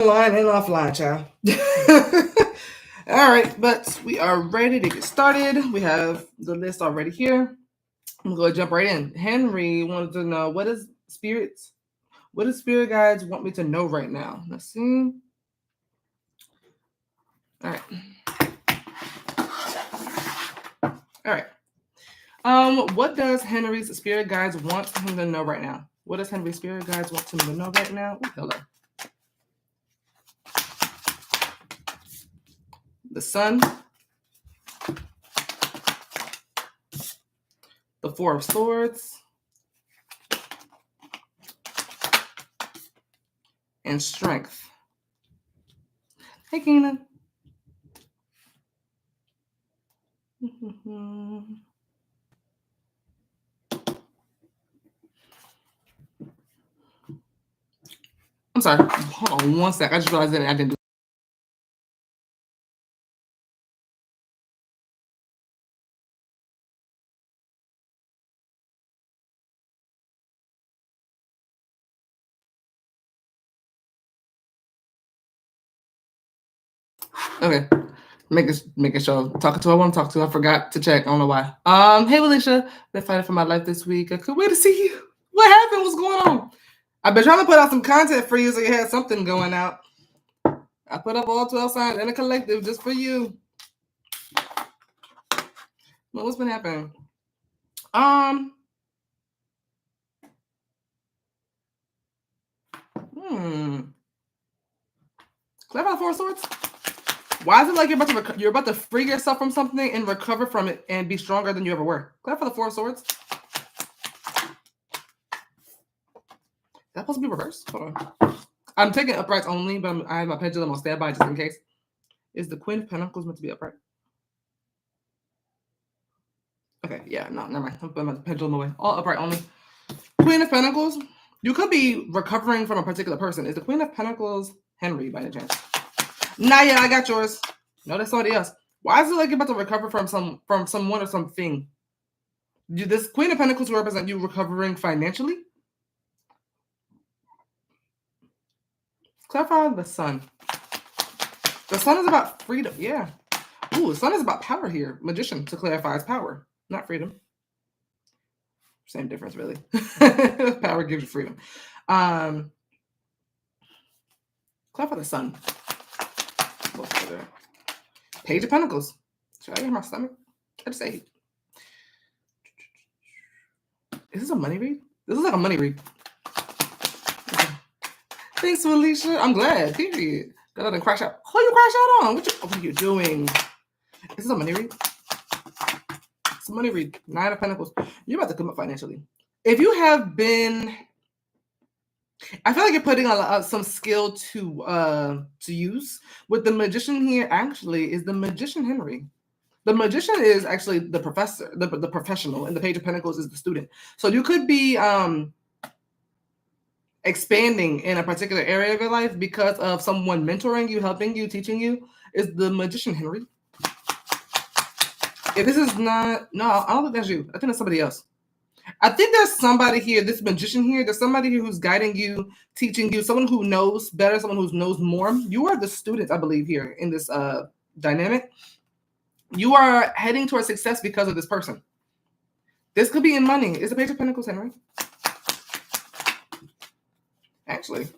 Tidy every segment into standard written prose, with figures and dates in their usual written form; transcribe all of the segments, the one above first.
Online and offline, child. All right, but we are ready to get started. We have the list already here. I'm going to jump right in. Henry wanted to know what does spirit guides want me to know right now? Let's see. All right. All right. What does Henry's spirit guides want him to know right now? What does Henry's spirit guides want him to know right now? Ooh, hello. The Sun, the Four of Swords, and Strength. Hey, Keyana. I'm sorry. Hold on one sec. I just realized that I didn't do. Okay. Making sure talking to who I want to talk to. I forgot to check. I don't know why. Hey Willisha, been fighting for my life this week. I couldn't wait to see you. What happened? What's going on? I've been trying to put out some content for you so you had something going out. I put up all 12 signs in a collective just for you. Well, what's been happening? Clarify the Four of Swords. Why is it like you're about to free yourself from something and recover from it and be stronger than you ever were? Clarify the Four of Swords. That's supposed to be reversed? Hold on. I'm taking uprights only, but I have my pendulum on standby just in case. Is the Queen of Pentacles meant to be upright? Okay, yeah, no, never mind. I'm putting my pendulum away. All upright only. Queen of Pentacles. You could be recovering from a particular person. Is the Queen of Pentacles Henry by any chance? Nah, yeah, I got yours. No, that's somebody else. Why is it like you're about to recover from someone or something? This Queen of Pentacles represent you recovering financially? Clarify the Sun. The Sun is about freedom. Yeah. Ooh, the Sun is about power here. Magician to clarify is power, not freedom. Same difference, really. Power gives you freedom. Clarify the Sun. Page of Pentacles. Should I hear my stomach? I just ate. Is this a money read? This is like a money read. Okay. Thanks, Willisha. I'm glad. Period. Got out and crash out. Who you crash out on? What are you doing? Is this a money read? It's a money read. 9 of Pentacles. You're about to come up financially. If you have been, I feel like you're putting some skill to use. With the Magician here, actually, is the Magician Henry. The Magician is actually the professor, the professional, and the Page of Pentacles is the student. So you could be expanding in a particular area of your life because of someone mentoring you, helping you, teaching you. Is the Magician Henry? If this is not, no, I don't think that's you. I think that's somebody else. I think there's somebody here, this magician here, there's somebody here who's guiding you, teaching you, someone who knows better, someone who knows more. You are the student, I believe, here in this dynamic. You are heading towards success because of this person. This could be in money. Is the Page of Pentacles, Henry? Actually,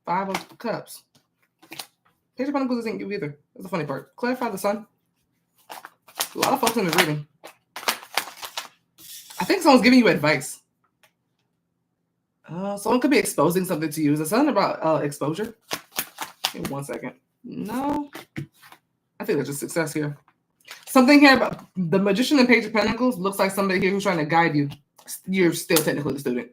5 of Cups. Page of Pentacles isn't you either. That's the funny part. Clarify the Sun. A lot of folks in this reading. I think someone's giving you advice. Someone could be exposing something to you. Is it something about exposure? Give me 1 second. No. I think there's just success here. Something here about the Magician and Page of Pentacles looks like somebody here who's trying to guide you. You're still technically the student.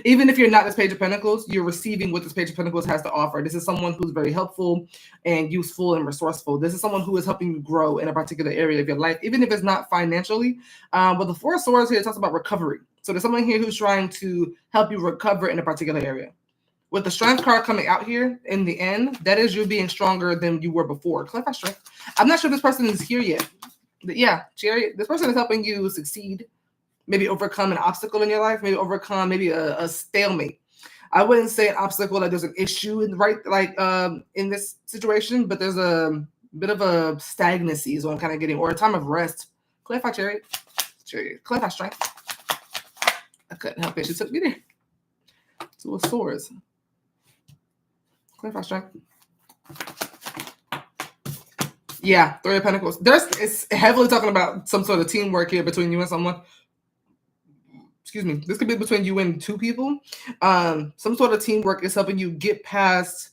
Even if you're not this Page of Pentacles, you're receiving what this Page of Pentacles has to offer. This is someone who's very helpful and useful and resourceful. This is someone who is helping you grow in a particular area of your life, even if it's not financially. But the Four of Swords here talks about recovery. So there's someone here who's trying to help you recover in a particular area. With the Strength card coming out here in the end, that is you being stronger than you were before. Clarify Strength. I'm not sure this person is here yet. But yeah, Chariot, this person is helping you succeed. Maybe overcome an obstacle in your life, maybe overcome a stalemate. I wouldn't say an obstacle, like there's an issue in in this situation, but there's a bit of a stagnancy is what I'm kind of getting, or a time of rest. Clarify chariot. Clarify strength. I couldn't help it. She took me there. Two of swords. Clarify strength. Yeah, Three of Pentacles. It's heavily talking about some sort of teamwork here between you and someone. Excuse me. This could be between you and two people. Some sort of teamwork is helping you get past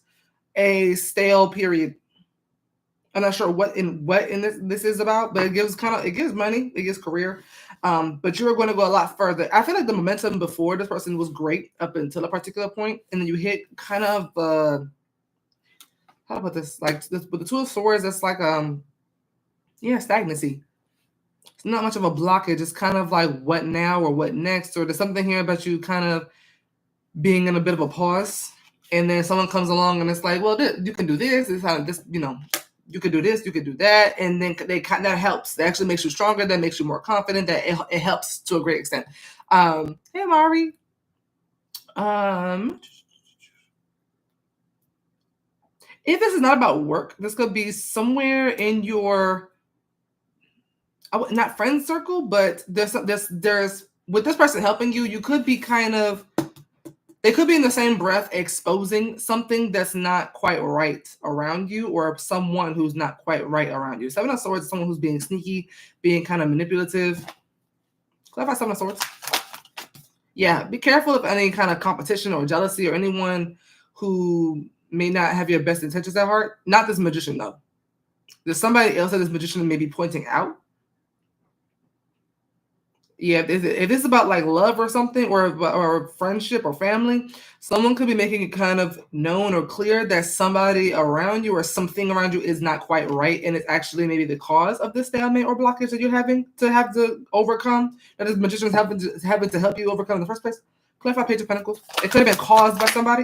a stale period. I'm not sure what in this is about, but it gives money, it gives career. But you're going to go a lot further. I feel like the momentum before this person was great up until a particular point, and then you hit kind of how to put this? Like this, with the Two of Swords, it's like stagnancy. It's not much of a blockage. It's kind of like what now or what next, or there's something here about you kind of being in a bit of a pause, and then someone comes along and it's like, well, you can do this. It's how this, you could do this, you could do that, and then that helps. That actually makes you stronger. That makes you more confident. That it helps to a great extent. Hey, Amari. If this is not about work, this could be somewhere in your not friend circle, but there's with this person helping you, you could be they could be in the same breath exposing something that's not quite right around you, or someone who's not quite right around you. Seven of Swords is someone who's being sneaky, being kind of manipulative. Clarify Seven of Swords. Yeah, be careful of any kind of competition or jealousy or anyone who may not have your best intentions at heart. Not this magician, though. There's somebody else that this magician may be pointing out. Yeah, if it's about like love or something, or friendship or family, someone could be making it kind of known or clear that somebody around you or something around you is not quite right, and it's actually maybe the cause of the stalemate or blockage that you're having to overcome. That is magicians having to help you overcome in the first place. Clarify Page of Pentacles. It could have been caused by somebody.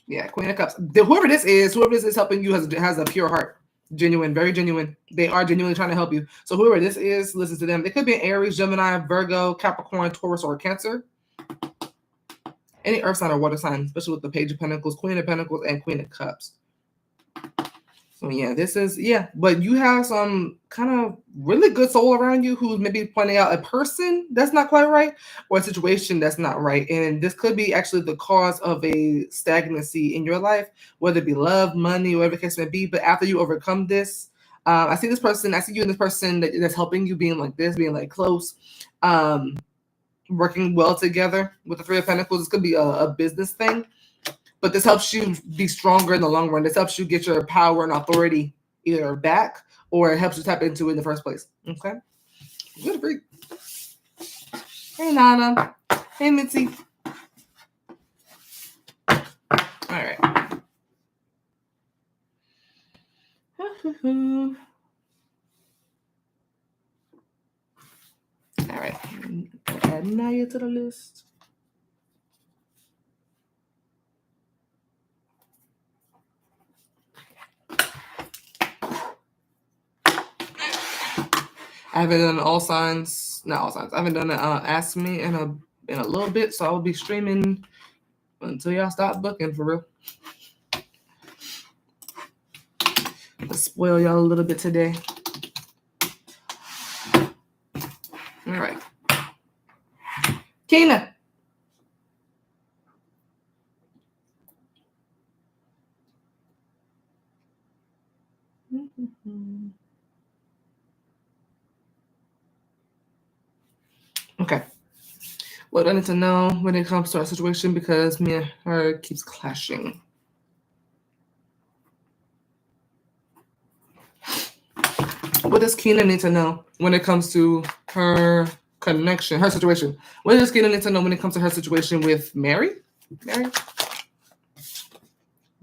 Yeah, Queen of Cups. Whoever this is helping you has a pure heart. Genuine, very genuine. They are genuinely trying to help you. So whoever this is, listen to them. They could be an Aries, Gemini, Virgo, Capricorn, Taurus, or Cancer. Any earth sign or water sign, especially with the Page of Pentacles, Queen of Pentacles, and Queen of Cups. So yeah, but you have some kind of really good soul around you who's maybe pointing out a person that's not quite right, or a situation that's not right. And this could be actually the cause of a stagnancy in your life, whether it be love, money, whatever the case may be. But after you overcome this, I see you and this person that's helping you, being like this, being like close, working well together with the Three of Pentacles. This could be a business thing. But this helps you be stronger in the long run. This helps you get your power and authority either back, or it helps you tap into it in the first place. Okay? Good freak. Hey, Nana. Hey, Mitzi. All right. All right. Add Naya to the list. I haven't done not all signs. I haven't done an Ask Me in a little bit, so I will be streaming until y'all stop booking for real. Let's spoil y'all a little bit today. All right. Keyana. Okay. What do I need to know when it comes to our situation, because me and her keeps clashing? What does Keyana need to know when it comes to her connection, her situation? What does Keyana need to know when it comes to her situation with Mary?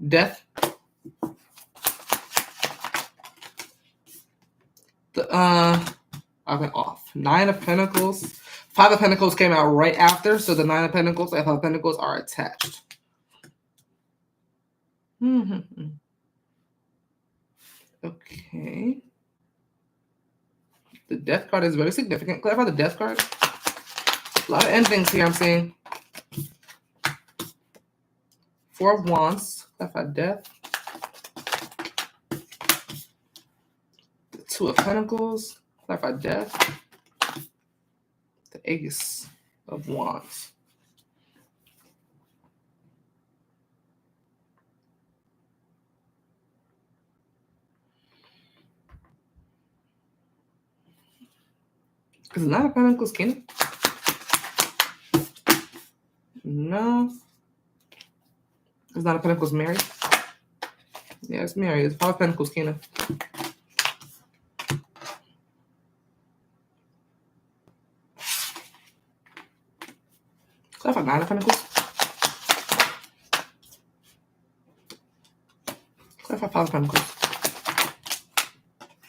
Death? I went off. 9 of Pentacles. 5 of Pentacles came out right after, so the 9 of Pentacles and 5 of Pentacles are attached. Okay. The Death card is very significant. Clarify the Death card. A lot of endings here, I'm seeing. Four of Wands, clarify death. The Two of Pentacles, clarify death. The Ace of Wands. Is it Nine of Pentacles, Keyana? No. It's Nine of Pentacles, Mary. Yeah, it's Mary. It's Five of Pentacles, Keyana. Clarify Nine of Pentacles. Clarify Five of Pentacles.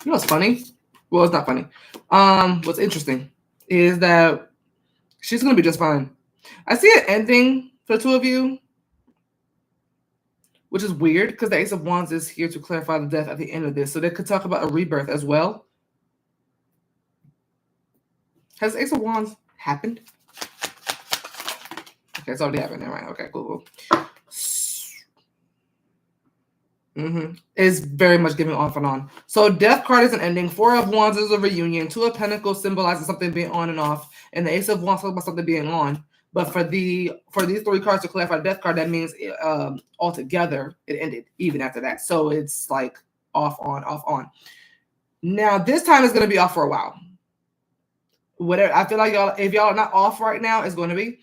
You know what's funny? Well, it's not funny. What's interesting is that she's gonna be just fine. I see it ending for the two of you, which is weird because the Ace of Wands is here to clarify the death at the end of this. So they could talk about a rebirth as well. Has Ace of Wands happened? Okay, it's already happened. All right. Okay, cool. It's very much giving off and on. So Death card is an ending. Four of Wands is a reunion. Two of Pentacles symbolizes something being on and off. And the Ace of Wands talks about something being on. But for these three cards to clarify Death card, that means altogether it ended even after that. So it's like off, on, off, on. Now this time is going to be off for a while. Whatever, I feel like if y'all are not off right now, it's going to be.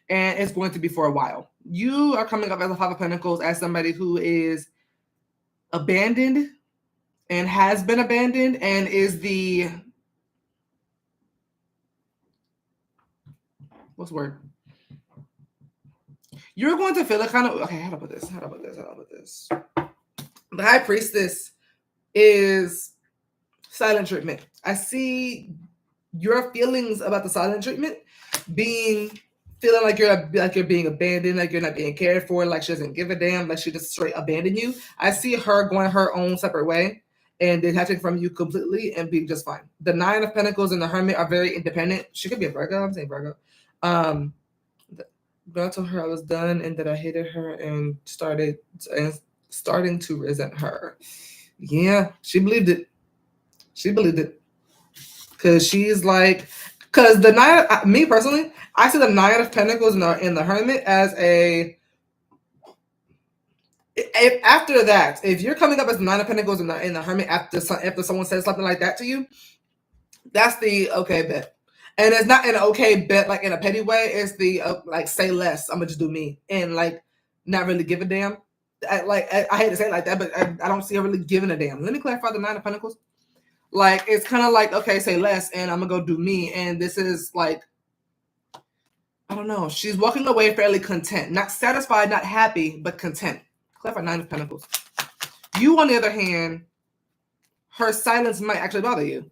And it's going to be for a while. You are coming up as a Five of Pentacles as somebody who is abandoned and has been abandoned and is the what's the word? You're going to feel it kind of okay. How do I put this? The High Priestess is silent treatment. I see your feelings about the silent treatment feeling like you're being abandoned, like you're not being cared for, like she doesn't give a damn, like she just straight abandoned you. I see her going her own separate way and detaching from you completely and being just fine. The Nine of Pentacles and the Hermit are very independent. She could be a Virgo. I'm saying Virgo. God told her I was done and that I hated her and starting to resent her. Yeah, she believed it. Because she's like, because the Nine, me personally, I see the Nine of Pentacles in the Hermit as after that, if you're coming up as the Nine of Pentacles in the Hermit after someone says something like that to you, that's the okay bet. And it's not an okay bet like in a petty way. It's the like say less. I'm gonna just do me and like not really give a damn. I hate to say it like that, but I don't see her really giving a damn. Let me clarify the Nine of Pentacles. Like it's kind of like okay, say less, and I'm gonna go do me. And this is like I don't know. She's walking away fairly content, not satisfied, not happy, but content. Clarify Nine of Pentacles. You, on the other hand, her silence might actually bother you.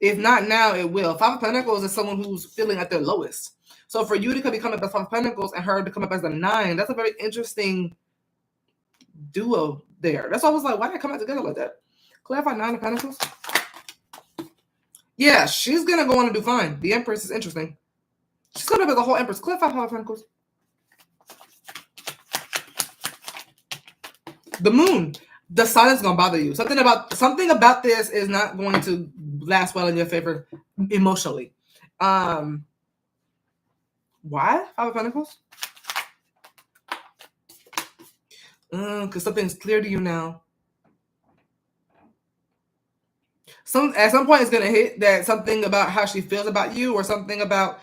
If not now, it will. Five of Pentacles is someone who's feeling at their lowest. So for you to be coming up as Five of Pentacles and her to come up as a Nine, that's a very interesting duo there. That's why I was like, why did they come out together like that? Clarify Nine of Pentacles. Yeah, she's going to go on and do fine. The Empress is interesting. She's going to be the whole Empress. Clarify Five of Pentacles. The Moon. The silence is going to bother you. Something about this is not going to last well in your favor emotionally. Why? Five of Pentacles? Because something's clear to you now. At some point it's going to hit that something about how she feels about you or something about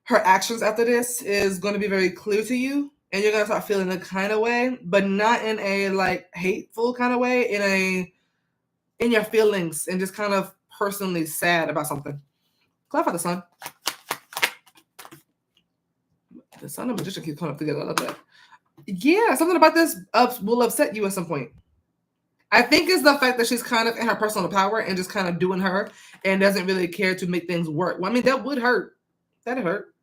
her actions after this is going to be very clear to you. And you're going to start feeling a kind of way, but not in a like hateful kind of way, in your feelings and just kind of personally sad about something. Clarify the Sun. The Sun and Magician keep coming up together. I love that. Yeah, something about this will upset you at some point. I think it's the fact that she's kind of in her personal power and just kind of doing her and doesn't really care to make things work. Well, I mean, that would hurt. That'd hurt.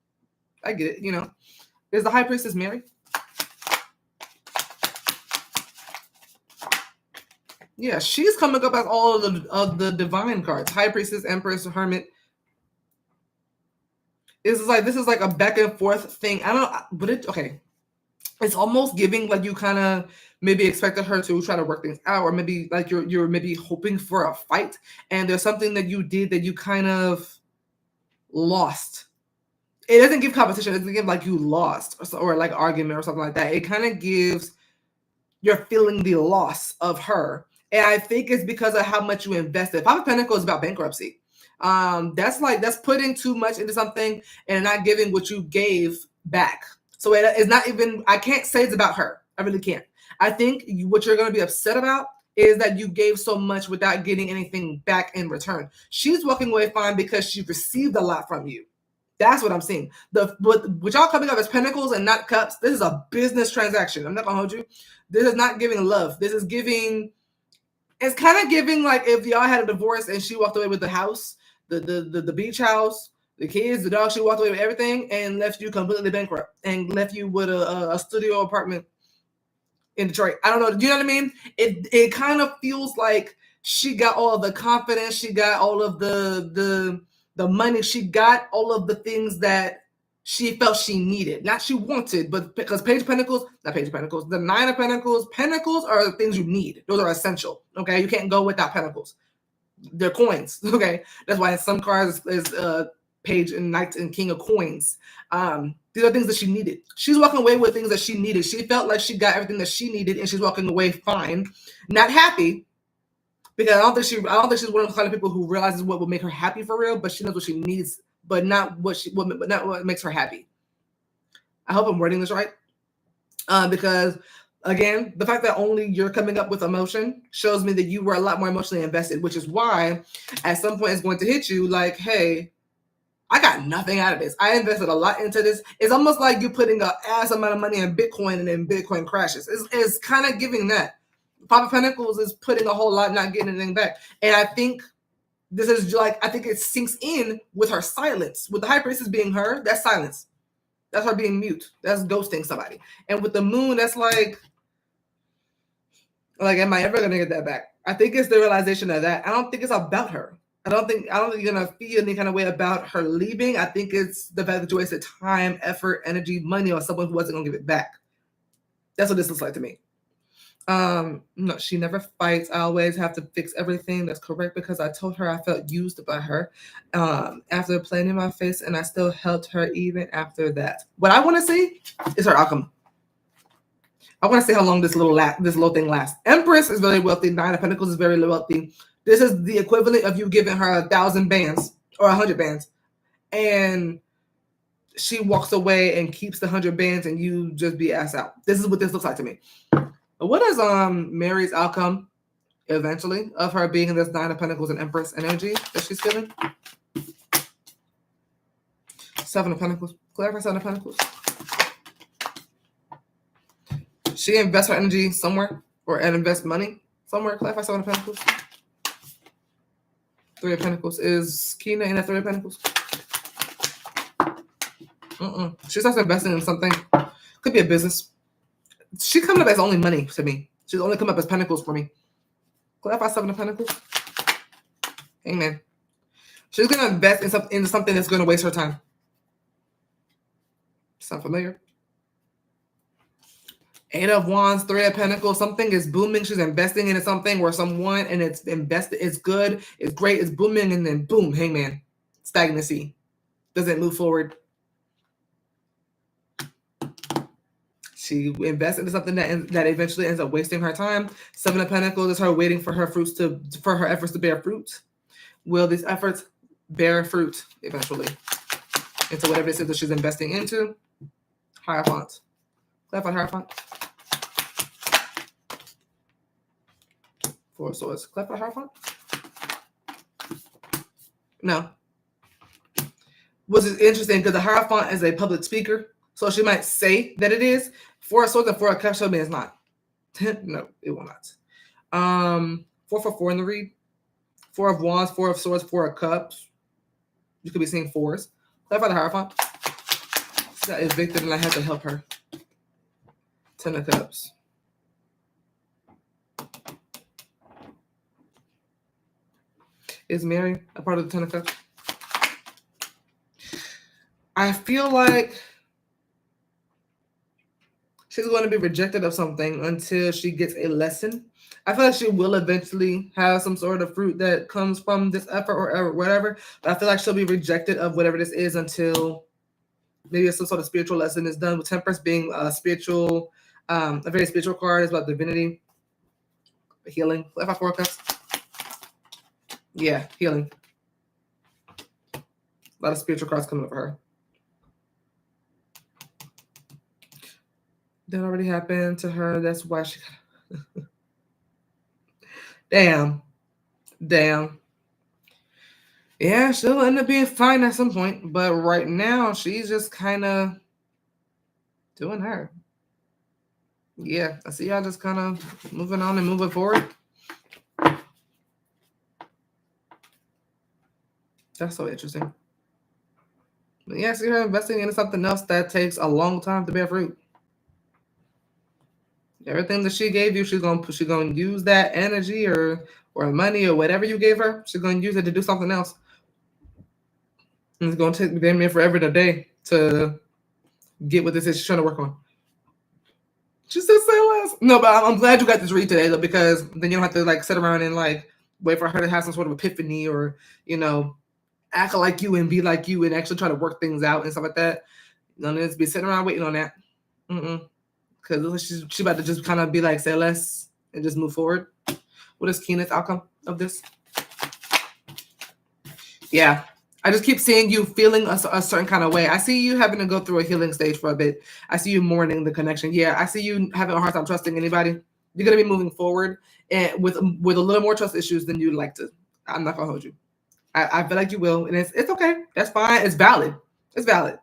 I get it, you know. Is the High Priestess married? Yeah, she's coming up as all of the divine cards. High Priestess, Empress, Hermit. This is like a back and forth thing. I don't know, but okay. it's almost giving like you kind of maybe expected her to try to work things out, or maybe like you're maybe hoping for a fight, and there's something that you did that you kind of lost. It doesn't give competition. It doesn't give like you lost or like argument or something like that. It kind of gives you're feeling the loss of her. And I think it's because of how much you invested. Five of Pentacles is about bankruptcy. That's putting too much into something and not giving what you gave back. So it's not even, I can't say it's about her. I really can't. I think what you're going to be upset about is that you gave so much without getting anything back in return. She's walking away fine because she received a lot from you. That's what I'm seeing. What y'all coming up as pentacles and not cups, this is a business transaction. I'm not gonna hold you. This is not giving love. This is giving, it's kind of giving like if y'all had a divorce and she walked away with the house, the beach house, the kids, the dog, she walked away with everything and left you completely bankrupt and left you with a studio apartment in Detroit. I don't know. Do you know what I mean? It kind of feels like she got all of the confidence, she got all of the money, she got all of the things that she felt she needed. Not she wanted, but because Page of Pentacles, not Page of Pentacles, the Nine of Pentacles, Pentacles are the things you need. Those are essential. Okay, you can't go without Pentacles. They're coins. Okay, that's why in some cards is Page and Knight and King of Coins. These are things that she needed. She's walking away with things that she needed. She felt like she got everything that she needed, and she's walking away fine, not happy. Because I don't think she's one of the kind of people who realizes what will make her happy for real, but she knows what she needs, but not what makes her happy. I hope I'm wording this right. Because again, the fact that only you're coming up with emotion shows me that you were a lot more emotionally invested, which is why at some point it's going to hit you like, hey, I got nothing out of this. I invested a lot into this. It's almost like you putting an ass amount of money in Bitcoin and then Bitcoin crashes. It's kind of giving that. Five of Pentacles is putting a whole lot, not getting anything back. And I think this is like, I think it sinks in with her silence. With the High Priestess being her, that's silence. That's her being mute. That's ghosting somebody. And with the Moon, that's like, am I ever gonna get that back? I think it's the realization of that. I don't think it's about her. I don't think you're gonna feel any kind of way about her leaving. I think it's the fact that you wasted time, effort, energy, money on someone who wasn't gonna give it back. That's what this looks like to me. No, she never fights. I always have to fix everything. That's correct, because I told her I felt used by her after playing in my face, and I still helped her even after that. What I want to see is her outcome. I want to see how long this little thing lasts. Empress is very wealthy. Nine of Pentacles is very wealthy. This is the equivalent of you giving her 1,000 bands or 100 bands, and she walks away and keeps the 100 bands, and you just be ass out. This is what this looks like to me. What is Mary's outcome eventually of her being in this Nine of Pentacles and Empress energy that she's feeling? Seven of Pentacles. Clarify Seven of Pentacles. She invests her energy somewhere and invest money somewhere. Clarify Seven of Pentacles. Three of Pentacles. Is Keyana in that Three of Pentacles? She starts investing in something. Could be a business. She coming up as only money to me. She's only come up as Pentacles for me. Clarify Seven of Pentacles. Amen. She's going to invest into something that's going to waste her time. Sound familiar? Eight of Wands, Three of Pentacles. Something is booming. She's investing into something or someone, and it's invested. It's good. It's great. It's booming, and then boom, hangman. Stagnancy. Doesn't move forward. She invests into something that eventually ends up wasting her time. Seven of Pentacles is her waiting for her efforts to bear fruit. Will these efforts bear fruit eventually into whatever it is that she's investing into? Hierophant. Clarify Hierophant. Four of Swords. Clarify Hierophant. No. Which is interesting because the Hierophant is a public speaker, so she might say that it is. Four of Swords and Four of Cups show me it's not. No, it will not. 4 for 4 in the read. Four of Wands, Four of Swords, Four of Cups. You could be seeing fours. Clarify the Hierophant. She got evicted and I had to help her. 10 of Cups. Is Mary a part of the 10 of Cups? I feel like She's going to be rejected of something until she gets a lesson. I feel like she will eventually have some sort of fruit that comes from this effort or whatever. But I feel like she'll be rejected of whatever this is until maybe some sort of spiritual lesson is done. With Temperance being a spiritual, a very spiritual card, is about divinity, healing. If I forecast, yeah, healing. A lot of spiritual cards coming up for her. That already happened to her. That's why she. Damn. Yeah, she'll end up being fine at some point, but right now she's just kind of doing her. Yeah, I see y'all just kind of moving on and moving forward. That's so interesting. But yeah, I see her investing into something else that takes a long time to bear fruit. Everything that she gave you, she's gonna use that energy or money or whatever you gave her. She's gonna use it to do something else. And it's gonna take damn near forever today to get what this is she's trying to work on. She said say less. No, but I'm glad you got this read today though, because then you don't have to like sit around and like wait for her to have some sort of epiphany or act like you and be like you and actually try to work things out and stuff like that. You don't need to be sitting around waiting on that. Because she's about to just kind of be like, say less and just move forward. What is Keena's outcome of this? Yeah. I just keep seeing you feeling a certain kind of way. I see you having to go through a healing stage for a bit. I see you mourning the connection. Yeah, I see you having a hard time trusting anybody. You're going to be moving forward and with a little more trust issues than you'd like to. I'm not going to hold you. I feel like you will. And it's okay. That's fine. It's valid. It's valid.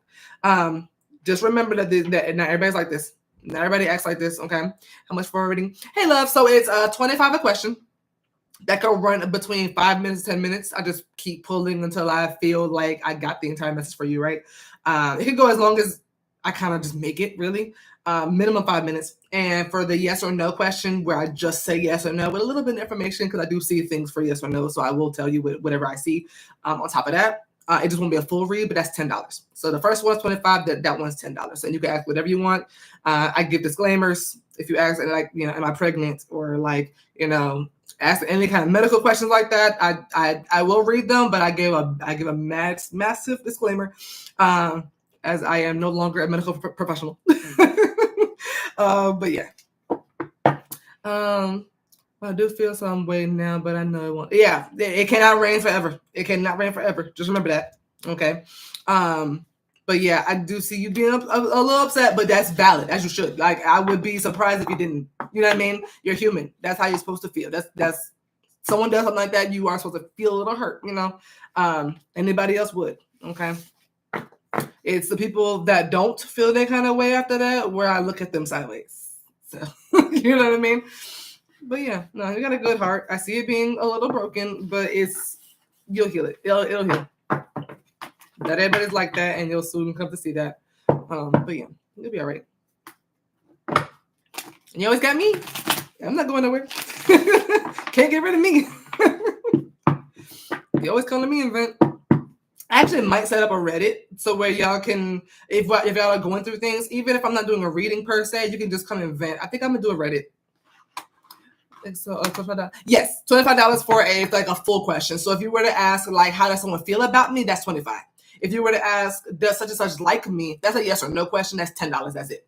Just remember that not everybody's like this. Not everybody acts like this, okay? How much for reading? Hey, love. So it's $25 a question. That could run between 5 minutes, 10 minutes. I just keep pulling until I feel like I got the entire message for you, right? It could go as long as I kind of just make it, really. Minimum 5 minutes. And for the yes or no question, where I just say yes or no with a little bit of information, because I do see things for yes or no, so I will tell you whatever I see. On top of that, it just won't be a full read, but that's $10. So the first one's $25. That one's $10. And you can ask whatever you want. I give disclaimers. If you ask, like, am I pregnant? Or like, ask any kind of medical questions like that, I will read them, but I give a massive disclaimer, as I am no longer a medical professional. But yeah. I do feel some way now, but I know it won't. Yeah, it cannot rain forever. It cannot rain forever. Just remember that. Okay. But yeah, I do see you being a little upset, but that's valid, as you should. Like, I would be surprised if you didn't. You know what I mean? You're human. That's how you're supposed to feel. That's someone does something like that, you are supposed to feel a little hurt. Anybody else would. Okay. It's the people that don't feel that kind of way after that where I look at them sideways. So you know what I mean? But yeah, no, you got a good heart. I see it being a little broken, but you'll heal it. It'll heal. Not everybody's like that, and you'll soon come to see that. But yeah, you'll be all right. And you always got me. I'm not going nowhere. Can't get rid of me. You always come to me and vent. I actually might set up a Reddit so where y'all can, if y'all are going through things, even if I'm not doing a reading per se, you can just come and vent. I think I'm gonna do a Reddit. So $25. Yes, $25 for a full question. So if you were to ask like, how does someone feel about me, that's $25. If you were to ask, does such and such like me, that's a yes or no question. That's $10. That's it.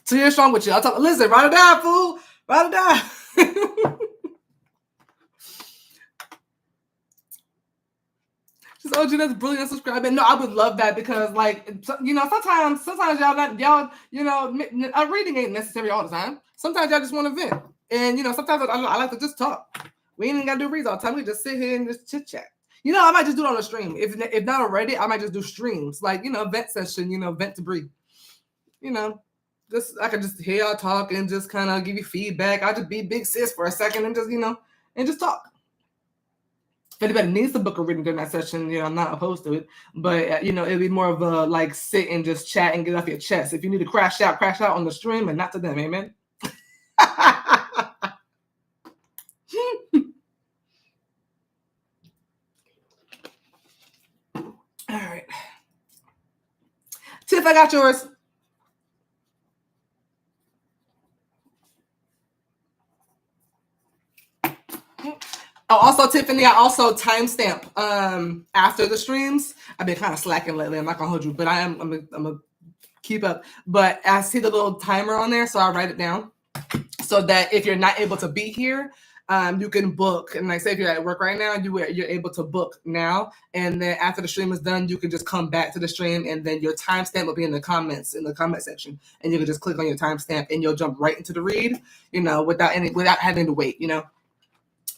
So you're strong with you. Listen, ride or die, fool. Ride or die. She said, "Oh, Gina's brilliant subscribing." No, I would love that because, sometimes y'all, a reading ain't necessary all the time. Sometimes y'all just want to vent, and sometimes I like to just talk. We ain't gotta do reads all the time. We just sit here and just chit chat. I might just do it on a stream. If not already, I might just do streams, vent session. Vent to breathe. I could just hear y'all talk and just kind of give you feedback. I'll just be big sis for a second and just and just talk. If anybody needs to book a reading during that session, I'm not opposed to it. But it'd be more of a sit and just chat and get off your chest. If you need to crash out on the stream, and not to them, amen. All right. Tiff, I got yours. Oh, also Tiffany, I also timestamp after the streams. I've been kind of slacking lately. I'm not gonna hold you, but I'm gonna keep up. But I see the little timer on there, so I write it down so that if you're not able to be here, you can book. And like, say if you're at work right now, you're able to book now, and then after the stream is done, you can just come back to the stream, and then your timestamp will be in the comments in the comment section, and you can just click on your timestamp, and you'll jump right into the read, without having to wait,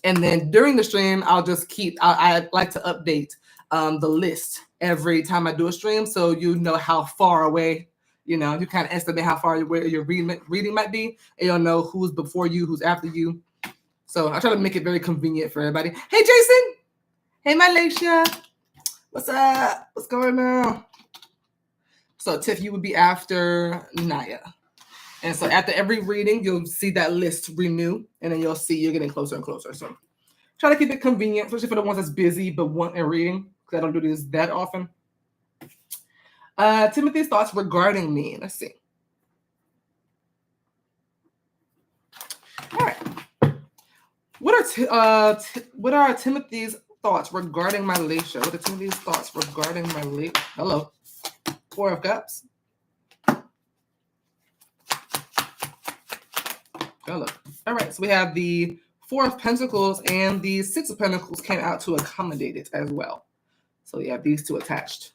And then during the stream, I'll just I like to update the list every time I do a stream, so you know how far away. You kind of estimate how far where your reading might be, and you'll know who's before you, who's after you. So I try to make it very convenient for everybody. Hey, Jason. Hey, Mielasha. What's up? What's going on? So Tiff, you would be after Naya. And so after every reading, you'll see that list renew, and then you'll see you're getting closer and closer. So try to keep it convenient, especially for the ones that's busy but want a reading, because I don't do this that often. Timothy's thoughts regarding me. Let's see. All right. What are Timothy's thoughts regarding Mielasha? What are Timothy's thoughts regarding Mielasha? Hello. 4 of Cups. Hello. All right. So we have the 4 of Pentacles, and the 6 of Pentacles came out to accommodate it as well. So you have these 2 attached.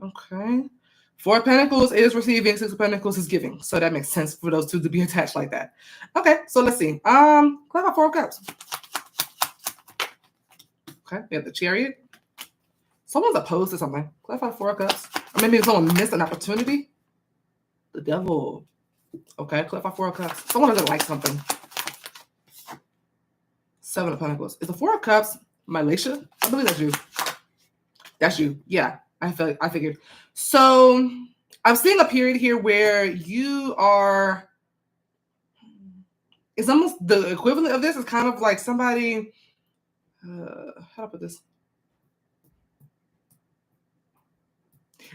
Okay. 4 of Pentacles is receiving, 6 of Pentacles is giving. So that makes sense for those 2 to be attached like that. Okay, so let's see. Click on 4 of Cups. Okay, we have the Chariot. Someone's opposed to something. Clarify 4 of Cups. Or maybe someone missed an opportunity. The Devil. Okay, clarify 4 of Cups. Someone doesn't like something. 7 of Pentacles. Is the 4 of Cups Mielasha? I believe that's you. That's you. Yeah. I figured. So I'm seeing a period here where you are. It's almost the equivalent of this is kind of like somebody. How do I put this?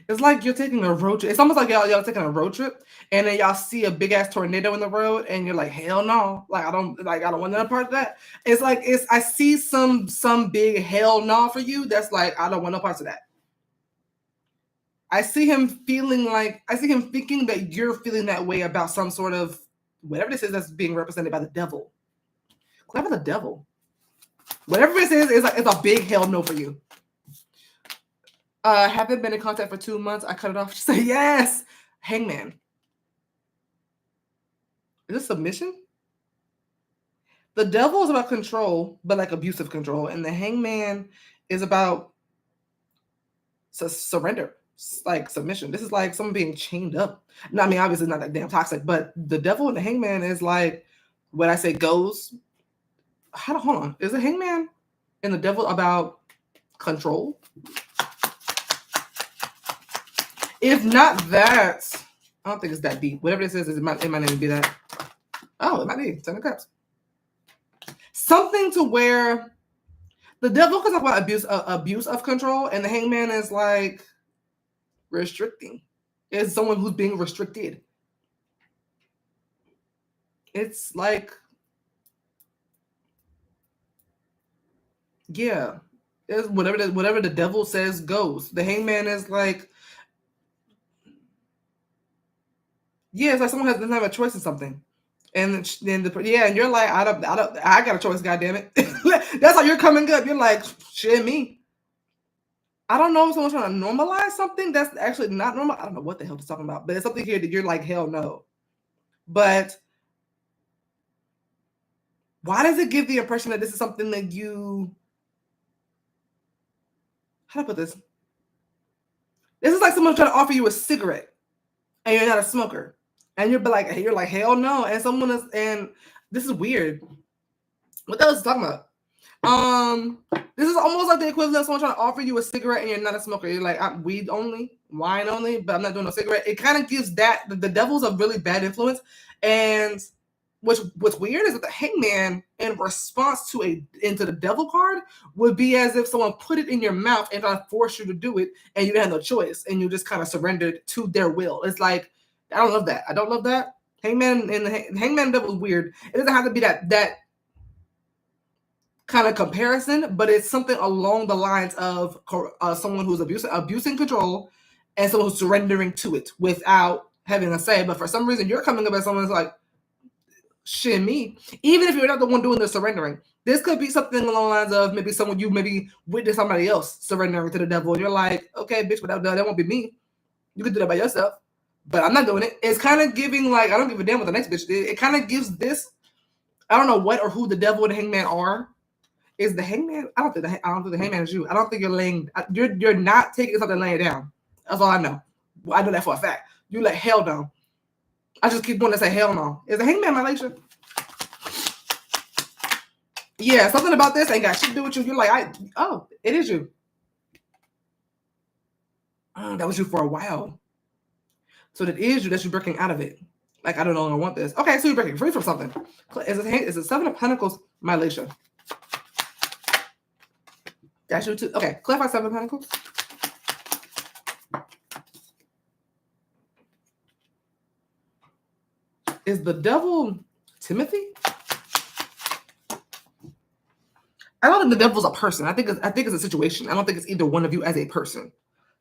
It's like you're taking a road trip. It's almost like y'all taking a road trip, and then y'all see a big ass tornado in the road, and you're like, hell no, I don't want none part of that. It's like I see some big hell no for you. That's like I don't want no parts of that. I see him thinking that you're feeling that way about some sort of whatever this is that's being represented by the Devil. Clever the Devil. Whatever this is, it's a big hell no for you. Haven't been in contact for 2 months. I cut it off. She said, yes. Hangman. Is this submission? The Devil is about control, but like abusive control. And the Hangman is about surrender. Like submission. This is like someone being chained up. No, I mean, obviously not that damn toxic, but the Devil and the Hangman is like what I say goes. Hold on. Is the Hangman and the Devil about control? If not that, I don't think it's that deep. Whatever this is, it might not even be that. Oh, it might be 10 of Cups. Something to where the Devil can talk about abuse of control, and the Hangman is like restricting. It's someone who's being restricted. It's like, yeah, it's whatever the Devil says goes. The Hangman is like, yeah, it's like someone doesn't have a choice in something, and then and you're like, I got a choice, goddammit. That's how you're coming up. You're like, shit, me. I don't know if someone's trying to normalize something that's actually not normal. I don't know what the hell they're talking about, but it's something here that you're like, hell no. But why does it give the impression that this is something that you? How do I put this? This is like someone trying to offer you a cigarette, and you're not a smoker, and you're like hell no, and someone is, and this is weird. What the hell is he talking about? This is almost like the equivalent of someone trying to offer you a cigarette and you're not a smoker. You're like, I'm weed only, wine only, but I'm not doing no cigarette. It kind of gives that the Devil's a really bad influence, and what's weird is that the hangman, in response to into the devil card, would be as if someone put it in your mouth and tried to force you to do it, and you had no choice, and you just kind of surrendered to their will. It's like, I don't love that. I don't love that. Hangman and the hangman devil is weird. It doesn't have to be that kind of comparison, but it's something along the lines of someone who's abusing control and someone who's surrendering to it without having a say. But for some reason, you're coming up as someone who's like, shit, me. Even if you're not the one doing the surrendering, this could be something along the lines of maybe someone you maybe witnessed somebody else surrendering to the devil, and you're like, okay, bitch, but that won't be me. You can do that by yourself, but I'm not doing it. It's kind of giving like, I don't give a damn what the next bitch did. It kind of gives this, I don't know what or who the devil and the hangman are. Is the hangman? I don't think the hangman is you. I don't think you're laying. You're not taking something laying down. That's all I know. I know that for a fact. You let hell down. I just keep wanting to say hell no. Is the hangman Mielasha? Yeah, something about this ain't got shit to do with you. You're like, it is you. That was you for a while. So that is you. That's you breaking out of it. Like, I don't know, I want this. Okay, so you're breaking free from something. Is it 7 of Pentacles, Mielasha? That's you too. Okay, clarify 7 of Pentacles. Is the devil Timothy? I don't think the devil's a person. I think it's a situation. I don't think it's either one of you as a person.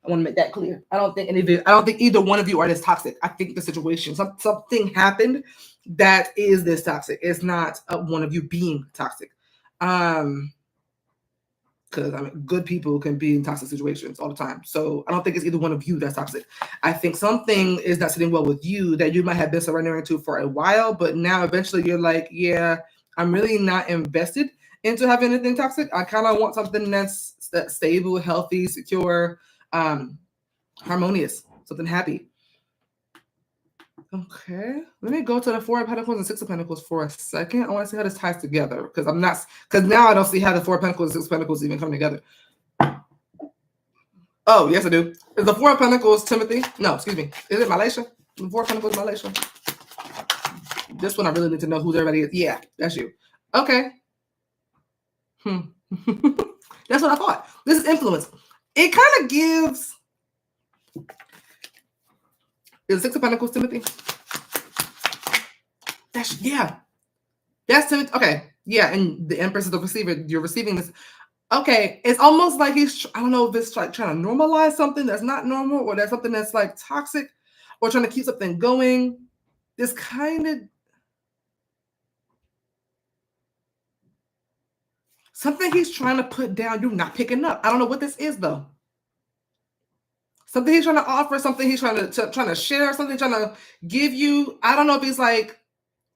I want to make that clear. I don't think either one of you are this toxic. I think the situation, something happened that is this toxic. It's not one of you being toxic. Because good people can be in toxic situations all the time. So I don't think it's either one of you that's toxic. I think something is not sitting well with you that you might have been surrendering to for a while, but now eventually you're like, yeah, I'm really not invested into having anything toxic. I kind of want something that's stable, healthy, secure, harmonious, something happy. Okay, let me go to the 4 of Pentacles and 6 of Pentacles for a second. I want to see how this ties together because now I don't see how the 4 of Pentacles and 6 of Pentacles even come together. Oh, yes, I do. Is the 4 of Pentacles Timothy? No, excuse me. Is it Mielasha? The 4 of Pentacles Mielasha. This one I really need to know who everybody is. Yeah, that's you. Okay. That's what I thought. This is influence. It kind of gives. Is 6 of Pentacles Timothy? That's Timothy. Okay, yeah, and the Empress is the receiver. You're receiving this. Okay, it's almost like he's. I don't know if it's like trying to normalize something that's not normal, or that's something that's like toxic, or trying to keep something going. This kind of something he's trying to put down. You're not picking up. I don't know what this is though. Something he's trying to offer, something he's trying to share, something trying to give you. I don't know if he's like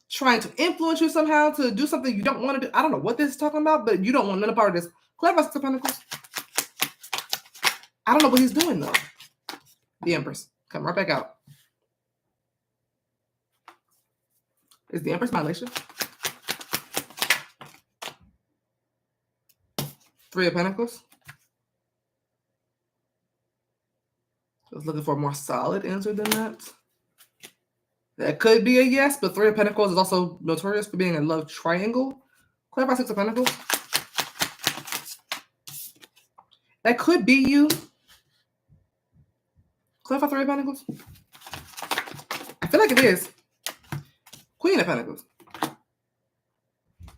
trying to influence you somehow to do something you don't want to do. I don't know what this is talking about, but you don't want none part of this. Clarify 6 of Pentacles. I don't know what he's doing though. The Empress. Come right back out. Is the Empress Mielasha? 3 of Pentacles. I was looking for a more solid answer than that. That could be a yes, but 3 of Pentacles is also notorious for being a love triangle. Clarify 6 of Pentacles. That could be you. Clarify 3 of Pentacles. I feel like it is. Queen of Pentacles.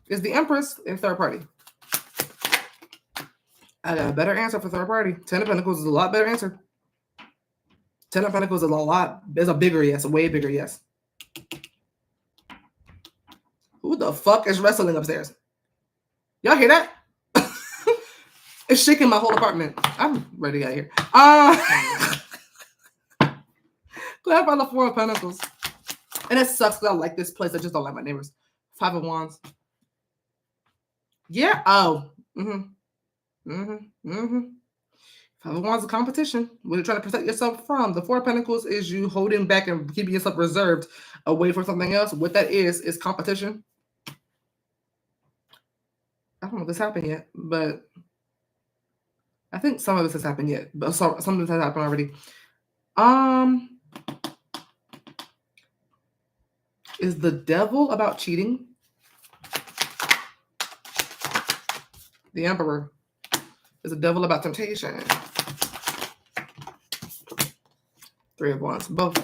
Is the Empress in third party? I got a better answer for third party. 10 of Pentacles is a lot better answer. 10 of Pentacles is a bigger yes, a way bigger yes. Who the fuck is wrestling upstairs? Y'all hear that? It's shaking my whole apartment. I'm ready to get here. Clarify the 4 of Pentacles. And it sucks because I like this place. I just don't like my neighbors. 5 of Wands. Yeah. Oh. 5 of Wands is competition. What you're trying to protect yourself from. The 4 of Pentacles is you holding back and keeping yourself reserved away from something else. What that is competition. I don't know if this happened yet, but I think some of this has happened yet. But some of this has happened already. Is the devil about cheating? The Emperor. Is the devil about temptation? Three of Wands. Both. I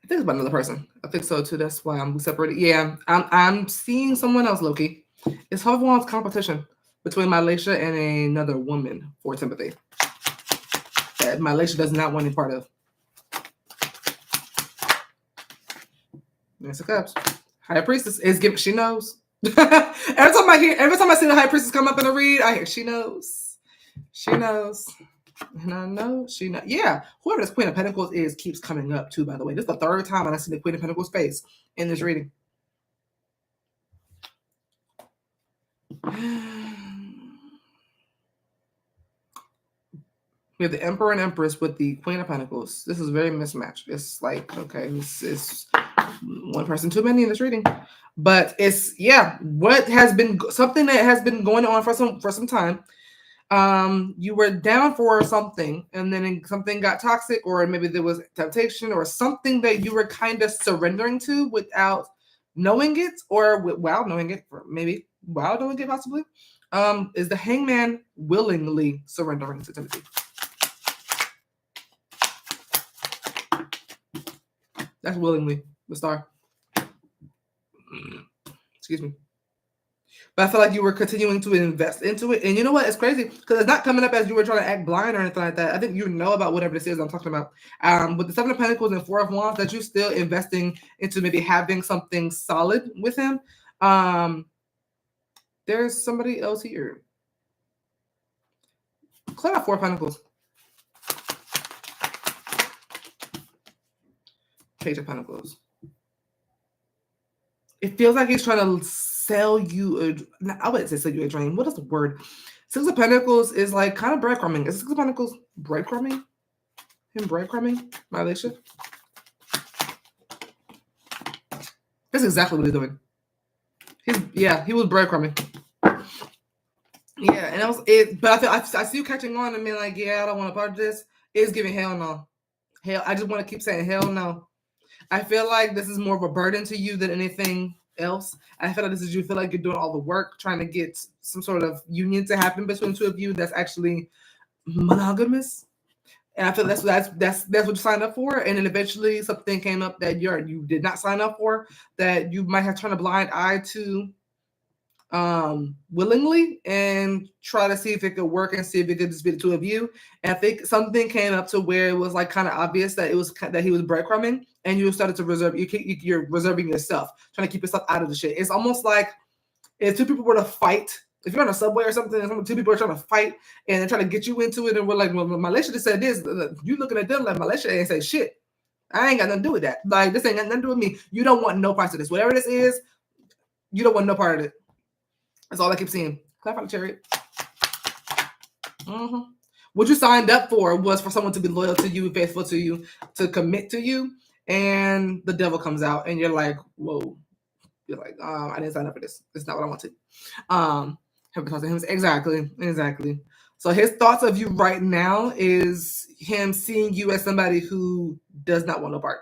think it's about another person. I think so too. That's why I'm separated. Yeah, I'm seeing someone else, Loki. It's Five of Wands competition between Mielasha and another woman for sympathy that Mielasha does not want any part of. That's the Cups. High Priestess is giving. She knows. every time I see the High Priestess come up in a read, I hear she knows. She knows. And I know she knows. Yeah, whoever this Queen of Pentacles is keeps coming up too. By the way, this is the third time I see the Queen of Pentacles face in this reading. We have the Emperor and Empress with the Queen of Pentacles. This is very mismatched. It's like, okay, it's one person too many in this reading. But it's, yeah, what has been something that has been going on for some time. You were down for something, and then something got toxic, or maybe there was temptation or something that you were kind of surrendering to without knowing it, or while knowing it, or maybe while knowing it possibly. Is the Hangman willingly surrendering to Timothy? That's willingly, the Star. Excuse me. But I feel like you were continuing to invest into it. And you know what? It's crazy because it's not coming up as you were trying to act blind or anything like that. I think you know about whatever this is I'm talking about. With the Seven of Pentacles and Four of Wands, that you're still investing into maybe having something solid with him. There's somebody else here. Clear out Four of Pentacles. Page of Pentacles. It feels like he's trying to sell you I wouldn't say sell you a dream. What is the word? Six of Pentacles is like kind of breadcrumbing. Is Six of Pentacles breadcrumbing? Him breadcrumbing? Mielasha? That's exactly what he's doing. He was breadcrumbing. Yeah, and it was it, but I see you catching on and being like, yeah, I don't want to part of this. It's giving hell no. Hell, I just want to keep saying hell no. I feel like this is more of a burden to you than anything else. I feel like this is you feel like you're doing all the work trying to get some sort of union to happen between the two of you that's actually monogamous. And I feel that's what you signed up for. And then eventually something came up that you did not sign up for, that you might have turned a blind eye to willingly, and try to see if it could work and see if it could just be the two of you. And I think something came up to where it was like kind of obvious that he was breadcrumbing, and you started to you're reserving yourself, trying to keep yourself out of the shit. It's almost like if two people were to fight. If you're on a subway or something, and two people are trying to fight and they're trying to get you into it, and we're like, well, Mielasha just said this. You looking at them like Mielasha ain't say shit. I ain't got nothing to do with that. Like, this ain't got nothing to do with me. You don't want no parts of this. Whatever this is, you don't want no part of it. That's all I keep seeing. Clap on the Chariot. What you signed up for was for someone to be loyal to you, faithful to you, to commit to you, and the devil comes out, and you're like, whoa. You're like, I didn't sign up for this. It's not what I wanted. Exactly. So his thoughts of you right now is him seeing you as somebody who does not want no part.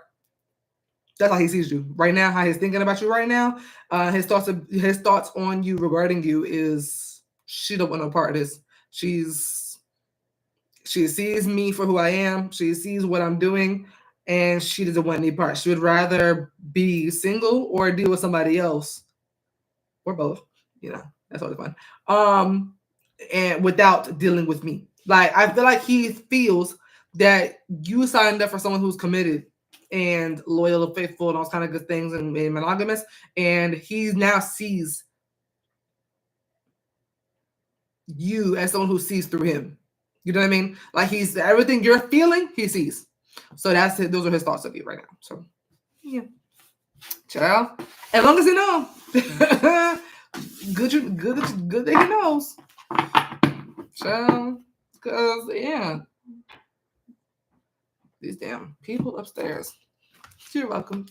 That's how he sees you right now. How he's thinking about you right now. His thoughts on you regarding you is she don't want no part of this. She sees me for who I am. She sees what I'm doing, and she doesn't want any part. She would rather be single or deal with somebody else, or both. You know, that's always fun. And without dealing with me. Like, I feel like he feels that you signed up for someone who's committed and loyal and faithful and all kind of good things and monogamous, and he now sees you as someone who sees through him. You know what I mean? Like, he's everything you're feeling, he sees. So that's it. Those are his thoughts of you right now. So yeah, child. As long as he knows, good that he knows. Child, because yeah, these damn people upstairs. You're welcome.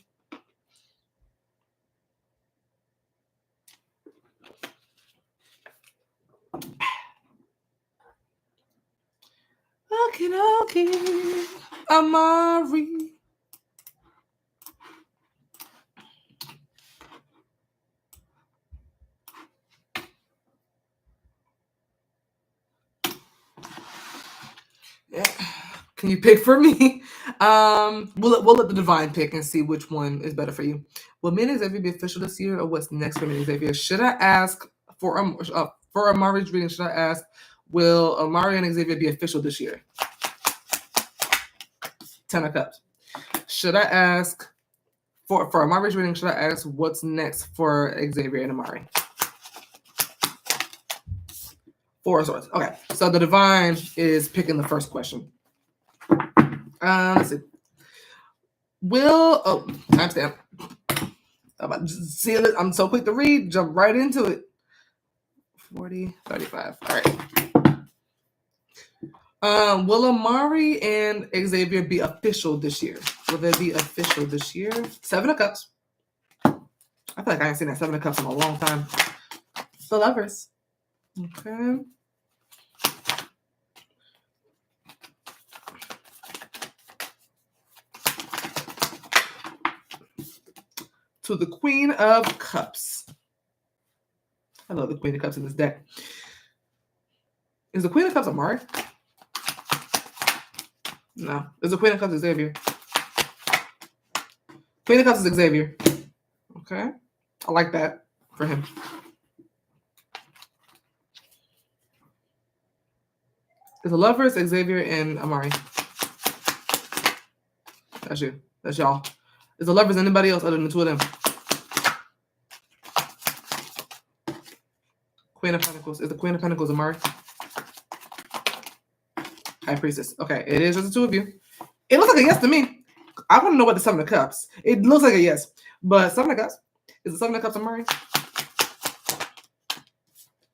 Okay, Amari. Can you pick for me? We'll let the divine pick and see which one is better for you. Will me and Xavier be official this year, or what's next for me and Xavier? Should I ask for Amari's reading? Should I ask, will Amari and Xavier be official this year? 10 of Cups. Should I ask for Amari's reading? Should I ask what's next for Xavier and Amari? 4 of Swords. Okay, so the divine is picking the first question. Let's see. Timestamp. See, I'm so quick to read. Jump right into it. 40, 35. All right. Will Amari and Xavier be official this year? Will they be official this year? 7 of Cups. I feel like I ain't seen that 7 of Cups in a long time. The Lovers. Okay. To the Queen of Cups. I love the Queen of Cups in this deck. Is the Queen of Cups Amari? No. Is the Queen of Cups Xavier? Queen of Cups is Xavier. Okay. I like that for him. Is the Lovers Xavier and Amari? That's you. That's y'all. Is the Lovers anybody else other than the two of them? Queen of Pentacles. Is the Queen of Pentacles Amari? High Priestess. Okay, it is just the two of you. It looks like a yes to me. I want to know what the 7 of Cups. It looks like a yes. But 7 of Cups. Is the 7 of Cups Amari?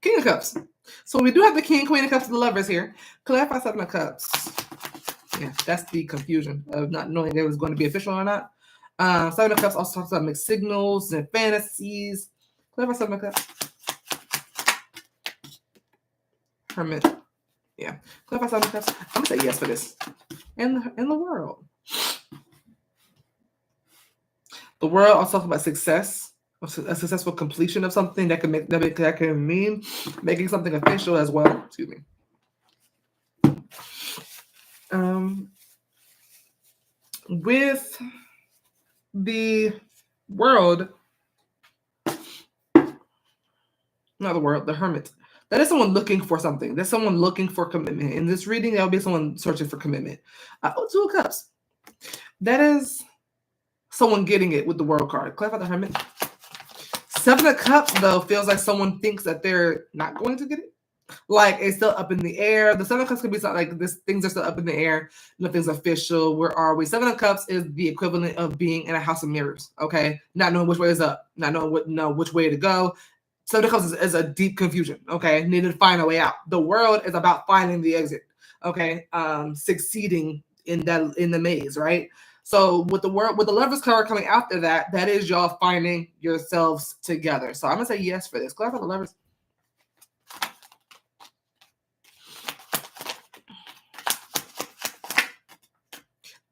King of Cups. So we do have the King, Queen of Cups, the Lovers here. Clarify 7 of Cups. Yeah, that's the confusion of not knowing if it was going to be official or not. 7 of Cups also talks about mixed signals and fantasies. Clarify 7 of Cups. Hermit. Yeah. Clarify 7 of Cups. I'm going to say yes for this. In the world. The world also talks about success. A successful completion of something that can mean making something official as well. Excuse me. With the world, not the world, the Hermit. That is someone looking for something. That's someone looking for commitment. In this reading, that would be someone searching for commitment. 2 of Cups. That is someone getting it with the World card. Clarify the Hermit. 7 of Cups, though, feels like someone thinks that they're not going to get it. Like, it's still up in the air. The 7 of Cups could be something like this. Things are still up in the air. Nothing's official. Where are we? 7 of Cups is the equivalent of being in a house of mirrors, okay? Not knowing which way is up. Not knowing which way to go. 7 of Cups is a deep confusion, okay? Needed to find a way out. The world is about finding the exit, okay? Succeeding in the maze, right? So with the Lovers card coming after that, that is y'all finding yourselves together. So I'm gonna say yes for this. Clarify the Lovers.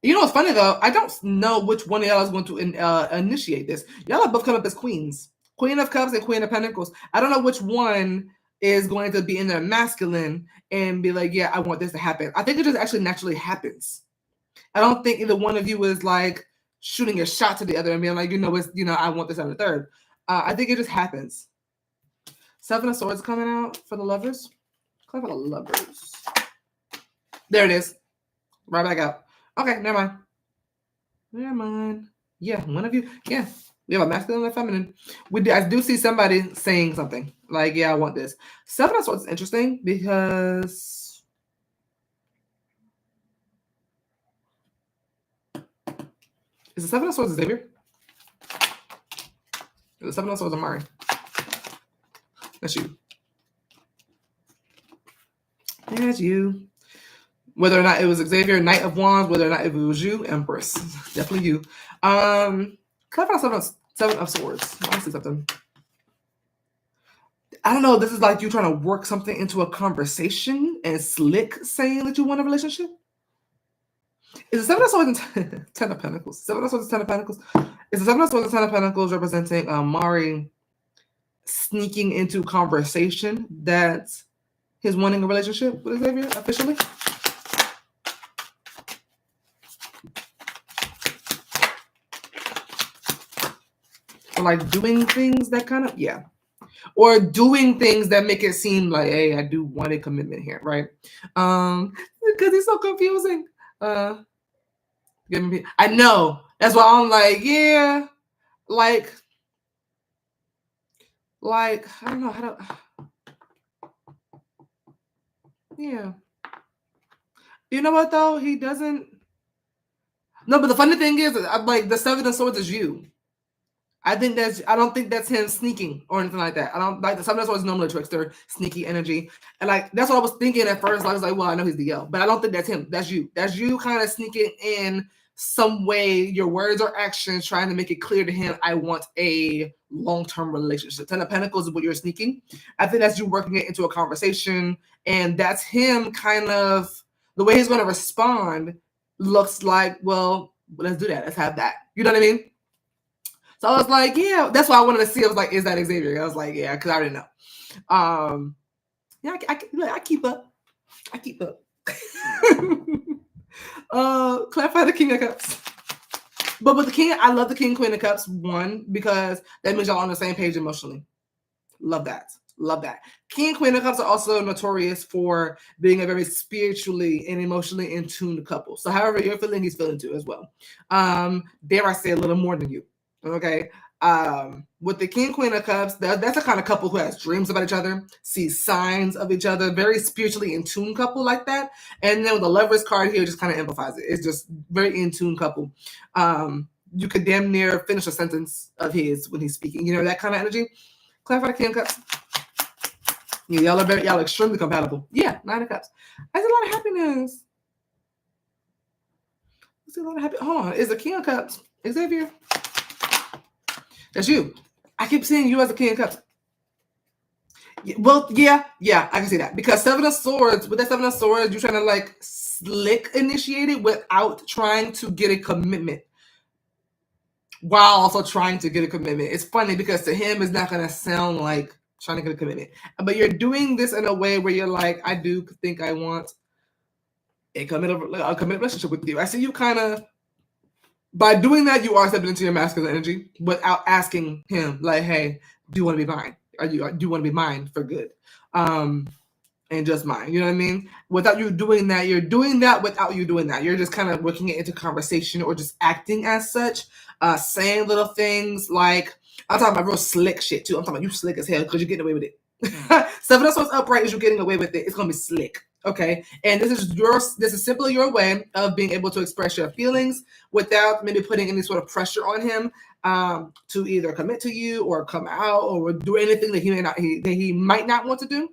You know what's funny though? I don't know which one of y'all is going to initiate this. Y'all have both come up as queens. Queen of Cups and Queen of Pentacles. I don't know which one is going to be in their masculine and be like, yeah, I want this to happen. I think it just actually naturally happens. I don't think either one of you is like shooting a shot to the other and being like, I want this on the third. I think it just happens. 7 of Swords coming out for the Lovers. Click on the Lovers. There it is. Right back out. Okay, never mind. Yeah, one of you. Yeah, we have a masculine and a feminine. I do see somebody saying something like, yeah, I want this. 7 of Swords is interesting because is the 7 of Swords Xavier? Is the 7 of Swords Amari? That's you. That's you. Whether or not it was Xavier, Knight of Wands, whether or not it was you, Empress. Definitely you. Clarify 7 of Swords. I want to see something. I don't know. This is like you trying to work something into a conversation and slick saying that you want a relationship. Is the 7 of Swords and 10 of Pentacles? 7 of Swords and 10 of Pentacles. Is the 7 of Swords and 10 of Pentacles representing Amari sneaking into conversation that he's wanting a relationship with Xavier officially? So like doing things that kind of, yeah. Or doing things that make it seem like, hey, I do want a commitment here, right? Because he's so confusing. I know. That's why I'm like, yeah, like I don't know how to. Yeah. You know what though? He doesn't. No, but the funny thing is, I'm like the Seven of Swords is you. I don't think that's him sneaking or anything like that. I don't like the Seven of Swords is normally a trickster, sneaky energy. And like that's what I was thinking at first. I was like, well, I know he's the Yell, but I don't think that's him. That's you. That's you kind of sneaking in some way, your words or actions, trying to make it clear to him, I want a long-term relationship. Ten of Pentacles is what you're sneaking. I think that's you working it into a conversation, and that's him kind of the way he's going to respond looks like, well, let's do that. Let's have that. You know what I mean? So I was like, yeah, that's why I wanted to see. I was like, is that Xavier? I was like, yeah, because I already know. Yeah, I keep up. I keep up. Clarify the King of Cups. But with the King, I love the King, Queen of Cups, one, because that means y'all on the same page emotionally. Love that. Love that. King and Queen of Cups are also notorious for being a very spiritually and emotionally in tune couple. So however you're feeling, he's feeling too as well. Dare I say a little more than you. Okay. With the King, Queen of Cups, that's a kind of couple who has dreams about each other, sees signs of each other, very spiritually in tune couple like that. And then with the Lovers card here, just kind of amplifies it. It's just very in tune couple. You could damn near finish a sentence of his when he's speaking. You know, that kind of energy. Clarify the King of Cups. Yeah, y'all extremely compatible. Yeah, Nine of Cups. That's a lot of happiness. That's a lot of happiness. Hold on, is the King of Cups Xavier? That's you. I keep seeing you as a King of Cups. Well, yeah, I can see that. Because Seven of Swords, with that Seven of Swords, you're trying to like slick initiate it without trying to get a commitment. While also trying to get a commitment. It's funny because to him, it's not going to sound like trying to get a commitment. But you're doing this in a way where you're like, I do think I want a committed relationship with you. I see you kind of, by doing that, you are stepping into your masculine energy without asking him, like, hey, do you want to be mine? Do you want to be mine for good? And just mine. You know what I mean? Without you doing that, you're doing that without you doing that. You're just kind of working it into conversation or just acting as such, saying little things like, I'm talking about real slick shit too. I'm talking about you slick as hell because you're getting away with it. Seven of Swords upright is you're getting away with it. It's gonna be slick. Okay. And this is simply your way of being able to express your feelings without maybe putting any sort of pressure on him to either commit to you or come out or do anything that he might not want to do.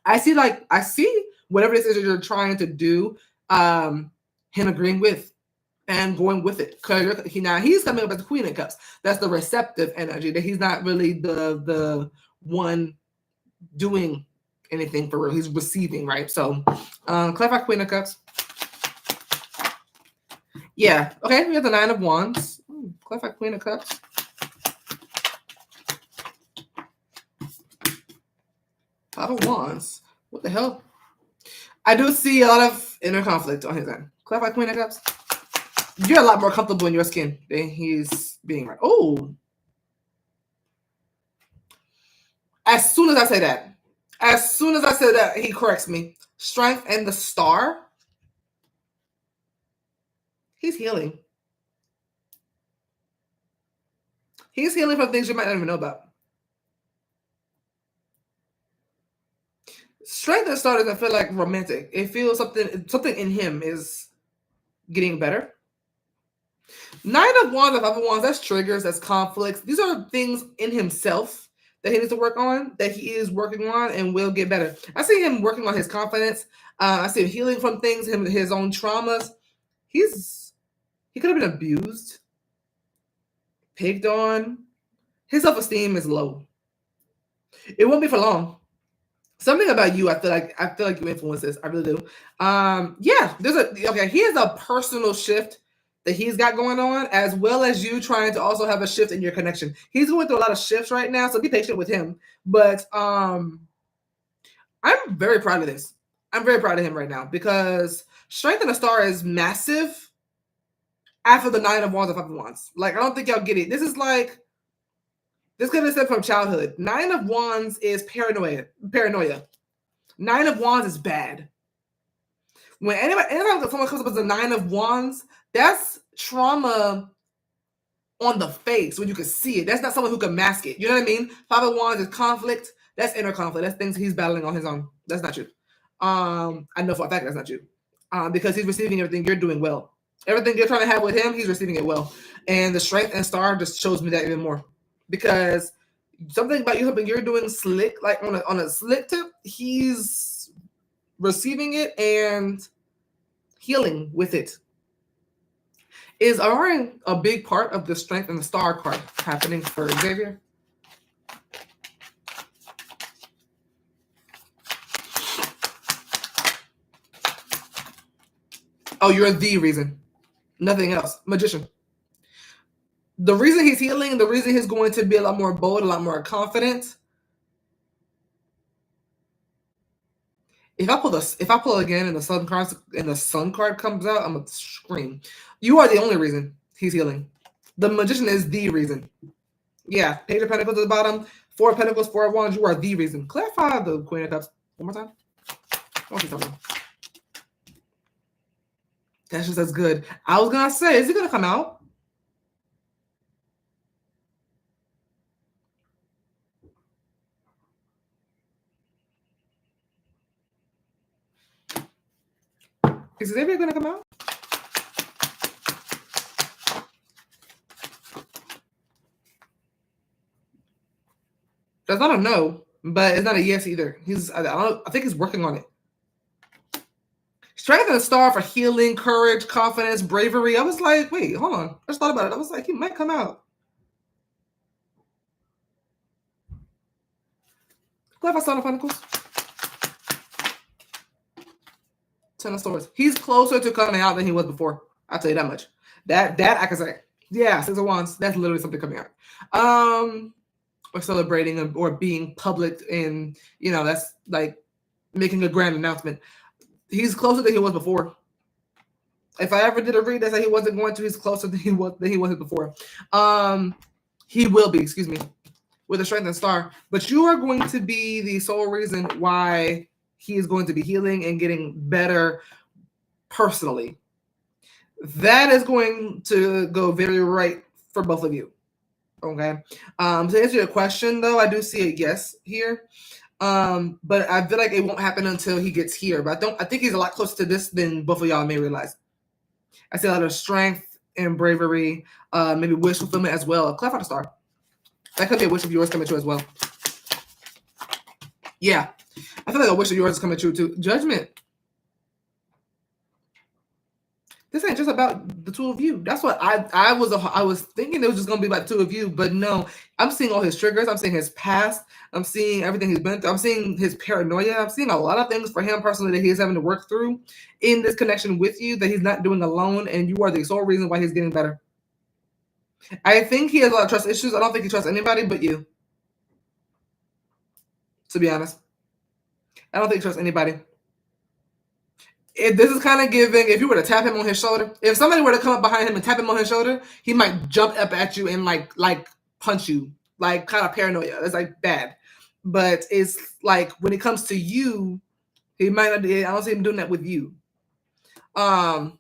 I see whatever this is that you're trying to do, him agreeing with and going with it. Because he's coming up as the Queen of Cups. That's the receptive energy. That he's not really the one doing anything for real. He's receiving, right? So clarify Queen of Cups. Yeah. Okay, we have the Nine of Wands. Clarify Queen of Cups. Five of Wands. What the hell? I do see a lot of inner conflict on his end. Clarify Queen of Cups. You're a lot more comfortable in your skin than he's being right. Oh. As soon as I say that, he corrects me. Strength and the Star. He's healing. He's healing from things you might not even know about. Strength and Star doesn't feel like romantic. It feels something in him is getting better. Nine of Wands and Five of Wands, that's triggers, that's conflicts. These are things in himself that he needs to work on, that he is working on and will get better. I see him working on his confidence. I see him healing from things, his own traumas. He could have been abused, picked on. His self-esteem is low. It won't be for long. Something about you, I feel like you influence this. I really do. Yeah, he has a personal shift that he's got going on, as well as you trying to also have a shift in your connection. He's going through a lot of shifts right now, so be patient with him. But I'm very proud of this. I'm very proud of him right now because Strength and the Star is massive after the Nine of Wands and Five of Wands. Like, I don't think y'all get it. This is like This could have said from childhood. 9 of Wands is paranoia. 9 of Wands is bad. When anytime someone comes up as a 9 of Wands, that's trauma on the face when you can see it. That's not someone who can mask it. You know what I mean? 5 of Wands is conflict. That's inner conflict. That's things he's battling on his own. That's not you. I know for a fact that's not you. Because he's receiving everything you're doing well. Everything you're trying to have with him, he's receiving it well. And the strength and star just shows me that even more. Because something about you, something you're doing slick, like on a slick tip, he's receiving it and healing with it. Is Amari a big part of the strength and the star card happening for Xavier? Oh, you're the reason. Nothing else. Magician. The reason he's healing, the reason he's going to be a lot more bold, a lot more confident. If I pull again and the sun card comes out, I'm gonna scream. You are the only reason he's healing. The magician is the reason. Yeah, Page of Pentacles at the bottom, 4 of Pentacles, 4 of Wands. You are the reason. Clarify the Queen of Cups one more time. Don't see something. That's just as good. I was gonna say, is he gonna come out? Is Xavier gonna come out? That's not a no, but it's not a yes either. I think he's working on it. Strength and star for healing, courage, confidence, bravery. I was like, wait, hold on. I just thought about it. I was like, he might come out. Clarify Son of Pentacles. 10 of Swords. He's closer to coming out than he was before. I'll tell you that much. That I can say. Yeah, 6 of Wands. That's literally something coming out. Or celebrating or being public in, that's like making a grand announcement. He's closer than he was before. If I ever did a read that said he wasn't going to, he's closer than he was before. He will be, excuse me, with a strength and star. But you are going to be the sole reason why he is going to be healing and getting better personally. That is going to go very right for both of you. Okay. To answer your question, though, I do see a yes here. But I feel like it won't happen until he gets here. But I think he's a lot closer to this than both of y'all may realize. I see a lot of strength and bravery, maybe wish fulfillment as well. Clarify the star. That could be a wish of yours coming true as well. Yeah. I feel like a wish of yours is coming true too. Judgment. This ain't just about the two of you. That's what I was thinking it was just gonna be about the two of you, but no. I'm seeing all his triggers. I'm seeing his past. I'm seeing everything he's been through. I'm seeing his paranoia. I'm seeing a lot of things for him personally that he's having to work through in this connection with you that he's not doing alone, and you are the sole reason why he's getting better. I think he has a lot of trust issues. I don't think he trusts anybody but you. To be honest. I don't think he trusts anybody. This is kind of giving, if you were to tap him on his shoulder, if somebody were to come up behind him and tap him on his shoulder, he might jump up at you and like punch you, like kind of paranoia. It's like bad. But it's like when it comes to you, he might not. I don't see him doing that with you. So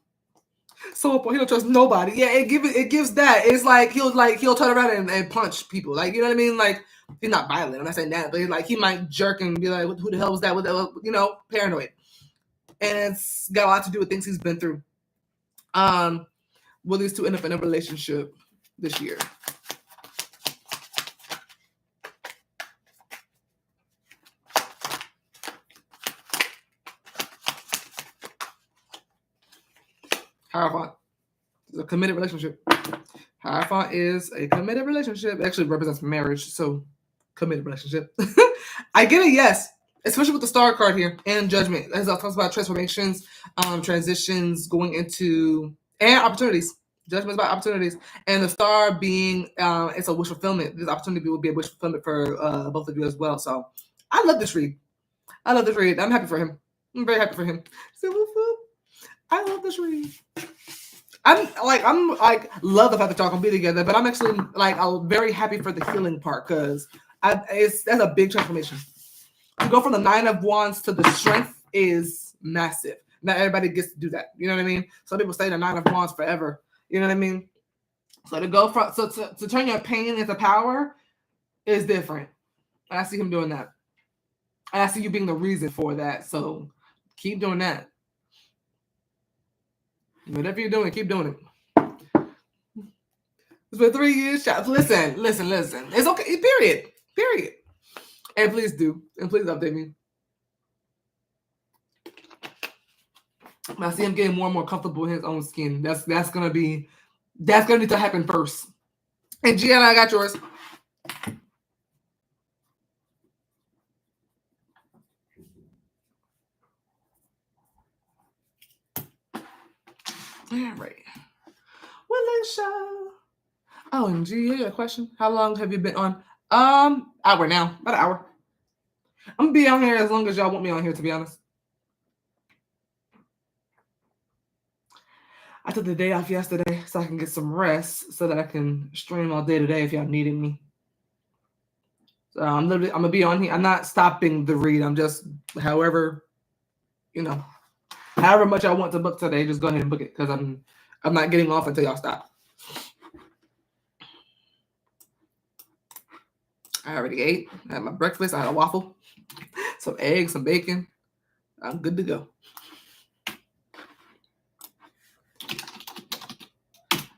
he don't trust nobody. Yeah, it gives that. It's like he'll turn around and punch people. Like, you know what I mean? Like, he's not violent. I'm not saying that, but like he might jerk and be like, "Who the hell was that?" With paranoid. And it's got a lot to do with things he's been through. Will these two end up in a relationship this year? Hierophant is a committed relationship. Hierophant is a committed relationship. It actually represents marriage, so committed relationship. I get a yes. Especially with the star card here and judgment. As I talk about transformations, transitions, going into, and opportunities. Judgment is about opportunities. And the star being, it's a wish fulfillment. This opportunity will be a wish fulfillment for both of you as well. So I love this read. I'm happy for him. I'm very happy for him. I love this read. I'm like love the fact that y'all gonna be together, but I'm actually like I'm very happy for the healing part because that's a big transformation. To go from the 9 of Wands to the Strength is massive. Not everybody gets to do that. You know what I mean? Some people stay the 9 of Wands forever. You know what I mean? So to go from to turn your pain into power is different. And I see him doing that. And I see you being the reason for that. So keep doing that. Whatever you're doing, keep doing it. It's been 3 years. Listen. It's okay. Period. And please do. And please update me. I see him getting more and more comfortable in his own skin. That's gonna need to happen first. And Gianna, I got yours. All right. Willisha. Oh, and G, a question. How long have you been on? Hour now. About an hour. I'm gonna be on here as long as y'all want me on here, to be honest. I took the day off yesterday so I can get some rest so that I can stream all day today if y'all needed me. So I'm gonna be on here. I'm not stopping the read. I'm just however much I want to book today, just go ahead and book it because I'm not getting off until y'all stop. I already ate. I had my breakfast. I had a waffle, some eggs, some bacon. I'm good to go.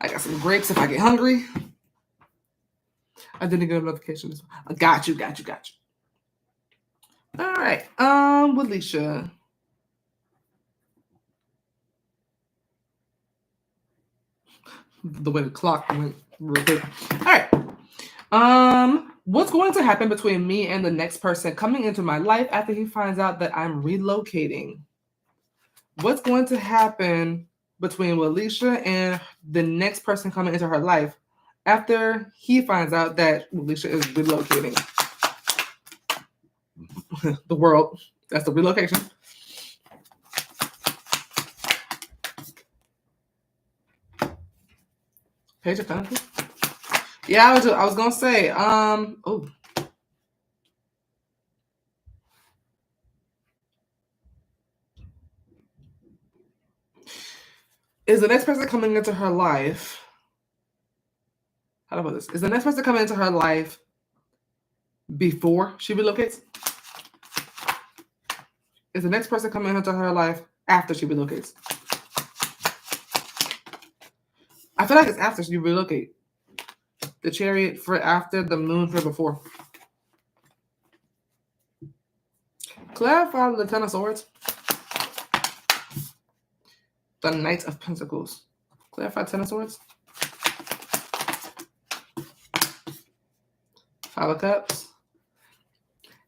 I got some grapes if I get hungry. I didn't get a notification. I got you. All right. Willisha. The way the clock went real quick. All right. What's going to happen between me and the next person coming into my life after he finds out that I'm relocating? What's going to happen between Willisha and the next person coming into her life after he finds out that Willisha is relocating? The world. That's the relocation. Page of Pentacles. Yeah, I was gonna say, oh. Is the next person coming into her life? How about this? Is the next person coming into her life before she relocates? Is the next person coming into her life after she relocates? I feel like it's after she relocate. The Chariot for after, the Moon for before. Clarify the Ten of Swords. The Knight of Pentacles. Clarify Ten of Swords. Five of Cups.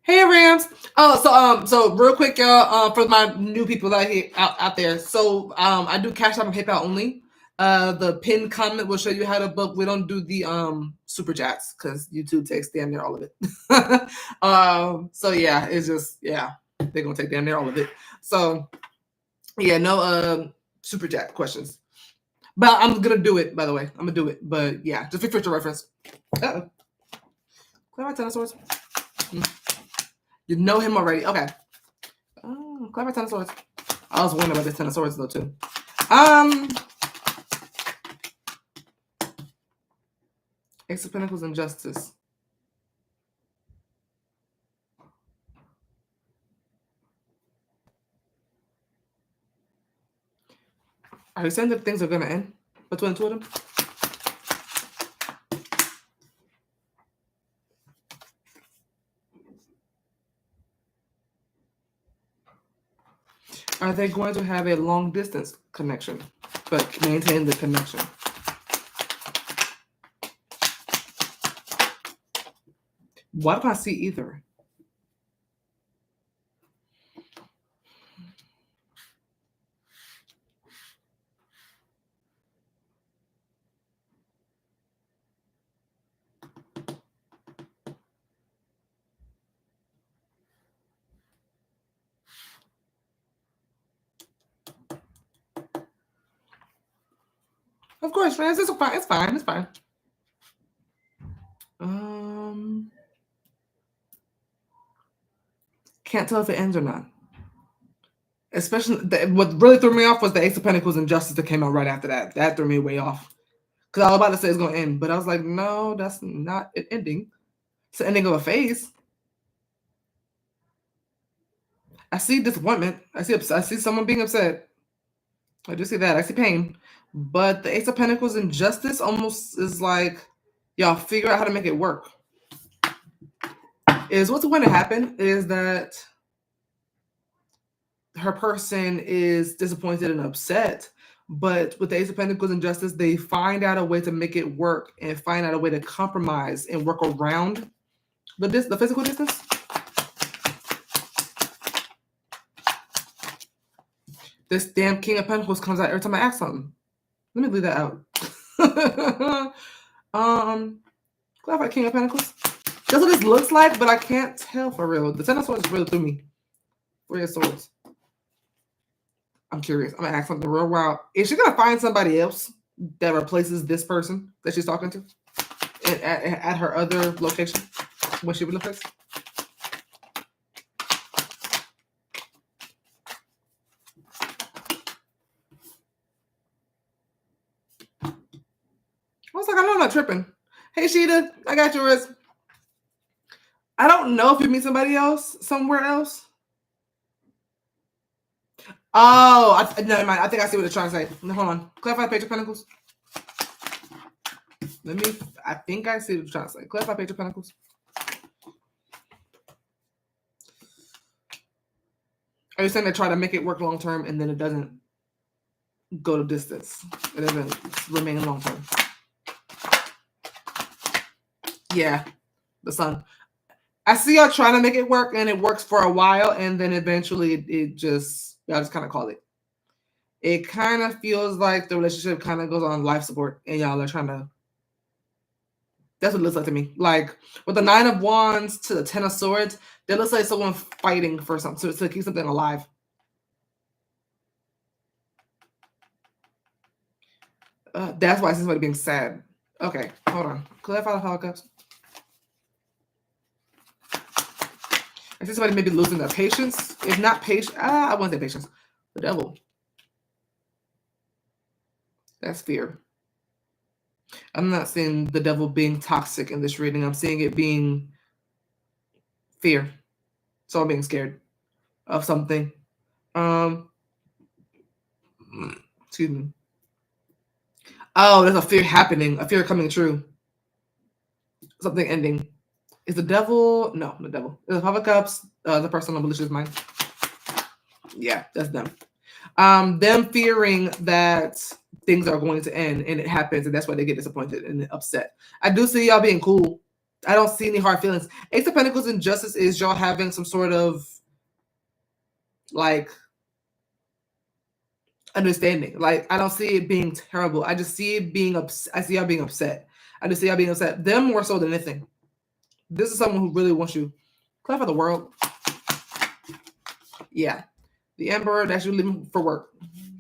Hey Rams. Oh, so real quick, y'all, for my new people out there. So I do Cash App and PayPal only. The pinned comment will show you how to book. We don't do the super chats because YouTube takes damn near all of it. So yeah, it's just they're gonna take damn near all of it. So yeah, no super chat questions. But I'm gonna do it, by the way. I'm gonna do it. But yeah, just for future reference. Uh-oh. Clear my Ten of Swords. You know him already. Okay. Oh, clever Ten of Swords. I was wondering about this Ten of Swords though too. Ace of Pentacles and Justice. Are you saying that things are gonna end between the two of them? Are they going to have a long distance connection, but maintain the connection? What if I see either? Of course, friends. It's fine. It's fine. It's fine. Can't tell if it ends or not. Especially, what really threw me off was the Ace of Pentacles and Justice that came out right after that. That threw me way off. Because I was about to say it's going to end, but I was like, no, that's not an ending. It's the ending of a phase. I see disappointment. I see someone being upset. I do see that. I see pain. But the Ace of Pentacles and Justice almost is like, y'all figure out how to make it work. What's going to happen is that her person is disappointed and upset. But with the Ace of Pentacles and Justice, they find out a way to make it work and find out a way to compromise and work around the physical distance. This damn King of Pentacles comes out every time I ask something. Let me leave that out. Clarify King of Pentacles. That's what this looks like, but I can't tell for real. The Ten of Swords really threw me. 3 of Swords. I'm curious. I'm gonna ask something real wild. Is she gonna find somebody else that replaces this person that she's talking to at her other location when she relocates? I was like, I know I'm not tripping. Hey, Sheeda, I got yours. I don't know if you meet somebody else somewhere else. Oh, never mind. I think I see what they're trying to say. Hold on. Clarify Page of Pentacles. I think I see what they're trying to say. Clarify Page of Pentacles. Are you saying they try to make it work long term and then it doesn't go to distance? It doesn't remain long term. Yeah, the Sun. I see y'all trying to make it work and it works for a while and then eventually y'all just kind of call it. It kind of feels like the relationship kind of goes on life support and y'all are trying to. That's what it looks like to me. Like with the 9 of Wands to the 10 of Swords, that looks like someone fighting for something to keep something alive. That's why I see somebody being sad. Okay, hold on. Clarify the Five of Cups. I see somebody maybe losing their patience. If not patience, I wouldn't say patience. The Devil. That's fear. I'm not seeing the Devil being toxic in this reading. I'm seeing it being fear. So I'm being scared of something. Excuse me. Oh, there's a fear happening. A fear coming true. Something ending. Is the Devil? No, the Devil. The Five of Cups. The person on Wilisha's mind. Yeah, that's them. Them fearing that things are going to end and it happens, and that's why they get disappointed and upset. I do see y'all being cool. I don't see any hard feelings. Ace of Pentacles and Justice is y'all having some sort of like understanding. Like I don't see it being terrible. I just see it being I see y'all being upset. I just see y'all being upset. Them more so than anything. This is someone who really wants you. Clap for the World. Yeah. The Emperor, that's you leaving for work.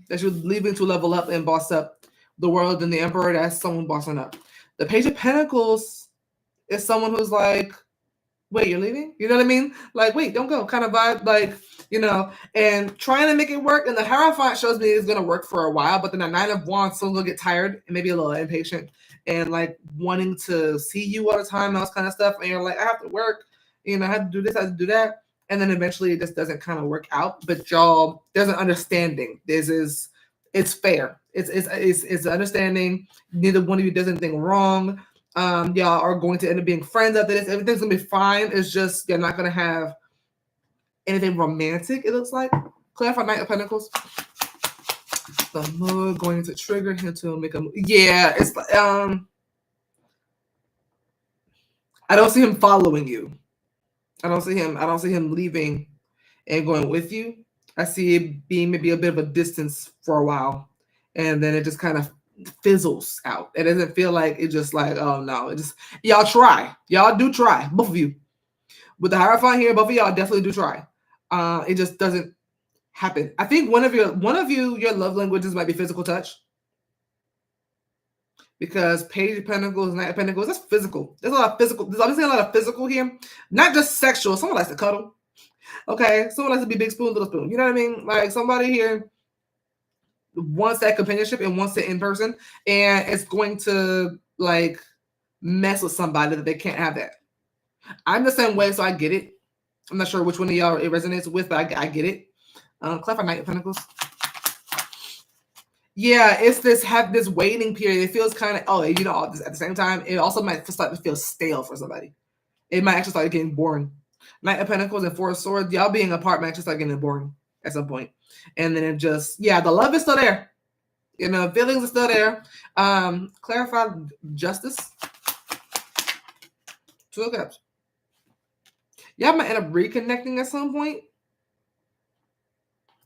That's you leaving to level up and boss up. The World and the Emperor, that's someone bossing up. The Page of Pentacles is someone who's like, wait, you're leaving? You know what I mean? Like, wait, don't go kind of vibe. Like, you know, and trying to make it work. And the Hierophant shows me it's going to work for a while. But then the 9 of Wands, someone's going to get tired and maybe a little impatient and like wanting to see you all the time and all this kind of stuff. And you're like, I have to work. You know, I have to do this, I have to do that. And then eventually it just doesn't kind of work out. But y'all, there's an understanding. It's fair. It's understanding. Neither one of you does anything wrong. Y'all are going to end up being friends after this. Everything's gonna be fine. It's just you're not gonna have anything romantic. It looks like. Clarify Knight of Pentacles. The mood going to trigger him to make a move. Yeah, it's I don't see him following you. I don't see him leaving and going with you. I see it being maybe a bit of a distance for a while, and then it just kind of fizzles out. It doesn't feel like it just like, oh no, it just y'all try. Y'all do try, both of you. With the Hierophant here, both of y'all definitely do try. It just doesn't happen. I think one of you, your love languages might be physical touch. because Page of Pentacles, Knight of Pentacles, that's physical. There's a lot of physical. There's obviously a lot of physical here, not just sexual. Someone likes to cuddle. Okay, someone likes to be big spoon, little spoon. You know what I mean? Like somebody here wants that companionship and wants it in person, and it's going to like mess with somebody that they can't have that. I'm the same way, so I get it. I'm not sure which one of y'all it resonates with, but I get it. Clarify Knight of Pentacles. Yeah, it's this waiting period. It feels kind of at the same time. It also might start to feel stale for somebody. It might actually start getting boring. Knight of Pentacles and Four of Swords, y'all being apart might actually start getting boring at some point. And then it just, the love is still there. You know, feelings are still there. Clarify Justice. Two of Cups. Y'all might end up reconnecting at some point.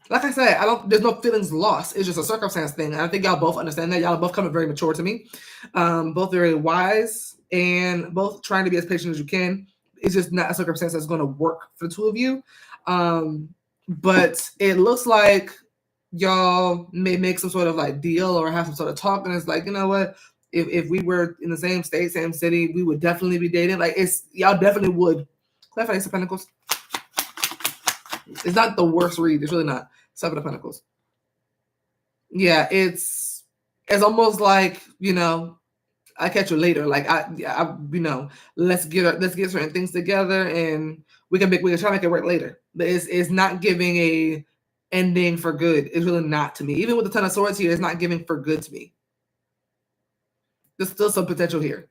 Like I said, there's no feelings lost. It's just a circumstance thing. I think y'all both understand that. Y'all are both coming very mature to me. Both very wise and both trying to be as patient as you can. It's just not a circumstance that's going to work for the two of you. But it looks like y'all may make some sort of like deal or have some sort of talk. And it's like, you know what? If we were in the same state, same city, we would definitely be dating. Like y'all definitely would. Clarify Ace of Pentacles. It's not the worst read. It's really not. Seven of Pentacles. Yeah, it's almost like, I catch you later. Like let's get certain things together and we can try to make it work later. But it's not giving a ending for good. It's really not to me. Even with the Ten of Swords here, it's not giving for good to me. There's still some potential here.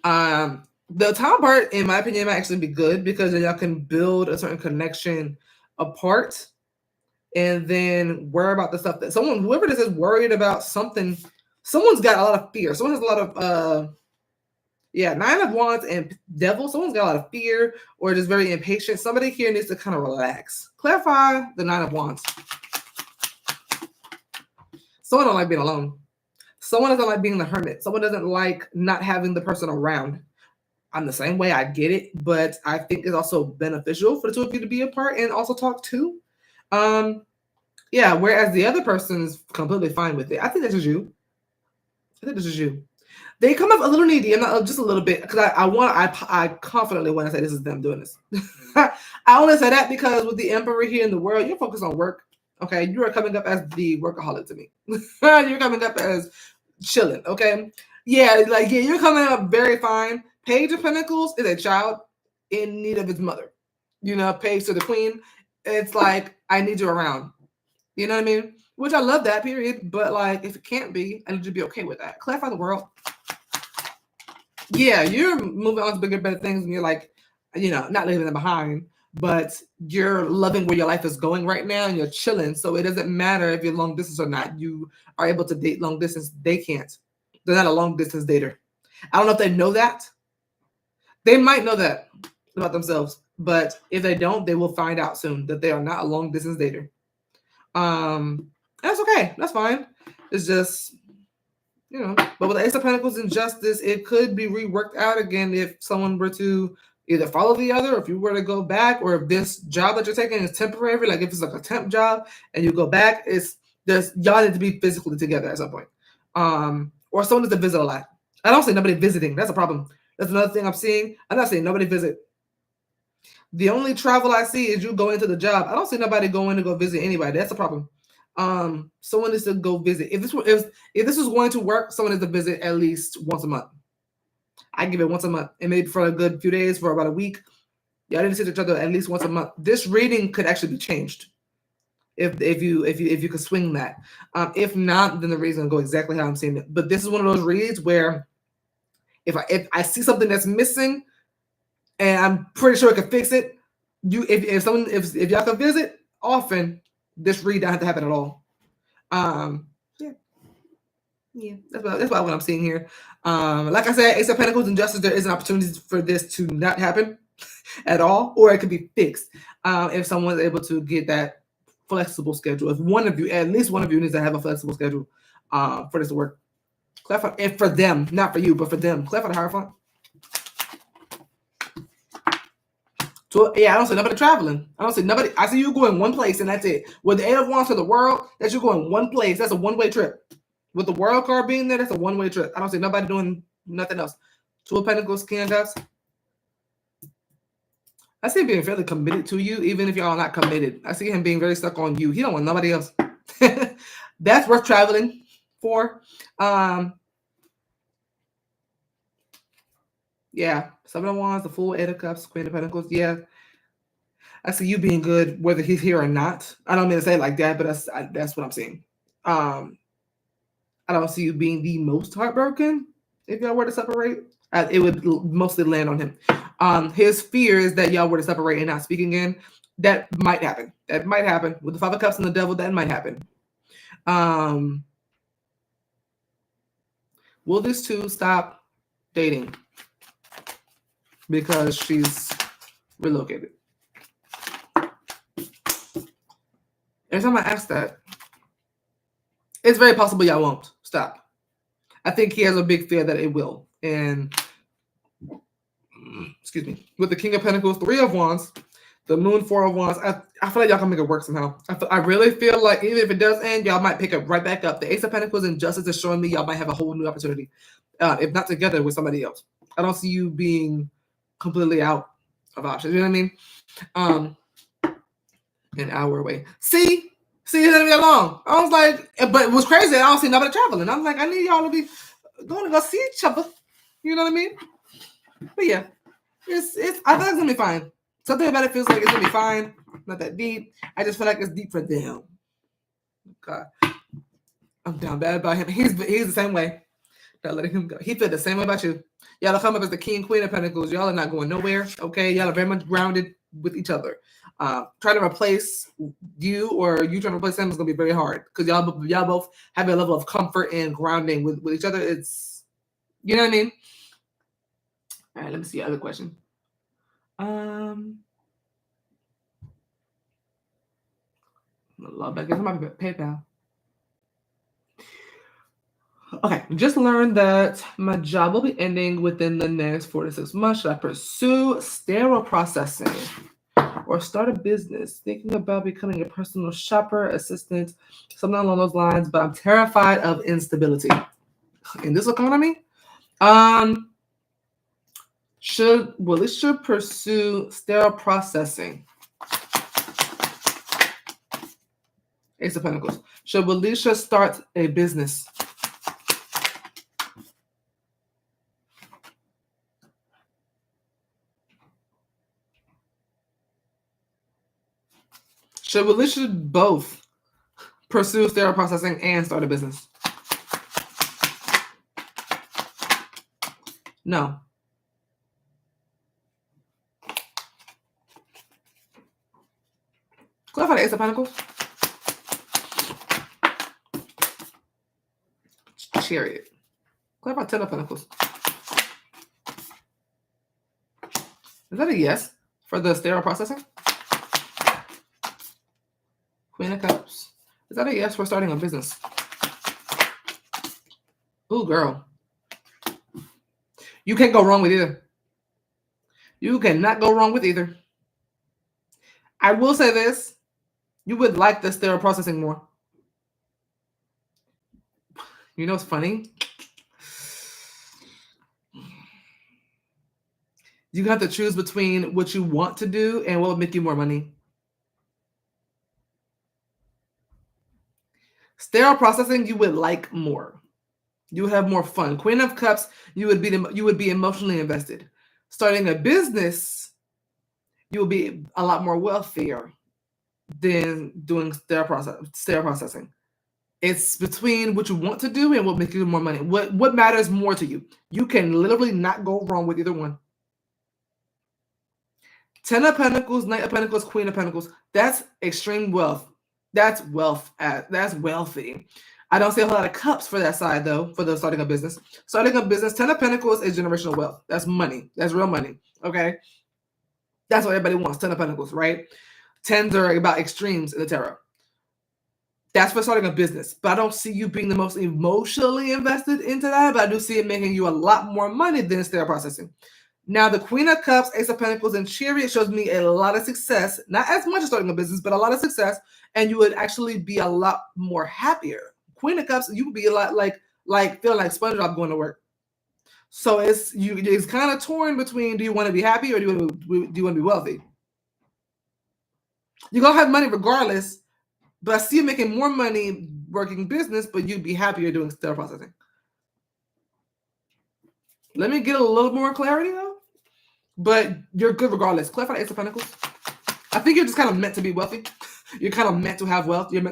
The time part, in my opinion, might actually be good because then y'all can build a certain connection apart and then worry about the stuff that whoever this is worried about something. Someone's got a lot of fear. Someone has a lot of Nine of Wands and Devil. Someone's got a lot of fear or just very impatient. Somebody here needs to kind of relax. Clarify the Nine of Wands. Someone don't like being alone. Someone doesn't like being the hermit. Someone doesn't like not having the person around. I'm the same way. I get it, but I think it's also beneficial for the two of you to be apart and also talk too. Whereas the other person is completely fine with it. I think this is you. They come up a little needy, and just a little bit, because I confidently want to say this is them doing this. I only say that because with the Emperor here in the world, you're focused on work. Okay, you are coming up as the workaholic to me. You're coming up as chilling. Okay, you're coming up very fine. Page of Pentacles is a child in need of his mother. Page to the Queen. It's like, I need you around. You know what I mean? Which I love that, period. But like, if it can't be, I need you to be okay with that. Clarify the world. Yeah, you're moving on to bigger, better things, and you're like, not leaving them behind, but you're loving where your life is going right now, and you're chilling. So it doesn't matter if you're long distance or not. You are able to date long distance. They can't. They're not a long distance dater. I don't know if they know that. They might know that about themselves, but if they don't, they will find out soon that they are not a long distance dater. That's okay. That's fine. It's just, but with the Ace of Pentacles and Justice, it could be reworked out again if someone were to either follow the other, or if you were to go back, or if this job that you're taking is temporary, like if it's like a temp job and you go back, y'all need to be physically together at some point. Or someone needs to visit a lot. I don't say nobody visiting. That's a problem. That's another thing I'm seeing. I'm not saying nobody visit. The only travel I see is you going to the job. I don't see nobody going to go visit anybody. That's a problem. Someone needs to go visit. If this was going to work, someone needs to visit at least once a month. I give it once a month, and maybe for a good few days, for about a week. Y'all need to see each other at least once a month. This reading could actually be changed if you could swing that. If not, then the reason will go exactly how I'm seeing it. But this is one of those reads where if I see something that's missing, and I'm pretty sure I can fix it. If y'all can visit often, this read don't have to happen at all. That's about what I'm seeing here. Like I said, Ace of Pentacles and Justice, there is an opportunity for this to not happen at all, or it could be fixed if someone's able to get that flexible schedule. If at least one of you needs to have a flexible schedule for this to work. Clarify, and for them, not for you, but for them. Clarify the Hierophant. So I don't see nobody traveling. I don't see nobody. I see you going one place and that's it. With the Eight of Wands for the world, that's you going one place. That's a one-way trip. With the World card being there, that's a one-way trip. I don't see nobody doing nothing else. Two of Pentacles, King of Cups. I see him being fairly committed to you, even if y'all not committed. I see him being very stuck on you. He don't want nobody else. That's worth traveling for. Yeah, Seven of Wands, the Fool, Eight of Cups, Queen of Pentacles. Yeah, I see you being good, whether he's here or not. I don't mean to say it like that, but that's what I'm seeing. I don't see you being the most heartbroken if y'all were to separate. It would mostly land on him. His fear is that y'all were to separate and not speak again. That might happen. That might happen. With the Five of Cups and the Devil, that might happen. Will this two stop dating because she's relocated? Every time I ask that, it's very possible y'all won't stop. I think he has a big fear that it will. And, excuse me, with the King of Pentacles, Three of Wands, the Moon, Four of Wands, I feel like y'all can make it work somehow. I really feel like even if it does end, y'all might pick it right back up. The Ace of Pentacles and Justice is showing me y'all might have a whole new opportunity, if not together with somebody else. I don't see you being completely out of options. You know what I mean? An hour away. See, it didn't be long. I was like, but it was crazy. I don't see nobody traveling. I'm like, I need y'all to be going to go see each other. You know what I mean? But yeah, it's. I think it's gonna be fine. Something about it feels like it's gonna be fine. Not that deep. I just feel like it's deep for them. God, I'm down bad about him. He's the same way. Not letting him go. He feel the same way about you. Y'all come up as the King, Queen of Pentacles. Y'all are not going nowhere. Okay, y'all are very much grounded with each other. Trying to replace you or you trying to replace them is gonna be very hard because y'all both have a level of comfort and grounding with each other. It's, you know what I mean? All right, let me see other question. Log back into my PayPal. Okay, just learned that my job will be ending within the next 4 to 6 months. Should I pursue sterile processing or start a business? Thinking about becoming a personal shopper, assistant, something along those lines, but I'm terrified of instability in this economy. Should Willisha pursue sterile processing? Ace of Pentacles. Should Willisha start a business? Should Willisha both pursue sterile processing and start a business? No. Clarify the Ace of Pentacles. Chariot. Clarify 10 of Pentacles. Is that a yes for the sterile processing? Queen of Cups. Is that a yes for starting a business? Ooh, girl. You can't go wrong with either. You cannot go wrong with either. I will say this. You would like the sterile processing more. You know what's funny? You have to choose between what you want to do and what would make you more money. Sterile processing, you would like more. You would have more fun. Queen of Cups, you would be emotionally invested. Starting a business, you will be a lot more wealthier than doing sterile processing. It's between what you want to do and what makes you more money. What matters more to you? You can literally not go wrong with either one. 10 of Pentacles, Knight of Pentacles, Queen of Pentacles. That's extreme wealth. That's wealth. That's wealthy. I don't see a whole lot of cups for that side, though, for the starting a business. Starting a business, 10 of Pentacles is generational wealth. That's money. That's real money. Okay? That's what everybody wants, 10 of Pentacles, right? 10s are about extremes in the tarot. That's for starting a business. But I don't see you being the most emotionally invested into that, but I do see it making you a lot more money than sterile processing. Now, the Queen of Cups, Ace of Pentacles, and Chariot shows me a lot of success. Not as much as starting a business, but a lot of success. And you would actually be a lot more happier. Queen of Cups, you would be a lot like feeling like SpongeBob going to work. So it's kind of torn between, do you want to be happy or do you want to be wealthy? You're gonna have money regardless, but I see you making more money working business, but you'd be happier doing sterile processing. Let me get a little more clarity though. But you're good regardless. Clarify the Ace of Pentacles. I think you're just kind of meant to be wealthy. You're kind of meant to have wealth. You're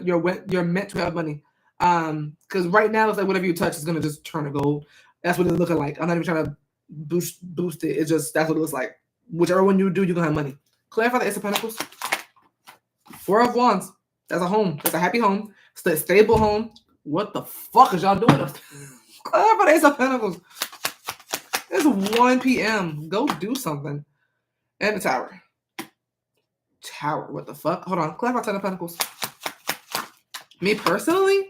meant to have money. Because right now it's like whatever you touch is gonna just turn to gold. That's what it's looking like. I'm not even trying to boost it. It's just that's what it looks like. Whichever one you do, you're gonna have money. Clarify the Ace of Pentacles. Four of Wands. That's a home. That's a happy home. It's a stable home. What the fuck is y'all doing? Clarify the Ace of Pentacles. It's 1 p.m. Go do something. And the Tower. Tower. What the fuck? Hold on. Clarify 10 of Pentacles. Me personally,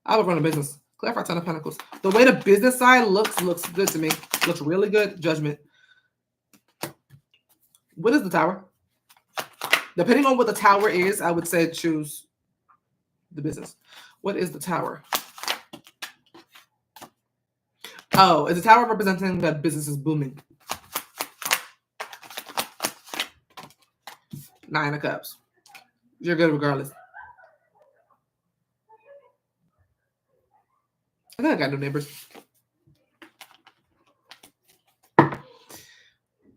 I would run a business. Clarify 10 of Pentacles. The way the business side looks good to me. Looks really good. Judgment. What is the Tower? Depending on what the Tower is, I would say choose the business. What is the Tower? Oh, is the Tower representing that business is booming? 9 of Cups. You're good regardless. I think I got no neighbors.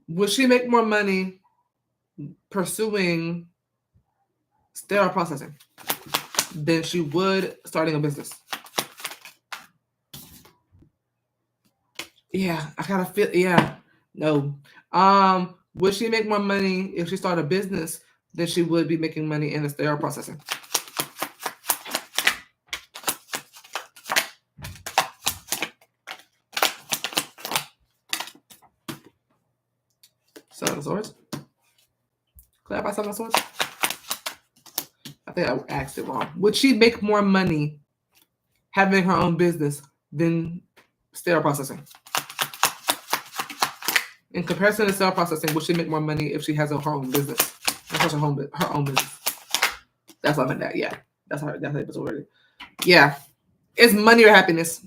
Would she make more money pursuing sterile processing than she would starting a business? Yeah, I kind of feel, yeah, no. Would she make more money if she started a business than she would be making money in the sterile processing? Seven of Swords. Clarify Seven of Swords. I think I asked it wrong. Would she make more money having her own business than sterile processing? In comparison to sterile processing, would she make more money if she has her own business? Her own business. That's what I meant. That yeah, that's how it was already. Yeah, it's money or happiness.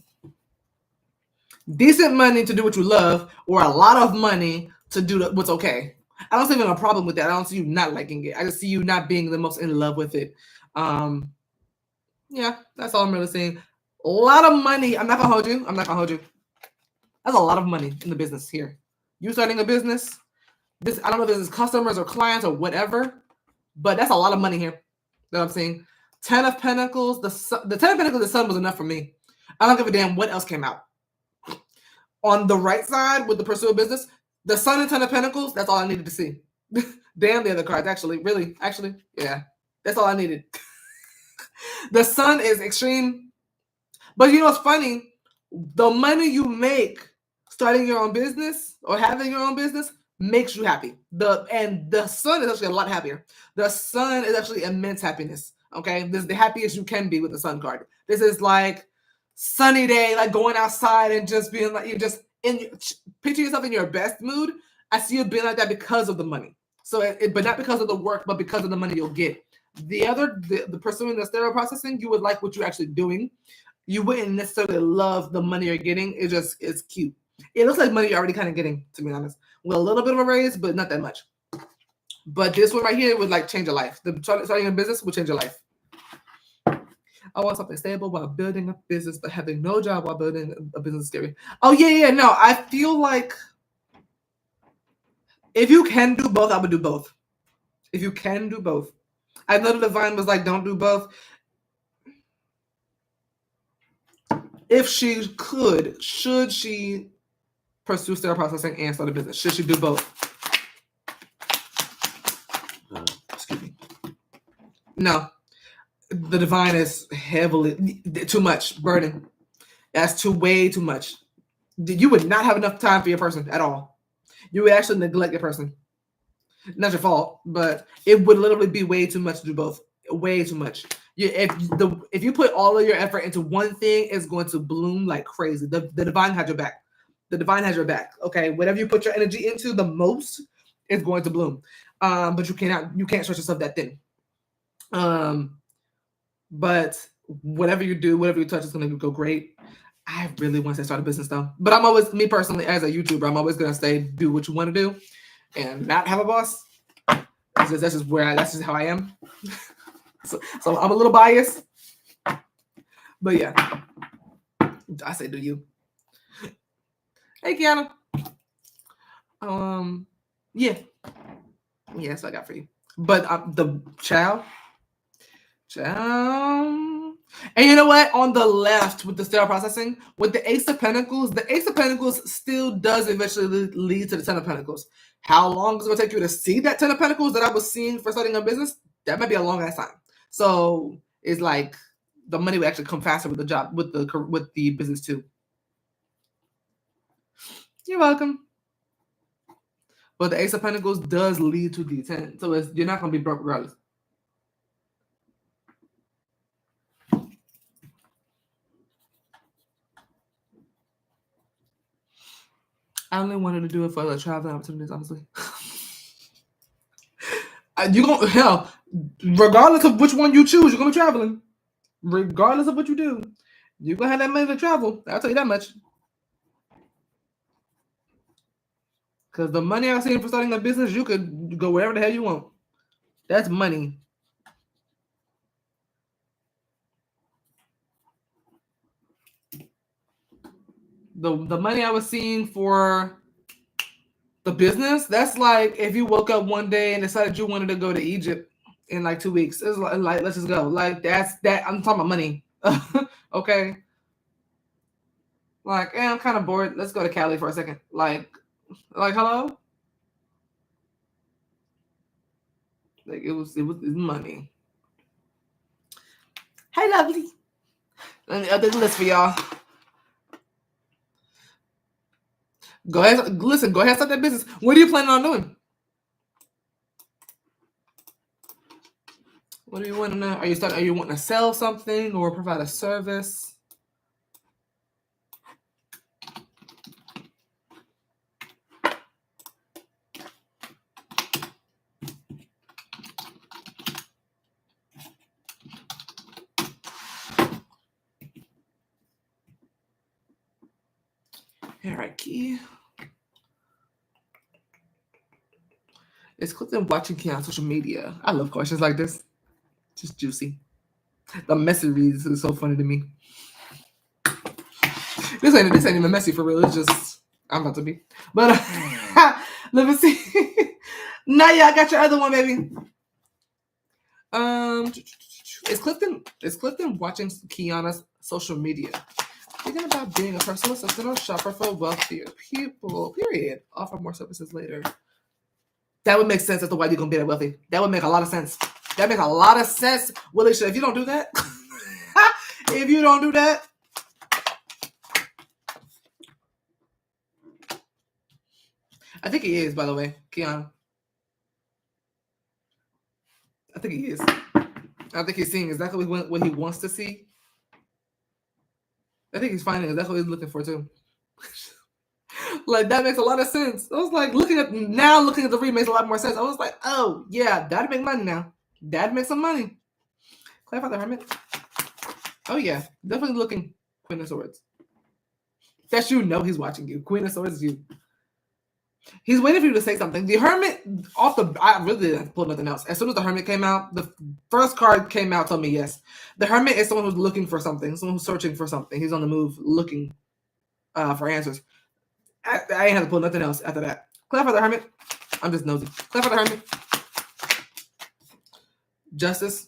Decent money to do what you love, or a lot of money to do what's okay. I don't see even a problem with that. I don't see you not liking it. I just see you not being the most in love with it. Yeah, that's all I'm really saying. A lot of money. I'm not gonna hold you. That's a lot of money in the business here. You starting a business. I don't know if this is customers or clients or whatever, but that's a lot of money here that I'm seeing. 10 of Pentacles. The 10 of Pentacles, the Sun was enough for me. I don't give a damn what else came out. On the right side with the pursue business, the Sun and 10 of Pentacles, that's all I needed to see. Damn the other cards, actually. Really, actually, yeah. That's all I needed. The Sun is extreme. But you know what's funny? The money you make starting your own business or having your own business makes you happy. The Sun is actually a lot happier. The Sun is actually immense happiness. Okay, this is the happiest you can be with the Sun card. This is like sunny day, like going outside and just being like, you're just picture yourself in your best mood. I see you being like that because of the money. So, but not because of the work, but because of the money you'll get. The pursuing the sterile processing, you would like what you're actually doing. You wouldn't necessarily love the money you're getting. It's cute. It looks like money you're already kind of getting, to be honest. With a little bit of a raise, but not that much. But this one right here would like change your life. Starting a business would change your life. I want something stable while building a business, but having no job while building a business is scary. Oh, yeah. No, I feel like if you can do both, I would do both. If you can do both. I know the Divine was like, don't do both. If she could, should she pursue sterile processing and start a business? Should she do both? Excuse me. No. The Divine is heavily, too much burden. That's way too much. You would not have enough time for your person at all. You would actually neglect your person. Not your fault, but it would literally be way too much to do both. Way too much. If you put all of your effort into one thing, it's going to bloom like crazy. The Divine has your back. The Divine has your back. Okay, whatever you put your energy into the most is going to bloom. But you can't stretch yourself that thin. But whatever you do, whatever you touch is going to go great. I really want to start a business though. But I'm always, me personally, as a YouTuber, I'm always going to say, do what you want to do and not have a boss. That's just how I am. So I'm a little biased. But yeah, I say do you. Hey, Gianna. Yeah. Yeah, that's what I got for you. But the child. And you know what? On the left with the sterile processing, with the Ace of Pentacles still does eventually lead to the Ten of Pentacles. How long is it going to take you to see that Ten of Pentacles that I was seeing for starting a business? That might be a long ass time. So it's like the money will actually come faster with the job, with the business too. You're welcome. But the Ace of Pentacles does lead to D10. So you're not going to be broke regardless. I only wanted to do it for the traveling opportunities, honestly. You gonna hell, regardless of which one you choose, you're gonna be traveling. Regardless of what you do, you're gonna have that money to travel. I'll tell you that much. Because the money I've seen for starting a business, you could go wherever the hell you want. That's money. The money I was seeing for the business, that's like if you woke up one day and decided you wanted to go to Egypt in like 2 weeks. It's like let's just go. Like that's that. I'm talking about money. Okay. Like, I'm kind of bored. Let's go to Cali for a second. Like hello. Like it was money. Hey, lovely. Let me update the list for y'all. Go ahead, listen. Go ahead, start that business. What are you planning on doing? What do you want to know? Are you wanting to sell something or provide a service? All right, Key. It's Clifton watching Key on social media. I love questions like this. Just juicy. The messy reads is so funny to me. This ain't even messy for real. It's just I'm about to be. But let me see. Now I got your other one, baby. Is Clifton watching Keyana's social media? Thinking about being a personal assistant or shopper for wealthier people. Period. Offer more services later. That would make sense as to why you're gonna be that wealthy. That would make a lot of sense. That makes a lot of sense, Willisha. If you don't do that, I think he is. By the way, Keyana. I think he is. I think he's seeing exactly what he wants to see. I think he's finding exactly what he's looking for too. Like that makes a lot of sense. I was like looking at the read makes a lot more sense. I was like, oh yeah, that'd make money now. That'd make some money. Clarify the Hermit. Oh yeah, definitely looking Queen of Swords. That's you. Know he's watching you. Queen of Swords is you. He's waiting for you to say something. The Hermit I really didn't pull nothing else. As soon as the Hermit came out, the first card came out, told me yes. The Hermit is someone who's looking for something, someone who's searching for something. He's on the move, looking for answers. I ain't have to pull nothing else after that. Clarify the Hermit. I'm just nosy. Clarify the Hermit. Justice.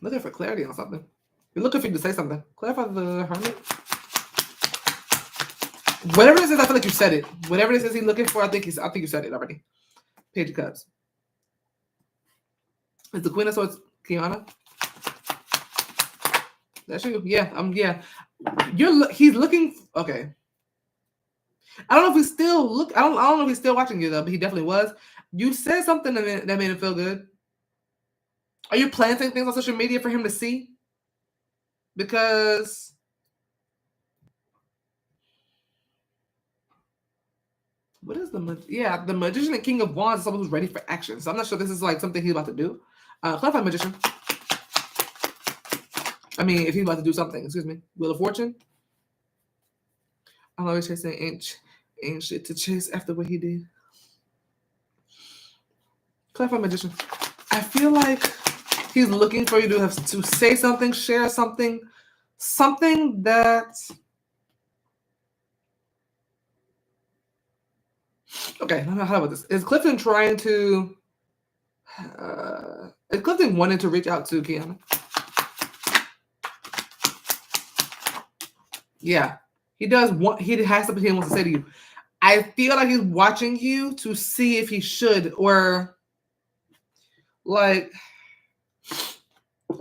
Looking for clarity on something. You're looking for you to say something. Clarify the Hermit. Whatever this is, I feel like you said it. Whatever this is he's looking for, I think you said it already. Page of Cups. Is the Queen of Swords Keyana? That's you. Yeah. Yeah. He's looking. Okay. I don't know if he's still I don't know if he's still watching you though, but he definitely was. You said something that made him feel good. Are you planting things on social media for him to see? Because What is the the magician and king of wands is someone who's ready for action. So I'm not sure this is like something he's about to do. Clarify magician. I mean, if he's about to do something, excuse me. Wheel of fortune. I'm always chasing ain't shit to chase after what he did. Clarify magician. I feel like he's looking for you to say something, share something that. Okay, how about this? Is Clifton trying to? Is Clifton wanting to reach out to Keyana? Yeah, he does want. He has something he wants to say to you. I feel like he's watching you to see if he should or like.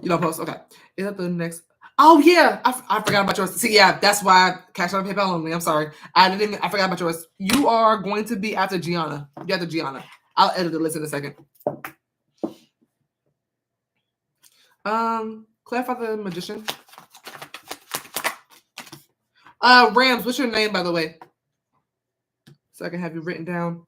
You don't post. Okay, is that the next? Oh yeah, I forgot about yours. See, yeah, that's why cash on PayPal only. I'm sorry, I forgot about yours. You are going to be after Gianna. You're after Gianna. I'll edit the list in a second. Clarify the magician. Rams, what's your name, by the way? So I can have you written down.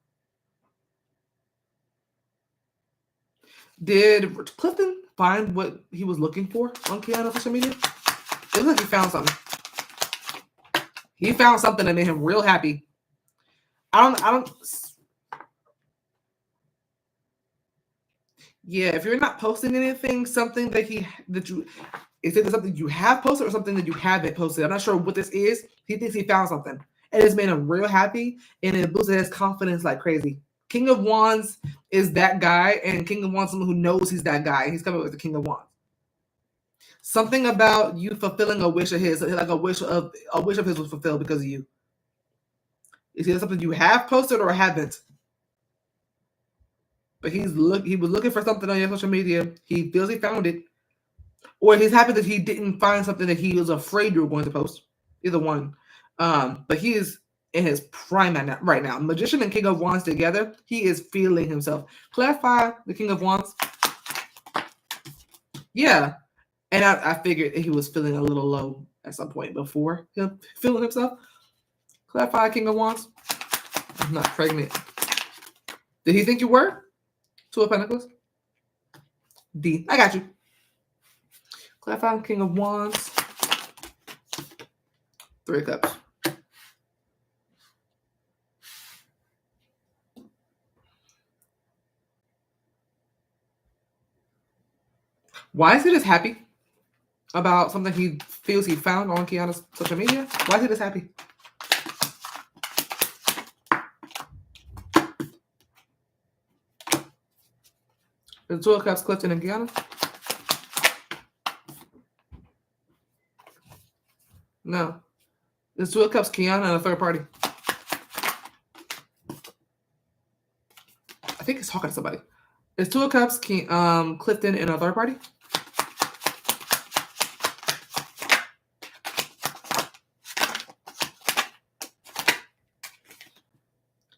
Did Clifton find what he was looking for on Keyana social media? It looks like he found something. He found something that made him real happy. I don't. Yeah, if you're not posting anything, something that you is it something you have posted or something that you haven't posted? I'm not sure what this is. He thinks he found something, and it's made him real happy, and it boosted his confidence like crazy. King of Wands is that guy, and King of Wands, someone who knows he's that guy. He's coming with the King of Wands. Something about you fulfilling a wish of his, like a wish of his was fulfilled because of you. Is it something you have posted or haven't? But he was looking for something on your social media. He feels he found it. Or he's happy that he didn't find something that he was afraid you were going to post. Either one. But he is in his prime right now. Magician and King of Wands together. He is feeling himself. Clarify the King of Wands. Yeah. And I figured he was feeling a little low at some point before him feeling himself. Clarify King of Wands. I'm not pregnant. Did he think you were? Two of Pentacles. D. I got you. Clarify King of Wands. Three of Cups. Why is he just happy about something he feels he found on Keyana's social media? Why is he just happy? The Two of Cups, Clifton and Gianna. No. There's Two of Cups, Keyana, and a third party. I think he's talking to somebody. There's Two of Cups, Clifton, and a third party.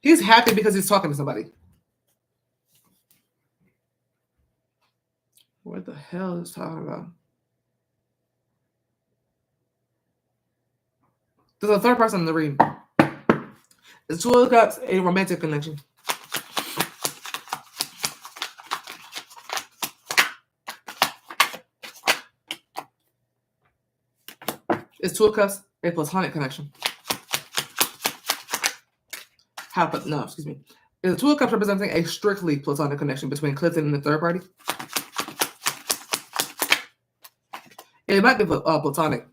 He's happy because he's talking to somebody. What the hell is talking about? There's a third person in the reading. It's Two of Cups, a romantic connection. It's Two of Cups, a platonic connection. No, excuse me. Is the Two of Cups representing a strictly platonic connection between Clifton and the third party? It might be platonic.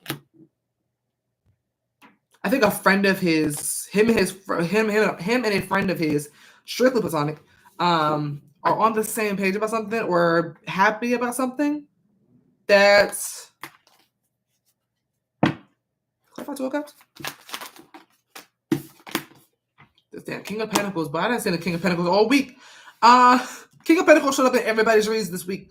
I think a friend of his, him and a friend of his, strictly platonic, are on the same page about something or happy about something. That's clarify Two of Cups. This damn King of Pentacles, but I didn't see the King of Pentacles all week. King of Pentacles showed up in everybody's reads this week.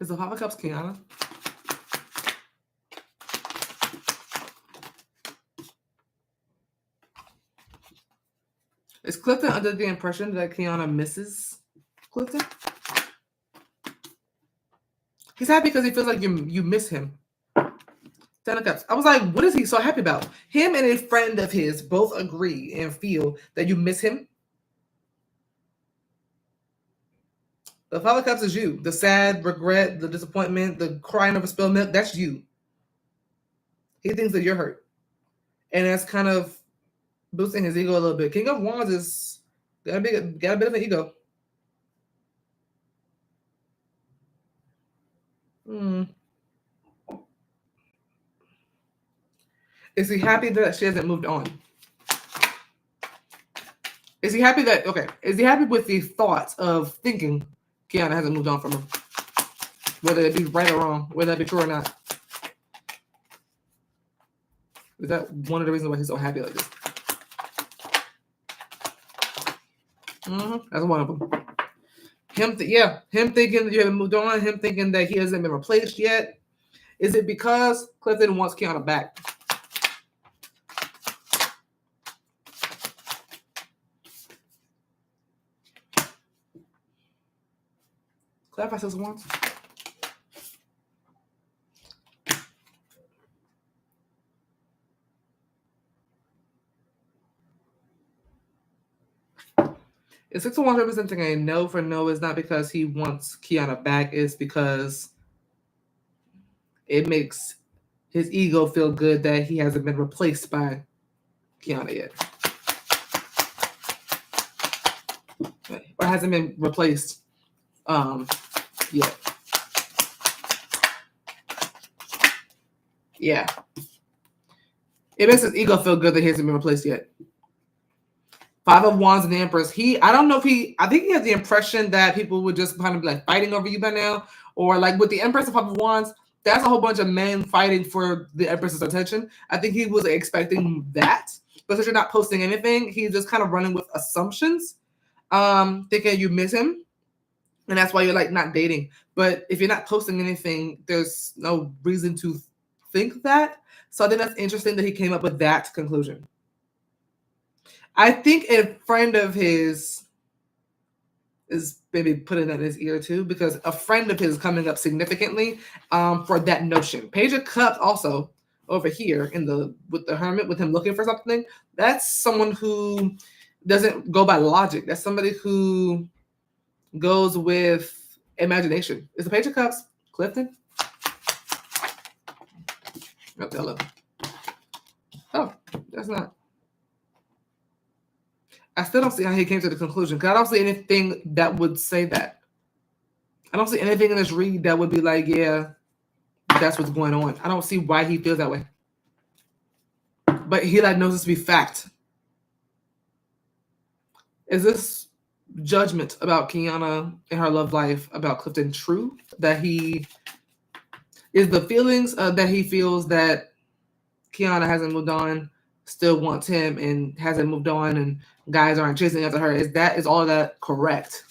Is the Five of Cups Keyana? Clifton under the impression that Keyana misses Clifton? He's happy because he feels like you miss him. Ten of Cups. I was like, what is he so happy about? Him and a friend of his both agree and feel that you miss him. The Five of Cups is you. The sad, regret, the disappointment, the crying over spilled milk, that's you. He thinks that you're hurt. And that's kind of boosting his ego a little bit. King of Wands is got a bit of an ego. Is he happy that she hasn't moved on? Is he happy with the thoughts of thinking Keyana hasn't moved on from him? Whether it be right or wrong, whether that be true or not. Is that one of the reasons why he's so happy like this? That's one of them. Him thinking that you haven't moved on, him thinking that he hasn't been replaced yet. Is it because Clifton wants Keyana back? Clarify this once. Is 6 of Wands representing a no for no is not because he wants Keyana back, it's because it makes his ego feel good that he hasn't been replaced by Keyana yet. Or hasn't been replaced yet. Yeah. It makes his ego feel good that he hasn't been replaced yet. 5 of Wands and the Empress. I think he has the impression that people would just kind of be like fighting over you by now. Or like with the Empress and 5 of Wands, that's a whole bunch of men fighting for the Empress's attention. I think he was expecting that. But since you're not posting anything, he's just kind of running with assumptions. Thinking you miss him. And that's why you're like not dating. But if you're not posting anything, there's no reason to think that. So I think that's interesting that he came up with that conclusion. I think a friend of his is maybe putting that in his ear too, because a friend of his is coming up significantly for that notion. Page of Cups also over here with the Hermit, with him looking for something. That's someone who doesn't go by logic. That's somebody who goes with imagination. Is the Page of Cups Clifton? Oh, that's not. I still don't see how he came to the conclusion, because I don't see anything that would say that. I don't see anything in this read that would be like, yeah, that's what's going on. I don't see why he feels that way. But he knows this to be fact. Is this judgment about Keyana and her love life about Clifton true? That he is the feelings that he feels that Keyana hasn't moved on, still wants him and hasn't moved on, and guys aren't chasing after her. Is all of that correct?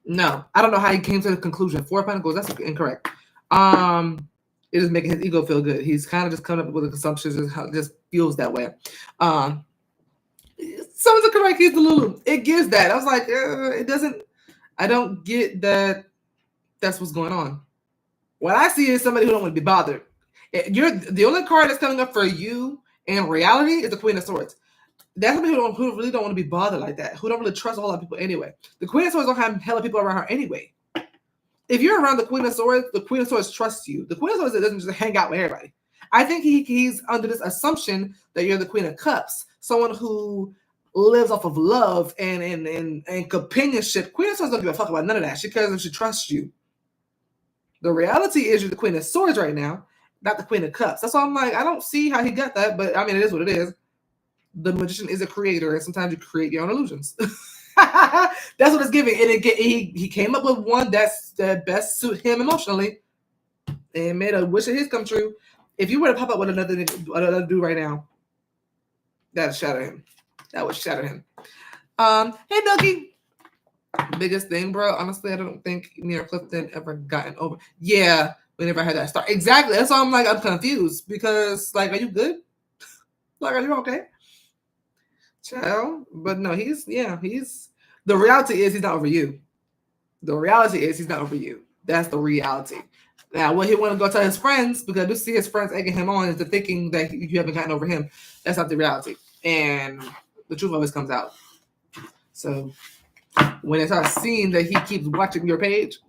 No, I don't know how he came to the conclusion. 4 of Pentacles, that's incorrect. It is making his ego feel good. He's kind of just coming up with the assumptions and just feels that way. Someone's correct. He's the Lulu. It gives that. I was like, it doesn't. I don't get that. That's what's going on. What I see is somebody who don't want to be bothered. You're the only card that's coming up for you in reality is the Queen of Swords. That's somebody who really don't want to be bothered like that. Who don't really trust a whole lot of people anyway. The Queen of Swords don't have hella people around her anyway. If you're around the Queen of Swords trusts you. The Queen of Swords doesn't just hang out with everybody. I think he's under this assumption that you're the Queen of Cups, someone who lives off of love and companionship. Queen of Swords don't give a fuck about none of that. She cares if she trusts you. The reality is you're the Queen of Swords right now, not the Queen of Cups. That's why I'm like, I don't see how he got that, but I mean, it is what it is. The magician is a creator, and sometimes you create your own illusions. That's what it's giving. And he came up with one that best suit him emotionally and made a wish of his come true. If you were to pop up with another dude right now, that would shatter him. That would shatter him. Hey, Dougie. Biggest thing, bro. Honestly, I don't think me or Clifton ever gotten over. Yeah, we never had that start. Exactly. That's why I'm like, I'm confused because, like, are you good? Like, are you okay? Child. But no, he's the reality is he's not over you. The reality is he's not over you. That's the reality. Now, what he want to go tell his friends, because you see his friends egging him on, is the thinking that you haven't gotten over him. That's not the reality. And the truth always comes out. So when they start seeing that he keeps watching your page,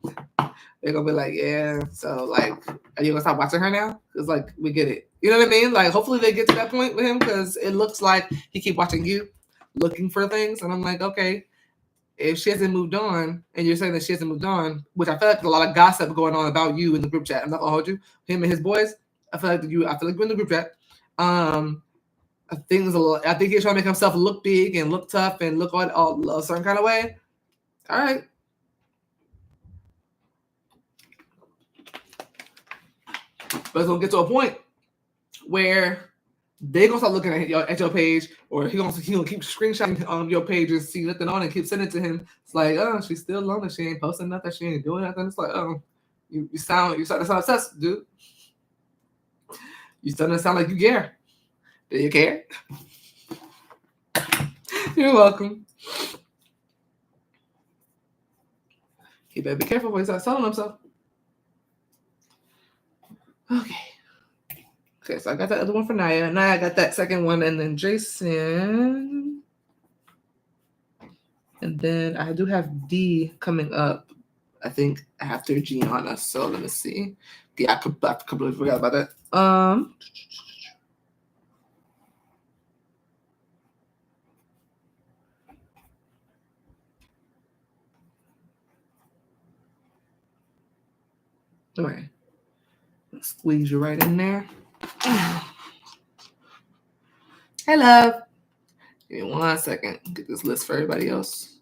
they're gonna be like, yeah. So like, are you gonna stop watching her now? Because like, we get it. You know what I mean? Like, hopefully they get to that point with him, because it looks like he keep watching you, looking for things. And I'm like, okay, if she hasn't moved on, and you're saying that she hasn't moved on, which I feel like there's a lot of gossip going on about you in the group chat. I'm not gonna hold you. Him and his boys. I feel like you're in the group chat. I think he's trying to make himself look big and look tough and look all a certain kind of way. All right. But it's gonna get to a point where they're gonna start looking at your page, or he gonna keep screenshotting on your page and see nothing on it and keep sending it to him. It's like, oh, she's still lonely. She ain't posting nothing. She ain't doing nothing. It's like, oh, you starting to sound obsessed, dude. You starting to sound like you care. Do you care? You're welcome. He better be careful when he starts telling himself. Okay, so I got that other one for Naya. Naya got that second one, and then Jason. And then I do have D coming up, I think, after Gianna. So let me see. Yeah, I completely forgot about that. All right. Squeeze you right in there. Hey, love. Give me 1 second. Get this list for everybody else.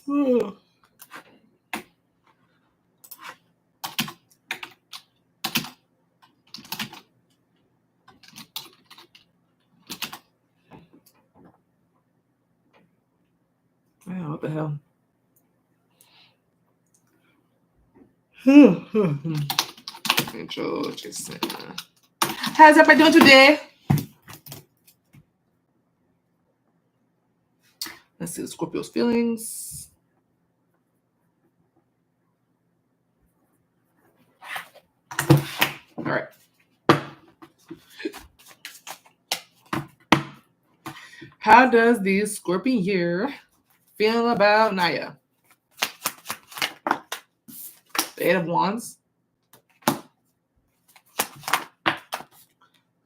Oh, what the hell? How's everybody doing today? Let's see the Scorpio's feelings. All right. How does the Scorpion year feel about Naya? The Eight of Wands.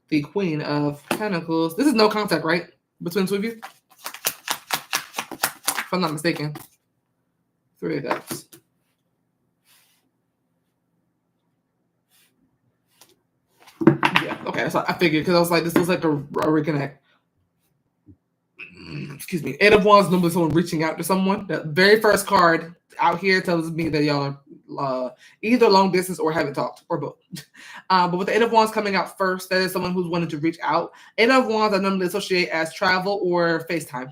The Queen of Pentacles. This is no contact, right? Between the two of you? If I'm not mistaken. Three of Cups. Yeah, okay. So I figured, because I was like, this looks like a reconnect. Excuse me. Eight of Wands, normally someone reaching out to someone. The very first card out here tells me that y'all are either long distance or haven't talked, or both. But with the Eight of Wands coming out first, that is someone who's wanting to reach out. Eight of Wands I normally associate as travel or FaceTime.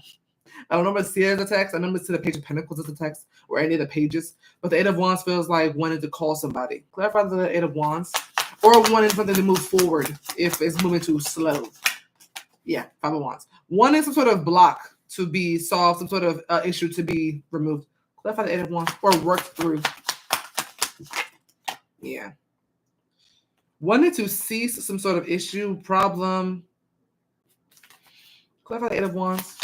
I don't normally see it as a text. I normally see the Page of Pentacles as a text, or any of the pages. But the Eight of Wands feels like wanting to call somebody. Clarify the Eight of Wands. Or wanting something to move forward if it's moving too slow. Yeah, Five of Wands. Wanting some sort of block to be solved, some sort of issue to be removed. Clarify the Eight of Wands. Or worked through. Yeah. Wanting to cease some sort of issue, problem. Clarify the Eight of Wands.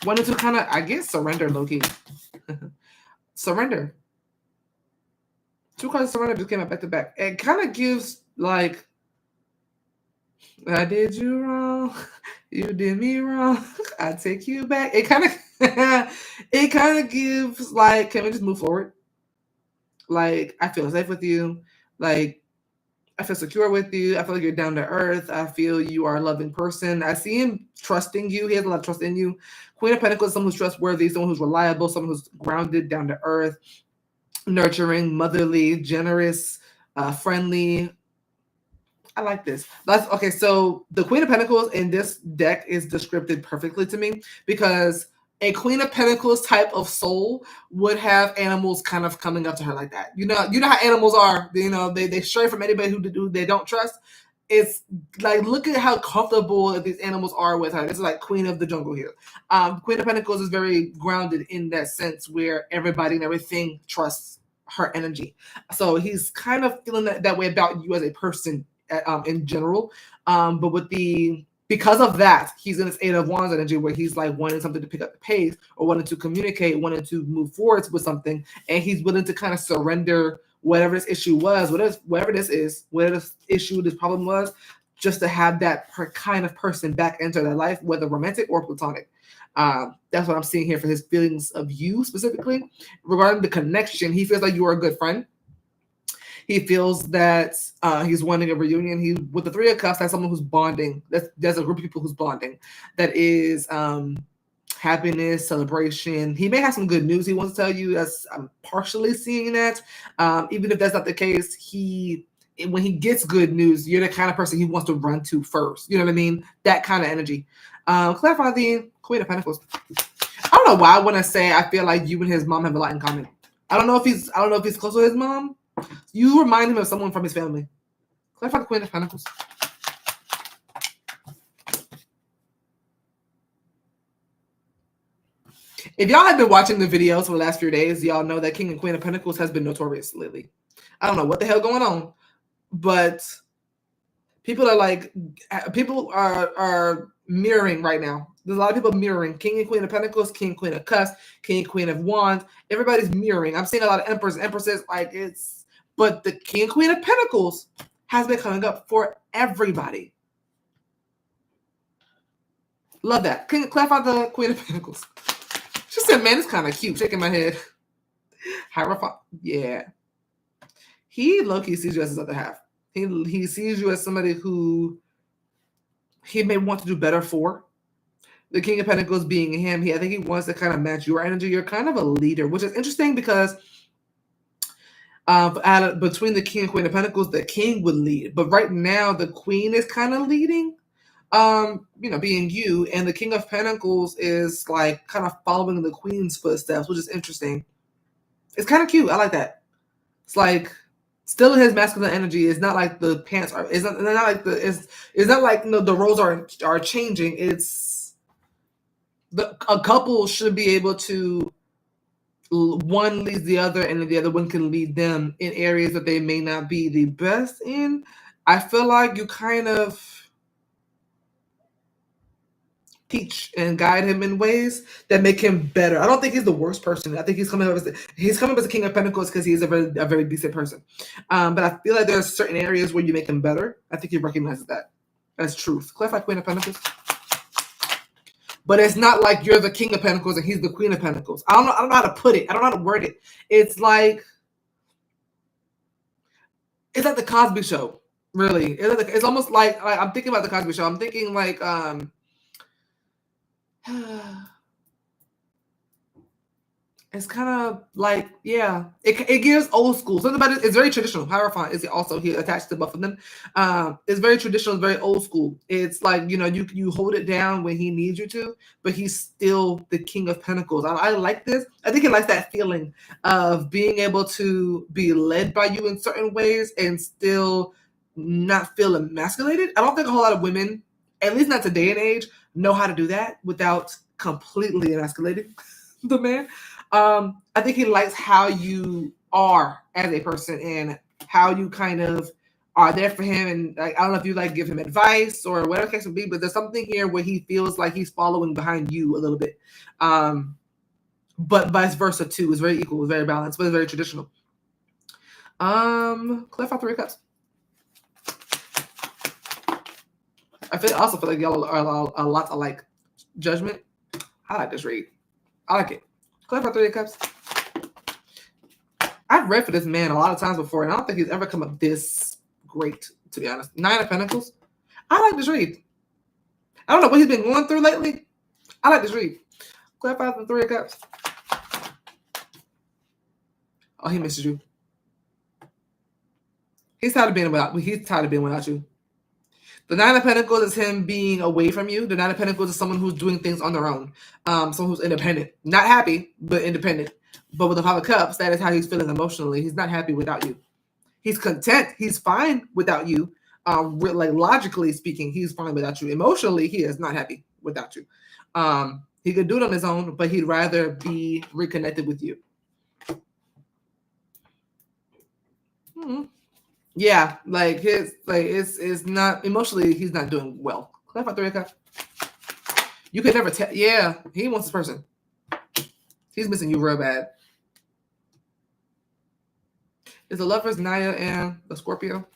Wanted to kind of, I guess, surrender low-key. Surrender. Two cards of surrender just came up back to back. It kind of gives, like, I did you wrong. You did me wrong. I take you back. It kind of gives, like, can we just move forward? Like, I feel safe with you. Like, I feel secure with you. I feel like you're down to earth. I feel you are a loving person. I see him trusting you. He has a lot of trust in you. Queen of Pentacles is someone who's trustworthy, someone who's reliable, someone who's grounded, down to earth, nurturing, motherly, generous, friendly. I like this. That's okay. So the Queen of Pentacles in this deck is described perfectly to me, because a Queen of Pentacles type of soul would have animals kind of coming up to her like that. You know how animals are. You know, they stray from anybody who they don't trust. it's like, look at how comfortable these animals are with her. This is like Queen of the Jungle here. Queen of Pentacles is very grounded in that sense where everybody and everything trusts her energy. So he's kind of feeling that way about you as a person in general. But because of that, he's in this Eight of Wands energy where he's like wanting something to pick up the pace or wanting to communicate, wanting to move forwards with something. And he's willing to kind of surrender whatever this issue was, whatever this issue, this problem was, just to have that kind of person back into their life, whether romantic or platonic. That's what I'm seeing here for his feelings of you specifically. Regarding the connection, he feels like you are a good friend. He feels that he's wanting a reunion. He, with the Three of Cups, that's someone who's bonding. There's a group of people who's bonding. That is happiness, celebration. He may have some good news he wants to tell you. I'm partially seeing that. Even if that's not the case, when he gets good news, you're the kind of person he wants to run to first. You know what I mean? That kind of energy. Clarify the Queen of Pentacles. I don't know why I want to say I feel like you and his mom have a lot in common. I don't know if he's close with his mom. You remind him of someone from his family. Clarify the Queen of Pentacles. If y'all have been watching the videos for the last few days, y'all know that King and Queen of Pentacles has been notorious lately. I don't know what the hell going on, but people are mirroring right now. There's a lot of people mirroring King and Queen of Pentacles, King, Queen of Cups, King, Queen of Wands. Everybody's mirroring. I'm seeing a lot of Emperors, Empresses. But the King and Queen of Pentacles has been coming up for everybody. Love that. Can you clarify the Queen of Pentacles? She said, man, it's kind of cute. Shaking my head. Hierophant. Yeah. He low-key sees you as his other half. He sees you as somebody who he may want to do better for. The King of Pentacles being him, I think he wants to kind of match your energy. You're kind of a leader, which is interesting because between the King and Queen of Pentacles, the King would lead. But right now, the Queen is kind of leading, being you. And the King of Pentacles is like kind of following the Queen's footsteps, which is interesting. It's kind of cute. I like that. It's like still in his masculine energy. It's not like the pants are. It's not like the roles are changing. It's a couple should be able to. One leads the other, and the other one can lead them in areas that they may not be the best in. I feel like you kind of teach and guide him in ways that make him better. I don't think he's the worst person. I think he's coming up as the King of Pentacles because he's a very decent person. But I feel like there's certain areas where you make him better. I think he recognizes that as truth. Clarify Queen of Pentacles. But it's not like you're the King of Pentacles and he's the Queen of Pentacles. I don't know how to put it. I don't know how to word it. It's like the Cosby Show, really. It's almost like I'm thinking about the Cosby Show. I'm thinking like it's kind of like, yeah, it gives old school. Something about it. It's very traditional. Hierophant is also here attached to both of them. It's very traditional. It's very old school. It's like, you hold it down when he needs you to, but he's still the King of Pentacles. I like this. I think he likes that feeling of being able to be led by you in certain ways and still not feel emasculated. I don't think a whole lot of women, at least not today and age, know how to do that without completely emasculating the man. I think he likes how you are as a person and how you kind of are there for him. And I don't know if you give him advice or whatever the case would be, but there's something here where he feels like he's following behind you a little bit. But vice versa too. It's very equal, it's very balanced, but it's very traditional. Clarify Three of Cups. I also feel like y'all are a lot alike. Judgment. I like this read. I like it. Clarify Three of Cups. I've read for this man a lot of times before, and I don't think he's ever come up this great, to be honest. Nine of Pentacles. I like this read. I don't know what he's been going through lately. I like this read. Clarify the Three of Cups. Oh, he misses you. He's tired of being without you. The Nine of Pentacles is him being away from you. The Nine of Pentacles is someone who's doing things on their own. Someone who's independent. Not happy, but independent. But with the Five of Cups, that is how he's feeling emotionally. He's not happy without you. He's content. He's fine without you. Like logically speaking, he's fine without you. Emotionally, he is not happy without you. He could do it on his own, but he'd rather be reconnected with you. Yeah, like it's not emotionally, he's not doing well. Clarify 3 of Cups. You could never tell. Yeah, he wants this person. He's missing you real bad. Is the lovers Daya and the Scorpio?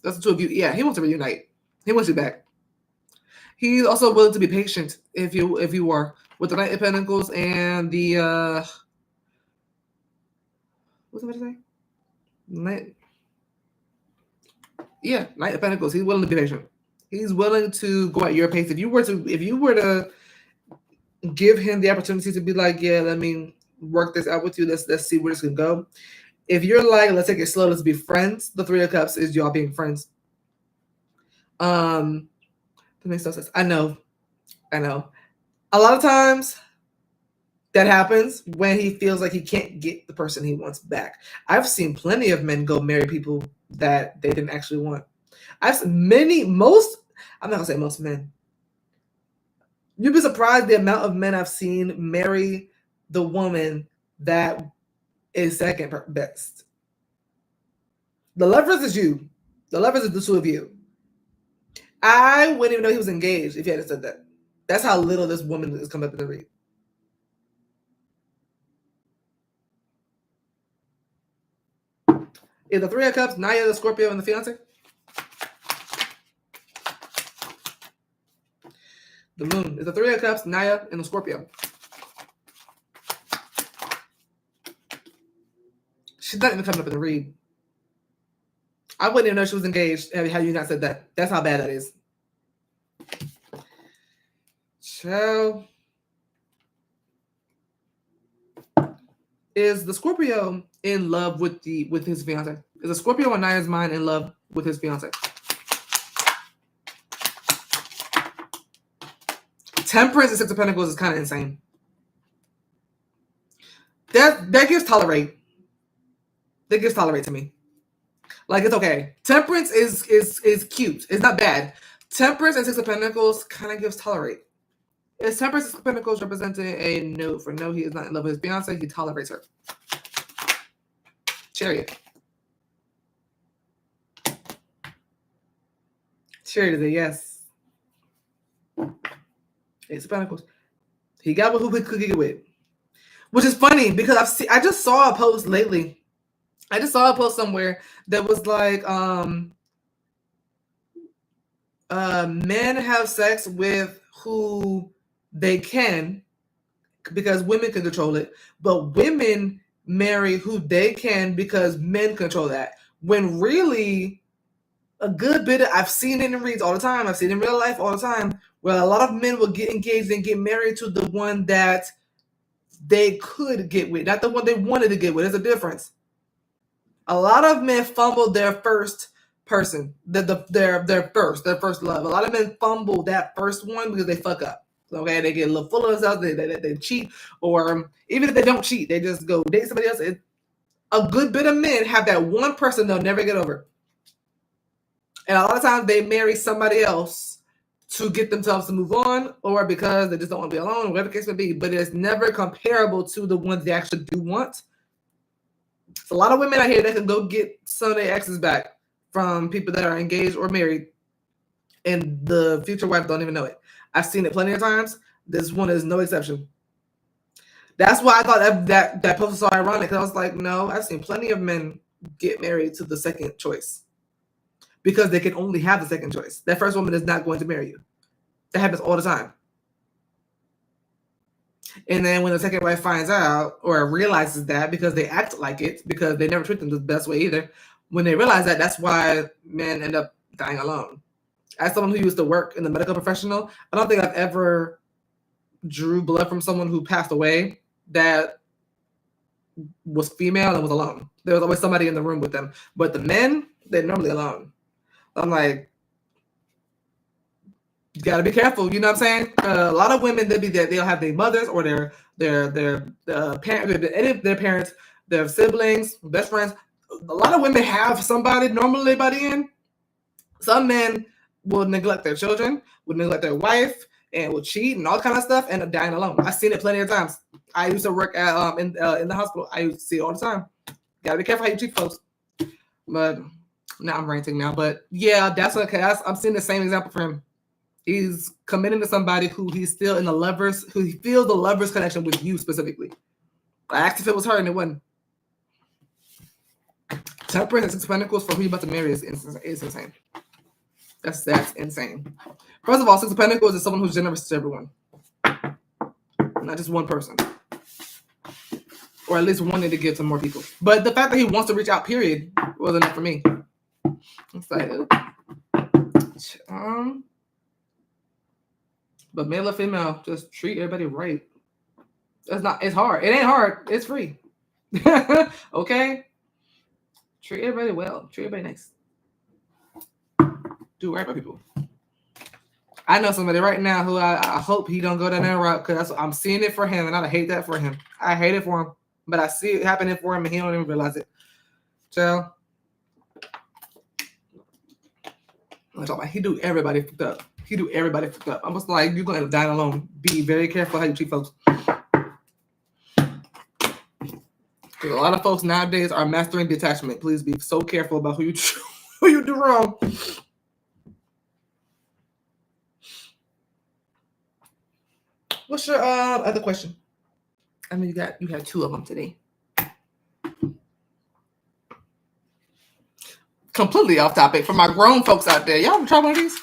That's the two of you. Yeah, he wants to reunite. He wants you back. He's also willing to be patient if you are with the Knight of Pentacles and the what's the say? Knight. Yeah, Knight of Pentacles. He's willing to be patient. He's willing to go at your pace. If you were to give him the opportunity to be like, yeah, let me work this out with you. Let's see where this can go. If you're like, let's take it slow, let's be friends. The 3 of Cups is y'all being friends. That makes no sense. I know. A lot of times that happens when he feels like he can't get the person he wants back. I've seen plenty of men go marry people that they didn't actually want. I've seen I'm not gonna say most men. You'd be surprised the amount of men I've seen marry the woman that is second best. The lovers is you. The lovers is the two of you. I wouldn't even know he was engaged if he hadn't said that. That's how little this woman is coming up in the read. Is the 3 of Cups Daya, the Scorpio, and the fiance? The moon. Is the 3 of Cups Daya and the Scorpio? She's not even coming up in the read. I wouldn't even know she was engaged. How you not said that? That's how bad that is. So, is the Scorpio in love with his fiance? Is the Scorpio on Daya's mind in love with his fiance? Temperance and 6 of Pentacles is kind of insane. That gives tolerate. That gives tolerate to me. Like, it's okay. Temperance is cute. It's not bad. Temperance and 6 of Pentacles kind of gives tolerate. Is Temperance and 6 of Pentacles representing a no for no? He is not in love with his fiance. He tolerates her. Chariot. Chariot is a yes. Ace of Pentacles. He got who he could get with. Which is funny because I just saw a post lately. I just saw a post somewhere that was like, men have sex with who they can because women can control it, but women marry who they can because men control that. When really, a good bit of, I've seen it in reads all the time. I've seen it in real life all the time, where a lot of men will get engaged and get married to the one that they could get with, not the one they wanted to get with. There's a difference. A lot of men fumble their first person, their first love. A lot of men fumble that first one because they fuck up. Okay, they get a little full of themselves, they cheat, or even if they don't cheat, they just go date somebody else. A good bit of men have that one person they'll never get over. And a lot of times they marry somebody else to get themselves to move on, or because they just don't want to be alone, whatever the case may be. But it's never comparable to the ones they actually do want. So a lot of women out here that can go get some of their exes back from people that are engaged or married, and the future wife don't even know it. I've seen it plenty of times. This one is no exception. That's why I thought that post was so ironic. Because I was like, no, I've seen plenty of men get married to the second choice because they can only have the second choice. That first woman is not going to marry you. That happens all the time. And then when the second wife finds out or realizes that, because they act like it, because they never treat them the best way either, when they realize that, that's why men end up dying alone. As someone who used to work in the medical professional, I don't think I've ever drew blood from someone who passed away that was female and was alone. There was always somebody in the room with them. But the men, they're normally alone. I'm like, you got to be careful. You know what I'm saying? A lot of women, they'll have their mothers or their parents, their siblings, best friends, a lot of women have somebody normally by the end. Some men will neglect their children, will neglect their wife, and will cheat and all kind of stuff, and dying alone. I've seen it plenty of times. I used to work at in the hospital. I used to see it all the time. Gotta be careful how you treat folks. But now I'm ranting now. But yeah, that's okay. I'm seeing the same example for him. He's committing to somebody who he's still in who he feels the lovers connection with you specifically. I asked if it was her and it wasn't. Temperance and 6 Pentacles for who you're about to marry is insane. That's insane. First of all, 6 of Pentacles is someone who's generous to everyone. Not just one person. Or at least wanting to give to more people. But the fact that he wants to reach out, period, was enough for me. It's like, but male or female, just treat everybody right. It's hard. It ain't hard. It's free. Okay? Treat everybody well. Treat everybody nice. Do right by people. I know somebody right now who I hope he don't go down that route because I'm seeing it for him and I hate that for him. I hate it for him, but I see it happening for him and he don't even realize it. So, I'm talking about he do everybody fucked up. He do everybody fucked up. I'm just like, you're going to end up dying alone. Be very careful how you treat folks. Because a lot of folks nowadays are mastering detachment. Please be so careful about who you do wrong. What's your other question? I mean, you had 2 of them today. Completely off topic for my grown folks out there. Y'all ever try one of these?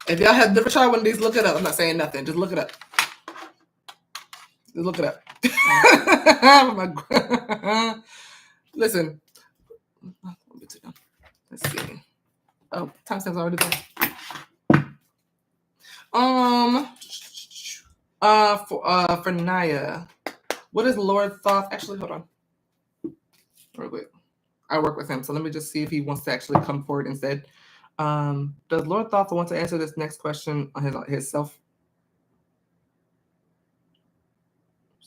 If y'all have never tried one of these, look it up. I'm not saying nothing. Just look it up. Just look it up. Listen. Let's see. Oh, timestamp's already done. For Naya, what is Lord Thoth? Actually, hold on. Real quick. I work with him, so let me just see if he wants to actually come forward instead. Does Lord Thoth want to answer this next question on himself?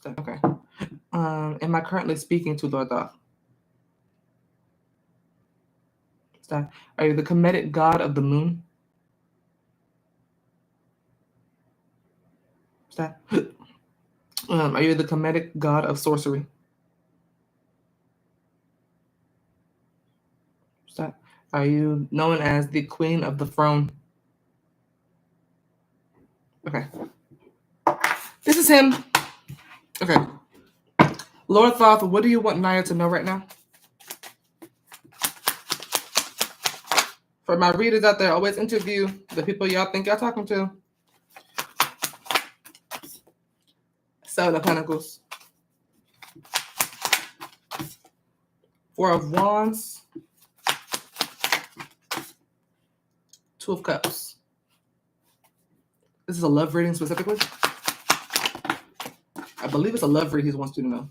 Okay. Am I currently speaking to Lord Thoth? Are you the Kemetic god of the moon? Are you the Kemetic god of sorcery? Are you known as the Queen of the Throne? Okay. This is him. Okay. Lord Thoth, what do you want Naya to know right now? For my readers out there, always interview the people y'all think y'all talking to. 7 of Pentacles. 4 of Wands. 2 of Cups. This is a love reading specifically. I believe it's a love reading he wants you to know.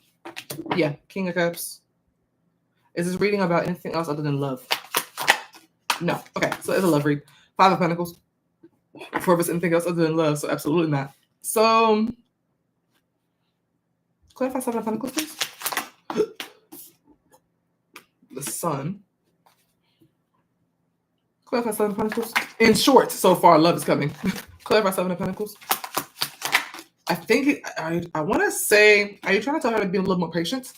Yeah, King of Cups. Is this reading about anything else other than love? No. Okay, so it's a love read. 5 of Pentacles. For if it's anything else other than love, so absolutely not. So, clarify 7 of Pentacles, please. The Sun. Clarify 7 of Pentacles. In short, so far, love is coming. Clarify 7 of Pentacles. I think, I want to say, are you trying to tell her to be a little more patient?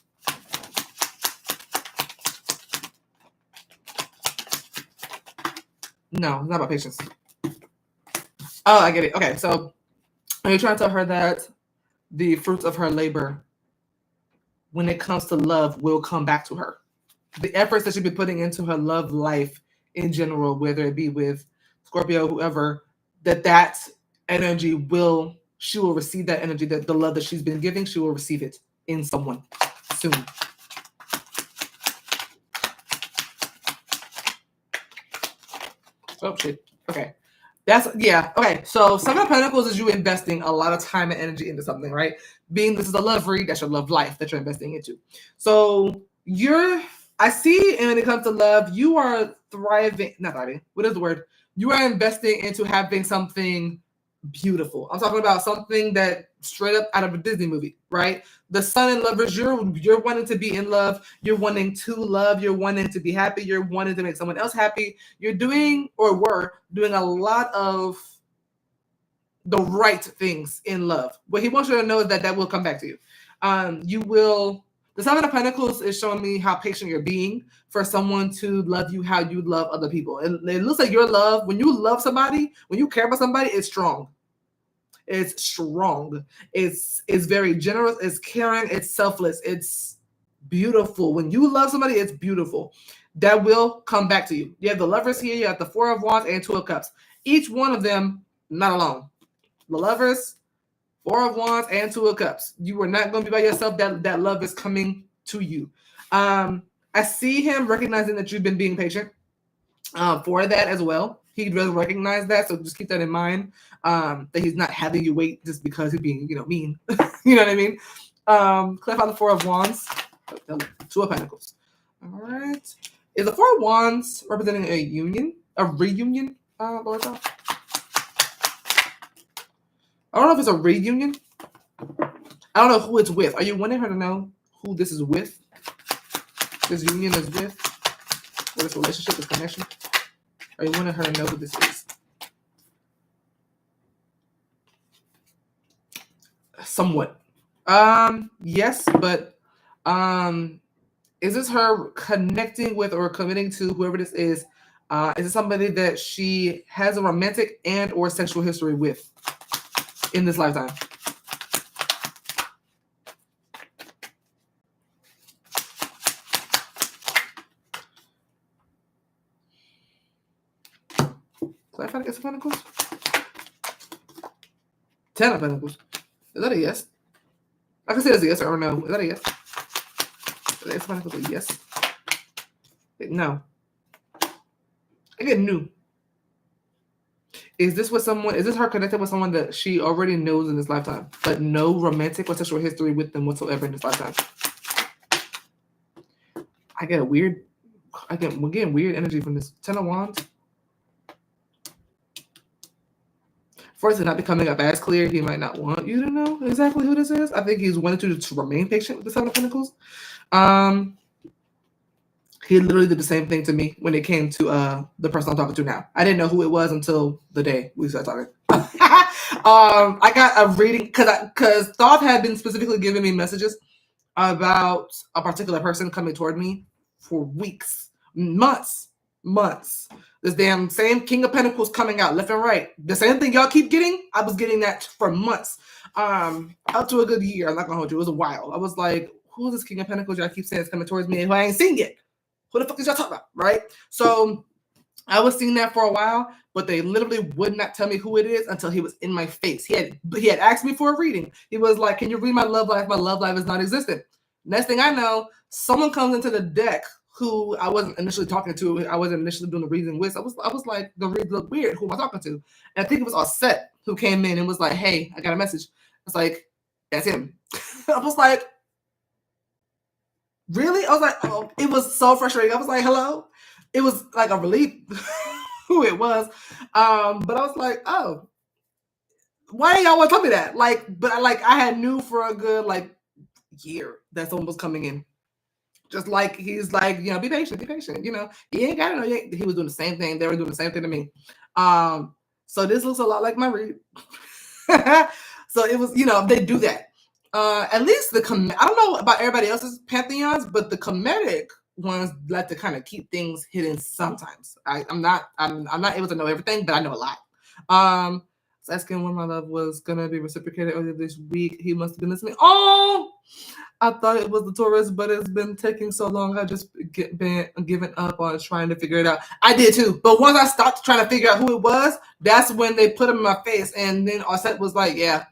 No, it's not about patience. Oh, I get it. Okay, so are you trying to tell her that the fruits of her labor, when it comes to love, will come back to her? The efforts that she's been putting into her love life in general, whether it be with Scorpio, whoever, that energy she will receive that energy, that the love that she's been giving, she will receive it in someone soon. Oh, shit. Okay. Okay. So 7 of Pentacles is you investing a lot of time and energy into something, right? Being this is a love read, that's your love life that you're investing into. So I see, and when it comes to love, you are not thriving. What is the word? You are investing into having something beautiful. I'm talking about something that straight up out of a Disney movie, right? The Sun in Lovers, you're wanting to be in love, you're wanting to love, you're wanting to be happy, you're wanting to make someone else happy. You're doing or were doing a lot of the right things in love. What he wants you to know is that that will come back to you. You will. The Seven of Pentacles is showing me how patient you're being for someone to love you how you love other people. And it looks like your love, when you love somebody, when you care about somebody, it's strong. It's strong. It's very generous. It's caring. It's selfless. It's beautiful. When you love somebody, it's beautiful. That will come back to you. You have the Lovers here. You have the Four of Wands and Two of Cups. Each one of them, not alone. The Lovers, Four of Wands, and Two of Cups. You are not going to be by yourself. That love is coming to you. I see him recognizing that you've been being patient for that as well. He does recognize that, so just keep that in mind. That he's not having you wait just because he's being, mean. You know what I mean? Clarify the Four of Wands, Two of Pentacles. All right. Is the Four of Wands representing a union, a reunion, Melissa? I don't know if it's a reunion. I don't know who it's with. Are you wanting her to know who this is with? This union is with? Or this relationship, this connection? Are you wanting her to know who this is? Somewhat. Yes, but is this her connecting with or committing to whoever this is? Is it somebody that she has a romantic and or sexual history with in this lifetime? Clarify the Ace of Pentacles? 10 of Pentacles. Is that a yes? I can say it's a yes or a no. Is that a yes? Is the Ace of Pentacles a yes? No. I get new. Is this with someone? Is this her connected with someone that she already knows in this lifetime, but no romantic or sexual history with them whatsoever in this lifetime? We're getting weird energy from this 10 of Wands. First, it's not becoming up as clear. He might not want you to know exactly who this is. I think he's wanted you to remain patient with the Seven of Pentacles. He literally did the same thing to me when it came to the person I'm talking to now. I didn't know who it was until the day we started talking. I got a reading because Thoth had been specifically giving me messages about a particular person coming toward me for weeks, months. This damn same King of Pentacles coming out left and right. The same thing y'all keep getting, I was getting that for months. Up to a good year. I'm not gonna hold you. It was a while. I was like, who is this King of Pentacles y'all keep saying is coming towards me and who I ain't seen yet? Who the fuck is y'all talking about? Right? So I was seeing that for a while, but they literally would not tell me who it is until he was in my face. He had asked me for a reading. He was like, can you read my love life? My love life is not existent. Next thing I know, someone comes into the deck who I wasn't initially talking to. I wasn't initially doing the reading with. I was like, the read look weird. Who am I talking to? And I think it was Offset who came in and was like, hey, I got a message. I was like, that's him. I was like, really? I was like, oh, it was so frustrating. I was like, hello? It was like a relief who it was. But I was like, oh, why y'all want to tell me that? I had knew for a good year that someone was coming in. Just like he's like, be patient. You ain't gotta know. He was doing the same thing. They were doing the same thing to me. So this looks a lot like my read. So it was, they do that. At least I don't know about everybody else's pantheons, but the comedic ones like to kind of keep things hidden sometimes. I'm not able to know everything, but I know a lot. So asking when my love was gonna be reciprocated earlier this week. He must have been listening. Oh, I thought it was the Taurus, but it's been taking so long. I just been giving up on trying to figure it out. I did too, but once I stopped trying to figure out who it was, that's when they put him in my face, and then Offset was like, "Yeah,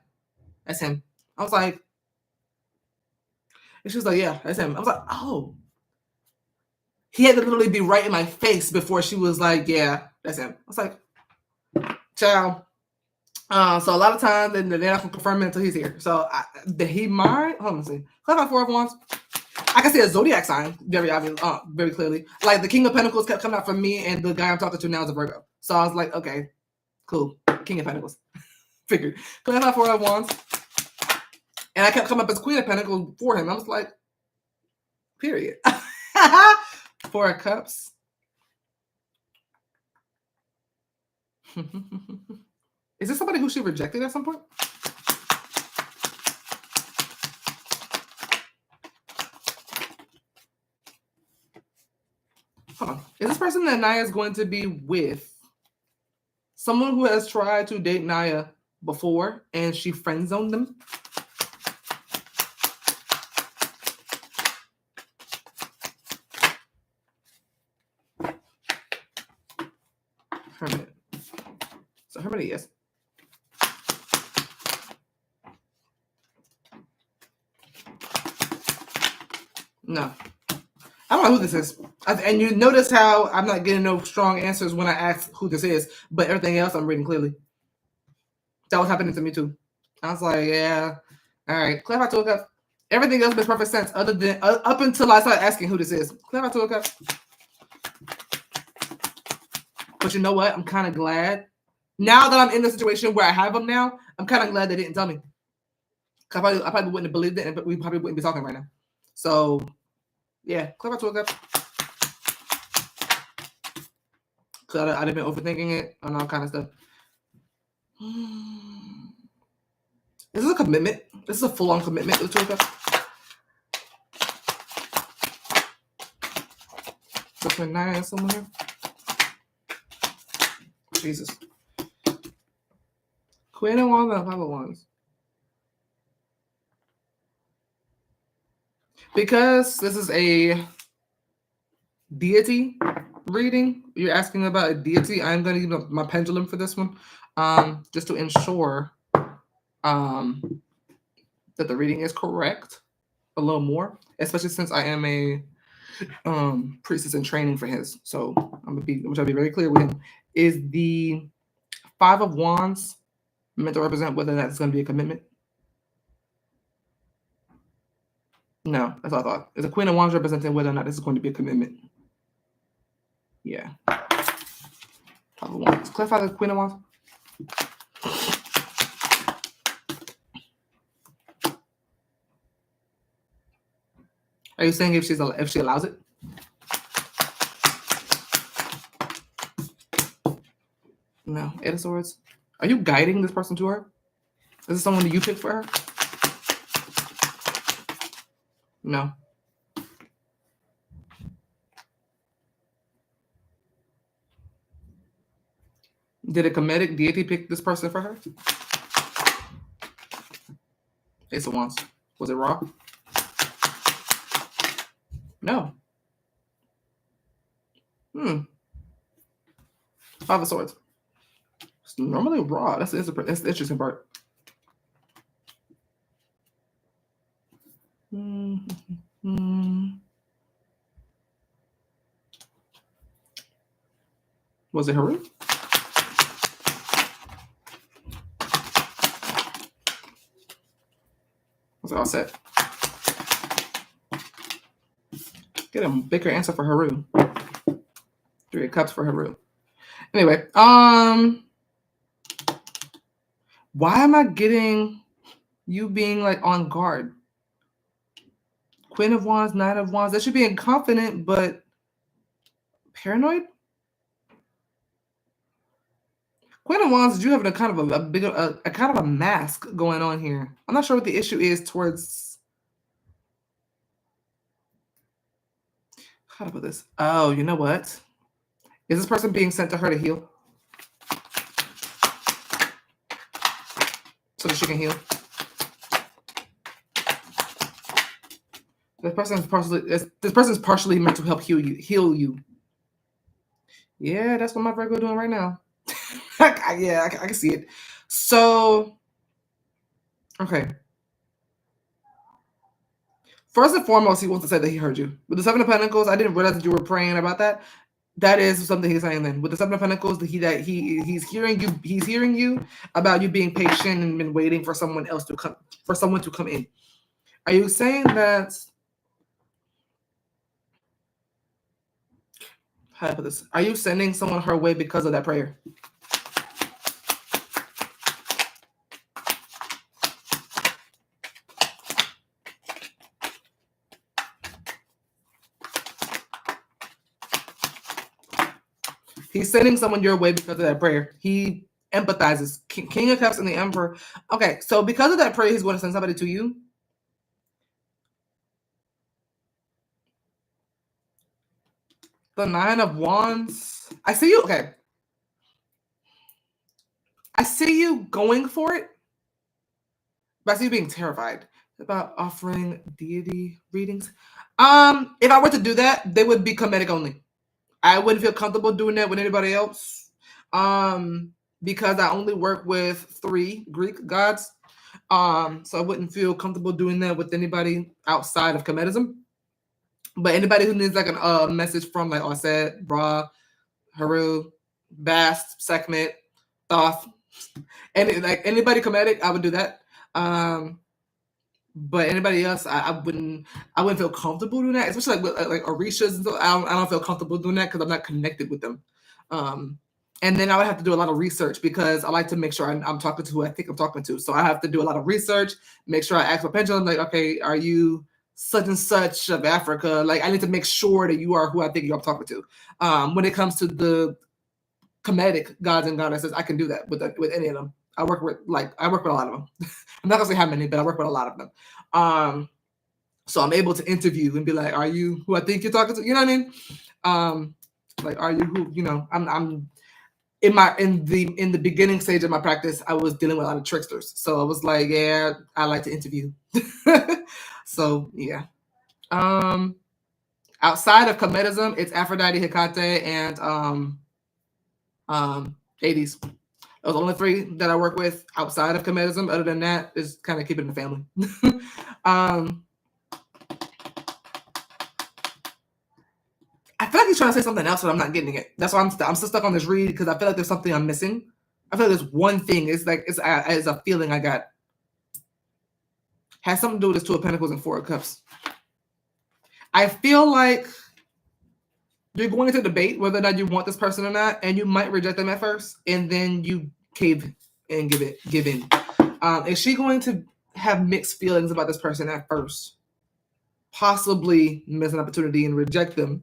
that's him." I was like, and she was like, "Yeah, that's him." I was like, "Oh." He had to literally be right in my face before she was like, "Yeah, that's him." I was like, "Ciao." So a lot of times they're not going to confirm it until he's here. So he might. Hold on, let's see. Click on Four of Wands. I can see a zodiac sign very obvious, very clearly. Like the King of Pentacles kept coming out from me, and the guy I'm talking to now is a Virgo. So I was like, okay, cool, King of Pentacles. Figured. Clarify Four of Wands. And I kept coming up as Queen of Pentacles for him. I was like, period. Four of Cups. Is this somebody who she rejected at some point? Hold on. Is this person that Naya is going to be with someone who has tried to date Naya before and she friend zoned them? Hermit. So Hermit, yes. No. I don't know who this is. And you notice how I'm not getting no strong answers when I ask who this is, but everything else I'm reading clearly. That was happening to me too. I was like, yeah, all right. Clarify Two of Cups. Everything else makes perfect sense other than up until I started asking who this is. Clarify Two of Cups. But you know what? I'm kind of glad. Now that I'm in the situation where I have them now, I'm kind of glad they didn't tell me. I probably wouldn't have believed it, and we probably wouldn't be talking right now. So, yeah, Clarify Two of Cups. Because I'd have been overthinking it and all kind of stuff. This is a commitment. This is a full-on commitment to Two of Cups. Between 9 and someone here. Jesus. Queen of Wands and Five of Wands. Because this is a deity reading, you're asking about a deity, I'm going to use my pendulum for this one, just to ensure that the reading is correct a little more, especially since I am a priestess in training for his. So I'm gonna be very clear with him. Is the Five of Wands meant to represent whether that's going to be a commitment? No, that's what I thought. Is the Queen of Wands representing whether or not this is going to be a commitment? Yeah. Five of Wands. Clarify the Queen of Wands. Are you saying if she allows it? No. Eight of Swords. Are you guiding this person to her? Is this someone that you picked for her? No. Did a comedic deity pick this person for her? Ace of Wands. Was it raw? No. Five of Swords. It's normally raw. That's the interesting part. Was it Haru? Was it all set? Get a bigger answer for Haru. Three of Cups for Haru. Anyway, why am I getting you being like on guard? Queen of Wands, Nine of Wands. That should be confident, but paranoid. Queen of Wands, you have a kind of a kind of a mask going on here. I'm not sure what the issue is towards. How to put this? Oh, you know what? Is this person being sent to her to heal? So that she can heal? This person's partially meant to help heal you. Yeah, that's what my Virgo doing right now. I can see it. So, okay. First and foremost, he wants to say that he heard you. With the Seven of Pentacles, I didn't realize that you were praying about that. That is something he's saying then. With the Seven of Pentacles, he's hearing you. He's hearing you about you being patient and been waiting for someone else to come, for someone to come in. Are you saying that? How do I put this? Are you sending someone her way because of that prayer? He's sending someone your way because of that prayer. He empathizes. King of Cups and the Emperor. Okay, so because of that prayer, he's going to send somebody to you. The Nine of Wands. I see you. Okay. I see you going for it, but I see you being terrified about offering deity readings. If I were to do that, they would be comedic only. I wouldn't feel comfortable doing that with anybody else. Because I only work with 3 Greek gods. So I wouldn't feel comfortable doing that with anybody outside of Kemetism. But anybody who needs like a message from like Osset, Bra, Haru, Bast, Sekhmet, Thoth, and like anybody comedic, I would do that. But anybody else, I wouldn't feel comfortable doing that, especially like Orishas. And so I don't feel comfortable doing that because I'm not connected with them. And then I would have to do a lot of research because I like to make sure I'm talking to who I think I'm talking to. So I have to do a lot of research, make sure I ask my pendulum, like, okay, are you such and such of Africa? Like, I need to make sure that you are who I think I'm talking to. When it comes to the comedic gods and goddesses, I can do that with any of them. I work with a lot of them. I'm not gonna say how many, but I work with a lot of them. So I'm able to interview and be like, "Are you who I think you're talking to?" You know what I mean? Like, are you who? You know, I'm in the beginning stage of my practice. I was dealing with a lot of tricksters, so I was like, "Yeah, I like to interview." So yeah. Outside of Kemetism, it's Aphrodite, Hecate, and Hades. Those are the only 3 that I work with outside of Kemetism. Other than that, is kind of keeping the family. I feel like he's trying to say something else, but I'm not getting it. That's why I'm still stuck on this read because I feel like there's something I'm missing. I feel like there's one thing. It's like it's a feeling I got. Has something to do with this 2 of Pentacles and 4 of Cups. I feel like you're going to debate whether or not you want this person or not, and you might reject them at first, and then you cave and give in. Is she going to have mixed feelings about this person at first? Possibly miss an opportunity and reject them,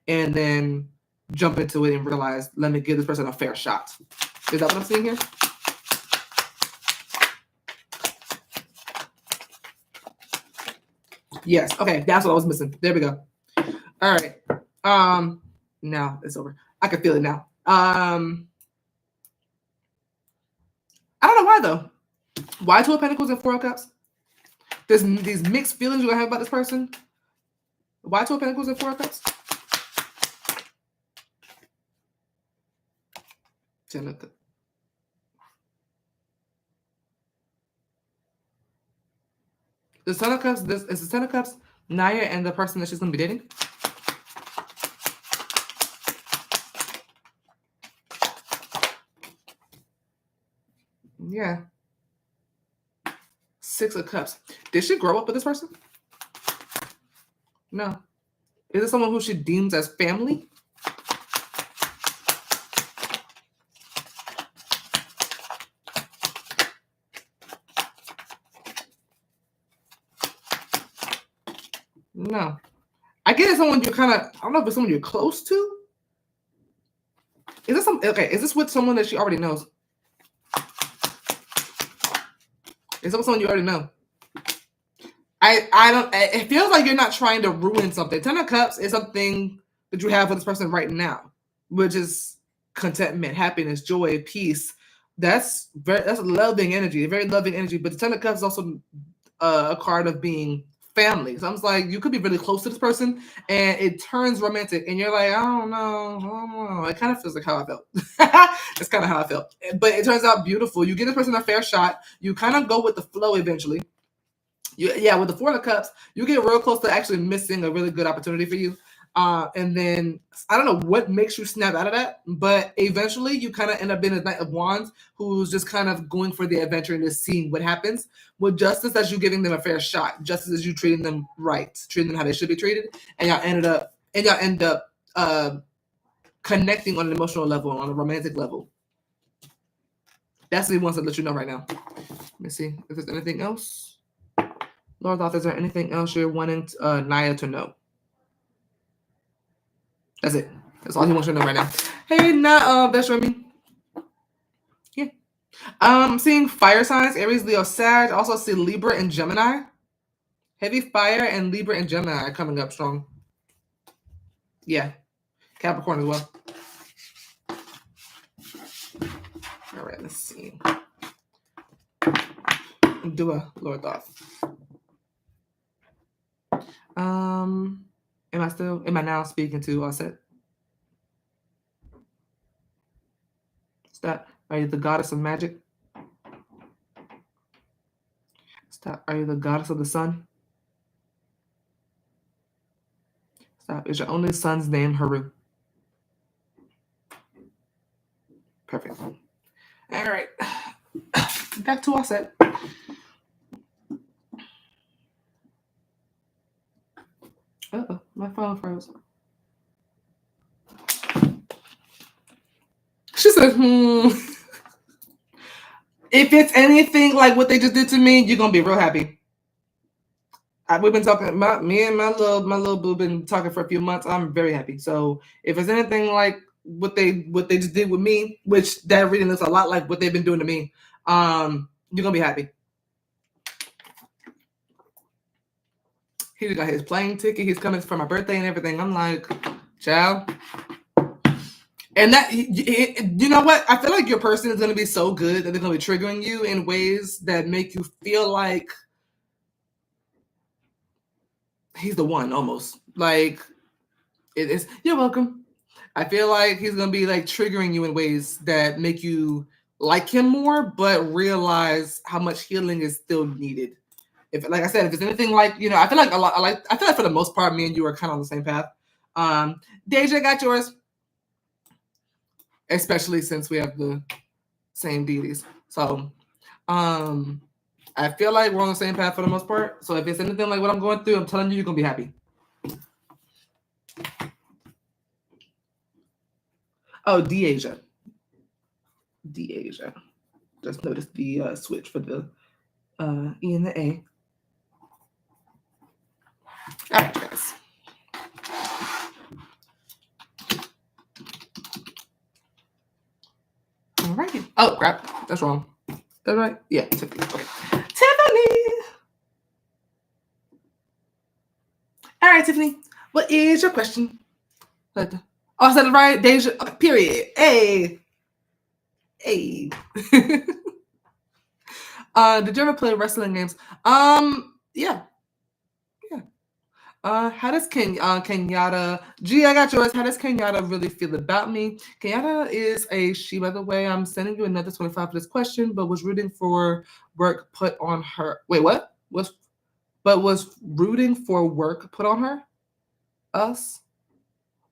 and then jump into it and realize, let me give this person a fair shot. Is that what I'm seeing here? Yes. Okay, that's what I was missing. There we go. All right. Now it's over. I can feel it now. I don't know why though. Why 2 of Pentacles and 4 of Cups? There's these mixed feelings you're gonna have about this person. Why 2 of Pentacles and 4 of Cups? 10 of Cups. The 10 of Cups. This is the 10 of Cups. Naya and the person that she's gonna be dating. Yeah. 6 of Cups. Did she grow up with this person? No. Is it someone who she deems as family? No. I get it. Someone you're kind of, I don't know if it's someone you're close to. Is this is this with someone that she already knows? Is it with someone you already know? I don't, it feels like you're not trying to ruin something. 10 of Cups is something that you have with this person right now, which is contentment, happiness, joy, peace. That's loving energy, very loving energy. But the 10 of Cups is also a card of being family. So I'm just like, you could be really close to this person and it turns romantic and you're like, I don't know. It kind of feels like how I felt. It's kind of how I felt. But it turns out beautiful. You give this person a fair shot. You kind of go with the flow eventually. With the 4 of Cups, you get real close to actually missing a really good opportunity for you. And then I don't know what makes you snap out of that, but eventually you kind of end up being a Knight of Wands who's just kind of going for the adventure and just seeing what happens. With justice, as you giving them a fair shot, justice as you treating them right, treating them how they should be treated, and y'all end up connecting on an emotional level, on a romantic level. That's what he wants to let you know right now. Let me see if there's anything else. Lord Thoth, is there anything else you're wanting Naya to know? That's it. That's all he wants you to know right now. Hey, not that's Remy. Yeah. I'm seeing fire signs: Aries, Leo, Sag. Also see Libra and Gemini. Heavy fire and Libra and Gemini are coming up strong. Yeah. Capricorn as well. All right, let's see. Do a lower thought. Am I now speaking to Set? Stop. Are you the goddess of magic? Stop. Are you the goddess of the sun? Stop. Is your only son's name Haru? Perfect. All right. Back to Set. Uh-oh, my phone froze. She said, If it's anything like what they just did to me, you're gonna be real happy. We've been talking. Me and my little boo been talking for a few months. I'm very happy. So if it's anything like what they just did with me, which that reading looks a lot like what they've been doing to me, you're gonna be happy. He got his plane ticket. He's coming for my birthday and everything. I'm like, child. And that, you know what? I feel like your person is going to be so good that they're going to be triggering you in ways that make you feel like he's the one almost. Like, it is. You're welcome. I feel like he's going to be like triggering you in ways that make you like him more, but realize how much healing is still needed. If, like I said, if it's anything like, I feel like I feel like for the most part, me and you are kind of on the same path. Deja, got yours. Especially since we have the same deities. So, I feel like we're on the same path for the most part. So if it's anything like what I'm going through, I'm telling you, you're going to be happy. Oh, Deaja. Deaja. Just noticed the switch for the E and the A. All right, guys. All right. Oh, crap. That's wrong. That's right. Yeah, Tiffany. Okay. Tiffany! All right, Tiffany. What is your question? Oh, I said it right. Deja. Okay, period. Hey. Hey. Did you ever play wrestling games? Yeah. How does Kenyatta? Gee, I got yours. How does Kenyatta really feel about me? Kenyatta is a she, by the way. I'm sending you another 25 for this question, but was rooting for work put on her. Wait, what? Was rooting for work put on her? Us?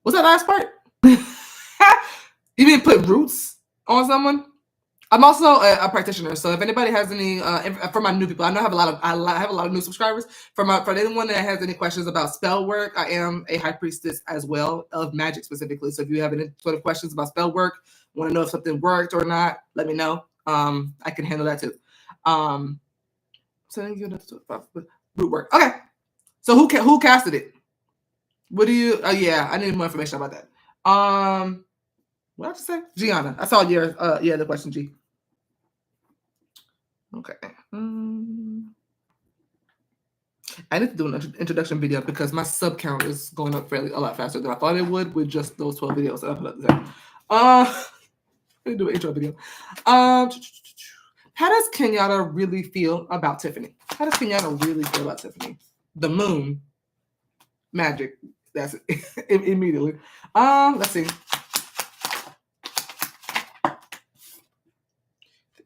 What's that last part? You mean put roots on someone? I'm also a practitioner, so if anybody has any for my new people, I know I have a lot of new subscribers. For anyone that has any questions about spell work, I am a high priestess as well of magic specifically. So if you have any sort of questions about spell work, want to know if something worked or not, let me know. I can handle that too. So root work. Okay. So who casted it? What do you? Yeah, I need more information about that. What did I just say? Gianna. I saw your the question, G. Okay. I need to do an introduction video because my sub count is going up a lot faster than I thought it would with just those 12 videos that I put up there. Let me do an intro video. How does Kenyatta really feel about Tiffany? How does Kenyatta really feel about Tiffany? The moon. Magic. That's it. Immediately. Let's see. The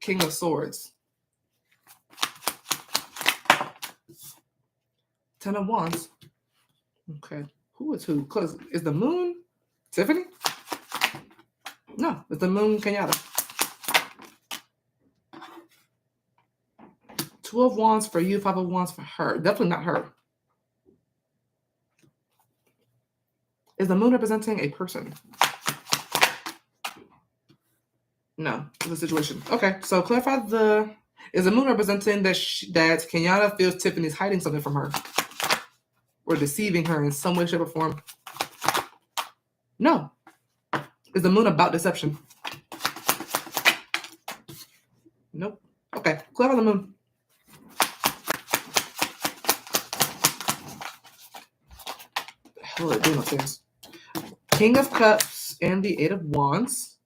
King of Swords. 10 of Wands. Okay. Who is who? Because is the moon Tiffany? No, it's the moon Kenyatta. 2 of Wands for you, 5 of Wands for her. Definitely not her. Is the moon representing a person? No, it's a situation. Okay, so clarify is the moon representing that Kenyatta feels Tiffany's hiding something from her? Or deceiving her in some way, shape, or form? No. Is the moon about deception? Nope. Okay, clarify the moon. What the hell are they doing upstairs? King of Cups and the Eight of Wands.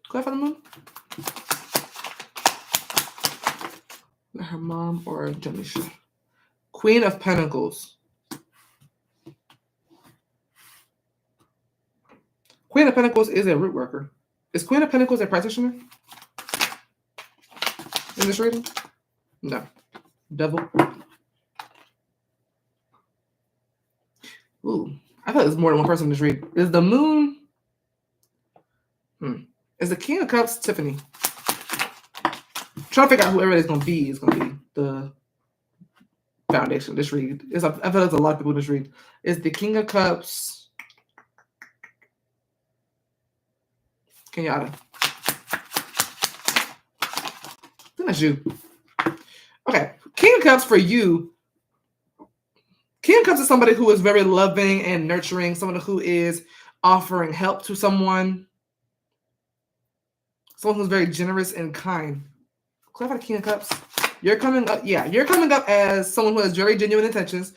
Clarify the moon. Her mom or Janee. Queen of Pentacles. Queen of Pentacles is a root worker. Is Queen of Pentacles a practitioner in this reading? No. Devil. Ooh, I thought there's more than one person in this read. Is the moon? Is the King of Cups Tiffany? Trying to figure out whoever it's going to be the foundation of this read. I feel like there's a lot of people in this read. Is the King of Cups Kenyatta? I think that's you. Okay. King of Cups for you. King of Cups is somebody who is very loving and nurturing, someone who is offering help to someone who's very generous and kind. Clarify the King of Cups. You're coming up, you're coming up as someone who has very genuine intentions,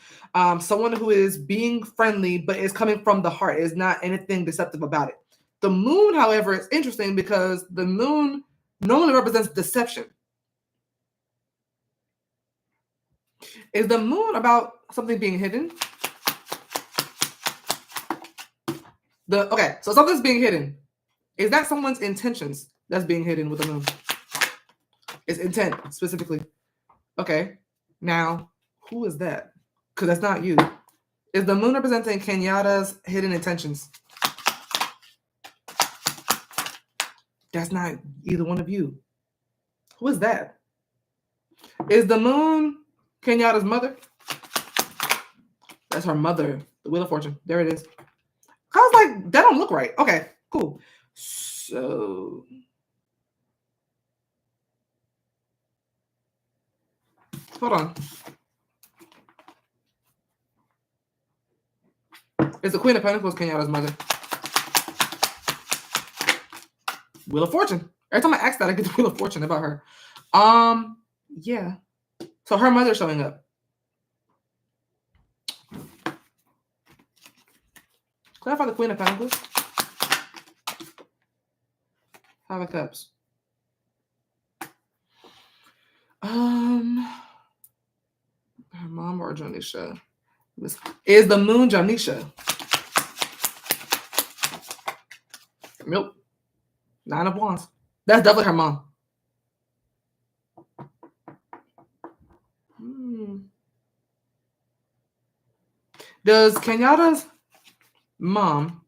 someone who is being friendly, but is coming from the heart. Is not anything deceptive about it. The moon, however, is interesting because the moon normally represents deception. Is the moon about something being hidden? Okay, so something's being hidden. Is that someone's intentions that's being hidden with the moon? It's intent, specifically. Okay, now, who is that? Because that's not you. Is the moon representing Kenyatta's hidden intentions? That's not either one of you. Who is that? Is the moon Kenyatta's mother? That's her mother, the Wheel of Fortune. There it is. I was like, that don't look right. Okay, cool. So, hold on. Is the Queen of Pentacles Kenyatta's mother? Wheel of Fortune. Every time I ask that, I get the Wheel of Fortune about her. Yeah. So her mother's showing up. Clarify the Queen of Pentacles. Five of Cups. Her mom or Janisha? Is the moon Janisha? Nope. Nine of Wands. That's definitely her mom. Does Kenyatta's mom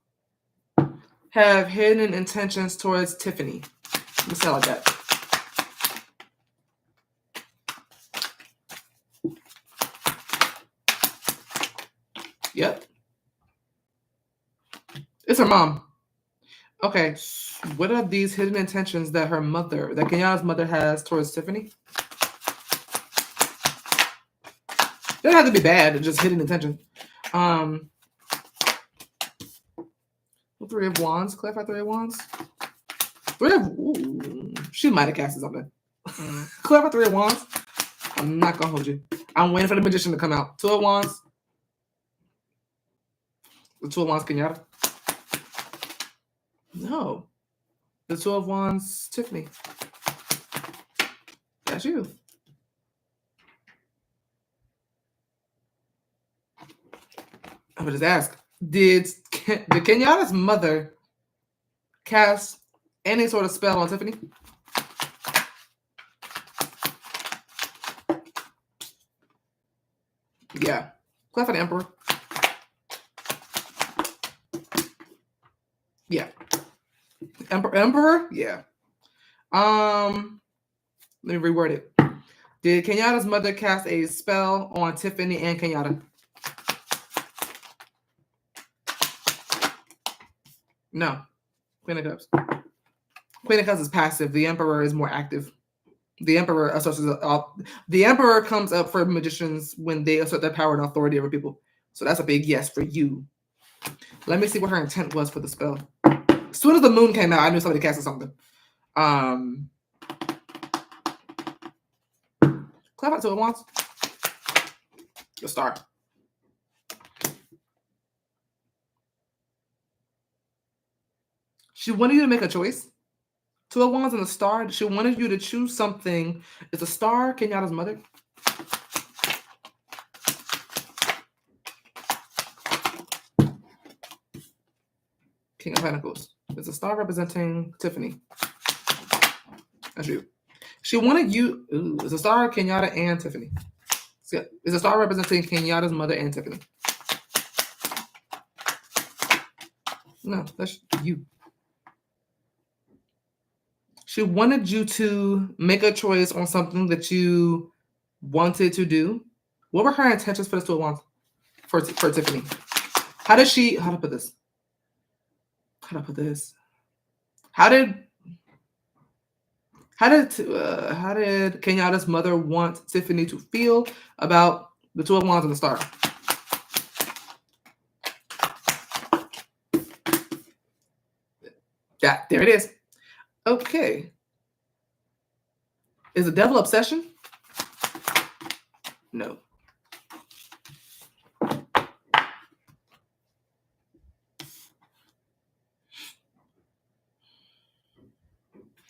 have hidden intentions towards Tiffany? Let's say it like that. Yep. It's her mom. Okay. What are these hidden intentions that Kenyatta's mother has towards Tiffany? They don't have to be bad, just hidden intention. Three of Wands. Clarify Three of Wands. She might have casted something. Clarify Three of Wands. I'm not gonna hold you. I'm waiting for the Magician to come out. Two of Wands. The Two of Wands, Kenyatta. No. The Two of Wands, Tiffany. That's you. I would just ask. Did Kenyatta's mother cast any sort of spell on Tiffany? Yeah. Clap for the Emperor. Yeah. Emperor? Yeah. Let me reword it. Did Kenyatta's mother cast a spell on Tiffany and Kenyatta? No. Queen of Cups. Queen of Cups is passive. The Emperor is more active. The Emperor asserts the Emperor comes up for magicians when they assert their power and authority over people. So that's a big yes for you. Let me see what her intent was for the spell. As soon as the moon came out, I knew somebody casted something. Clap to it once. The star. She wanted you to make a choice. Two of Wands and the star. She wanted you to choose something. Is the star Kenyatta's mother? King of Pentacles. Is the star representing Tiffany? That's you. She wanted you. Ooh, is the star Kenyatta and Tiffany? Is the star representing Kenyatta's mother and Tiffany? No, that's you. She wanted you to make a choice on something that you wanted to do. What were her intentions for this 2 of Wands? For Tiffany? How did I put this? How did Kenyatta's mother want Tiffany to feel about the 2 of Wands and the star? Yeah, there it is. Okay. Is the devil obsession? No.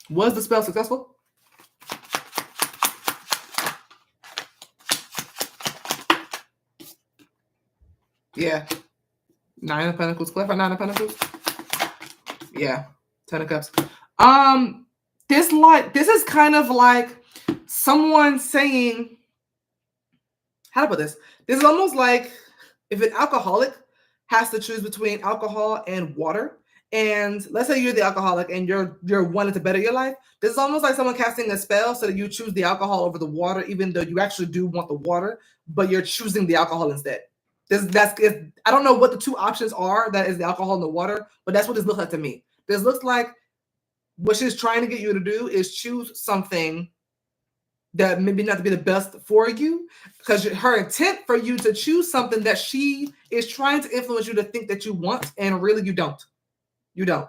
Was the spell successful? Yeah. 9 of Pentacles. Clarify 9 of Pentacles. Yeah. 10 of Cups. This is kind of like someone saying, how to put this? This is almost like if an alcoholic has to choose between alcohol and water. And let's say you're the alcoholic and you're wanting to better your life. This is almost like someone casting a spell so that you choose the alcohol over the water, even though you actually do want the water, but you're choosing the alcohol instead. I don't know what the 2 options are. That is the alcohol and the water, but that's what this looks like to me. This looks like what she's trying to get you to do is choose something that maybe not to be the best for you, because her intent for you to choose something that she is trying to influence you to think that you want, and really you don't. You don't.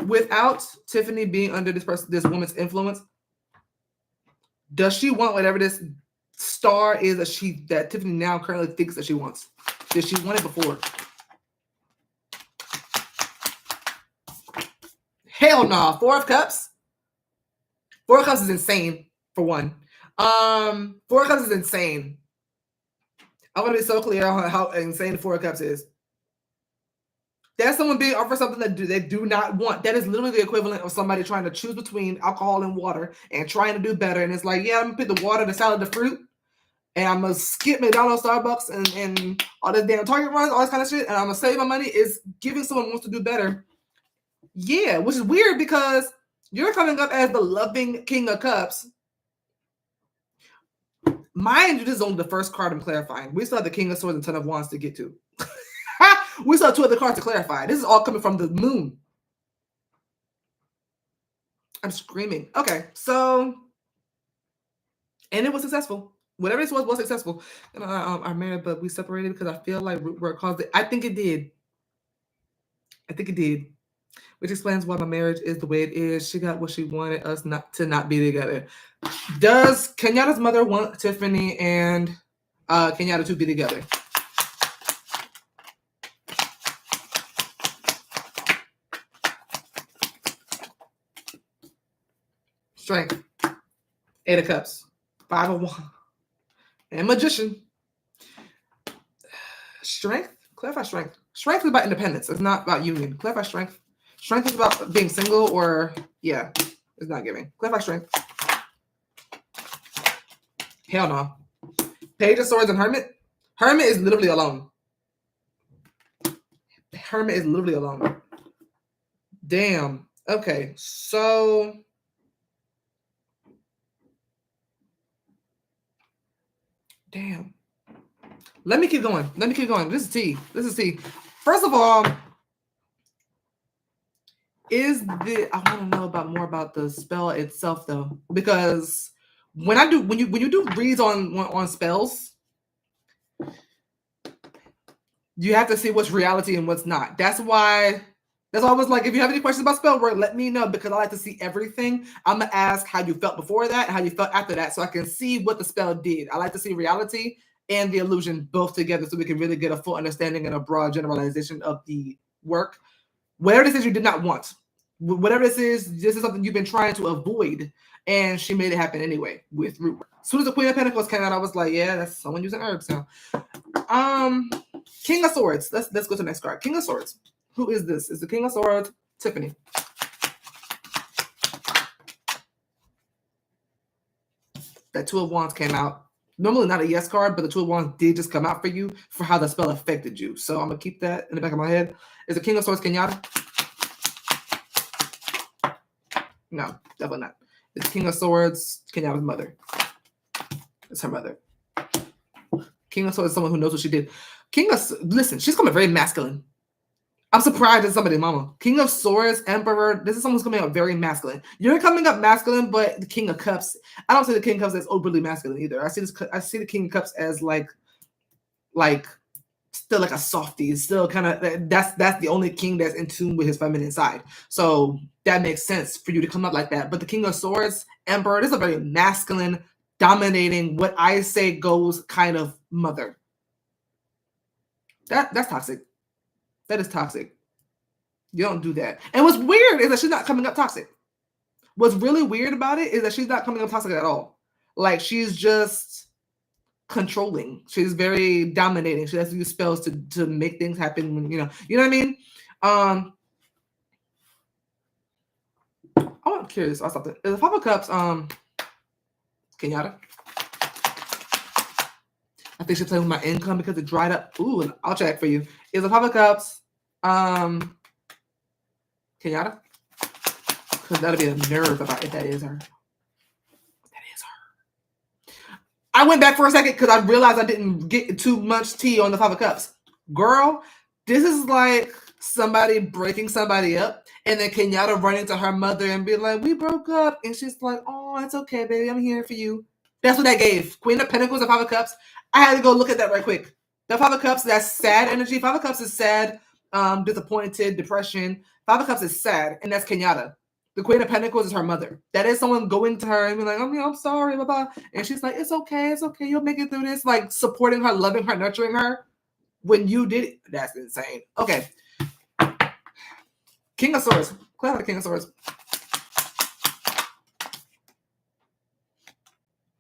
Without Tiffany being under this woman's influence, does she want whatever this star is that Tiffany now currently thinks that she wants? Did she want it before? Hell no. 4 of Cups. 4 of Cups is insane, for one. 4 of Cups is insane. I want to be so clear on how insane the 4 of Cups is. That's someone being offered something that they do not want. That is literally the equivalent of somebody trying to choose between alcohol and water and trying to do better. And it's like, yeah, I'm going to pick the water, the salad, the fruit, and I'm going to skip McDonald's, Starbucks, and all this damn Target runs, all this kind of shit, and I'm going to save my money. Is giving someone who wants to do better. Yeah, which is weird because you're coming up as the loving King of Cups. Mind you, this is only the first card I'm clarifying. We still have the King of Swords and 10 of Wands to get to. We still have 2 other cards to clarify. This is all coming from the moon. I'm screaming. Okay, so, and it was successful. Whatever this was successful. And I'm married, but we separated because I feel like we're caused it. I think it did. Which explains why my marriage is the way it is. She got what she wanted us not to be together. Does Kenyatta's mother want Tiffany and Kenyatta to be together? Strength. 8 of Cups. 5 of Wands. And Magician. Strength? Clarify strength. Strength is about independence. It's not about union. Clarify strength. Strength is about being single or, yeah, it's not giving. Clarify strength. Hell no. Page of Swords and Hermit. Hermit is literally alone. Damn. Okay, so damn. Let me keep going. This is tea. First of all, I want to know more about the spell itself though, because when you do reads on spells, you have to see what's reality and what's not. That's why I was like, if you have any questions about spell work, let me know, because I like to see everything. I'm gonna ask how you felt before that and how you felt after that, so I can see what the spell did. I like to see reality and the illusion both together, so we can really get a full understanding and a broad generalization of the work. Whatever this is you did not want, whatever this is something you've been trying to avoid, and she made it happen anyway with root work. As soon as the Queen of Pentacles came out, I was like, yeah, that's someone using herbs now. King of Swords. Let's go to the next card. King of Swords. Who is this? Is the King of Swords Tiffany? That Two of Wands came out. Normally not a yes card, but the Two of Wands did just come out for you for how the spell affected you. So I'm gonna keep that in the back of my head. Is the King of Swords Kenyatta? No, definitely not. It's King of Swords Kenyatta's mother. It's her mother. King of Swords is someone who knows what she did. Listen, she's coming very masculine. I'm surprised it's somebody's mama. King of Swords, Emperor. This is someone who's coming up very masculine. You're coming up masculine, but the King of Cups. I don't see the King of Cups as overly masculine either. I see the King of Cups as like still like a softie. It's still kind of that's the only king that's in tune with his feminine side. So that makes sense for you to come up like that. But the King of Swords, Emperor, this is a very masculine, dominating, what I say goes kind of mother. That's toxic. That is toxic. You don't do that. And what's weird is that she's not coming up toxic. What's really weird about it is that she's not coming up toxic at all. Like, she's just controlling. She's very dominating. She has to use spells to make things happen when, you know what I mean? I'm curious about something. Is the Five of Cups Kenyatta? I think she's playing with my income because it dried up. Ooh, and I'll check for you. Is the Five of Cups Kenyatta? Because that'll be a nerve if that is her. That is her. I went back for a second because I realized I didn't get too much tea on the Five of Cups. Girl, this is like somebody breaking somebody up, and then Kenyatta running to her mother and be like, we broke up. And she's like, oh, it's okay, baby. I'm here for you. That's what that gave. Queen of Pentacles and Five of Cups. I had to go look at that right quick. The Five of Cups, that's sad energy. Five of Cups is sad, disappointed, depression. Five of Cups is sad, and that's Kenyatta. The Queen of Pentacles is her mother. That is someone going to her and be like, I'm sorry, blah. And she's like, it's okay, you'll make it through this. Like, supporting her, loving her, nurturing her. When you did it, that's insane. Okay. King of Swords. Clear the King of Swords.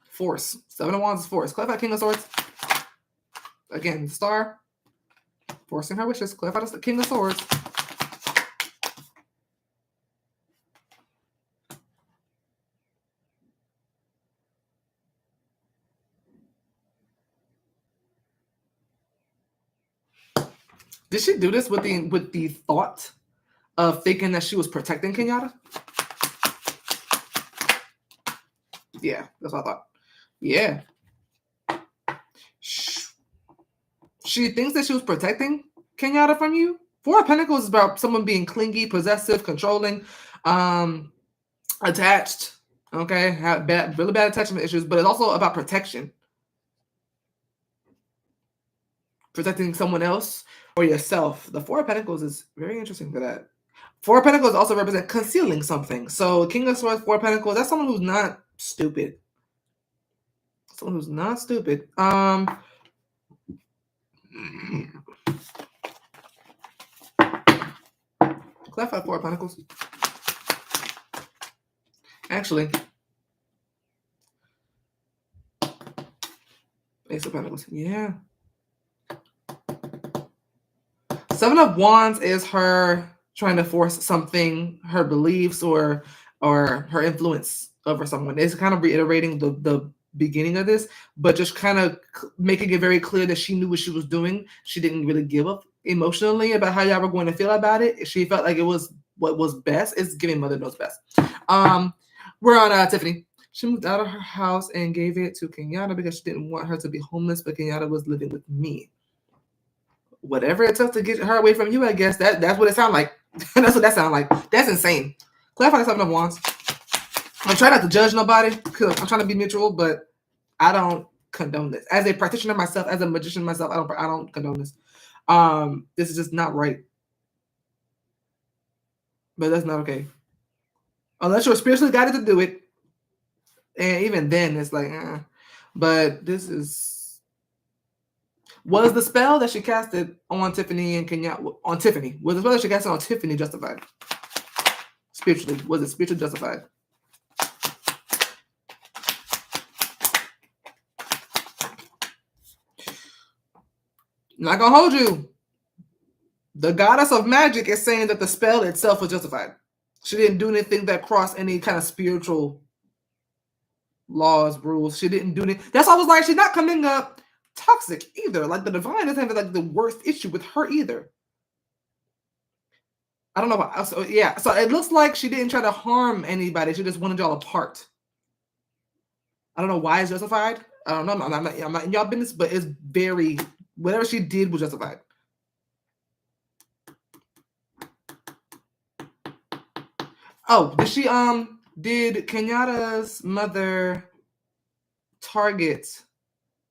Force. Seven of Wands is force. Clarify King of Swords. Again, star. Forcing her wishes. Clarify the King of Swords. Did she do this with the thought of thinking that she was protecting Kenyatta? Yeah, that's what I thought. Yeah. She thinks that she was protecting Kenyatta from you. Four of Pentacles is about someone being clingy, possessive, controlling, attached. Okay, have really bad attachment issues, but it's also about protection. Protecting someone else or yourself. The Four of Pentacles is very interesting for that. Four of Pentacles also represent concealing something. So King of Swords, Four of Pentacles, that's someone who's not stupid. Someone who's not stupid. Clarify Four of Pentacles. Actually, Ace of Pentacles. Yeah. Seven of Wands is her trying to force something, her beliefs or her influence over someone. It's kind of reiterating the beginning of this, but just kind of making it very clear that she knew what she was doing. She didn't really give up emotionally about how y'all were going to feel about it. She felt like it was what was best. It's giving mother knows best. We're on Tiffany. She moved out of her house and gave it to Kenyatta because she didn't want her to be homeless, but Kenyatta was living with me. Whatever it took to get her away from you, I guess that's what it sounded like. That's what that sounds like. That's insane. Clarify the Seven of Wands. I'm trying not to judge nobody because I'm trying to be neutral, but I don't condone this. As a practitioner myself, as a magician myself, I don't condone this. This is just not right. But that's not okay. Unless you're spiritually guided to do it. And even then, it's like, But this is... Was the spell that she casted on Tiffany and Keyana... On Tiffany. Was the spell that she casted on Tiffany justified? Spiritually. Was it spiritually justified? Not gonna hold you. The goddess of magic is saying that the spell itself was justified. She didn't do anything that crossed any kind of spiritual laws, rules. She didn't do anything. That's why I was like, she's not coming up toxic either. Like the divine doesn't have like the worst issue with her either. I don't know why. So yeah, so it looks like she didn't try to harm anybody. She just wanted y'all apart. I don't know why it's justified. I don't know. I'm not in y'all business, but it's very... Whatever she did was justified. Oh, did Kenyatta's mother target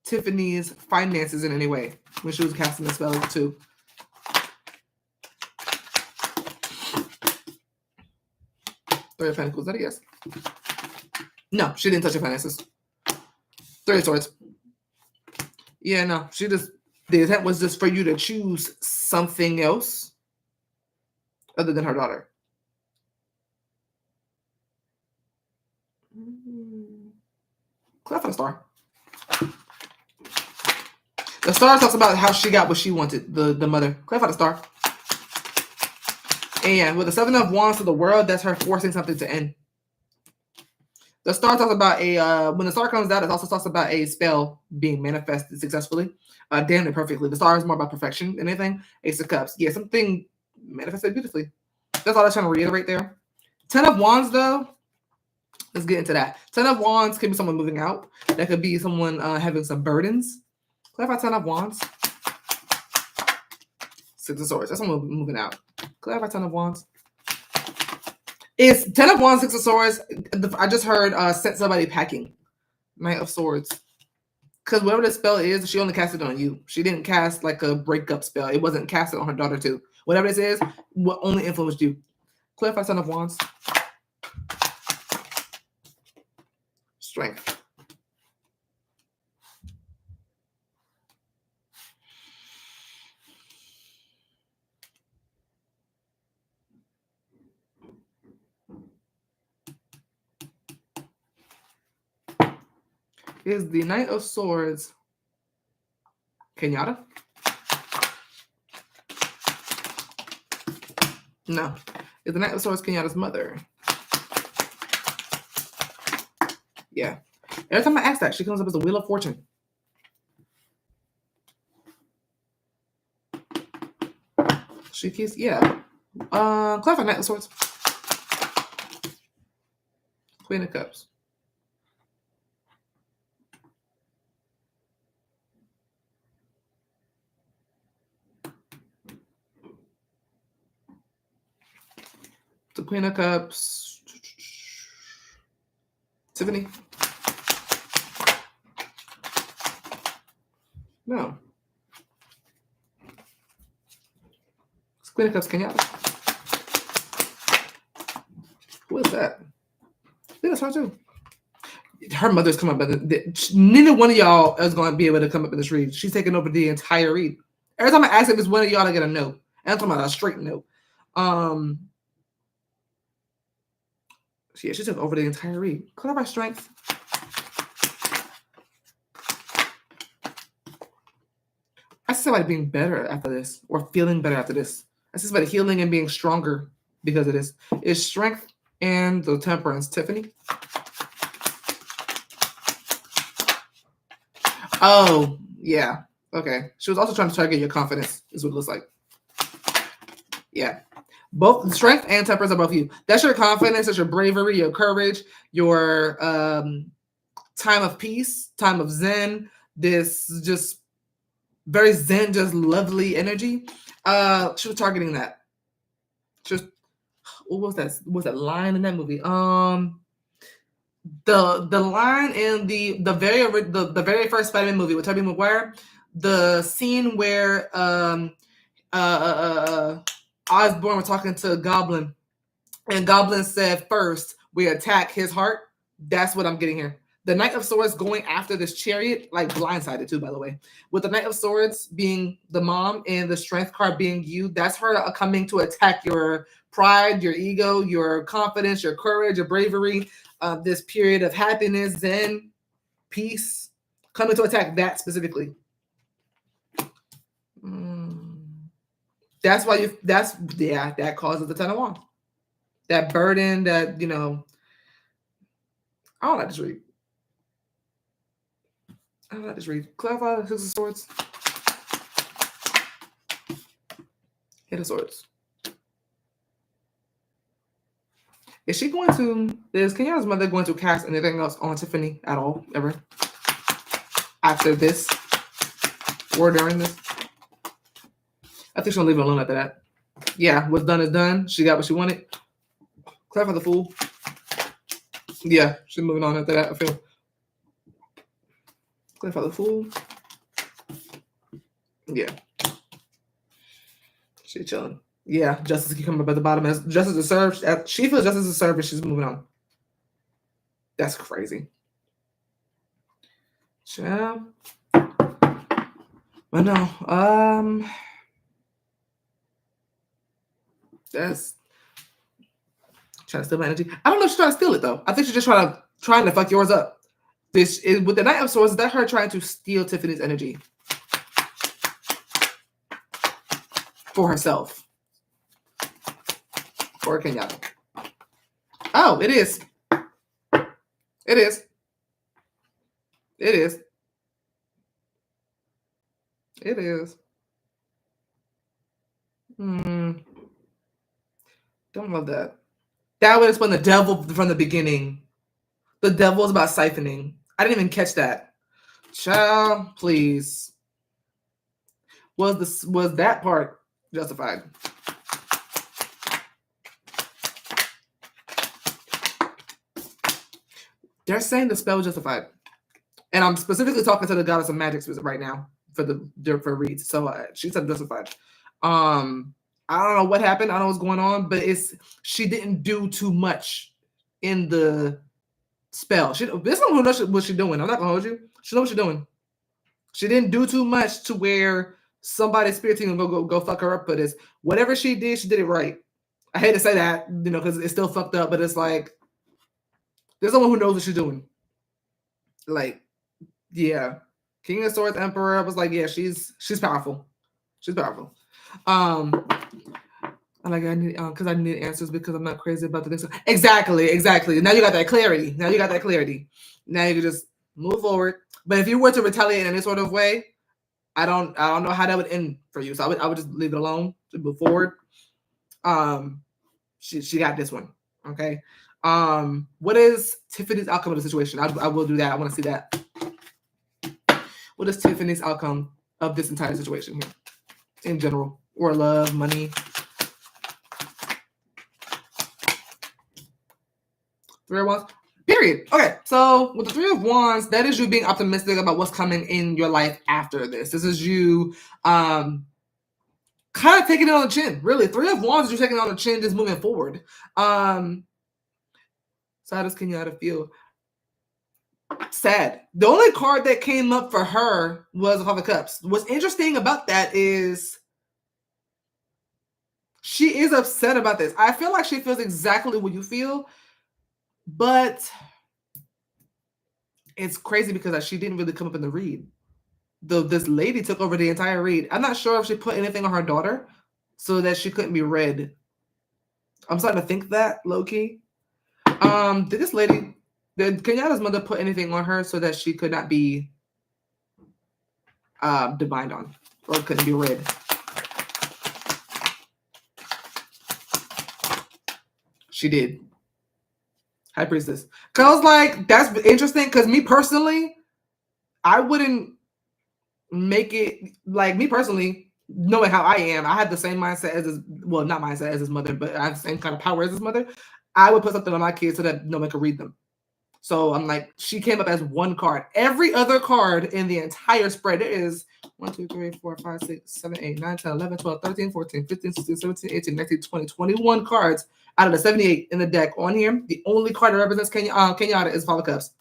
Tiffany's finances in any way when she was casting the spell too? Three of Pentacles, is that a yes? No, she didn't touch her finances. Three of Swords. Yeah, no, she just... The intent was just for you to choose something else other than her daughter. Clarify the star. The star talks about how she got what she wanted, the mother. Clarify the star. And with the Seven of Wands to the world, that's her forcing something to end. The star talks about when the star comes out, it also talks about a spell being manifested successfully. Damn it perfectly. The star is more about perfection than anything. Ace of Cups. Yeah, something manifested beautifully. That's all I was trying to reiterate there. 10 of Wands, though. Let's get into that. 10 of Wands could be someone moving out. That could be someone having some burdens. Clarify 10 of Wands. 6 of Swords. That's someone moving out. Clarify 10 of Wands. It's 10 of Wands, 6 of Swords. I just heard sent somebody packing. Knight of Swords. Because whatever the spell is, she only cast it on you. She didn't cast like a breakup spell. It wasn't casted on her daughter too. Whatever this is, what only influenced you. Clarify 10 of Wands. Strength. Is the Knight of Swords Kenyatta? No. Is the Knight of Swords Kenyatta's mother? Yeah. Every time I ask that, she comes up as the Wheel of Fortune. She keeps, yeah. Clarify Knight of Swords. Queen of Cups. The Queen of Cups. Tiffany. No. It's Queen of Cups, Kenyatta. Who is that? I think that's her too. Her mother's come up, but neither one of y'all is going to be able to come up in this read. She's taking over the entire read. Every time I ask if it's one of y'all, I get a no. And I'm talking about a straight no. Yeah, she took over the entire read. Clarify strength. I see somebody being better after this, or feeling better after this. I see somebody healing and being stronger because of this. It's strength and the temperance. Tiffany. Oh, yeah. Okay. She was also trying to target your confidence, is what it looks like. Yeah. Both strength and temperance are both you. That's your confidence, that's your bravery, your courage, your time of peace, time of zen, this just very zen, just lovely energy. She was targeting that. Just what was that? What was that line in that movie? The line in the very first Spider-Man movie with Tobey Maguire, the scene where Osborn was talking to Goblin, and Goblin said, "First, we attack his heart." That's what I'm getting here. The Knight of Swords going after this chariot, like blindsided too, by the way. With the Knight of Swords being the mom and the Strength card being you, that's her coming to attack your pride, your ego, your confidence, your courage, your bravery. This period of happiness, zen, peace, coming to attack that specifically. That's why that causes the Ten of Wands. That burden that, I don't like this read. I don't like this read. Clarify the Six of Swords. Hit of Swords. Is Kenya's mother going to cast anything else on Tiffany at all, ever? After this? Or during this? I think she'll leave it alone after that. Yeah, what's done is done. She got what she wanted. Clarify the Fool. Yeah, she's moving on after that, I feel. Clarify the Fool. Yeah. She chilling. Yeah, justice can come up at the bottom. As justice is served, she feels justice is served, and she's moving on. That's crazy. Child. I know. That's trying to steal my energy. I don't know if she's trying to steal it though. I think she's just trying to fuck yours up. With the Knight of Swords, is that her trying to steal Tiffany's energy for herself? For Kenyatta. Oh, it is. It is. It is. It is. Don't love that. That would explain the devil from the beginning. The devil is about siphoning. I didn't even catch that. Child, please. Was that part justified? They're saying the spell was justified. And I'm specifically talking to the goddess of magic right now for reads. So she said justified. I don't know what happened. I don't know what's going on, but she didn't do too much in the spell. This one who knows what she's doing. I'm not gonna hold you. She knows what she's doing. She didn't do too much to where somebody's spirit team will go fuck her up. But it's whatever she did it right. I hate to say that, because it's still fucked up. But it's like there's someone who knows what she's doing. Like, yeah, King of Swords, Emperor. I was like, yeah, she's powerful. She's powerful. I need because I need answers because I'm not crazy about the things. Exactly. Now you got that clarity. Now you can just move forward. But if you were to retaliate in any sort of way, I don't know how that would end for you. So I would just leave it alone to move forward. She got this one. Okay. What is Tiffany's outcome of the situation? I will do that. I want to see that. What is Tiffany's outcome of this entire situation here? In general, or love, money. Three of Wands. Period. Okay, so with the Three of Wands, that is you being optimistic about what's coming in your life after this. This is you kind of taking it on the chin. Really, Three of Wands is you taking it on the chin, just moving forward. So how does Kenyatta feel? Sad. The only card that came up for her was the Five of Cups. What's interesting about that is she is upset about this. I feel like she feels exactly what you feel, but it's crazy because she didn't really come up in the read. This lady took over the entire read. I'm not sure if she put anything on her daughter so that she couldn't be read. I'm starting to think that, low-key. Did Kenyatta's mother put anything on her so that she could not be divined on or couldn't be read? She did. High Priestess. Because I was like, that's interesting. Because me personally, I wouldn't make it, like, me personally, knowing how I am, I had the same mindset as his, well, not mindset as his mother, but I have the same kind of power as his mother. I would put something on my kids so that no one could read them. So I'm like, she came up as one card. Every other card in the entire spread, there is 1, 2, 3, 4, 5, 6, 7, 8, 9, 10, 11, 12, 13, 14, 15, 16, 17, 18, 19, 20, 21 cards out of the 78 in the deck on here. The only card that represents Kenyatta is Five of Cups.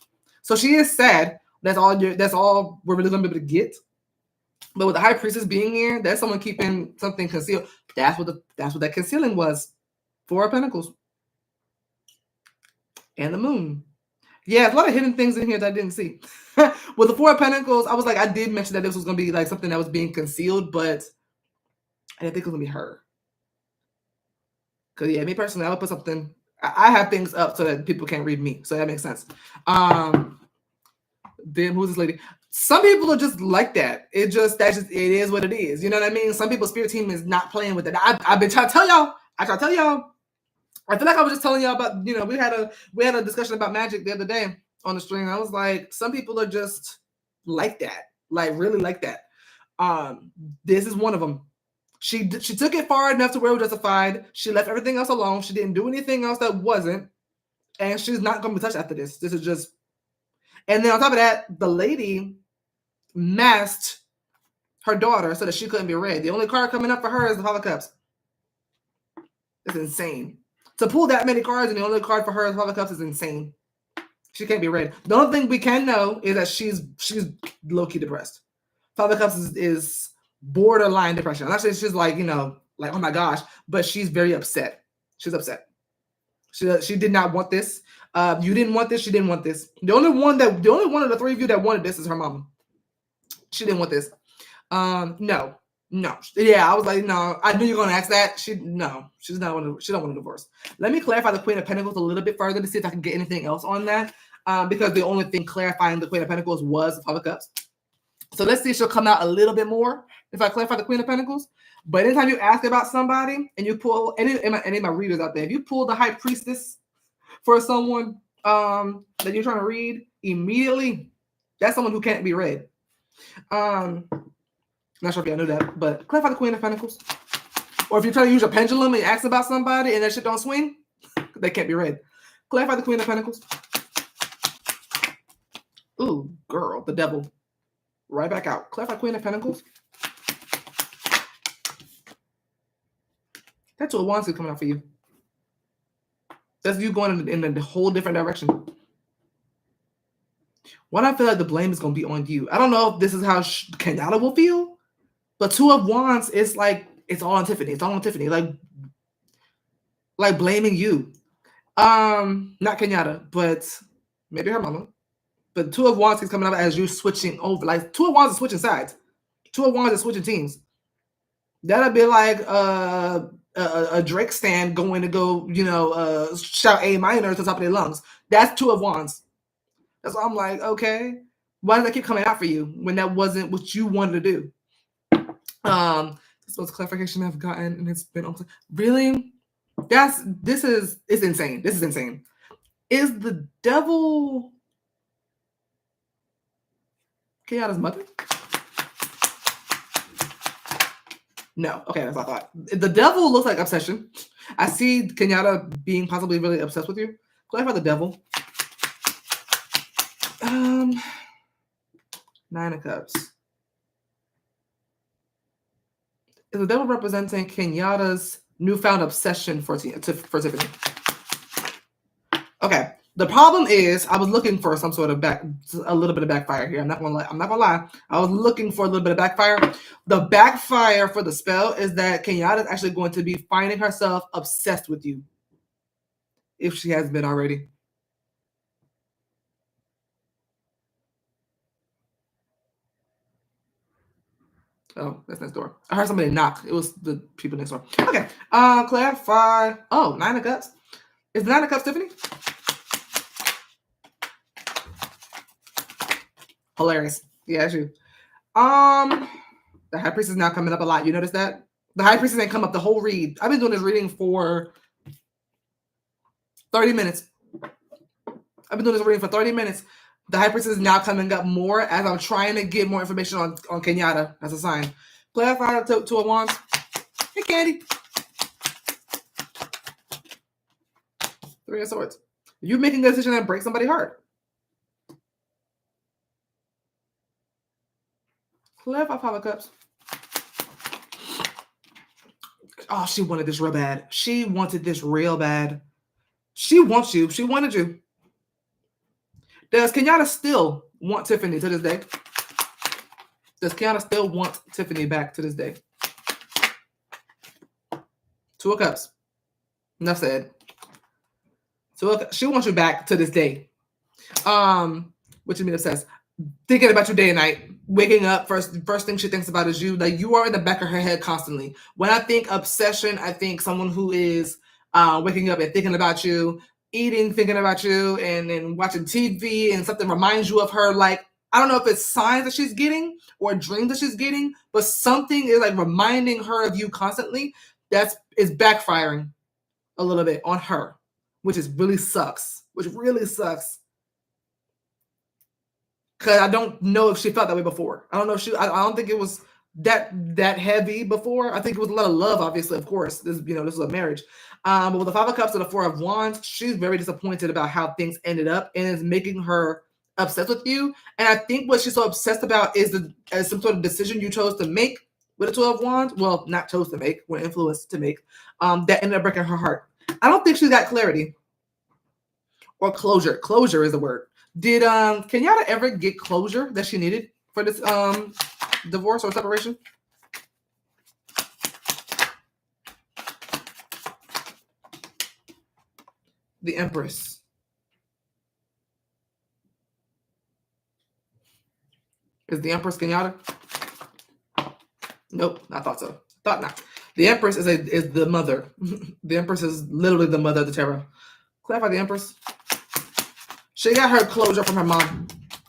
So she is sad. That's all we're really gonna be able to get. But with the High Priestess being here, that's someone keeping something concealed. That's what that concealing was. Four of Pentacles. And the Moon. Yeah, there's a lot of hidden things in here that I didn't see. With the Four of Pentacles, I was like, I did mention that this was going to be like something that was being concealed, but I didn't think it was going to be her. Because, yeah, me personally, I would put something. I have things up so that people can't read me. So that makes sense. Then who's this lady? Some people are just like that. It is what it is. You know what I mean? Some people's spirit team is not playing with it. I've been trying to tell y'all. I feel like I was just telling y'all about, you know, we had a discussion about magic the other day on the stream. I was like, some people are just like that, like really like that. This is one of them. She took it far enough to where it was justified. She left everything else alone. She didn't do anything else that wasn't, and she's not going to be touched after this. This is just, and then on top of that, the lady masked her daughter so that she couldn't be read. The only card coming up for her is the Five of Cups. It's insane. To pull that many cards and the only card for her is Five of Cups is insane. She can't be read. The only thing we can know is that she's low-key depressed. Five of Cups is borderline depression. I'm not saying she's like, you know, like, oh my gosh, but she's very upset. She's upset. She did not want this. You didn't want this. She didn't want this. The only one of the three of you that wanted this is her mama. She didn't want this. No. Yeah, I was like, no. I knew you were gonna ask that. She don't want a divorce. Let me clarify the Queen of Pentacles a little bit further to see if I can get anything else on that. Because the only thing clarifying the Queen of Pentacles was the Five of Cups. So let's see if she'll come out a little bit more if I clarify the Queen of Pentacles. But anytime you ask about somebody and you pull any of my readers out there, if you pull the High Priestess for someone that you're trying to read immediately, that's someone who can't be read. Not sure if y'all knew that, but clarify the Queen of Pentacles. Or if you're trying to use a pendulum and you ask about somebody and that shit don't swing, they can't be read. Clarify the Queen of Pentacles. Ooh, girl, the devil. Right back out. Clarify Queen of Pentacles. That Two of Wands is coming out for you. That's you going in a whole different direction. One, I feel like the blame is going to be on you. I don't know if this is how Kenyatta will feel, but Two of Wands is like, it's all on Tiffany. It's all on Tiffany. Like blaming you. Not Kenyatta, but maybe her mama. But Two of Wands is coming up as you switching over. Like Two of Wands is switching sides. Two of Wands is switching teams. That'll be like a Drake stand going to go, you know, shout A minor to the top of their lungs. That's Two of Wands. That's why I'm like, okay, why did that keep coming out for you when that wasn't what you wanted to do? This was clarification I've gotten, and it's been almost really. It's insane. This is insane. Is the devil Kenyatta's mother? No. Okay, that's what I thought. The devil looks like obsession. I see Kenyatta being possibly really obsessed with you. Clarify the devil. Nine of Cups. Is the devil representing Kenyatta's newfound obsession for Tiffany? Okay. The problem is, I was looking for some sort of a little bit of backfire here. I'm not gonna lie. I was looking for a little bit of backfire. The backfire for the spell is that Kenyatta is actually going to be finding herself obsessed with you, if she hasn't been already. Oh, that's next door. I heard somebody knock. It was the people next door. Okay. Clarify. Oh, Nine of Cups. Is the Nine of Cups Tiffany? Hilarious. Yeah, it's you. The High Priestess is now coming up a lot. You notice that? The High Priestess ain't come up the whole read. I've been doing this reading for 30 minutes. The High Priestess is now coming up more as I'm trying to get more information on Kenyatta as a sign. Clarify to Two of Wands. Hey, Candy. Three of Swords. You're making a decision that breaks somebody's heart. Clarify Five of Cups. Oh, she wanted this real bad. She wanted this real bad. She wants you. She wanted you. Does Keyana still want Tiffany to this day? Does Keyana still want Tiffany back to this day? Two of Cups. Enough said. She wants you back to this day. What you mean obsessed? Thinking about you day and night. Waking up, first thing she thinks about is you. Like, you are in the back of her head constantly. When I think obsession, I think someone who is waking up and thinking about you, eating, thinking about you, and then watching TV, and something reminds you of her. Like, I don't know if it's signs that she's getting or dreams that she's getting, but something is like reminding her of you constantly. That is backfiring a little bit on her, which really sucks. Because I don't know if she felt that way before. I don't know if I don't think it was that heavy before. I think it was a lot of love, obviously, of course. This is a marriage. But with the Five of Cups and the Four of Wands, she's very disappointed about how things ended up, and it's making her obsessed with you. And I think what she's so obsessed about is some sort of decision you chose to make with the Two of Wands. Well, not chose to make, were influenced to make. That ended up breaking her heart. I don't think she's got clarity or closure. Closure is the word. Did Keyana ever get closure that she needed for this divorce or separation? The Empress. Is the Empress Keyana? Nope, I thought so. Thought not. The Empress is the mother. The Empress is literally the mother of the tarot. Clarify the Empress. She got her closure from her mom.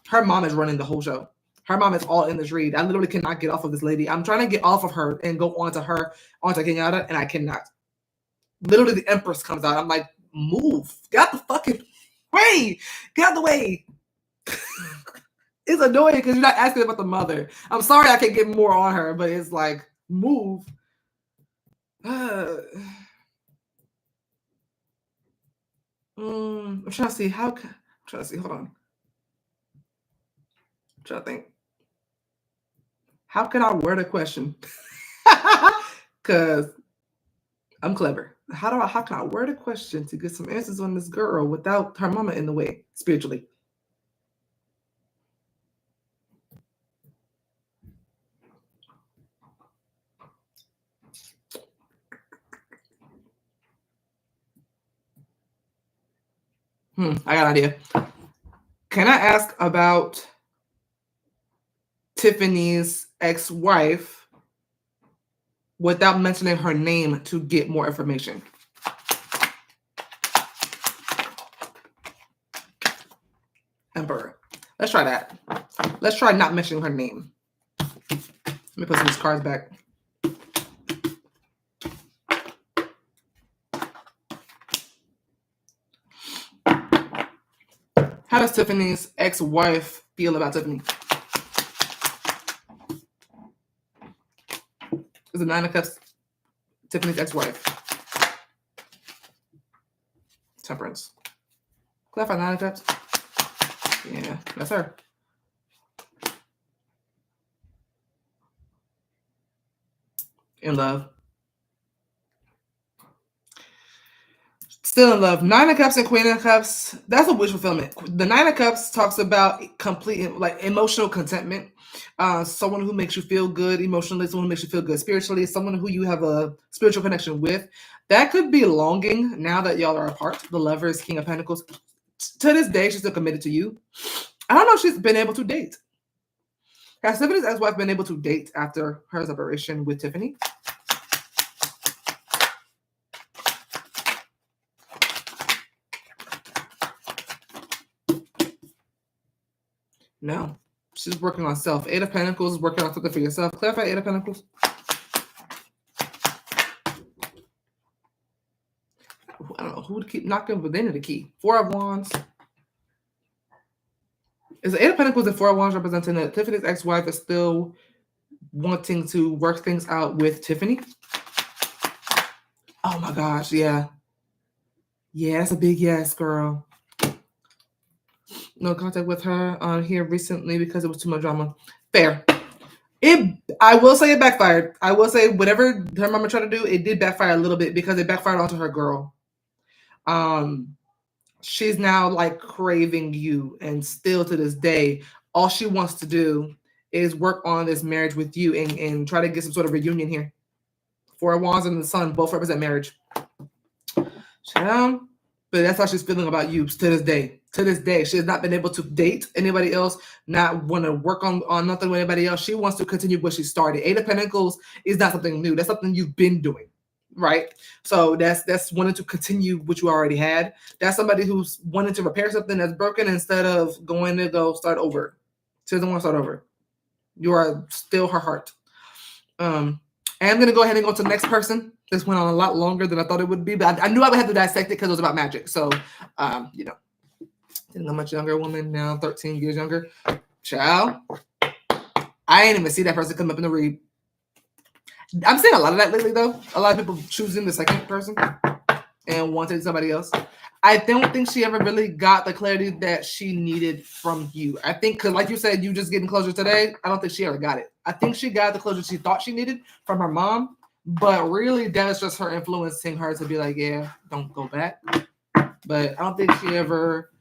Her mom is running the whole show. Her mom is all in this read. I literally cannot get off of this lady. I'm trying to get off of her and go onto Keyana, and I cannot. Literally, the Empress comes out. I'm like, move. Get out the fucking way. Get out the way. It's annoying because you're not asking about the mother. I'm sorry I can't get more on her, but it's like, move. I'm trying to see hold on. I'm trying to think. How can I word a question? Because I'm clever. How can I word a question to get some answers on this girl without her mama in the way spiritually? I got an idea. Can I ask about Tiffany's ex-wife without mentioning her name to get more information? Emperor. Let's try that. Let's try not mentioning her name. Let me put some of these cards back. How does Tiffany's ex-wife feel about Tiffany? Is it Nine of Cups? Tiffany's ex-wife. Temperance. Clarify Nine of Cups. Yeah, that's her. In love. Still in love. Nine of Cups and Queen of Cups. That's a wish fulfillment. The Nine of Cups talks about complete, like, emotional contentment. Someone who makes you feel good emotionally, someone who makes you feel good spiritually, someone who you have a spiritual connection with. That could be longing now that y'all are apart. The Lover is King of Pentacles. To this day, she's still committed to you. I don't know if she's been able to date. Has Tiffany's ex-wife been able to date after her separation with Tiffany? No. She's working on self. Eight of Pentacles is working on something for yourself. Clarify Eight of Pentacles. I don't know who to keep knocking, but they need a key. Four of Wands. Is the Eight of Pentacles and Four of Wands representing that Tiffany's ex-wife is still wanting to work things out with Tiffany. Oh my gosh, yeah. Yeah, that's a big yes, girl. No contact with her on here recently because it was too much drama. Fair. I will say it backfired. I will say whatever her mama tried to do, it did backfire a little bit because it backfired onto her girl. She's now like craving you, and still to this day, all she wants to do is work on this marriage with you and try to get some sort of reunion here. Four Wands and the Sun both represent marriage. But that's how she's feeling about you to this day. To this day, she has not been able to date anybody else, not want to work on nothing with anybody else. She wants to continue what she started. Eight of Pentacles is not something new. That's something you've been doing, right? So that's wanting to continue what you already had. That's somebody who's wanting to repair something that's broken instead of going to go start over. She doesn't want to start over. You are still her heart. I'm going to go ahead and go to the next person. This went on a lot longer than I thought it would be, but I knew I would have to dissect it because it was about magic. So, you know, a much younger woman now, 13 years younger. Child, I ain't even see that person come up in the read. I'm seeing a lot of that lately, though. A lot of people choosing the second person and wanting somebody else. I don't think she ever really got the clarity that she needed from you. I think, because like you said, you just getting closure today. I don't think she ever got it. I think she got the closure she thought she needed from her mom. But really, that was just her influencing her to be like, yeah, don't go back. But I don't think she ever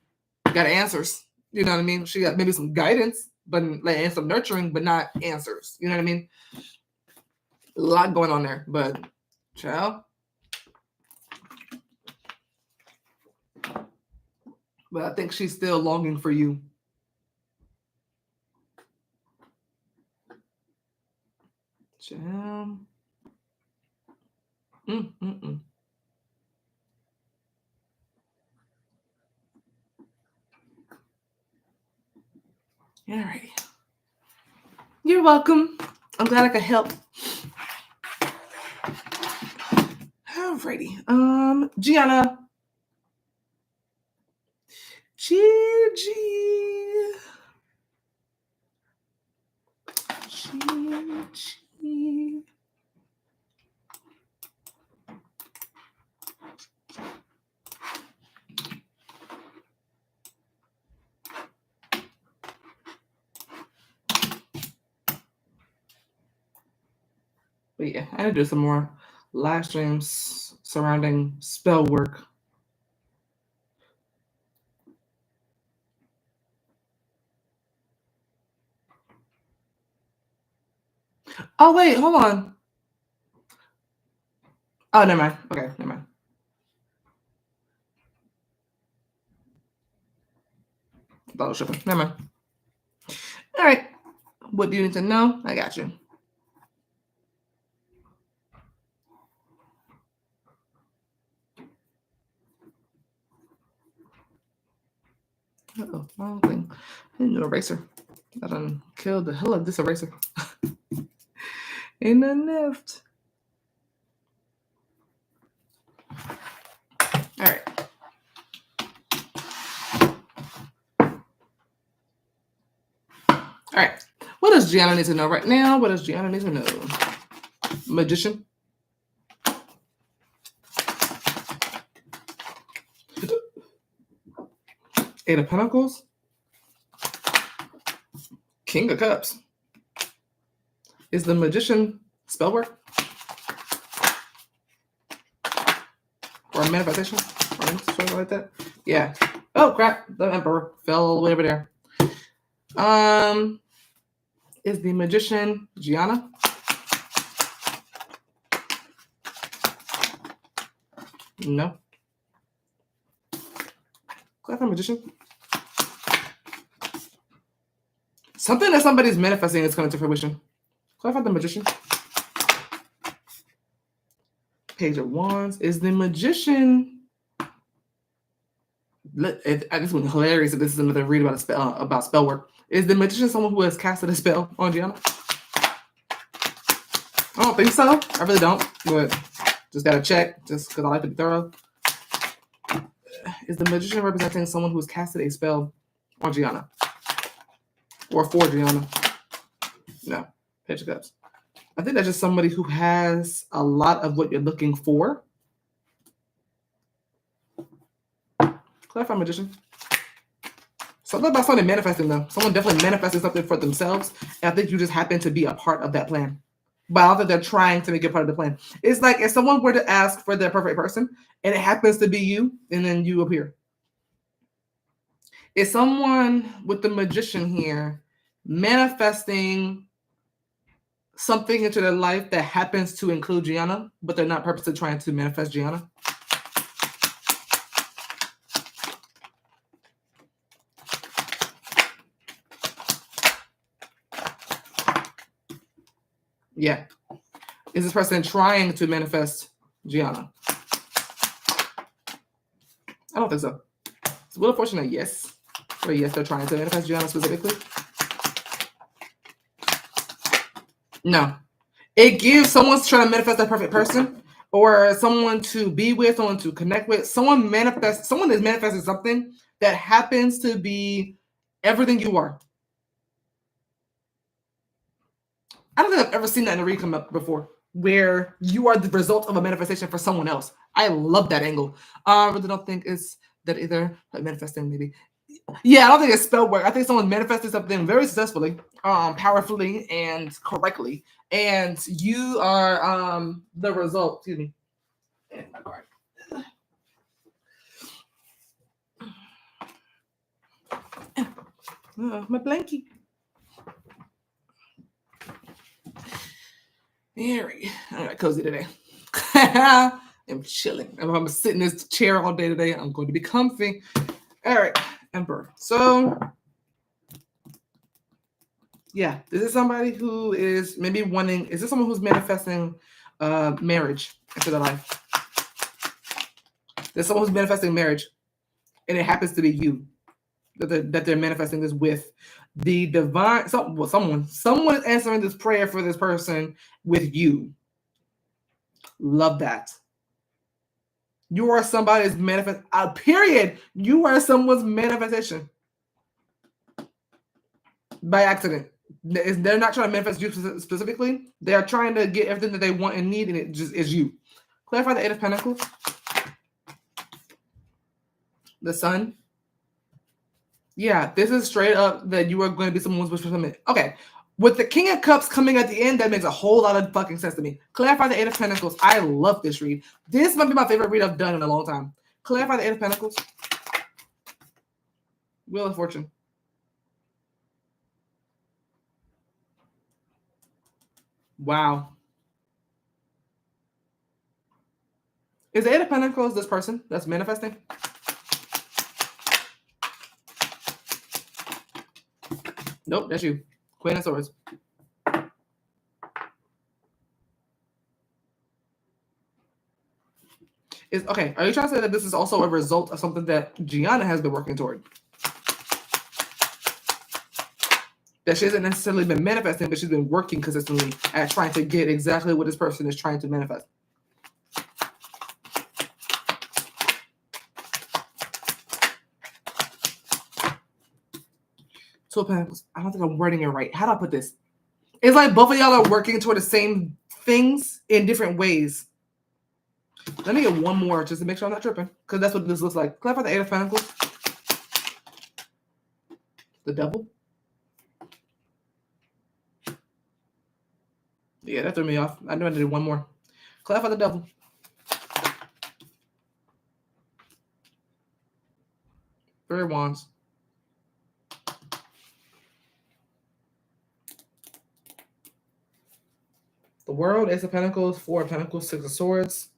got answers. You know what I mean? She got maybe some guidance, but like, and some nurturing, but not answers. You know what I mean? A lot going on there. But, child. But I think she's still longing for you. Child. All right. You're welcome. I'm glad I could help. Alrighty. Gianna. Gigi. But yeah, I had to do some more live streams surrounding spell work. Oh, wait, hold on. Oh, never mind. Okay, never mind. Bottle shipping. Never mind. All right. What do you need to know? I got you. Uh-oh, wrong thing. I need an eraser. I done killed the hell of this eraser. Ain't nothing left. All right. All right. What does Gianna need to know right now? What does Gianna need to know? Magician. Eight of Pentacles. King of Cups. Is the Magician spell work? Or a manifestation? Or something like that? Yeah. Oh, crap. The Emperor fell all the way over there. Is the Magician Gianna? No. Clarify Magician. Something that somebody's manifesting is coming to fruition. Clarify the Magician. Page of Wands. Is the Magician... This one's hilarious. This is another read about spell work. Is the Magician someone who has casted a spell on Gianna? I don't think so. I really don't. But just gotta check, just because I like to be thorough. Is the Magician representing someone who has casted a spell on Gianna? Or for Gianna? No. Page of Cups. I think that's just somebody who has a lot of what you're looking for. Clarify, magician. Something about something manifesting though. Someone definitely manifested something for themselves, and I think you just happen to be a part of that plan. But I don't think they're trying to make it part of the plan. It's like if someone were to ask for their perfect person, and it happens to be you, and then you appear. Is someone with the magician here manifesting something into their life that happens to include Gianna, but they're not purposely trying to manifest Gianna? Yeah. Is this person trying to manifest Gianna? I don't think so. It's Wheel of Fortune a yes. Or yes, they're trying to manifest Gianna specifically. No. It gives someone's trying to manifest that perfect person, or someone to be with, someone to connect with. Someone is manifesting something that happens to be everything you are. I don't think I've ever seen that in a read come up before, where you are the result of a manifestation for someone else. I love that angle. I really don't think it's that either. Like manifesting, maybe. Yeah, I don't think it's spell work. I think someone manifested something very successfully, powerfully, and correctly, and you are the result. Excuse me. And my card. My blankie. Very. I got cozy today. I'm chilling. If I'm sitting in this chair all day today, I'm going to be comfy. All right, Emperor. So, yeah, this is somebody who is maybe wanting. Is this someone who's manifesting marriage into their life? There's someone who's manifesting marriage, and it happens to be you that they're manifesting this with. The divine, someone is answering this prayer for this person with you. Love that. You are somebody's manifest. Period. You are someone's manifestation by accident. They're not trying to manifest you specifically. They are trying to get everything that they want and need, and it just is you. Clarify the Eight of Pentacles. The Sun. Yeah, this is straight up that you are going to be someone's wish fulfillment. Okay. With the King of Cups coming at the end, that makes a whole lot of fucking sense to me. Clarify the Eight of Pentacles. I love this read. This might be my favorite read I've done in a long time. Clarify the Eight of Pentacles. Wheel of Fortune. Wow. Is the Eight of Pentacles this person that's manifesting? Nope, that's you. Queen of Swords. Okay, are you trying to say that this is also a result of something that Gianna has been working toward? That she hasn't necessarily been manifesting, but she's been working consistently at trying to get exactly what this person is trying to manifest. Two of Pentacles. I don't think I'm wording it right. How do I put this? It's like both of y'all are working toward the same things in different ways. Let me get one more just to make sure I'm not tripping, because that's what this looks like. Clarify the Eight of Pentacles. The Devil. Yeah, that threw me off. I knew I needed one more. Clarify the Devil. Three of Wands. The World, Ace of Pentacles, Four of Pentacles, Six of Swords.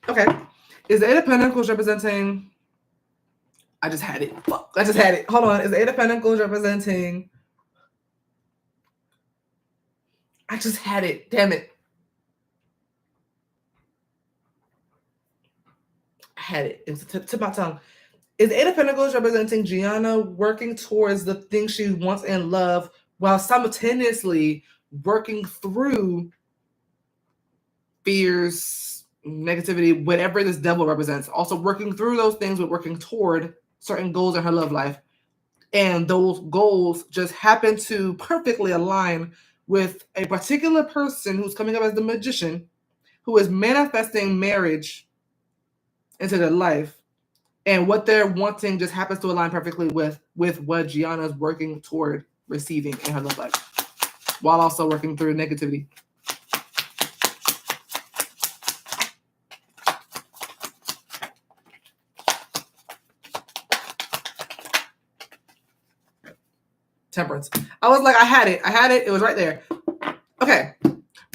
Okay. Is the Eight of Pentacles representing... I just had it. Fuck. I just had it. Hold on. Is the Eight of Pentacles representing... I just had it. Damn it. I had it. It was the tip of my tongue. Is the Eight of Pentacles representing Gianna working towards the things she wants in love while simultaneously working through fears, negativity, whatever this devil represents. Also working through those things, but working toward certain goals in her love life. And those goals just happen to perfectly align with a particular person who's coming up as the magician, who is manifesting marriage into their life. And what they're wanting just happens to align perfectly with what Gianna is working toward receiving in her love life, while also working through negativity. Temperance. I was like, I had it. It was right there. Okay.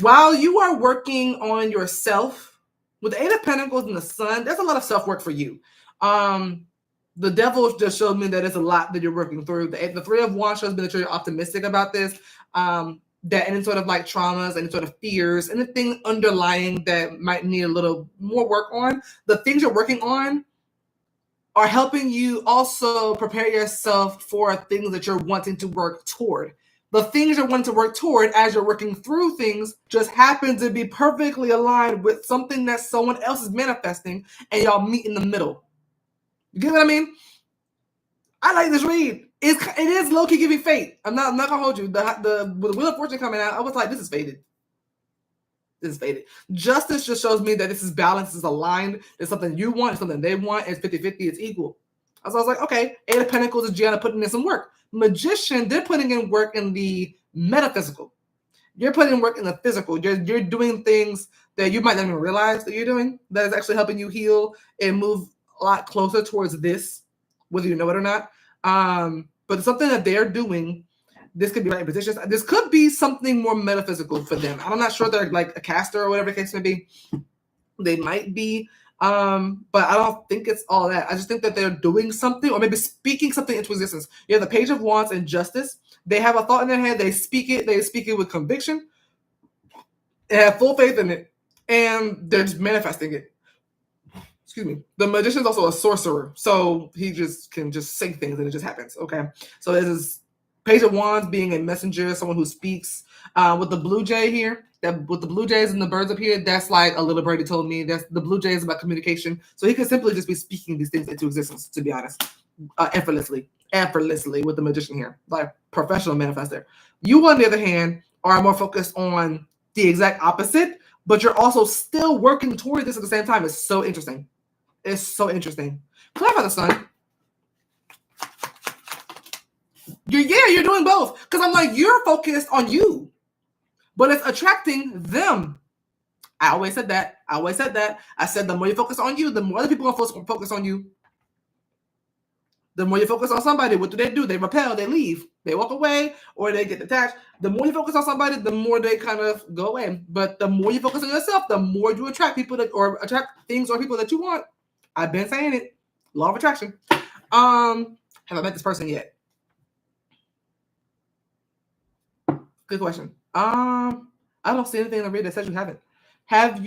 While you are working on yourself, with the Eight of Pentacles and the Sun, there's a lot of self-work for you. The Devil just showed me that it's a lot that you're working through. The Three of Wands shows me that you're optimistic about this. That any sort of like traumas, any sort of fears, anything underlying that might need a little more work on, the things you're working on are helping you also prepare yourself for things that you're wanting to work toward. The things you're wanting to work toward as you're working through things just happen to be perfectly aligned with something that someone else is manifesting, and y'all meet in the middle. You get what I mean? I like this read. It is low-key giving fate. I'm not gonna hold you. With the Wheel of Fortune coming out, I was like, this is fated. This is fated. Justice just shows me that this is balance, is aligned. It's something you want, it's something they want. It's 50-50, it's equal. So I was like, okay, Eight of Pentacles is Gianna putting in some work. Magician, they're putting in work in the metaphysical. You're putting in work in the physical. You're doing things that you might not even realize that you're doing, that is actually helping you heal and move a lot closer towards this, whether you know it or not. But something that they're doing, this could be right positions. This could be something more metaphysical for them. I'm not sure they're like a caster or whatever the case may be. They might be, but I don't think it's all that. I just think that they're doing something, or maybe speaking something into existence. You have the Page of Wands and Justice. They have a thought in their head. They speak it. They speak it with conviction. They have full faith in it, and they're just manifesting it. Excuse me. The Magician's also a sorcerer, so he just can just say things and it just happens. Okay, so this is Page of Wands being a messenger, someone who speaks. With the Blue Jay here, with the Blue Jays and the birds up here, that's like a little birdie told me. That's the Blue Jay is about communication, so he could simply just be speaking these things into existence. To be honest, effortlessly with the Magician here, like professional manifester. You, on the other hand, are more focused on the exact opposite, but you're also still working toward this at the same time. It's so interesting. It's so interesting. Clarify the Sun. You're doing both. Because I'm like, you're focused on you, but it's attracting them. I always said that. I said the more you focus on you, the more other people are focus on you. The more you focus on somebody, what do? They repel, they leave, they walk away, or they get detached. The more you focus on somebody, the more they kind of go away. But the more you focus on yourself, the more you attract people or attract things or people that you want. I've been saying it. Law of attraction. Have I met this person yet? Good question. I don't see anything in the read that says you haven't. Has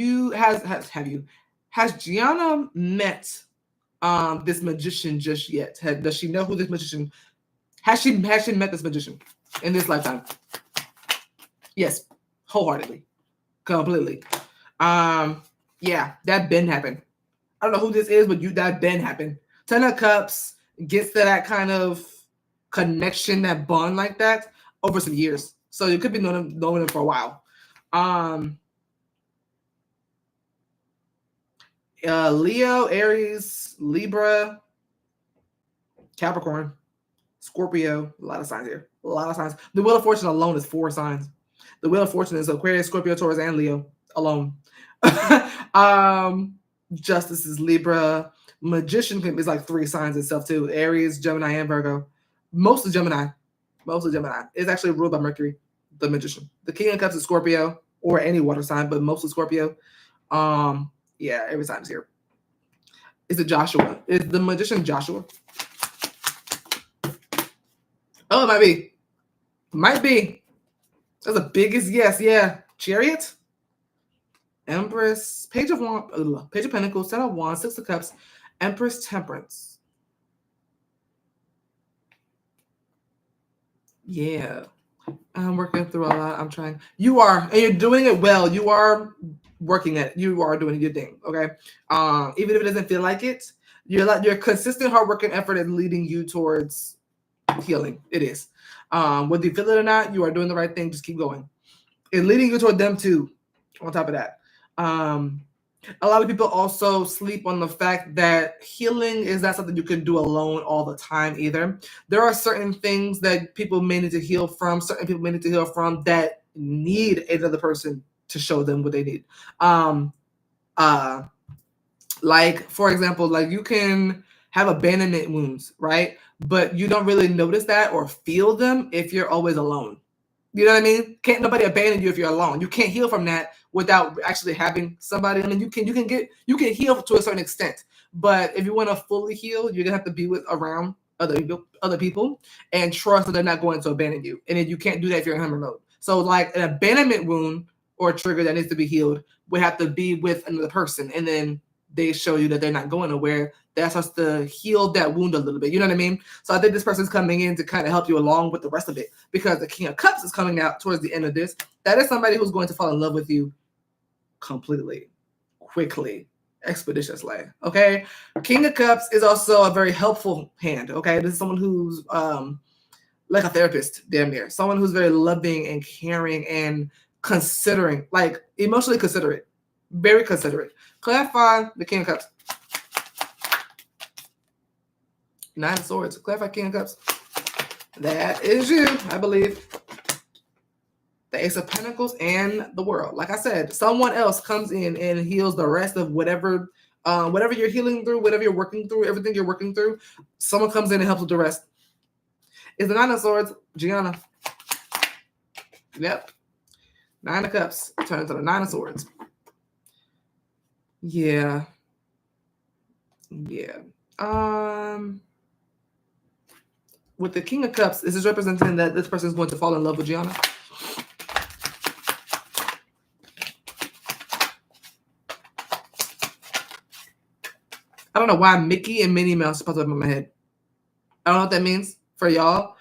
Gianna met this magician just yet? Does she know who this magician? Has she met this magician in this lifetime? Yes, wholeheartedly, completely. Yeah, that been happened. I don't know who this is, but that been happened. 10 of Cups gets to that kind of connection, that bond like that over some years. So you could be knowing them for a while. Leo, Aries, Libra, Capricorn, Scorpio. A lot of signs here. A lot of signs. The Wheel of Fortune alone is 4 signs. The Wheel of Fortune is Aquarius, Scorpio, Taurus, and Leo alone. Justice is Libra. Magician is like 3 signs itself too. Aries, Gemini, and Virgo. Mostly Gemini. It's actually ruled by Mercury, the Magician. The King of Cups is Scorpio, or any water sign, but mostly Scorpio. Yeah, every time's here. Is it Joshua? Is the Magician Joshua? Oh, it might be. Might be. That's the biggest yes. Yeah. Chariot, Empress, Page of Wands, Page of Pentacles, 10 of Wands, 6 of Cups, Empress, Temperance. Yeah. I'm working through a lot. I'm trying. You are, and you're doing it well. You are working at it. You are doing your thing. Okay. Even if it doesn't feel like it, your consistent hard work and effort is leading you towards healing. It is. Whether you feel it or not, you are doing the right thing. Just keep going. It's leading you toward them too. On top of that. A lot of people also sleep on the fact that healing is not something you can do alone all the time either. There are certain things that people may need to heal from, certain people may need to heal from that need another person to show them what they need. Like, for example, like you can have abandonment wounds, right? But you don't really notice that or feel them if you're always alone. You know what I mean? Can't nobody abandon you if you're alone. You can't heal from that without actually having somebody. I mean, you can heal to a certain extent, but if you want to fully heal, you're gonna have to be around other people and trust that they're not going to abandon you. And then you can't do that if you're in hammer mode. So like an abandonment wound or a trigger that needs to be healed would have to be with another person, and then they show you that they're not going nowhere. That starts to heal that wound a little bit. You know what I mean? So I think this person's coming in to kind of help you along with the rest of it, because the King of Cups is coming out towards the end of this. That is somebody who's going to fall in love with you completely, quickly, expeditiously. Okay. King of Cups is also a very helpful hand. Okay. This is someone who's like a therapist, damn near. Someone who's very loving and caring and considering, like emotionally considerate, very considerate. Clarify the King of Cups. 9 of Swords. Clarify King of Cups. That is you, I believe. The Ace of Pentacles and the World. Like I said, someone else comes in and heals the rest of whatever you're healing through, whatever you're working through, everything you're working through. Someone comes in and helps with the rest. Is the 9 of Swords, Gianna. Yep. 9 of Cups. Turn into the 9 of Swords. Yeah. Yeah. With the King of Cups, this is representing that this person is going to fall in love with Gianna. I don't know why Mickey and Minnie Mouse popped up in my head. I don't know what that means for y'all.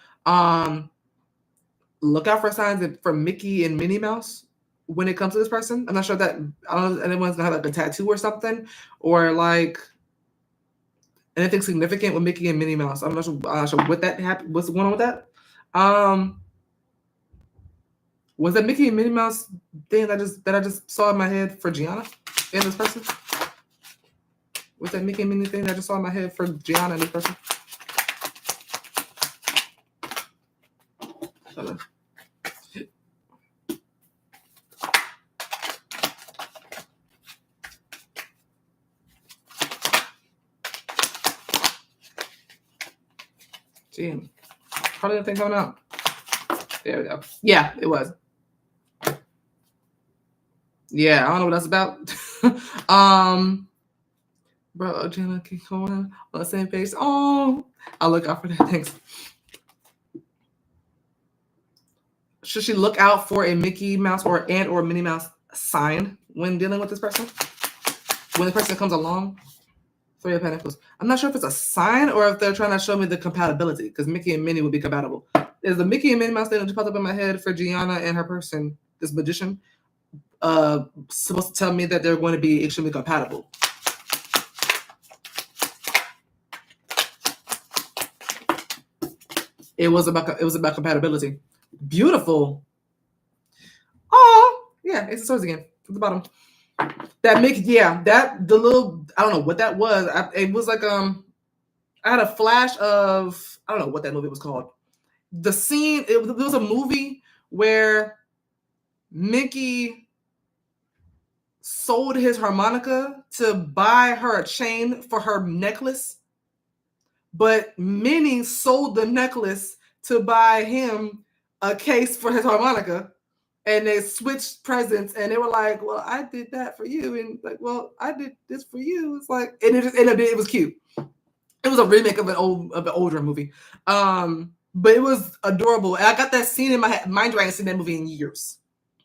Look out for signs for Mickey and Minnie Mouse when it comes to this person. I'm not sure that, I don't know if anyone's gonna have like a tattoo or something, or like anything significant with Mickey and Minnie Mouse. I'm not sure what that happened. What's going on with that? Was that Mickey and Minnie Mouse thing that I just saw in my head for Gianna and this person? Was that Mickey and Minnie thing that I just saw in my head for Gianna and this person? Damn. Probably the thing coming out. There we go. Yeah, it was. Yeah, I don't know what that's about. Bro, Jenna, keep going on the same page. Oh, I'll look out for that. Thanks. Should she look out for a Mickey Mouse or Minnie Mouse sign when dealing with this person? When the person comes along? 3 of Pentacles. I'm not sure if it's a sign or if they're trying to show me the compatibility, because Mickey and Minnie would be compatible. Is the Mickey and Minnie Mouse thing that just popped up in my head for Gianna and her person, this magician, supposed to tell me that they're going to be extremely compatible? It was about compatibility. Beautiful. Oh, yeah, it's the swords again at the bottom. That Mickey, yeah, that the little, I don't know what that was. It was like I had a flash of, I don't know what that movie was called. The scene, there was a movie where Mickey sold his harmonica to buy her a chain for her necklace, but Minnie sold the necklace to buy him a case for his harmonica. And they switched presents, and they were like, "Well, I did that for you," and like, "Well, I did this for you." It's like, and it just ended up being, it was cute. It was a remake of an older movie, but it was adorable. And I got that scene in my head. Mind you, I haven't seen that movie in years.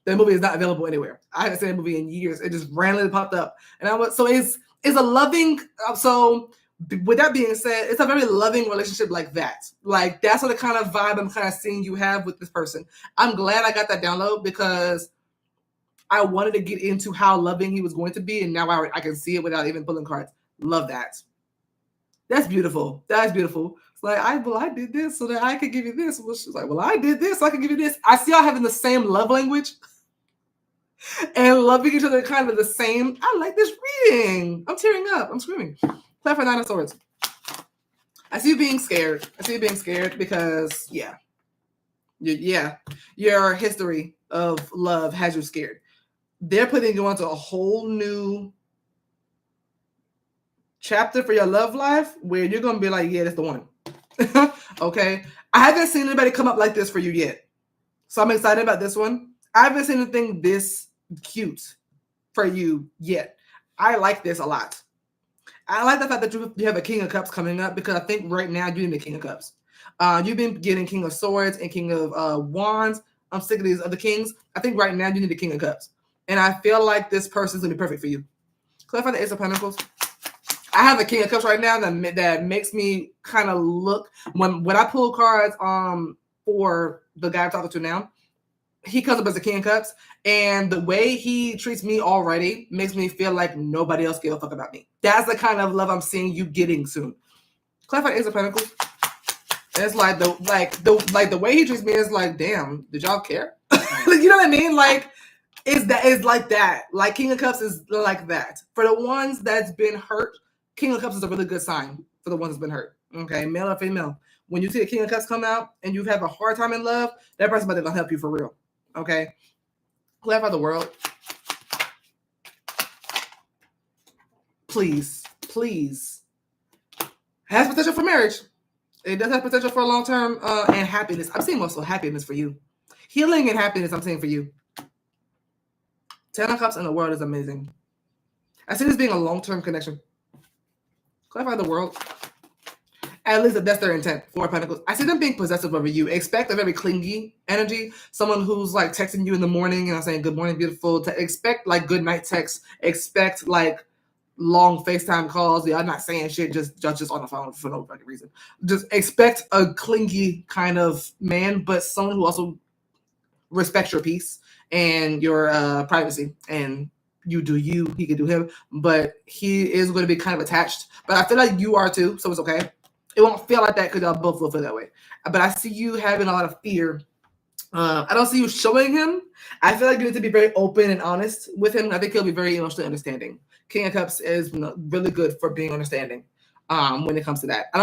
That movie is not available anywhere. I haven't seen that movie in years. It just randomly popped up, and I was so it's a loving. So with that being said, it's a very loving relationship like that. Like that's what the kind of vibe I'm kind of seeing you have with this person. I'm glad I got that download because I wanted to get into how loving he was going to be, and now I can see it without even pulling cards. Love that. That's beautiful. That's beautiful. It's like, I did this so that I could give you this. Well, she's like, well, I did this so I could give you this. I see y'all having the same love language and loving each other kind of the same. I like this reading. I'm tearing up. I'm screaming. Play for 9 of Swords. I see you being scared. I see you being scared because, your history of love has you scared. They're putting you onto a whole new chapter for your love life where you're going to be like, yeah, that's the one. Okay? I haven't seen anybody come up like this for you yet. So I'm excited about this one. I haven't seen anything this cute for you yet. I like this a lot. I like the fact that you have a King of Cups coming up because I think right now you need a King of Cups. You've been getting King of Swords and King of Wands. I'm sick of these other kings. I think right now you need a King of Cups. And I feel like this person's going to be perfect for you. Clarify the Ace of Pentacles. I have a King of Cups right now that makes me kind of look, when I pull cards for the guy I'm talking to now, he comes up as a King of Cups, and the way he treats me already makes me feel like nobody else gives a fuck about me. That's the kind of love I'm seeing you getting soon. Clarify the Ace of Pentacles. It's like the way he treats me is like, damn, did y'all care? You know what I mean? Like, is like that. Like King of Cups is like that. For the ones that's been hurt, King of Cups is a really good sign for the ones that's been hurt. Okay, male or female. When you see a King of Cups come out and you have a hard time in love, that person's about to help you for real. Okay? Clarify the World. Please, please. Has potential for marriage. It does have potential for long-term and happiness. I'm seeing also happiness for you. Healing and happiness, I'm saying for you. 10 of Cups in the World is amazing. I see this being a long-term connection. Clarify the World. At least that's their intent. 4 of Pentacles. I see them being possessive over you. Expect a very clingy energy. Someone who's like texting you in the morning and I'm saying, good morning, beautiful. Expect like good night texts. Expect like long FaceTime calls. Yeah, I'm not saying shit just on the phone for no fucking reason. Just expect a clingy kind of man, but someone who also respects your peace and your privacy. And you do you, he can do him, but he is going to be kind of attached. But I feel like you are too, so it's okay. It won't feel like that because y'all both will feel that way. But I see you having a lot of fear. I don't see you showing him. I feel like you need to be very open and honest with him. I think he'll be very emotionally understanding. King of Cups is really good for being understanding when it comes to that. I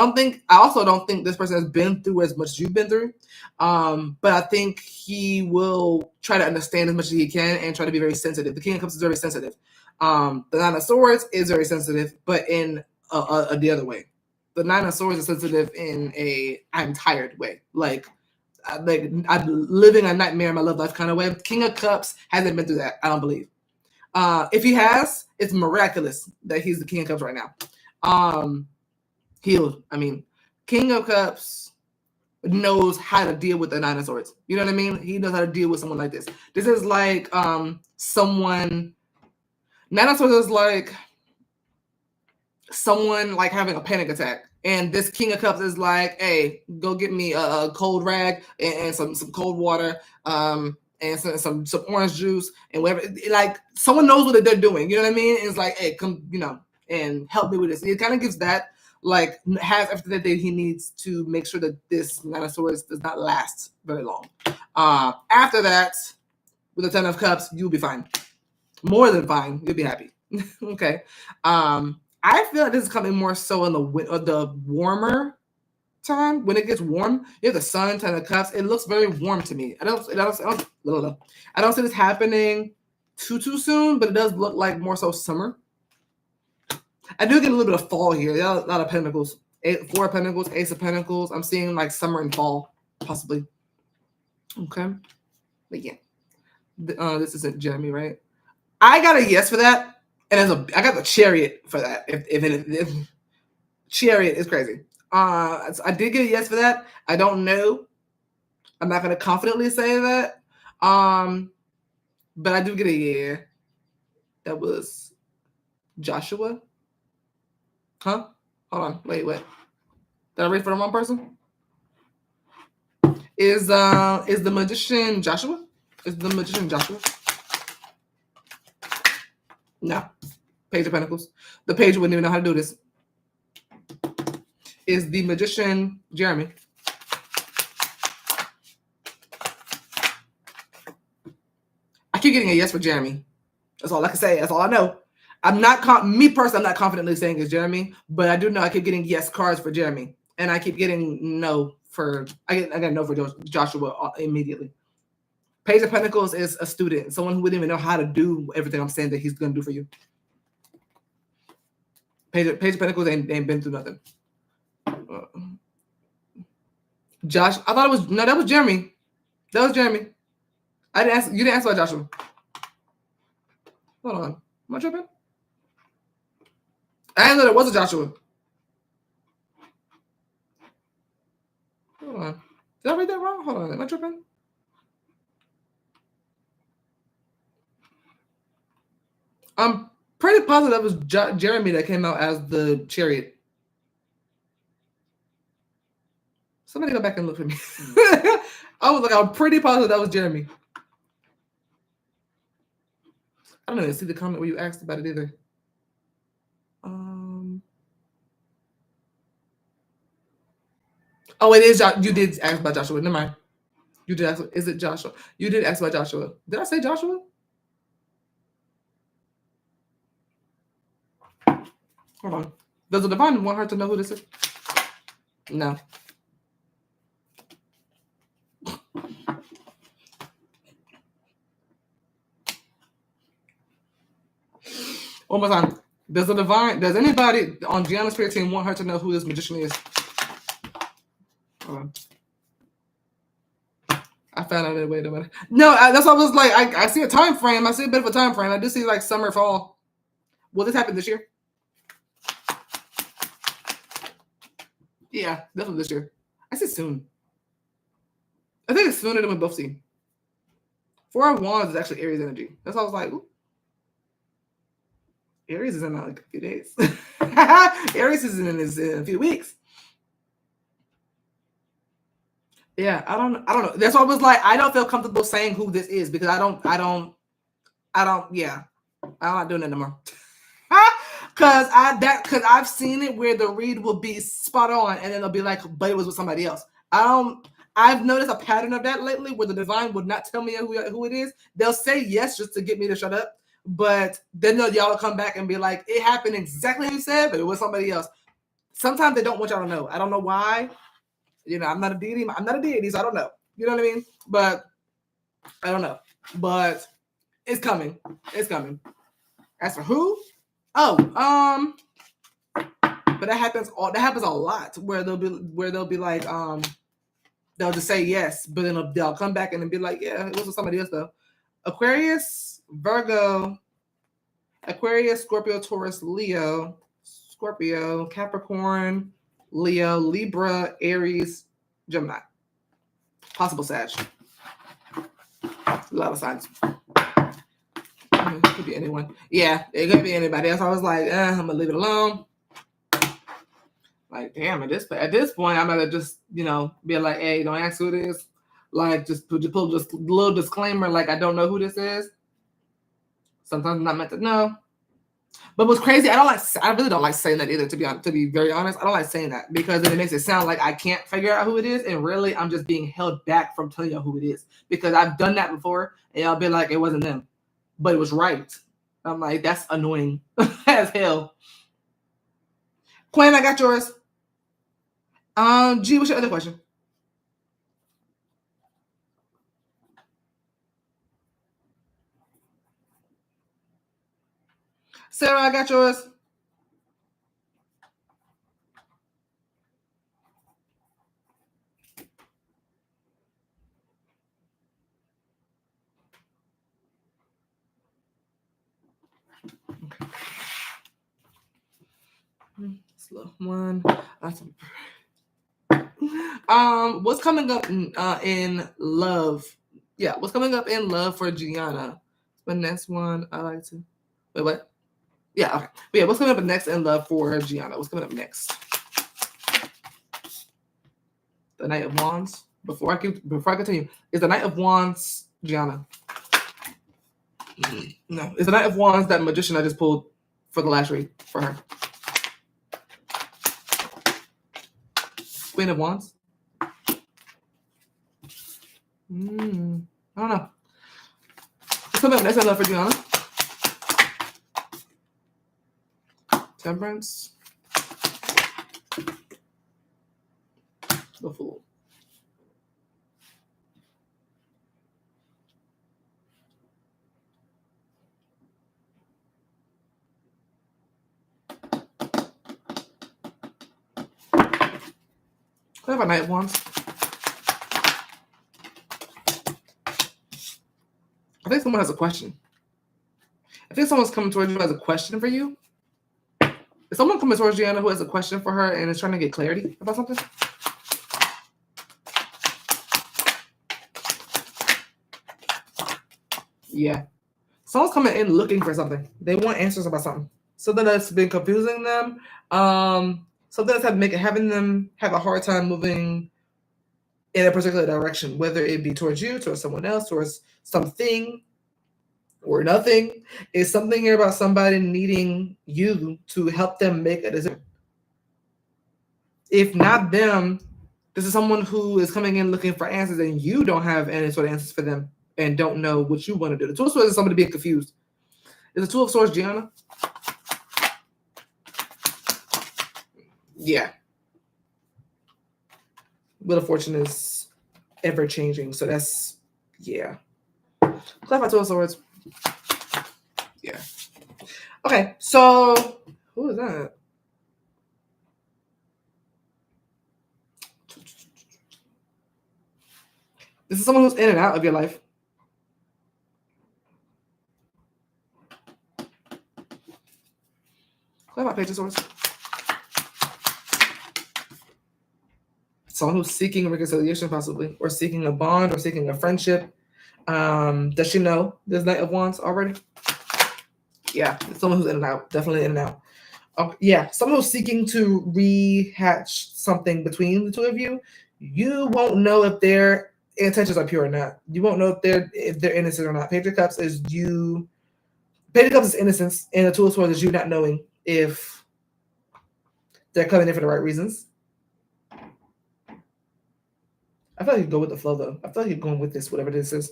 also don't think this person has been through as much as you've been through. But I think he will try to understand as much as he can and try to be very sensitive. The King of Cups is very sensitive. The 9 of Swords is very sensitive, but in the other way. The 9 of Swords is sensitive in a I'm tired way. Like I'm living a nightmare in my love life kind of way. King of Cups hasn't been through that, I don't believe. If he has, it's miraculous that he's the King of Cups right now. Healed. I mean, King of Cups knows how to deal with the 9 of Swords. You know what I mean? He knows how to deal with someone like this. This is like someone. 9 of Swords is like someone like having a panic attack, and this King of Cups is like, hey, go get me a cold rag and some cold water, and some orange juice and whatever. Like someone knows what they're doing. You know what I mean? And it's like, hey, come, and help me with this. It kind of gives that, like, has everything that he needs to make sure that this 9 of Swords does not last very long. After that, with the 10 of Cups, you'll be fine. More than fine. You'll be happy. Okay. I feel like this is coming more so in the warmer time. When it gets warm, you have the Sun, 10 of Cups. It looks very warm to me. I don't see this happening too soon, but it does look like more so summer. I do get a little bit of fall here. There are a lot of Pentacles. 4 of Pentacles, Ace of Pentacles. I'm seeing like summer and fall, possibly. Okay. But yeah. This isn't Janee, right? I got a yes for that. And I got the Chariot for that. If Chariot is crazy. I did get a yes for that. I don't know. I'm not going to confidently say that. But I do get a yeah. That was Joshua. Huh? Hold on. Wait. Did I read for the wrong person? Is the magician Joshua? Is the magician Joshua? No. Page of Pentacles. The page wouldn't even know how to do this. Is the magician Jeremy. I keep getting a yes for Jeremy. That's all I can say. That's all I know. I'm not, me personally, I'm not confidently saying it's Jeremy, but I do know I keep getting yes cards for Jeremy. And I keep getting no for, I got no for Joshua immediately. Page of Pentacles is a student, someone who wouldn't even know how to do everything I'm saying that he's going to do for you. Page of Pentacles ain't been through nothing. Josh, I thought it was, no, that was Jeremy. That was Jeremy. I didn't ask, you didn't ask about Joshua. Hold on. Am I tripping? I didn't know there was a Joshua. Hold on. Did I read that wrong? Hold on. Am I tripping? I'm pretty positive that was Jeremy that came out as the chariot. Somebody go back and look for me. I'm pretty positive that was Jeremy. I don't even see the comment where you asked about it either. Oh, it is. You did ask about Joshua. Never mind. You did ask. Is it Joshua? You did ask about Joshua. Did I say Joshua? Hold on. Does the divine want her to know who this is? No. One more time. Does anybody on Gianna's spirit team want her to know who this magician is? Hold on. I found out. Wait a minute. No, that's what I was like. I see a time frame. I see a bit of a time frame. I do see like summer, fall. Will this happen this year? Yeah, definitely this year. I said soon. I think it's sooner than we both see. Four of Wands is actually Aries energy. That's why I was like, ooh. Aries is in like a few days. Aries is in a few weeks. Yeah, I don't know. That's why I was like, I don't feel comfortable saying who this is because yeah. I'm not doing that no more. Cause I've seen it where the read will be spot on and then it'll be like, but it was with somebody else. I've noticed a pattern of that lately where the divine would not tell me who it is. They'll say yes just to get me to shut up, but then y'all will come back and be like, it happened exactly as you said, but it was somebody else. Sometimes they don't want y'all to know. I don't know why. You know, I'm not a deity, so I don't know. You know what I mean? But I don't know. But it's coming. It's coming. As for who? Oh, but that happens a lot where they'll be like, they'll just say yes, but then they'll come back and then be like, yeah, it was with somebody else though. Aquarius, Virgo, Scorpio, Taurus, Leo, Scorpio, Capricorn, Leo, Libra, Aries, Gemini. Possible Sag. A lot of signs. It could be anyone. Yeah, it could be anybody else. I was like, I'm gonna leave it alone. Like, damn, at this point, I'm gonna just, be like, hey, don't ask who it is. Like, just put just a little disclaimer, like, I don't know who this is. Sometimes I'm not meant to know. But what's crazy, I really don't like saying that either, to be very honest. I don't like saying that because then it makes it sound like I can't figure out who it is. And really, I'm just being held back from telling you who it is. Because I've done that before and y'all be like, it wasn't them. But it was right. I'm like, that's annoying as hell. Quen, I got yours. G, what's your other question? Sarah, I got yours. Slow one. What's coming up in love? Yeah, what's coming up in love for Gianna? The next one I like to wait. What? Yeah, okay. But yeah, what's coming up next in love for Gianna? What's coming up next? The Knight of Wands. Before I continue, is the Knight of Wands Gianna? No, it's the Knight of Wands, that magician I just pulled for the last read for her. Queen of Wands. I don't know. That's enough for Gianna. Temperance. The Fool. I have a Knight of Wands. I think someone has a question. I think someone's coming towards you who has a question for you. Is someone coming towards Gianna who has a question for her and is trying to get clarity about something? Yeah. Someone's coming in looking for something. They want answers about something. Something that's been confusing them. Something that's having them have a hard time moving in a particular direction, whether it be towards you, towards someone else, towards something or nothing. It's something here about somebody needing you to help them make a decision. If not them, this is someone who is coming in looking for answers and you don't have any sort of answers for them and don't know what you want to do. The Two of Swords is somebody being confused. Is the Two of Swords Gianna? Yeah. Wheel of Fortune is ever changing, so that's, yeah. Clarify Two of Swords. Yeah. Okay, so who is that? This is someone who's in and out of your life. Clarify Page of Swords. Someone who's seeking reconciliation, possibly, or seeking a bond, or seeking a friendship. Does she know this Knight of Wands already? Yeah, it's someone who's in and out, definitely in and out. Yeah, someone who's seeking to rehatch something between the two of you. You won't know if their intentions are pure or not. You won't know if they're innocent or not. Page of Cups is you. Page of Cups is innocence, and the Two of Swords is you not knowing if they're coming in for the right reasons. I feel like you go with the flow, though. I feel like you're going with this, whatever this is.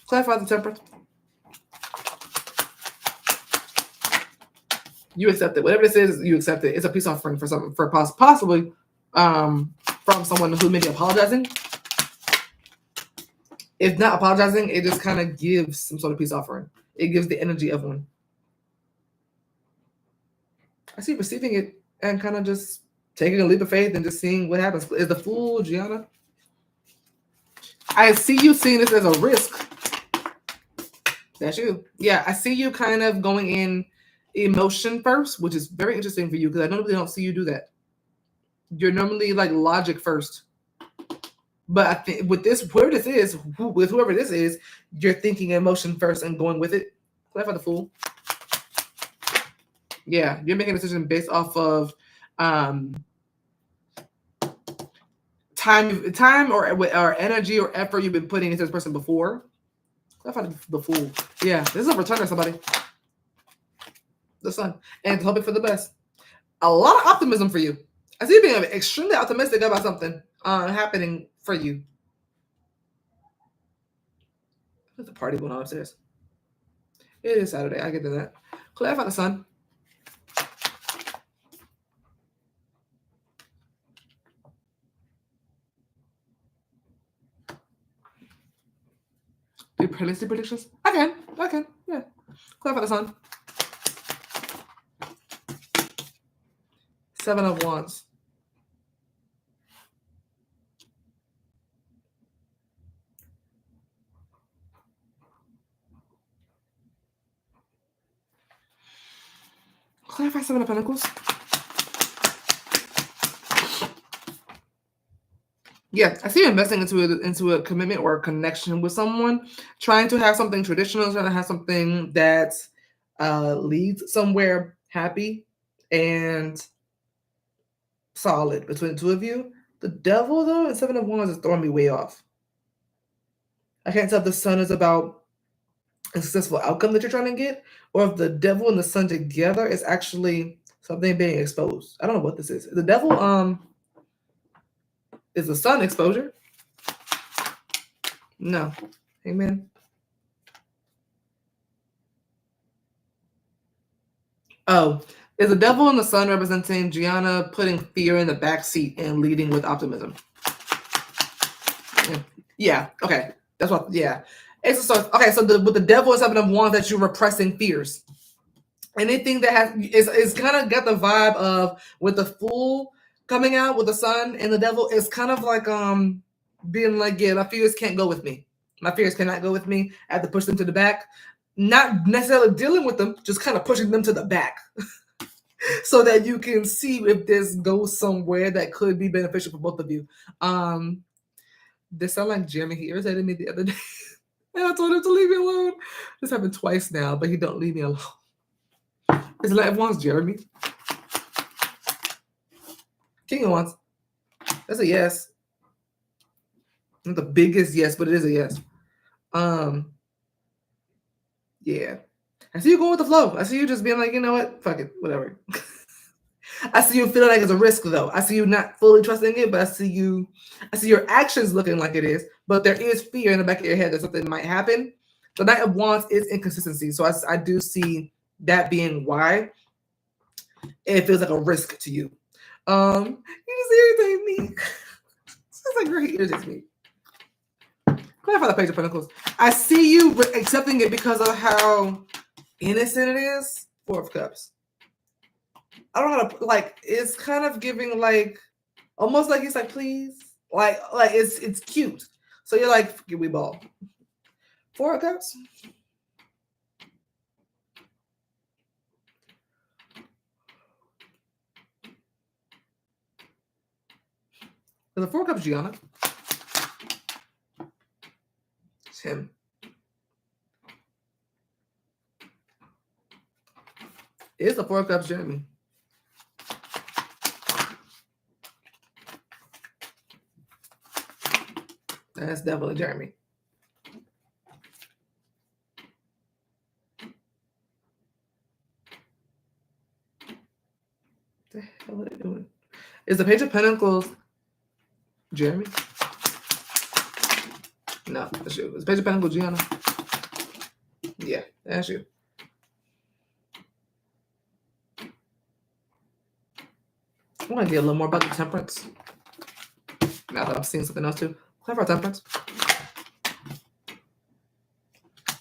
Clarify the Temperance. You accept it. Whatever this is, you accept it. It's a peace offering for something, for possibly from someone who may be apologizing. If not apologizing, it just kind of gives some sort of peace offering. It gives the energy of one. I see receiving it and kind of just taking a leap of faith and just seeing what happens. Is the Fool Gianna? I see you seeing this as a risk. That's you. Yeah, I see you kind of going in emotion first, which is very interesting for you because I normally don't see you do that. You're normally like logic first. But I think with this, whoever this is, you're thinking emotion first and going with it. Clarify the Fool. Yeah, you're making a decision based off of time or energy or effort you've been putting into this person before. Clarify the Fool. Yeah, this is a return of somebody. The Sun. And hoping for the best. A lot of optimism for you. I see you being extremely optimistic about something happening for you. There's a party going on upstairs. It is Saturday. I get to that. Clarify the Sun. Do pregnancy predictions? I can. Yeah. Clarify the Sun. 7 of Wands. Clarify 7 of Pentacles. Yeah, I see you investing into a commitment or a connection with someone, trying to have something traditional, trying to have something that leads somewhere happy and solid between the two of you. The Devil, though, and 7 of Wands is throwing me way off. I can't tell if the Sun is about a successful outcome that you're trying to get, or if the devil and the sun together is actually something being exposed. I don't know what this is. The devil is the sun exposure? No. Amen. Oh, is the devil and the sun representing Gianna putting fear in the back seat and leading with optimism? Yeah. Okay. That's what. Yeah. Okay. So with the devil is 7 of Wands, that you're repressing fears. Anything that has is kind of got the vibe of, with the Fool coming out with the sun and the devil, it's kind of like being like, yeah, my fears can't go with me. My fears cannot go with me. I have to push them to the back. Not necessarily dealing with them, just kind of pushing them to the back. So that you can see if this goes somewhere that could be beneficial for both of you. This sound like Jeremy. He irritated me the other day. And I told him to leave me alone. This happened twice now, but he don't leave me alone. It's like Wands, Jeremy. King of Wands. That's a yes. Not the biggest yes, but it is a yes. Yeah. I see you going with the flow. I see you just being like, you know what? Fuck it. Whatever. I see you feeling like it's a risk, though. I see you not fully trusting it, but I see your actions looking like it is, but there is fear in the back of your head that something might happen. The Knight of Wands is inconsistency. So I do see that being why it feels like a risk to you. You just irritate me. It's like very irritates me. Clarify the Page of Pentacles. I see you accepting it because of how innocent it is. 4 of Cups. I don't know how to, like, it's kind of giving like almost like he's like, please, like it's cute. So you're like, give me ball. 4 of Cups. The 4 of Cups, Gianna. It's him. It's the 4 of Cups, Jeremy. That's definitely Jeremy. What the hell are they doing? Is the Page of Pentacles Jeremy? No, that's you. Is Page of Pentacles Gianna? Yeah, that's you. I want to get a little more about the Temperance. Now that I'm seeing something else too. Clarify Temperance.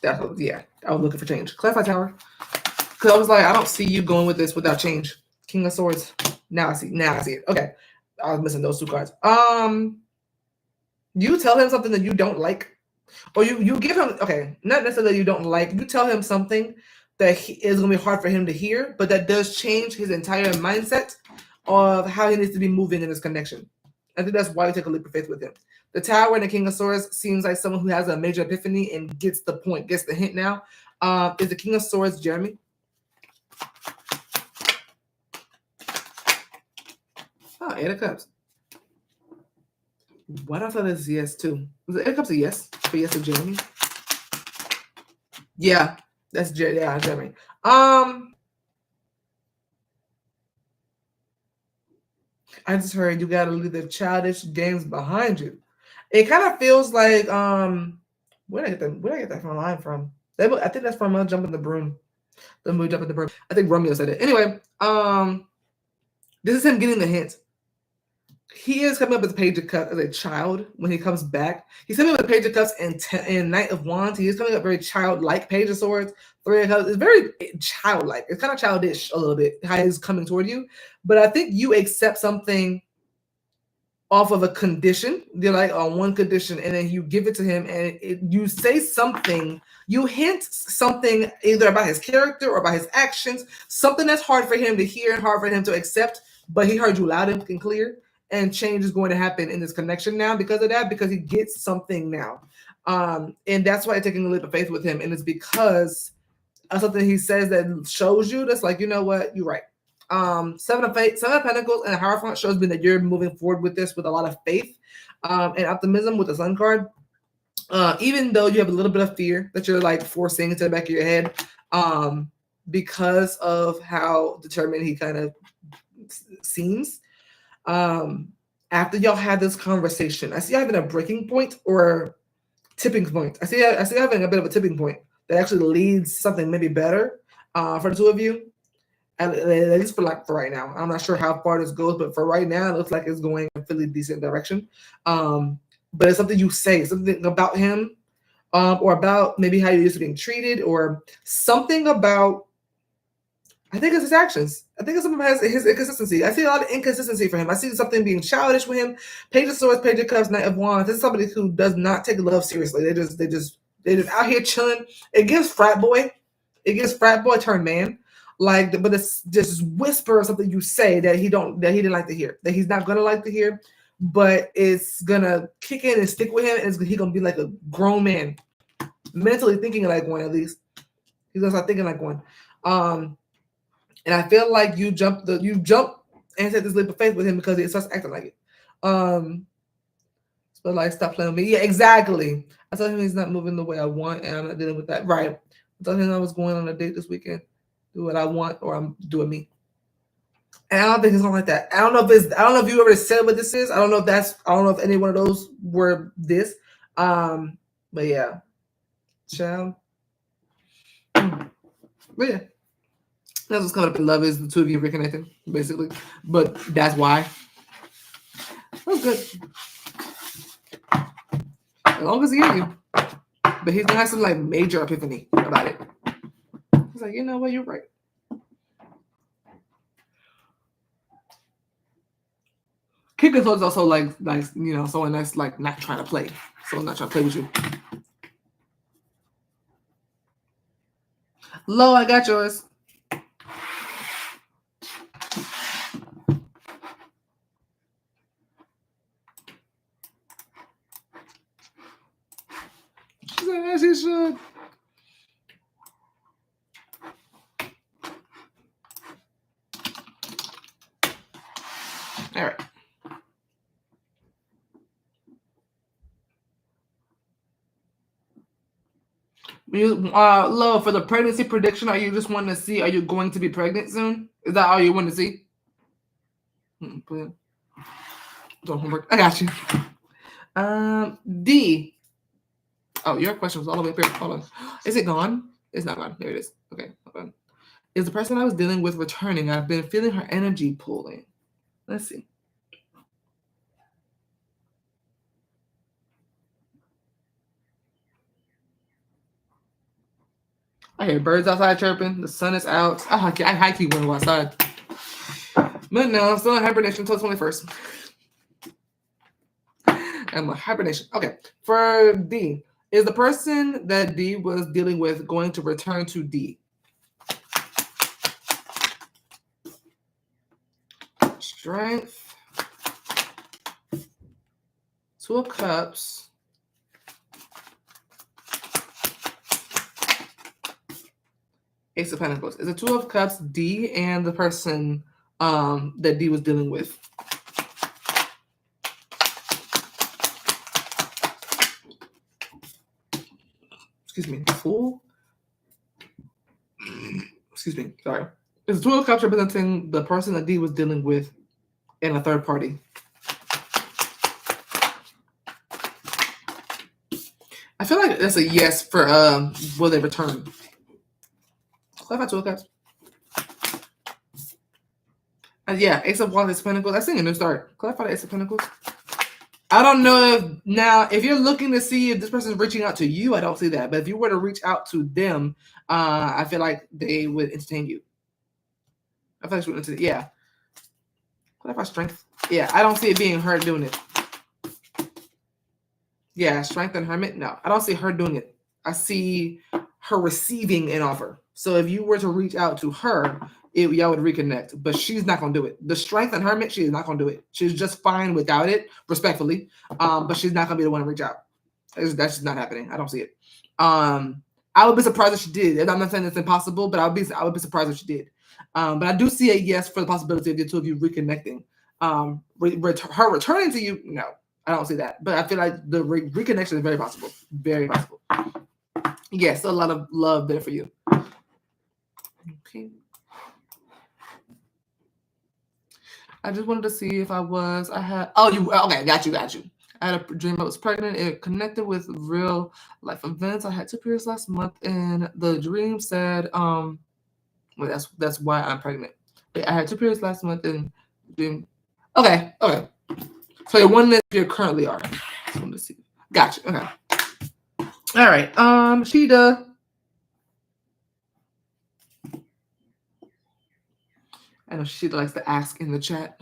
Yeah, I was looking for change. Clarify Tower. Because I was like, I don't see you going with this without change. King of Swords. Now I see it. Okay. I was missing those 2 cards. You tell him something that you don't like. Or you give him, okay, not necessarily that you don't like. You tell him something that is going to be hard for him to hear, but that does change his entire mindset of how he needs to be moving in this connection. I think that's why we take a leap of faith with him. The Tower and the King of Swords seems like someone who has a major epiphany and gets the point, gets the hint now. Is the King of Swords Jeremy? Oh, 8 of Cups. What I thought is yes too. Was the 8 of Cups a yes? For yes to Jeremy? Yeah, that's Jeremy. I just heard you gotta leave the childish games behind you. It kind of feels like where did I get that from line from? I think that's from Jumping the Broom. The movie Jumping the Broom. I think Romeo said it. Anyway, this is him getting the hint. He is coming up with Page of Cups as a child when he comes back. He's coming up with Page of Cups and Knight of Wands. He is coming up very childlike. Page of Swords, 3 of Cups. It's very childlike. It's kind of childish a little bit how he's coming toward you. But I think you accept something off of a condition. You're like on one condition, and then you give it to him, and you say something. You hint something either about his character or about his actions. Something that's hard for him to hear and hard for him to accept. But he heard you loud and clear. And change is going to happen in this connection now because of that, because he gets something now. And that's why I'm taking a leap of faith with him. And it's because of something he says that shows you that's like, you know what, you're right. 7 of Pentacles and a Hierophant shows me that you're moving forward with this with a lot of faith and optimism with the Sun card. Even though you have a little bit of fear that you're like forcing into the back of your head, because of how determined he kind of seems. After y'all had this conversation, I see you having a breaking point or tipping point. I see having a bit of a tipping point that actually leads to something maybe better for the two of you. At least for right now. I'm not sure how far this goes, but for right now, it looks like it's going in a really decent direction. But it's something you say, something about him, or about maybe how you're used to being treated, or something about. I think it's his actions. I think it's something about his inconsistency. I see a lot of inconsistency for him. I see something being childish with him. Page of Swords, Page of Cups, Knight of Wands. This is somebody who does not take love seriously. They just out here chilling. It gives frat boy. It gives frat boy turned man. Like, but it's just whisper of something you say that he didn't like to hear, that he's not gonna like to hear, but it's gonna kick in and stick with him, and he's gonna be like a grown man, mentally thinking like one. At least he's gonna start thinking like one. And I feel like you jump and take this leap of faith with him because it starts acting like it. But like, stop playing with me. Yeah, exactly. I told him he's not moving the way I want, and I'm not dealing with that. Right. I told him I was going on a date this weekend. Do what I want, or I'm doing me. And I don't think it's going like that. I don't know if you ever said what this is. I don't know if any one of those were this. But yeah. Child. But yeah. That's what's coming up in love is the two of you reconnecting, basically. But that's why. That's good. As long as he hears you. But he's gonna have some like major epiphany about it. He's like, you know what, you're right. Kid control is also like nice, someone that's like not trying to play. Someone not trying to play with you. Lo, I got yours. She said, as he should. All right. Lo, for the pregnancy prediction, are you just wanting to see, are you going to be pregnant soon? Is that all you want to see? Don't homework. I got you. D. Oh, your question was all the way up here. Hold on. Is it gone? It's not gone. There it is. Okay, hold on. Is the person I was dealing with returning? I've been feeling her energy pulling. Let's see. I hear birds outside chirping. The sun is out. I high-key want to go outside. But no, I'm still in hibernation until the 21st. I'm in hibernation. Okay. For D, is the person that D was dealing with going to return to D? Strength. Two of Cups. Ace of Pentacles. Is the Two of Cups D and the person that D was dealing with? Excuse me. Fool? Excuse me. Sorry. Is the Two of Cups representing the person that D was dealing with in a third party? I feel like that's a yes for will they return? Clarify Two of Cups. Yeah, Ace of Wands, Ace of Pentacles. I see a new start. Clarify the Ace of Pentacles. I don't know if you're looking to see if this person is reaching out to you, I don't see that. But if you were to reach out to them, I feel like they would entertain you. I feel like she would entertain. Yeah. Clarify Strength. Yeah, I don't see it being her doing it. Yeah, Strength and Hermit. No, I don't see her doing it. I see her receiving an offer. So if you were to reach out to her, y'all would reconnect. But she's not going to do it. The Strength and Hermit, she is not going to do it. She's just fine without it, respectfully. But she's not going to be the one to reach out. That's just not happening. I don't see it. I would be surprised if she did. I'm not saying it's impossible, but I would be surprised if she did. But I do see a yes for the possibility of the two of you reconnecting. Her returning to you, no. I don't see that. But I feel like the reconnection is very possible. Very possible. Yes, a lot of love there for you. Okay. I just wanted to see if I had. Oh, you okay? Got you. I had a dream I was pregnant. It connected with real life events. I had 2 periods last month, and the dream said, well, that's why I'm pregnant. I had 2 periods last month, and dream. Okay. So you're one that you currently are. Just wanted to see. Gotcha. Okay. All right. Sheeda. I know Sheeda likes to ask in the chat.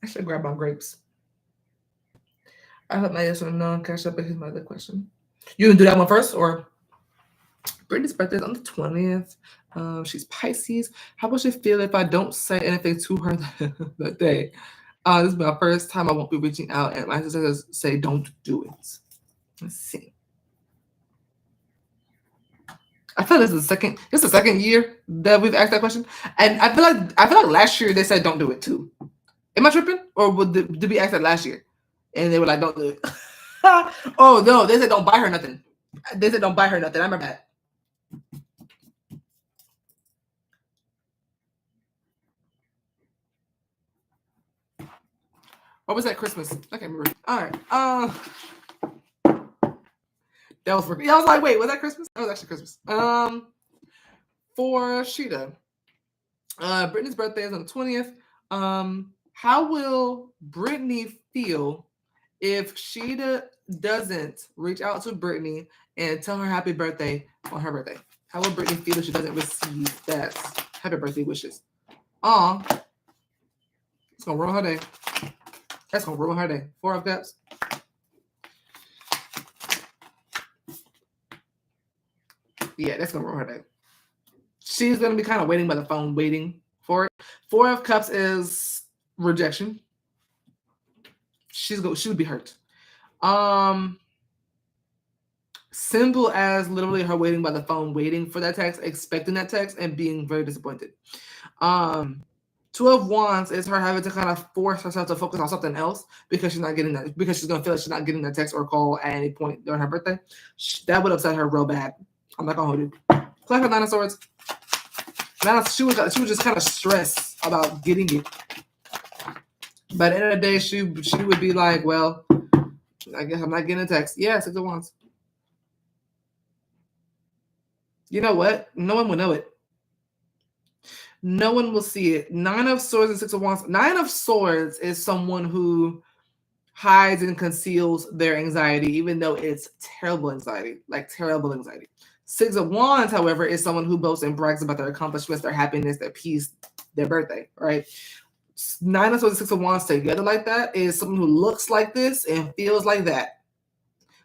I should grab my grapes. I hope my yes or no catch up. But here's my other question. You gonna do that one first, or? Brittany's birthday is on the 20th. She's Pisces. How would she feel if I don't say anything to her that day? This is my first time I won't be reaching out, and my sister says, say don't do it. Let's see. I feel like this is the second year that we've asked that question, and I feel like last year they said don't do it too. Am I tripping, or did we ask that last year, and they were like don't do it? Oh no, they said don't buy her nothing. They said don't buy her nothing. I remember that. What was that Christmas? I can't remember. All right. That was for me. I was like, wait, was that Christmas? That was actually Christmas. For Sheeda, Brittany's birthday is on the 20th. How will Brittany feel if Sheeda doesn't reach out to Brittany and tell her happy birthday on her birthday? How will Brittany feel if she doesn't receive that happy birthday wishes? It's gonna ruin her day. That's gonna ruin her day. 4 of Cups. Yeah, that's gonna ruin her day. She's gonna be kind of waiting by the phone, waiting for it. 4 of Cups is rejection. She would be hurt. Simple as literally her waiting by the phone, waiting for that text, expecting that text, and being very disappointed. 2 of Wands is her having to kind of force herself to focus on something else because she's not getting that, because she's gonna feel like she's not getting that text or call at any point during her birthday. That would upset her real bad. I'm not gonna hold you. Clap for 9 of Swords. She was just kind of stressed about getting it. But at the end of the day, she would be like, well, I guess I'm not getting a text. Yeah, 6 of Wands. You know what? No one will know it. No one will see it. 9 of Swords and 6 of Wands. 9 of Swords is someone who hides and conceals their anxiety, even though it's terrible anxiety, like terrible anxiety. 6 of Wands, however, is someone who boasts and brags about their accomplishments, their happiness, their peace, their birthday, right? 9 of Swords and 6 of Wands together like that is someone who looks like this and feels like that.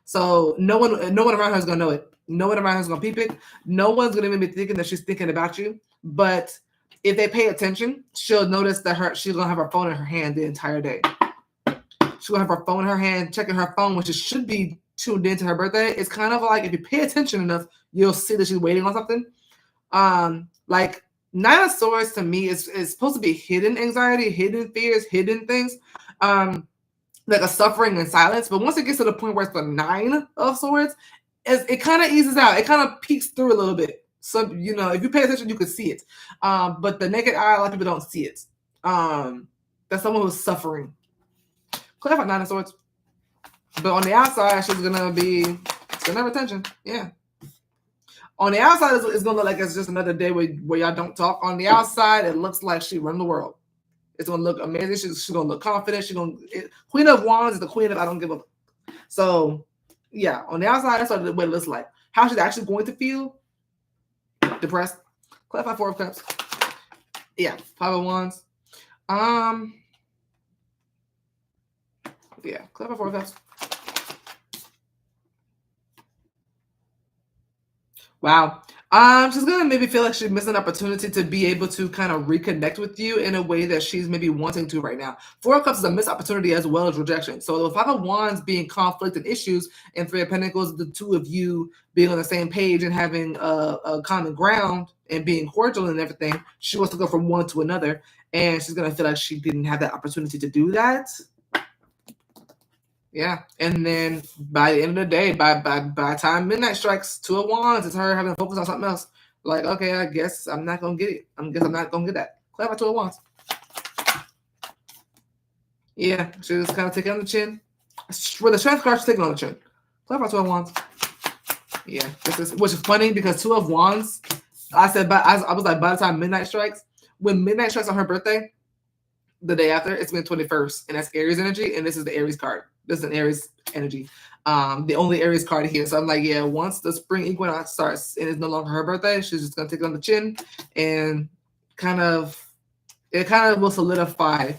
So no one around her is gonna know it. No one around her is gonna peep it. No one's gonna even be thinking that she's thinking about you. But if they pay attention, she'll notice that she's gonna have her phone in her hand the entire day. She's gonna have her phone in her hand, checking her phone, which should be tuned into her birthday. It's kind of like if you pay attention enough, you'll see that she's waiting on something. Like 9 of Swords to me is supposed to be hidden anxiety, hidden fears, hidden things. Like a suffering in silence. But once it gets to the point where it's the 9 of Swords, it kind of eases out. It kind of peeks through a little bit. So, if you pay attention, you can see it. But the naked eye, a lot of people don't see it. That's someone who's suffering. Clap for 9 of Swords. But on the outside, she's going to have attention. Yeah. On the outside, it's going to look like it's just another day where y'all don't talk. On the outside, it looks like she run the world. It's going to look amazing. She's going to look confident. Queen of Wands is the queen of I don't give a. So, yeah, on the outside, that's what it looks like. How she's actually going to feel? Depressed. Clap by 4 of Cups. Yeah, 5 of Wands. Yeah, clap by 4 of Cups. Wow. She's gonna maybe feel like she missed an opportunity to be able to kind of reconnect with you in a way that she's maybe wanting to right now. Four of Cups is a missed opportunity as well as rejection. So the Five of Wands being conflict and issues, and Three of Pentacles, the two of you being on the same page and having a common ground and being cordial and everything. She wants to go from one to another, and she's gonna feel like she didn't have that opportunity to do that. Yeah, and then by the end of the day, by the time midnight strikes, Two of Wands, it's her having to focus on something else. Like, okay, I guess I'm not gonna get it. I'm not gonna get that. Clarify Two of Wands. Yeah, she was kind of taking on the chin. Where the strength card, she's taking on the chin. Clarify Two of Wands. Yeah, which is funny because Two of Wands. I said, I was like, by the time midnight strikes, when midnight strikes on her birthday, the day after, it's been 21st, and that's Aries energy, and this is the Aries card. This is an Aries energy. The only Aries card here. So I'm like, yeah, once the spring equinox starts and it's no longer her birthday, she's just gonna take it on the chin and it kind of will solidify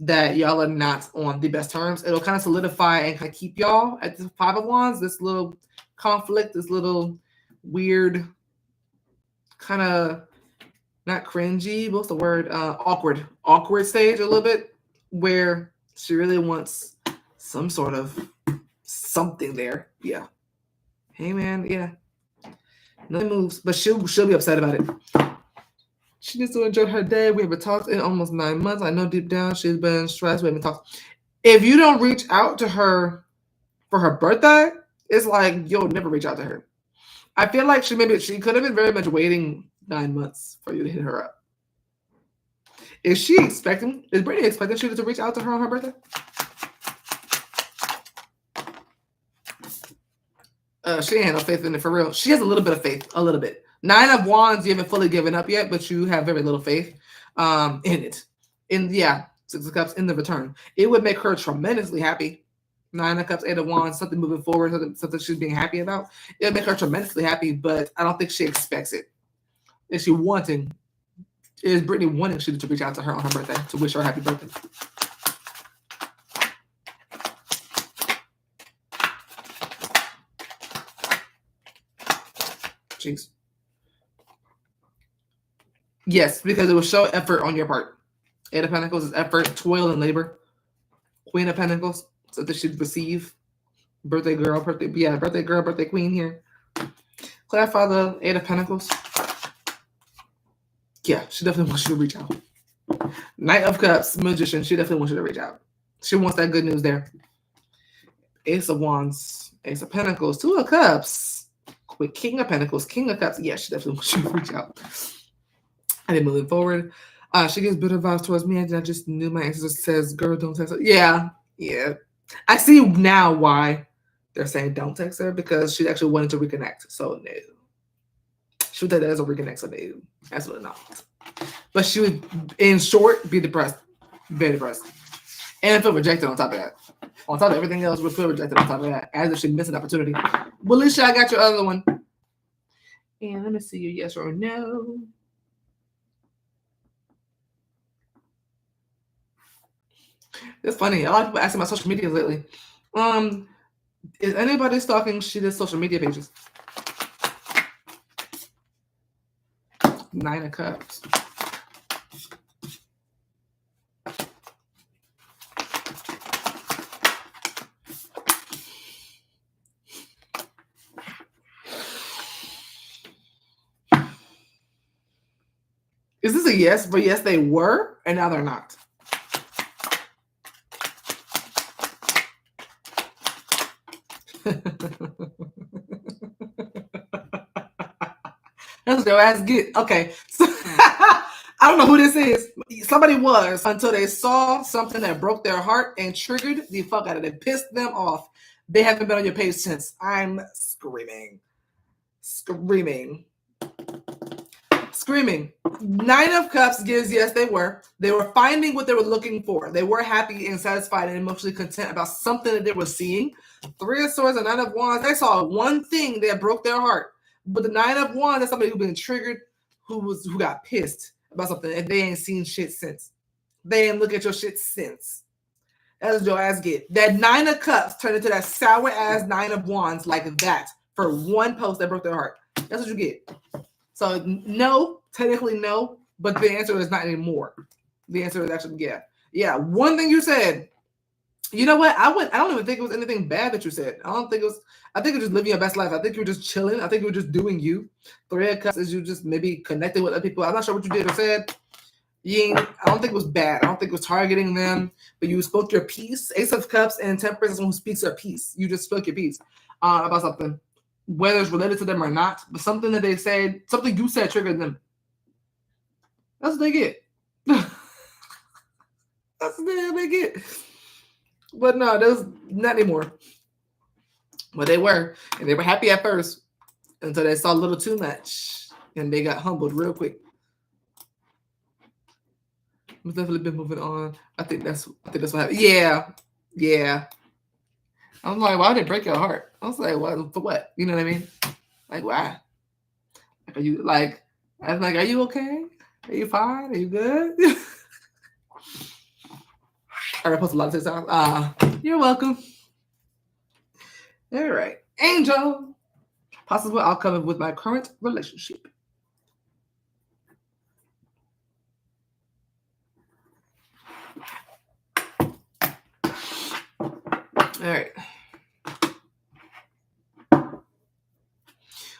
that y'all are not on the best terms. It'll kind of solidify and kind of keep y'all at the Five of Wands, this little conflict, this little weird kind of not cringy, what's the word? Awkward stage a little bit where she really wants some sort of something there. Yeah. Hey man, yeah. Nothing moves, but she'll be upset about it. She needs to enjoy her day. We haven't talked in almost 9 months. I know deep down she's been stressed. We haven't talked. If you don't reach out to her for her birthday, it's like you'll never reach out to her. I feel like she could have been very much waiting 9 months for you to hit her up. Is Brittany expecting Sheeda to reach out to her on her birthday? She ain't had no faith in it for real. She has a little bit of faith, a little bit. 9 of Wands, you haven't fully given up yet, but you have very little faith in it. Six of Cups in the return. It would make her tremendously happy. 9 of Cups, 8 of Wands, something moving forward, something she's being happy about. It would make her tremendously happy, but I don't think she expects it. Is Brittany wanting Sheeda to reach out to her on her birthday to wish her a happy birthday? Jeez. Yes, because it will show effort on your part. 8 of Pentacles is effort, toil, and labor. Queen of Pentacles, so that she'd receive. Birthday girl, birthday queen here. Clarify the 8 of Pentacles. Yeah, she definitely wants you to reach out. Knight of Cups, Magician, she definitely wants you to reach out. She wants that good news there. Ace of Wands, Ace of Pentacles, 2 of Cups, King of Pentacles, King of Cups. Yeah, she definitely wants you to reach out. And then moving forward, she gives bitter vibes towards me. I just knew my answer says, girl, don't text her. Yeah. I see now why they're saying don't text her, because she actually wanted to reconnect. So no. She would take that as a reconnect, so no. Absolutely not. But she would, in short, be depressed. Very depressed. And feel rejected on top of that. On top of everything else, we'll feel rejected on top of that, as if she missed an opportunity. Willisha, I got your other one. And let me see you, yes or no. It's funny. A lot of people asking about social media lately. Is anybody stalking Sheeda's social media pages? 9 of Cups. Is this a yes? But yes, they were, and now they're not. That's what your ass get. Okay. So, I don't know who this is. Somebody was until they saw something that broke their heart and triggered the fuck out of them. Pissed them off. They haven't been on your page since. I'm screaming. 9 of Cups gives yes, they were. They were finding what they were looking for. They were happy and satisfied and emotionally content about something that they were seeing. 3 of Swords and 9 of Wands, they saw one thing that broke their heart. But the 9 of Wands, that's somebody who's been triggered, who got pissed about something, and they ain't seen shit since. They ain't look at your shit since. That's what your ass get. That 9 of Cups turned into that sour ass 9 of Wands like that for one post that broke their heart. That's what you get. So no, technically no, but the answer is not anymore. The answer is actually yeah. Yeah, one thing you said. You know what? I don't even think it was anything bad that you said. I don't think it was. I think you're just living your best life. I think you're just chilling. I think you're just doing you. Three of Cups is you just maybe connecting with other people. I'm not sure what you did or said. I don't think it was bad. I don't think it was targeting them. But you spoke your piece. Ace of Cups and Temperance is someone who speaks their piece. You just spoke your piece about something, whether it's related to them or not. But something that they said, something you said triggered them. That's what they get. That's what they get. But no, there's not anymore. But they were. And they were happy at first until they saw a little too much. And they got humbled real quick. We've definitely been moving on. I think that's what happened. Yeah. Yeah. I'm like, why did it break your heart? I was like, what for what? You know what I mean? Like, why? Like, are you like I was like, are you okay? Are you fine? Are you good? I post a lot of TikToks. You're welcome. All right. Angel. Possible outcome with my current relationship. All right.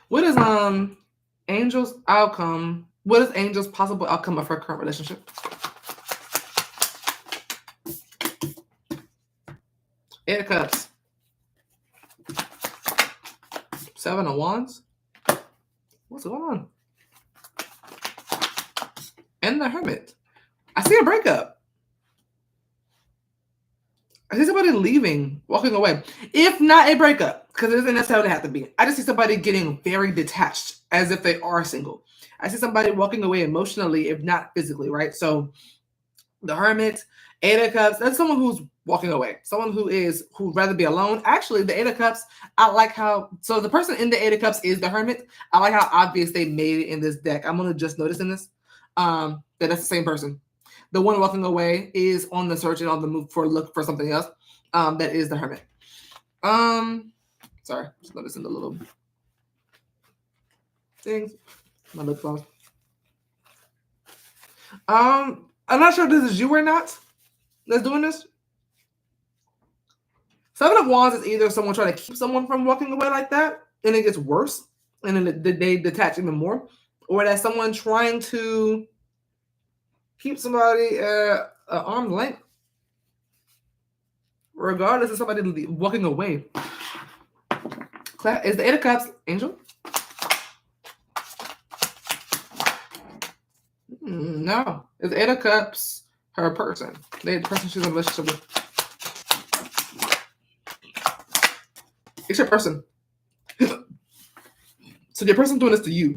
What is Angel's outcome? What is Angel's possible outcome of her current relationship? Eight of Cups. Seven of Wands. What's going on? And the Hermit. I see a breakup. I see somebody leaving, walking away. If not a breakup, because it doesn't necessarily have to be. I just see somebody getting very detached, as if they are single. I see somebody walking away emotionally, if not physically, right? So the Hermit, Eight of Cups, that's someone who's walking away. Someone who'd rather be alone. Actually, the Eight of Cups, I like how, so the person in the Eight of Cups is the Hermit. I like how obvious they made it in this deck. I'm going to just notice in this that that's the same person. The one walking away is on the search and on the move look for something else. That is the Hermit. Sorry, just noticing the little things. My lip gloss. I'm not sure if this is you or not that's doing this. Seven of Wands is either someone trying to keep someone from walking away like that, and it gets worse, and then they detach even more, or that's someone trying to keep somebody at arm's length, regardless of somebody walking away. Is the Eight of Cups Angel? No. Is the Eight of Cups her person? The person she's in a relationship with. It's your person. So your person's doing this to you.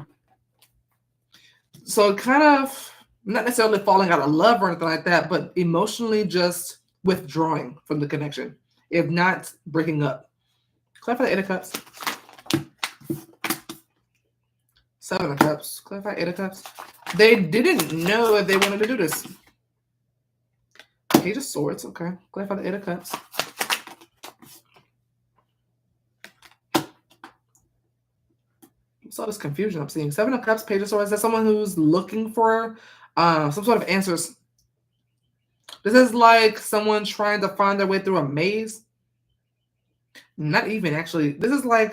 So kind of not necessarily falling out of love or anything like that, but emotionally just withdrawing from the connection, if not breaking up. Clarify the Eight of Cups. Seven of Cups. Clarify Eight of Cups. They didn't know if they wanted to do this. Page of Swords. Okay. Clarify the Eight of Cups. What's all this confusion I'm seeing? Seven of Cups, Page of Swords. That's someone who's looking for some sort of answers. This is like someone trying to find their way through a maze. Not even actually. This is like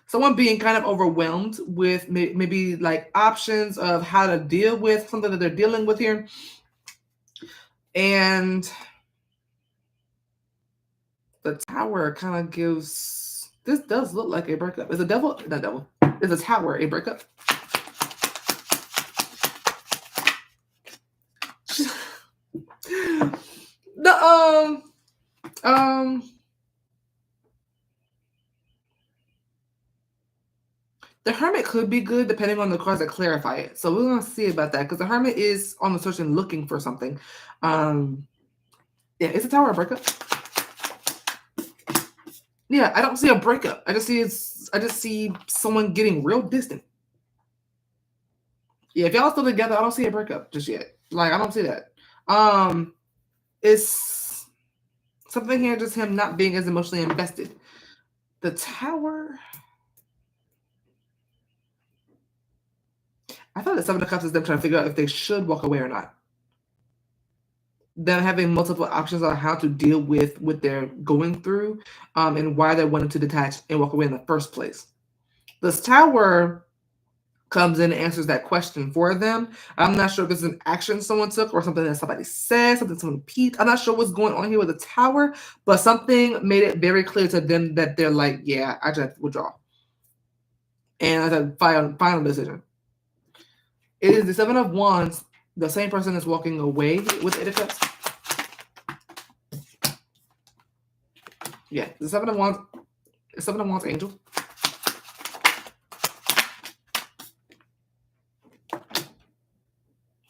someone being kind of overwhelmed with maybe like options of how to deal with something that they're dealing with here. And the Tower kind of gives, this does look like a breakup. Is the Devil, not Devil, is the Tower a breakup? The Hermit could be good depending on the cards that clarify it. So we're going to see about that because the Hermit is on the search and looking for something. Yeah, is the Tower a breakup? Yeah, I don't see a breakup. I just see someone getting real distant. Yeah, if y'all still together, I don't see a breakup just yet. Like I don't see that. It's something here, just him not being as emotionally invested. The Tower. I thought that Seven of Cups is them trying to figure out if they should walk away or not. Them having multiple options on how to deal with what they're going through, and why they're wanting to detach and walk away in the first place. This Tower comes in and answers that question for them. I'm not sure if it's an action someone took or something that somebody said, something someone peeped. I'm not sure what's going on here with the Tower, but something made it very clear to them that they're like, yeah, I just have to withdraw. And that's a final decision. It is the Seven of Wands, the same person that's walking away with Eight of Cups. Yeah, the Seven of Wands angel.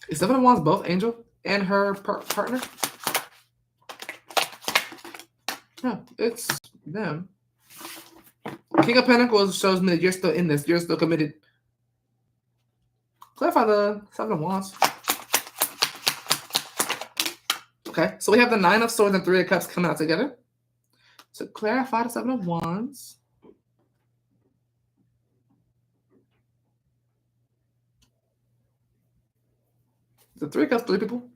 Is Seven of Wands both Angel and her partner? No, it's them. King of Pentacles shows me that you're still in this. You're still committed. Clarify the Seven of Wands. Okay, so we have the Nine of Swords and Three of Cups coming out together. So clarify the Seven of Wands. The Three of Cups, three people?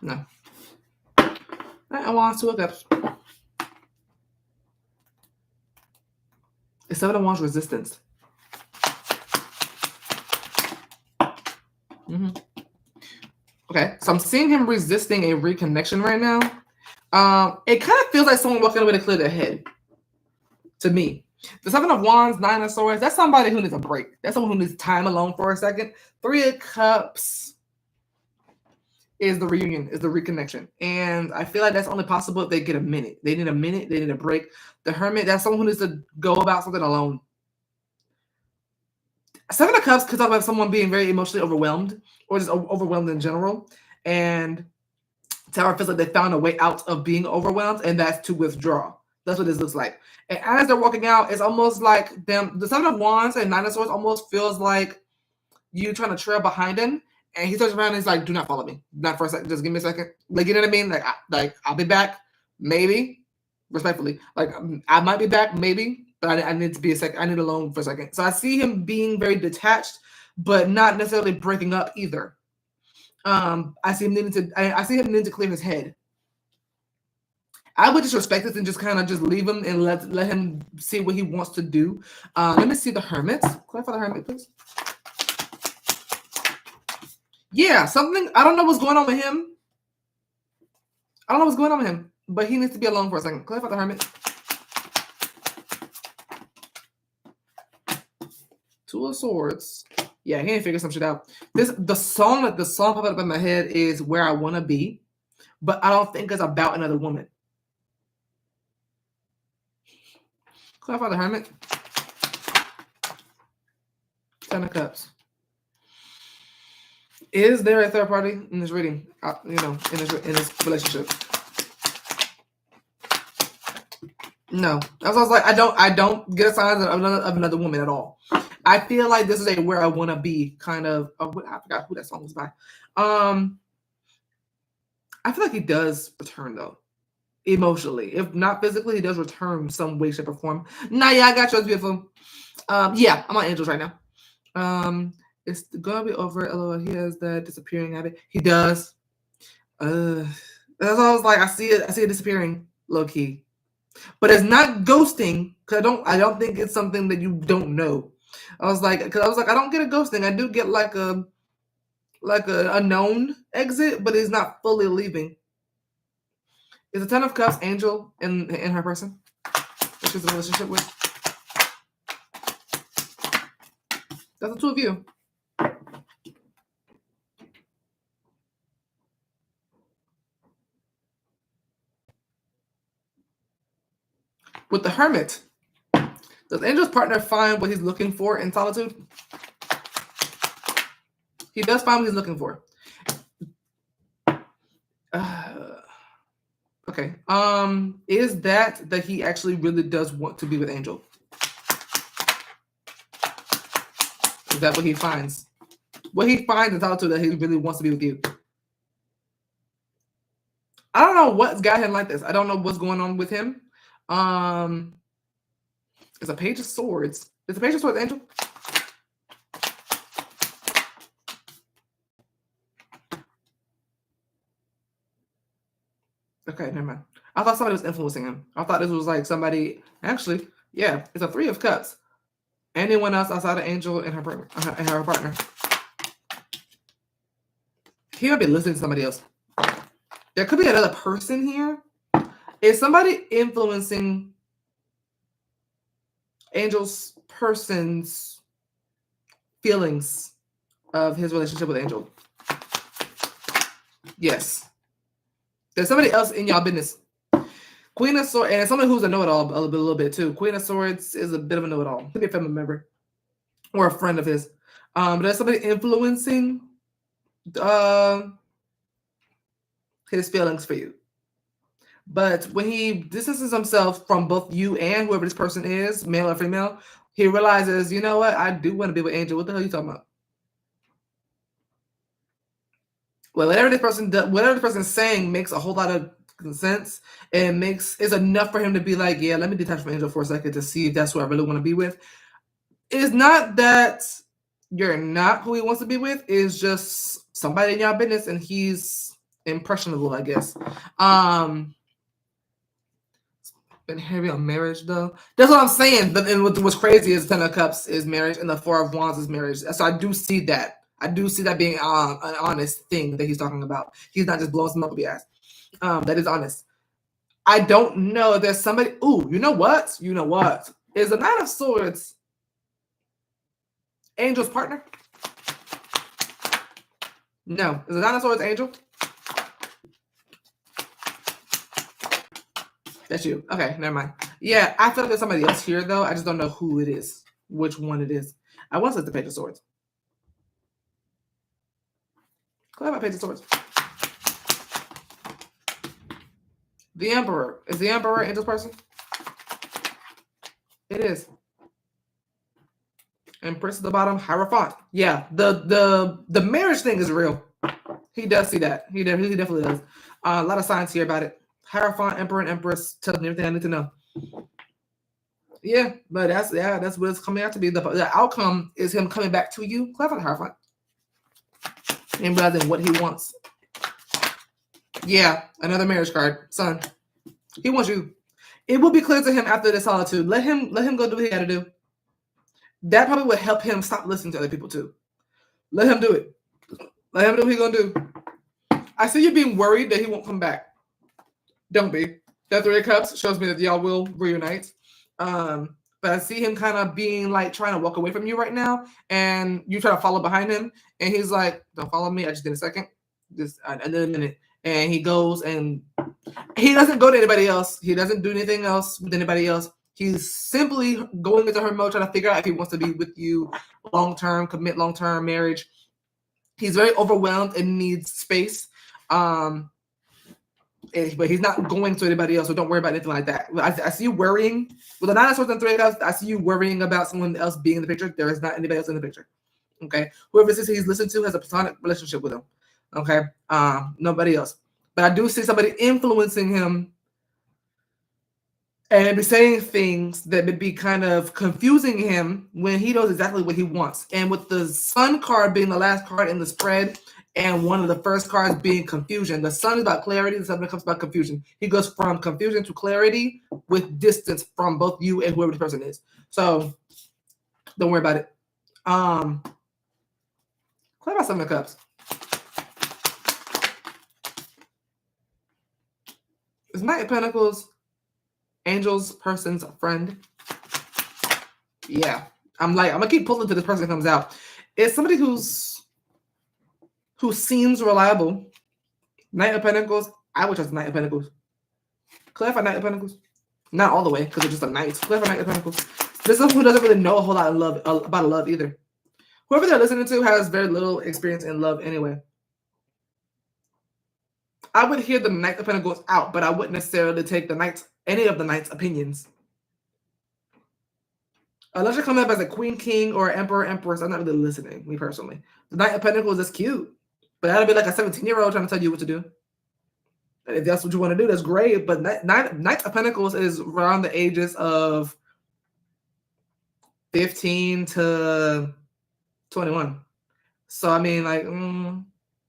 No. Nine of Wands, Two of Cups. It's Seven of Wands resistance. Okay, so I'm seeing him resisting a reconnection right now. It kind of feels like someone walking away to clear their head. To me. The Seven of Wands, Nine of Swords, that's somebody who needs a break. That's someone who needs time alone for a second. Three of Cups is the reunion, is the reconnection. And I feel like that's only possible if they get a minute. They need a minute. They need a break. The Hermit, that's someone who needs to go about something alone. Seven of Cups could talk about someone being very emotionally overwhelmed or just overwhelmed in general. And Tower feels like they found a way out of being overwhelmed, and that's to withdraw. That's what this looks like. And as they're walking out, it's almost like them. The Seven of Wands and Nine of Swords almost feels like you trying to trail behind him, and he turns around and he's like, "Do not follow me. Not for a second. Just give me a second. Like, you know what I mean? Like I'll be back, maybe, respectfully. Like, I might be back, maybe, but I need to be a second. I need alone for a second. So I see him being very detached, but not necessarily breaking up either. I see him needing to clear his head. I would just respect this and just kind of just leave him and let him see what he wants to do. Let me see the Hermit. Clarify the Hermit, please. Yeah, something. I don't know what's going on with him. But he needs to be alone for a second. Clarify the Hermit. Two of Swords. Yeah, he didn't figure some shit out. The song popping up in my head is Where I Wanna Be, but I don't think it's about another woman. Clarify the Hermit. Ten of Cups. Is there a third party in this reading? In this relationship? No. That's what I was like. I don't get a sign of another woman at all. I feel like this is a Where I Wanna Be kind of. I forgot who that song was by. I feel like he does return though. Emotionally, if not physically, he does return some way, shape, or form. Nah, yeah, I got you. It's beautiful. Yeah, I'm on Angels right now. It's gonna be over. LOL. He has that disappearing habit. He does. That's what I was like. I see it disappearing, low key, but it's not ghosting. Cause I don't think it's something that you don't know. I was like, I don't get a ghosting. I do get like a known exit, but it's not fully leaving. Is the Ten of Cups Angel in her person that she's in a relationship with? That's the two of you. With the Hermit, does Angel's partner find what he's looking for in solitude? He does find what he's looking for. Okay. Is that he actually really does want to be with Angel? Is that what he finds? What he finds in solitude that he really wants to be with you? I don't know what's got him like this. I don't know what's going on with him. It's a Page of Swords. Is the Page of Swords Angel? Okay, never mind. I thought somebody was influencing him. I thought this was like somebody. Actually, yeah, it's a Three of Cups. Anyone else outside of Angel and her partner. He might be listening to somebody else. There could be another person here. Is somebody influencing Angel's person's feelings of his relationship with Angel? Yes. There's somebody else in y'all business. Queen of Swords, and someone who's a know-it-all a little bit too. Queen of Swords is a bit of a know-it-all. Could be a family member or a friend of his. But there's somebody influencing his feelings for you. But when he distances himself from both you and whoever this person is, male or female, he realizes, you know what? I do want to be with Angel. What the hell are you talking about? Well, whatever this person's saying makes a whole lot of sense, and is enough for him to be like, yeah, let me detach from Angel for a second to see if that's who I really want to be with. It's not that you're not who he wants to be with. It's just somebody in your business, and he's impressionable, I guess. Been heavy on marriage though. That's what I'm saying. And what's crazy is Ten of Cups is marriage, and the Four of Wands is marriage. So I do see that. I do see that being an honest thing that he's talking about. He's not just blowing some up your ass. That is honest. I don't know if there's somebody. Ooh, you know what? You know what? Is the Nine of Swords Angel's partner? No. Is the Nine of Swords Angel? That's you. Okay, never mind. Yeah, I feel like there's somebody else here though. I just don't know who it is, which one it is. I want to say the Page of Swords. Go ahead, my Page of Swords. The Emperor. Is the Emperor Angel's person? It is. Empress at the bottom, Hierophant. Yeah, the marriage thing is real. He does see that. He definitely does. A lot of signs here about it. Hierophant, Emperor, and Empress telling me everything I need to know. Yeah, but that's what it's coming out to be. The outcome is him coming back to you. Clever Hierophant. And realizing what he wants. Yeah, another marriage card. Son. He wants you. It will be clear to him after the solitude. Let him go do what he got to do. That probably would help him stop listening to other people too. Let him do it. Let him do what he's gonna do. I see you being worried that he won't come back. Don't be. That Three of Cups shows me that y'all will reunite. But I see him kind of being like trying to walk away from you right now, and you try to follow behind him, and he's like, "Don't follow me. I just did a second. Just another minute." And he goes, and he doesn't go to anybody else. He doesn't do anything else with anybody else. He's simply going into her mode, trying to figure out if he wants to be with you long-term, commit long-term marriage. He's very overwhelmed and needs space. But he's not going to anybody else, so don't worry about anything like that. I see you worrying. With the Nine of Swords and Three of Cups, I see you worrying about someone else being in the picture. There is not anybody else in the picture. Okay? Whoever this is he's listened to has a platonic relationship with him. Okay? Nobody else. But I do see somebody influencing him and be saying things that would be kind of confusing him when he knows exactly what he wants. And with the Sun card being the last card in the spread, and one of the first cards being confusion. The Sun is about clarity, the Sun comes about confusion. He goes from confusion to clarity with distance from both you and whoever the person is. So don't worry about it. What about Seven of Cups? Is Knight of Pentacles Angel's person's friend? Yeah. I'm gonna keep pulling till this person comes out. It's somebody who seems reliable. Knight of Pentacles. I would trust Knight of Pentacles. Clarify Knight of Pentacles. Not all the way, because it's just a knight. Clarify Knight of Pentacles. This is someone who doesn't really know a whole lot of love about love either. Whoever they're listening to has very little experience in love anyway. I would hear the Knight of Pentacles out, but I wouldn't necessarily take any of the Knight's opinions. Unless you're coming up as a Queen, King, or Emperor, Empress, I'm not really listening, me personally. The Knight of Pentacles is cute. But that'll be like a 17-year-old trying to tell you what to do. And if that's what you want to do, that's great. But Knight of Pentacles is around the ages of 15 to 21. So I mean, like,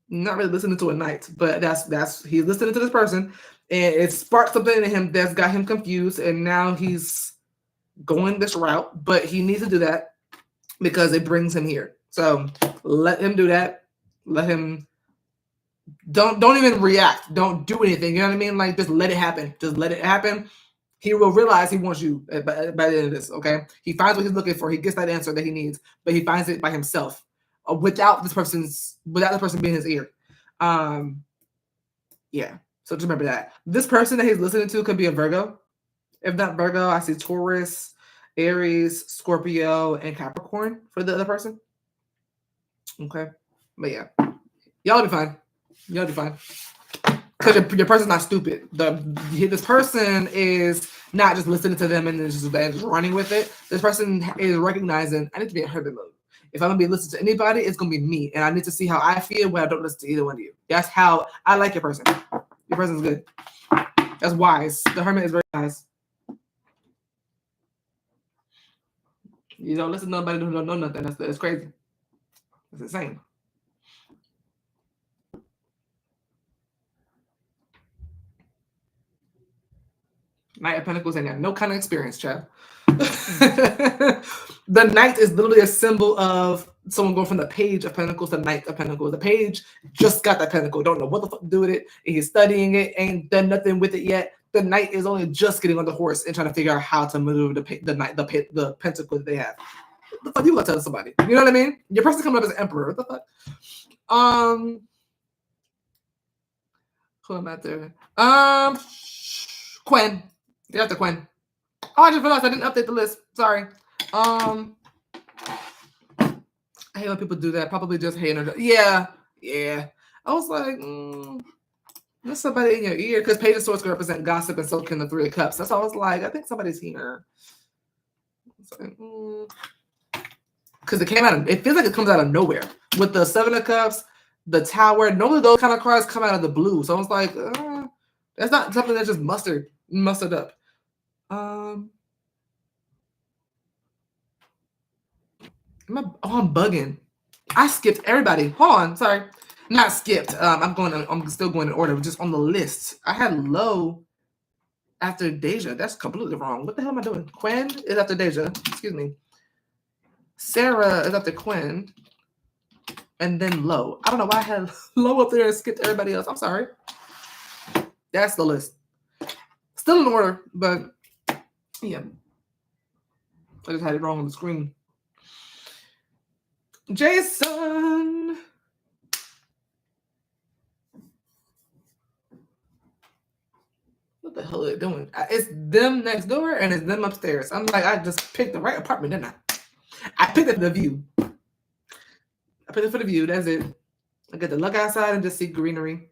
not really listening to a knight, but that's he's listening to this person, and it sparked something in him that's got him confused, and now he's going this route. But he needs to do that because it brings him here. So let him do that. Let him. Don't even react. Don't do anything. You know what I mean? Like, just let it happen. Just let it happen. He will realize he wants you by the end of this. Okay, he finds what he's looking for. He gets that answer that he needs, but he finds it by himself, without the person being his ear. Yeah. So just remember that this person that he's listening to could be a Virgo. If not Virgo, I see Taurus, Aries, Scorpio, and Capricorn for the other person. Okay, but yeah, y'all be fine. Y'all be fine. Because your person's not stupid. This person is not just listening to them and just running with it. This person is recognizing, I need to be in hermit mode. If I'm going to be listening to anybody, it's going to be me. And I need to see how I feel when I don't listen to either one of you. That's how I like your person. Your person's good. That's wise. The hermit is very wise. You don't listen to nobody who don't know nothing. That's crazy. That's insane. Knight of Pentacles ain't got no kind of experience, child. The Knight is literally a symbol of someone going from the Page of Pentacles to Knight of Pentacles. The Page just got that Pentacle, don't know what the fuck to do with it. He's studying it, ain't done nothing with it yet. The Knight is only just getting on the horse and trying to figure out how to maneuver the Pentacle that they have. What the fuck you gonna tell somebody? You know what I mean? Your person coming up as Emperor. What the fuck? Who am I there? Quen. You're after Quen. Oh, I just realized I didn't update the list. Sorry. I hate when people do that. Probably just hating her. Yeah. I was like, there's somebody in your ear, because Page of Swords can represent gossip, and so can the Three of Cups. That's why I was like, I think somebody's here. Because it came out of, it feels like it comes out of nowhere. With the Seven of Cups, the Tower, normally those kind of cards come out of the blue. So I was like, that's not something that's just mustered up. I'm bugging. I skipped everybody. Hold on, sorry. Not skipped. I'm still going in order, just on the list. I had Low after Deaja. That's completely wrong. What the hell am I doing? Quen is after Deaja. Excuse me. Sarah is after Quen. And then Low. I don't know why I had Low up there and skipped everybody else. I'm sorry. That's the list. Still in order, but yeah. I just had it wrong on the screen. Jason. What the hell are they doing? It's them next door and it's them upstairs. I'm like, I just picked the right apartment, didn't I? I picked it for the view. I picked it for the view. That's it. I get to look outside and just see greenery.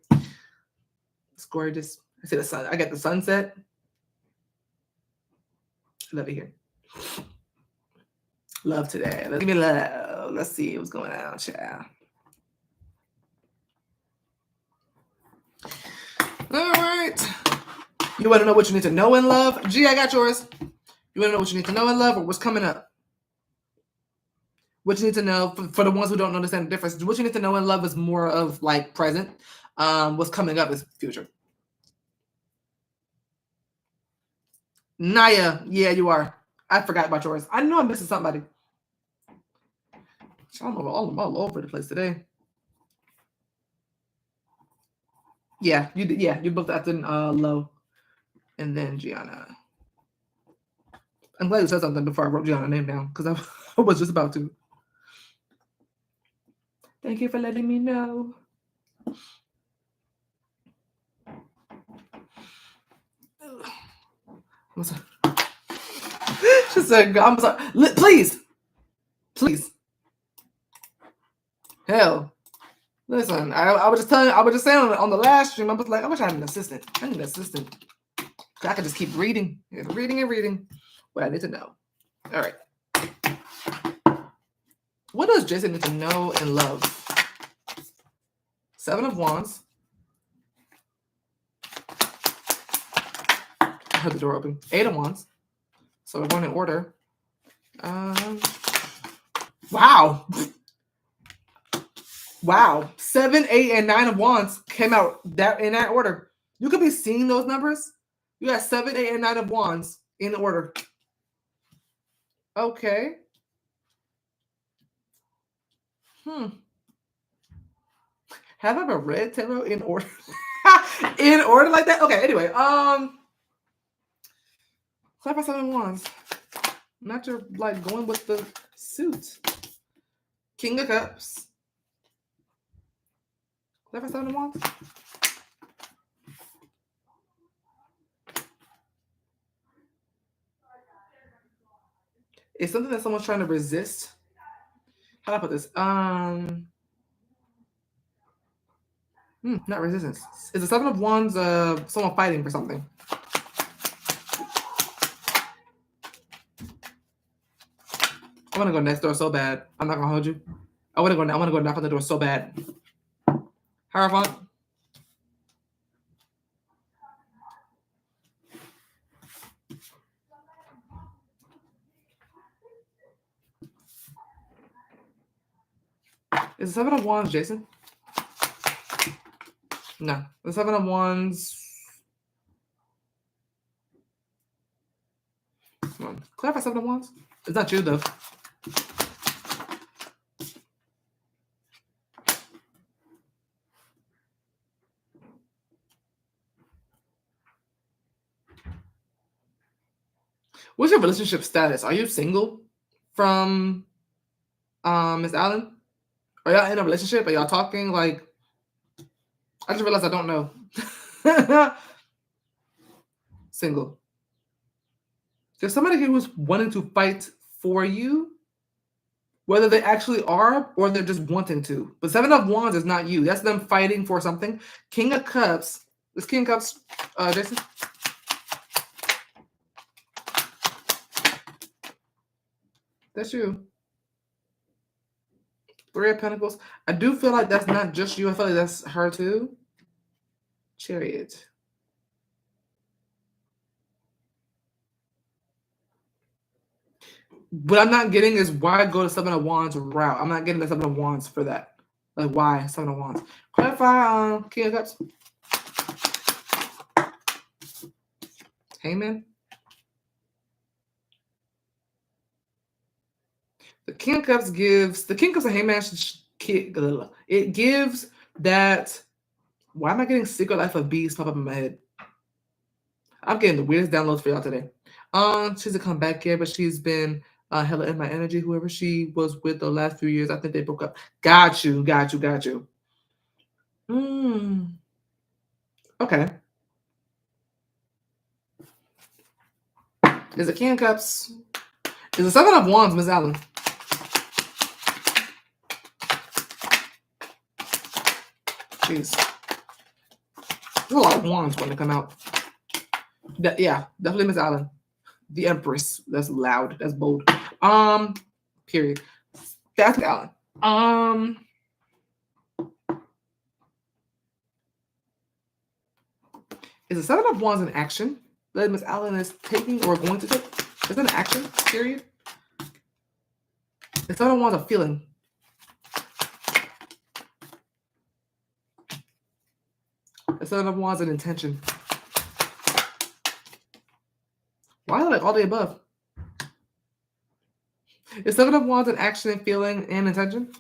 It's gorgeous. I see the sun. I got the sunset. I love it here. Love today. Give me love. Let's see what's going on, child. All right. You want to know what you need to know in love? G, I got yours. You want to know what you need to know in love or what's coming up? What you need to know, for the ones who don't understand the difference, what you need to know in love is more of like present. What's coming up is future. Naya, yeah, you are. I forgot about yours. I know I'm missing somebody. I'm all over the place today. Yeah, you did. Yeah, you booked after Low, and then Gianna. I'm glad you said something before I wrote Gianna's name down, because I was just about to. Thank you for letting me know. I'm sorry. She said, I'm sorry. Please. Hell. Listen, I was just saying on the last stream, I was like, I wish I had an assistant. I need an assistant. I could just keep reading and reading what I need to know. All right. What does Jason need to know and love? 7 of Wands. I heard the door open. 8 of Wands. So we're going in order. Wow. Wow. 7, 8, and 9 of Wands came out that in that order. You could be seeing those numbers. You got 7, 8, and 9 of Wands in order. Okay. Have I ever read tarot in order? In order like that? Okay, anyway. Clarify 7 of Wands. Not your like going with the suit. King of Cups. Clarify 7 of Wands. It's something that someone's trying to resist. How do I put this? Not resistance. Is the 7 of Wands someone fighting for something? I want to go next door so bad. I'm not gonna hold you. I want to go knock on the door so bad. Hierophant. Is the 7 of Wands Jason? No. The 7 of Wands. Come on. Clarify 7 of Wands. It's not you though. What's your relationship status? Are you single from Miss Allen? Are y'all in a relationship? Are y'all talking? Like, I just realized I don't know. Single. There's somebody here who's wanting to fight for you, whether they actually are or they're just wanting to. But 7 of Wands is not you. That's them fighting for something. King of Cups. Is King of Cups, Jason? That's you. 3 of Pentacles. I do feel like that's not just you. I feel like that's her too. Chariot. What I'm not getting is why go to 7 of Wands route. I'm not getting the 7 of Wands for that. Like, why 7 of Wands? Clarify King of Cups. Hangman. The King of Cups gives, the King of Cups and Hangman, it gives that, why am I getting Secret Life of Bees pop up in my head? I'm getting the weirdest downloads for y'all today. She's a comeback here, but she's been hella in my energy. Whoever she was with the last few years, I think they broke up. Got you. Okay. Is it King of Cups? Is it 7 of Wands, Miss Allen? Jeez. There's a lot of wands when they come out. Yeah, definitely Miss Allen. The Empress. That's loud. That's bold. Period. That's Allen. Is the 7 of Wands an action that Miss Allen is taking or going to take? Is that an action? Period. The 7 of Wands a feeling. The 7 of Wands an intention. Why like all the above? Is 7 of Wands an action and feeling and intention?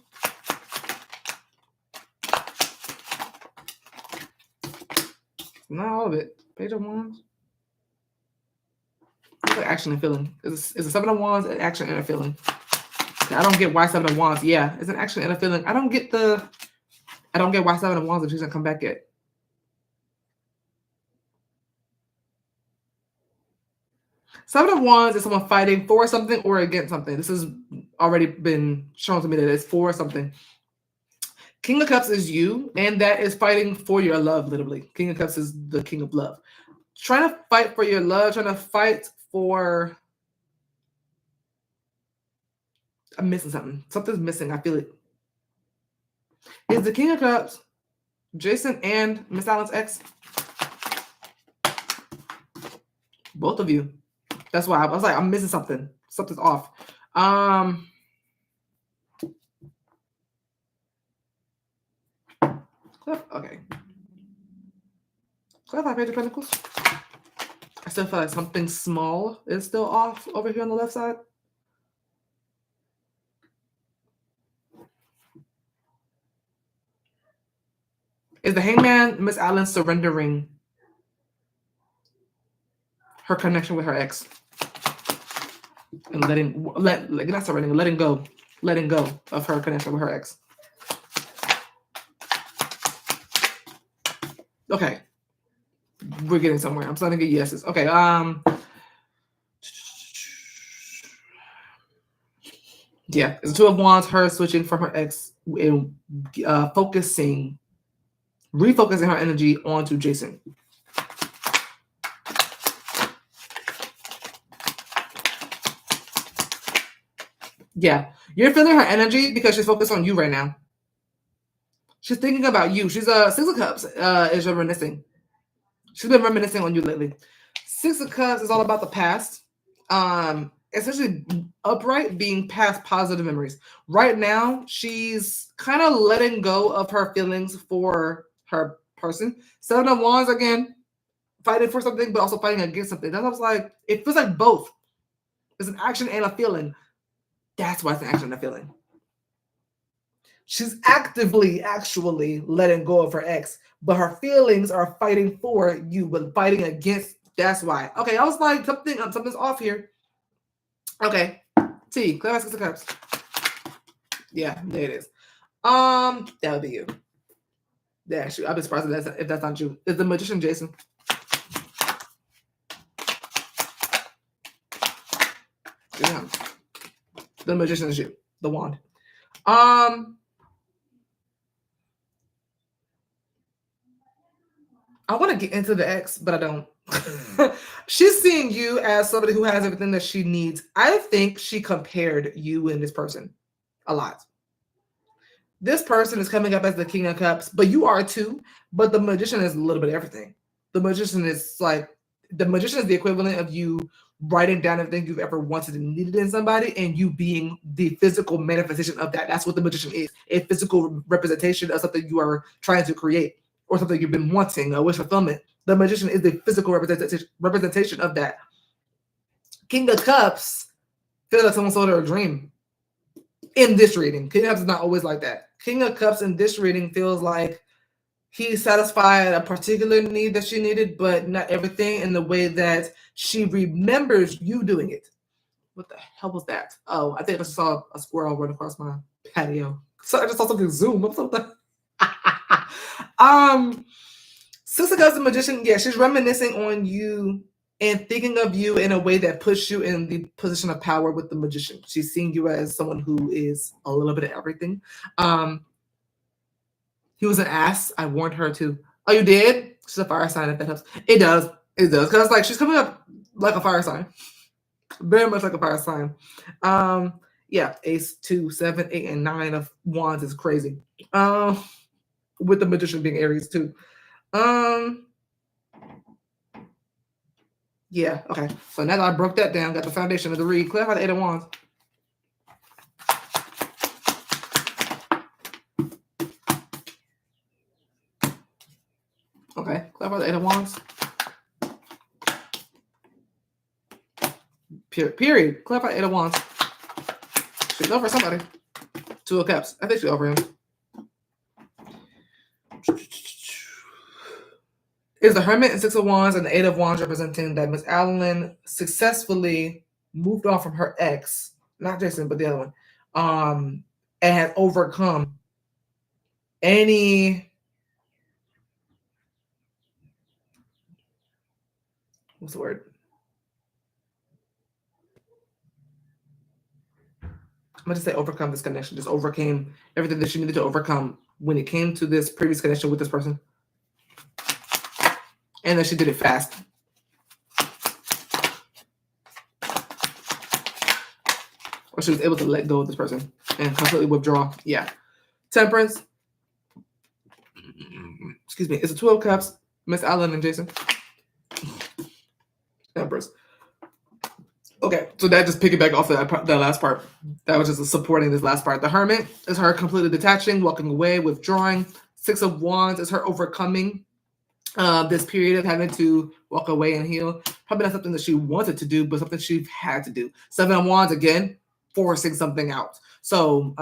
Not all of it. Page of Wands. It's like action and feeling. Is the 7 of Wands an action and a feeling? I don't get why 7 of Wands. Yeah, it's an action and a feeling. I don't get why 7 of Wands if she's gonna come back yet. Seven of Wands is someone fighting for something or against something. This has already been shown to me that it's for something. King of Cups is you, and that is fighting for your love, literally. King of Cups is the king of love. Trying to fight for your love, trying to fight for... I'm missing something. Something's missing. I feel it. Is the King of Cups Jason and Miss Allen's ex? Both of you. That's why I was like, I'm missing something. Something's off. Okay. Clarify Page of Pentacles. I still feel like something small is still off over here on the left side. Is the Hangman Miss Allen surrendering her connection with her ex and letting go of her connection with her ex? Okay, we're getting somewhere. I'm starting to get yeses. Okay. Yeah, it's the Two of Wands. Her switching from her ex and refocusing her energy onto Jason. Yeah, you're feeling her energy because she's focused on you right now. She's thinking about you. She's Six of Cups is reminiscing. She's been reminiscing on you lately. Six of Cups is all about the past. Especially upright being past positive memories. Right now, she's kind of letting go of her feelings for her person. Seven of Wands again, fighting for something, but also fighting against something. That's like it feels like both. It's an action and a feeling. That's why it's an action and a feeling. She's actively, actually letting go of her ex, but her feelings are fighting for you, but fighting against. That's why. Okay, I was like, something's off here. Okay, T, Claire Six of Cups. Yeah, there it is. That would be you. Yeah, shoot, I'd be surprised if that's not you. Is the Magician Jason? Yeah. The Magician is you. The wand. I want to get into the ex, but I don't. She's seeing you as somebody who has everything that she needs. I think she compared you and this person a lot. This person is coming up as the King of Cups, but you are too. But the Magician is a little bit of everything. The Magician is the equivalent of you writing down everything you've ever wanted and needed in somebody, and you being the physical manifestation of that. That's what the Magician is, a physical representation of something you are trying to create or something you've been wanting, a wish fulfillment. The Magician is the physical representation of that. King of Cups feels like someone sold her a dream. In this reading, King of Cups is not always like that. King of Cups in this reading feels like he satisfied a particular need that she needed, but not everything in the way that she remembers you doing it. What the hell was that? Oh, I think I just saw a squirrel run across my patio. So I just saw something zoom up something. Sister Cups the Magician, yeah, she's reminiscing on you and thinking of you in a way that puts you in the position of power with the Magician. She's seeing you as someone who is a little bit of everything. He was an ass. I warned her to. Oh, you did? She's a fire sign if that helps. It does. It does. Because like she's coming up like a fire sign. Very much like a fire sign. Yeah, Ace 2, 7, 8, and 9 of Wands is crazy. With the Magician being Aries too. Yeah, okay. So now that I broke that down, got the foundation of the read. Clarify the 8 of Wands. Okay, clarify the 8 of Wands. Period. Clarify the 8 of Wands. She's over somebody. 2 of Cups. I think she's over him. Is the Hermit and 6 of Wands and the 8 of Wands representing that Miss Allen successfully moved on from her ex, not Jason, but the other one, and has overcome any, what's the word? I'm going to say overcome this connection. Just overcame everything that she needed to overcome when it came to this previous connection with this person. And then she did it fast. Or she was able to let go of this person and completely withdraw. Yeah. Temperance. Excuse me. It's a 2 of Cups. Miss Allen and Jason. Temperance. Okay, so that just piggyback off that last part. That was just supporting this last part. The Hermit is her completely detaching, walking away, withdrawing. Six of Wands is her overcoming this period of having to walk away and heal. Probably not something that she wanted to do, but something she had to do. Seven of Wands, again, forcing something out. So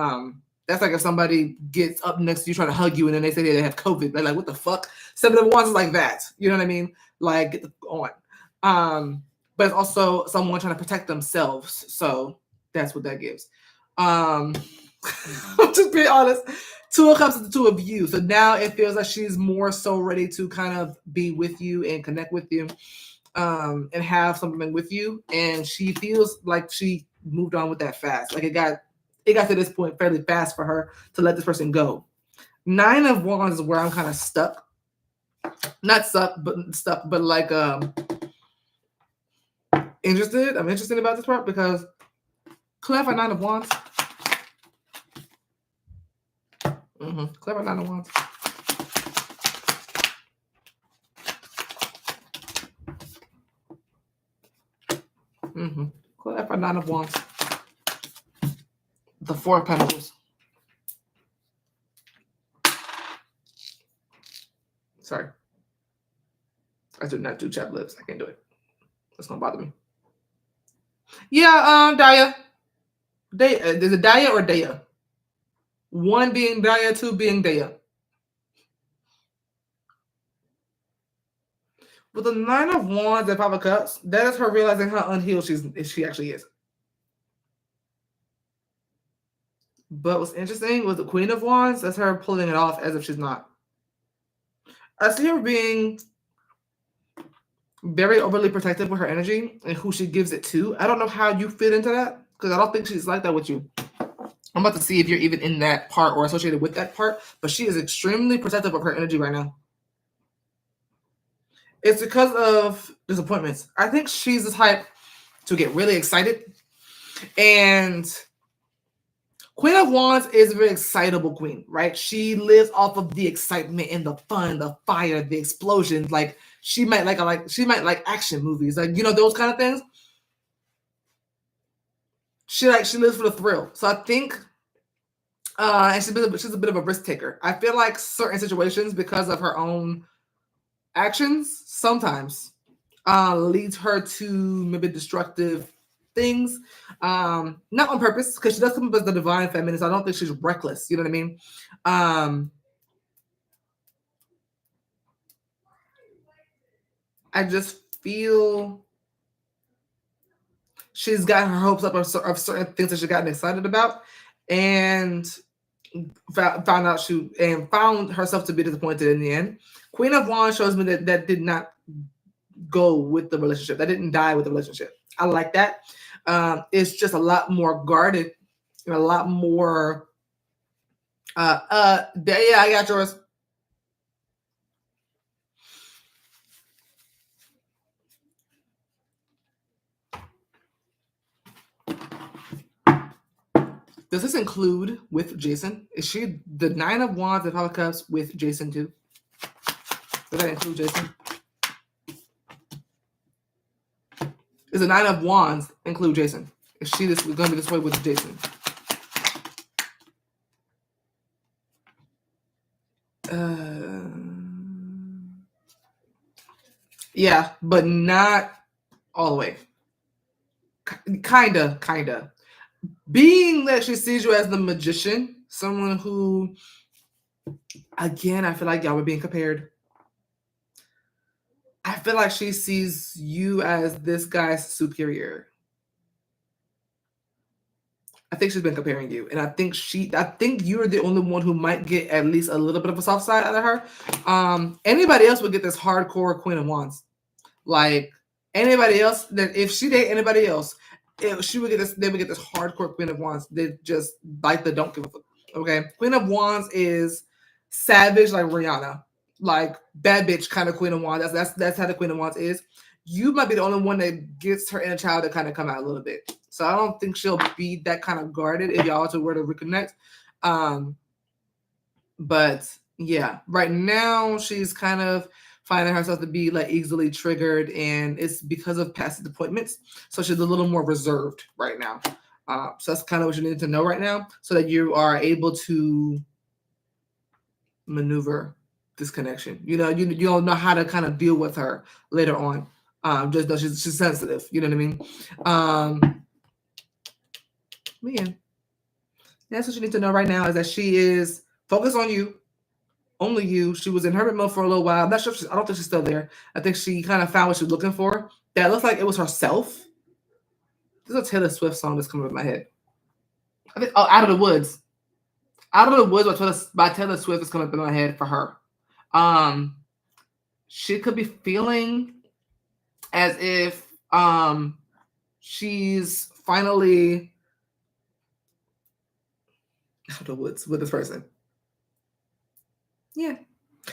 that's like if somebody gets up next to you trying to hug you and then they say they have COVID. They're like, what the fuck? Seven of Wands is like that. You know what I mean? Like, get on. But it's also someone trying to protect themselves. So that's what that gives. I'm just being honest. Two of Cups is the two of you. So now it feels like she's more so ready to kind of be with you and connect with you and have something with you. And she feels like she moved on with that fast. Like it got to this point fairly fast for her to let this person go. Nine of Wands is where I'm kind of stuck. Not stuck, but like interested. I'm interested about this part because clever Nine of Wands. Clever Nine of Wands. Clever Nine of Wands. The Four of Pentacles. Sorry. I do not do chapped lips. I can't do it. That's gonna bother me. Yeah, Daya. Is it Daya or Daya? One being Daya, two being Daya. With the Nine of Wands and Five of Cups, that is her realizing how unhealed she actually is. But what's interesting with the Queen of Wands, that's her pulling it off as if she's not. I see her being very overly protective with her energy and who she gives it to. I don't know how you fit into that because I don't think she's like that with you. I'm about to see if you're even in that part or associated with that part, but she is extremely protective of her energy right now. It's because of disappointments. I think she's the type to get really excited. And Queen of Wands is a very excitable queen, right? She lives off of the excitement and the fun, the fire, the explosions. Like she might like action movies, like those kind of things. She lives for the thrill. So I think, and she's a bit of a risk taker. I feel like certain situations, because of her own actions, sometimes leads her to maybe destructive things, not on purpose, because she does come up as the divine feminine. So I don't think she's reckless. You know what I mean? I just feel she's got her hopes up of certain things that she's gotten excited about, and found herself to be disappointed in the end. Queen of Wands shows me that did not go with the relationship. That didn't die with the relationship. I like that. It's just a lot more guarded and a lot more. Yeah, I got yours. Does this include with Jason? Is she the Nine of Wands and Five of Cups with Jason too? Does that include Jason? Is the Nine of Wands include Jason? Is she going to be this way with Jason? Yeah, but not all the way. Kinda. Being that she sees you as the magician, someone who, again, I feel like y'all were being compared. I feel like she sees you as this guy's superior. I think she's been comparing you, and I think you're the only one who might get at least a little bit of a soft side out of her. Anybody else would get this hardcore Queen of Wands. Like anybody else, that if she date anybody else, she would get this. They would get this hardcore Queen of Wands. They just like the don't give a fuck. Okay, Queen of Wands is savage like Rihanna, like bad bitch kind of Queen of Wands. That's how the Queen of Wands is. You might be the only one that gets her inner child to kind of come out a little bit. So I don't think she'll be that kind of guarded if y'all were to reconnect. But yeah, right now she's kind of finding herself to be like easily triggered, and it's because of past disappointments. So she's a little more reserved right now. So that's kind of what you need to know right now, so that you are able to maneuver this connection. You know, you don't know how to kind of deal with her later on. Just know she's sensitive. You know what I mean? Man, that's what you need to know right now, is that she is focused on you, only you. She was in hermit mode for a little while. I'm not sure if I don't think she's still there. I think she kind of found what she was looking for. That looks like it was herself. There's a Taylor Swift song that's coming up in my head. I think, Out of the Woods. Out of the Woods by Taylor Swift is coming up in my head for her. She could be feeling as if she's finally out of the woods with this person. Yeah.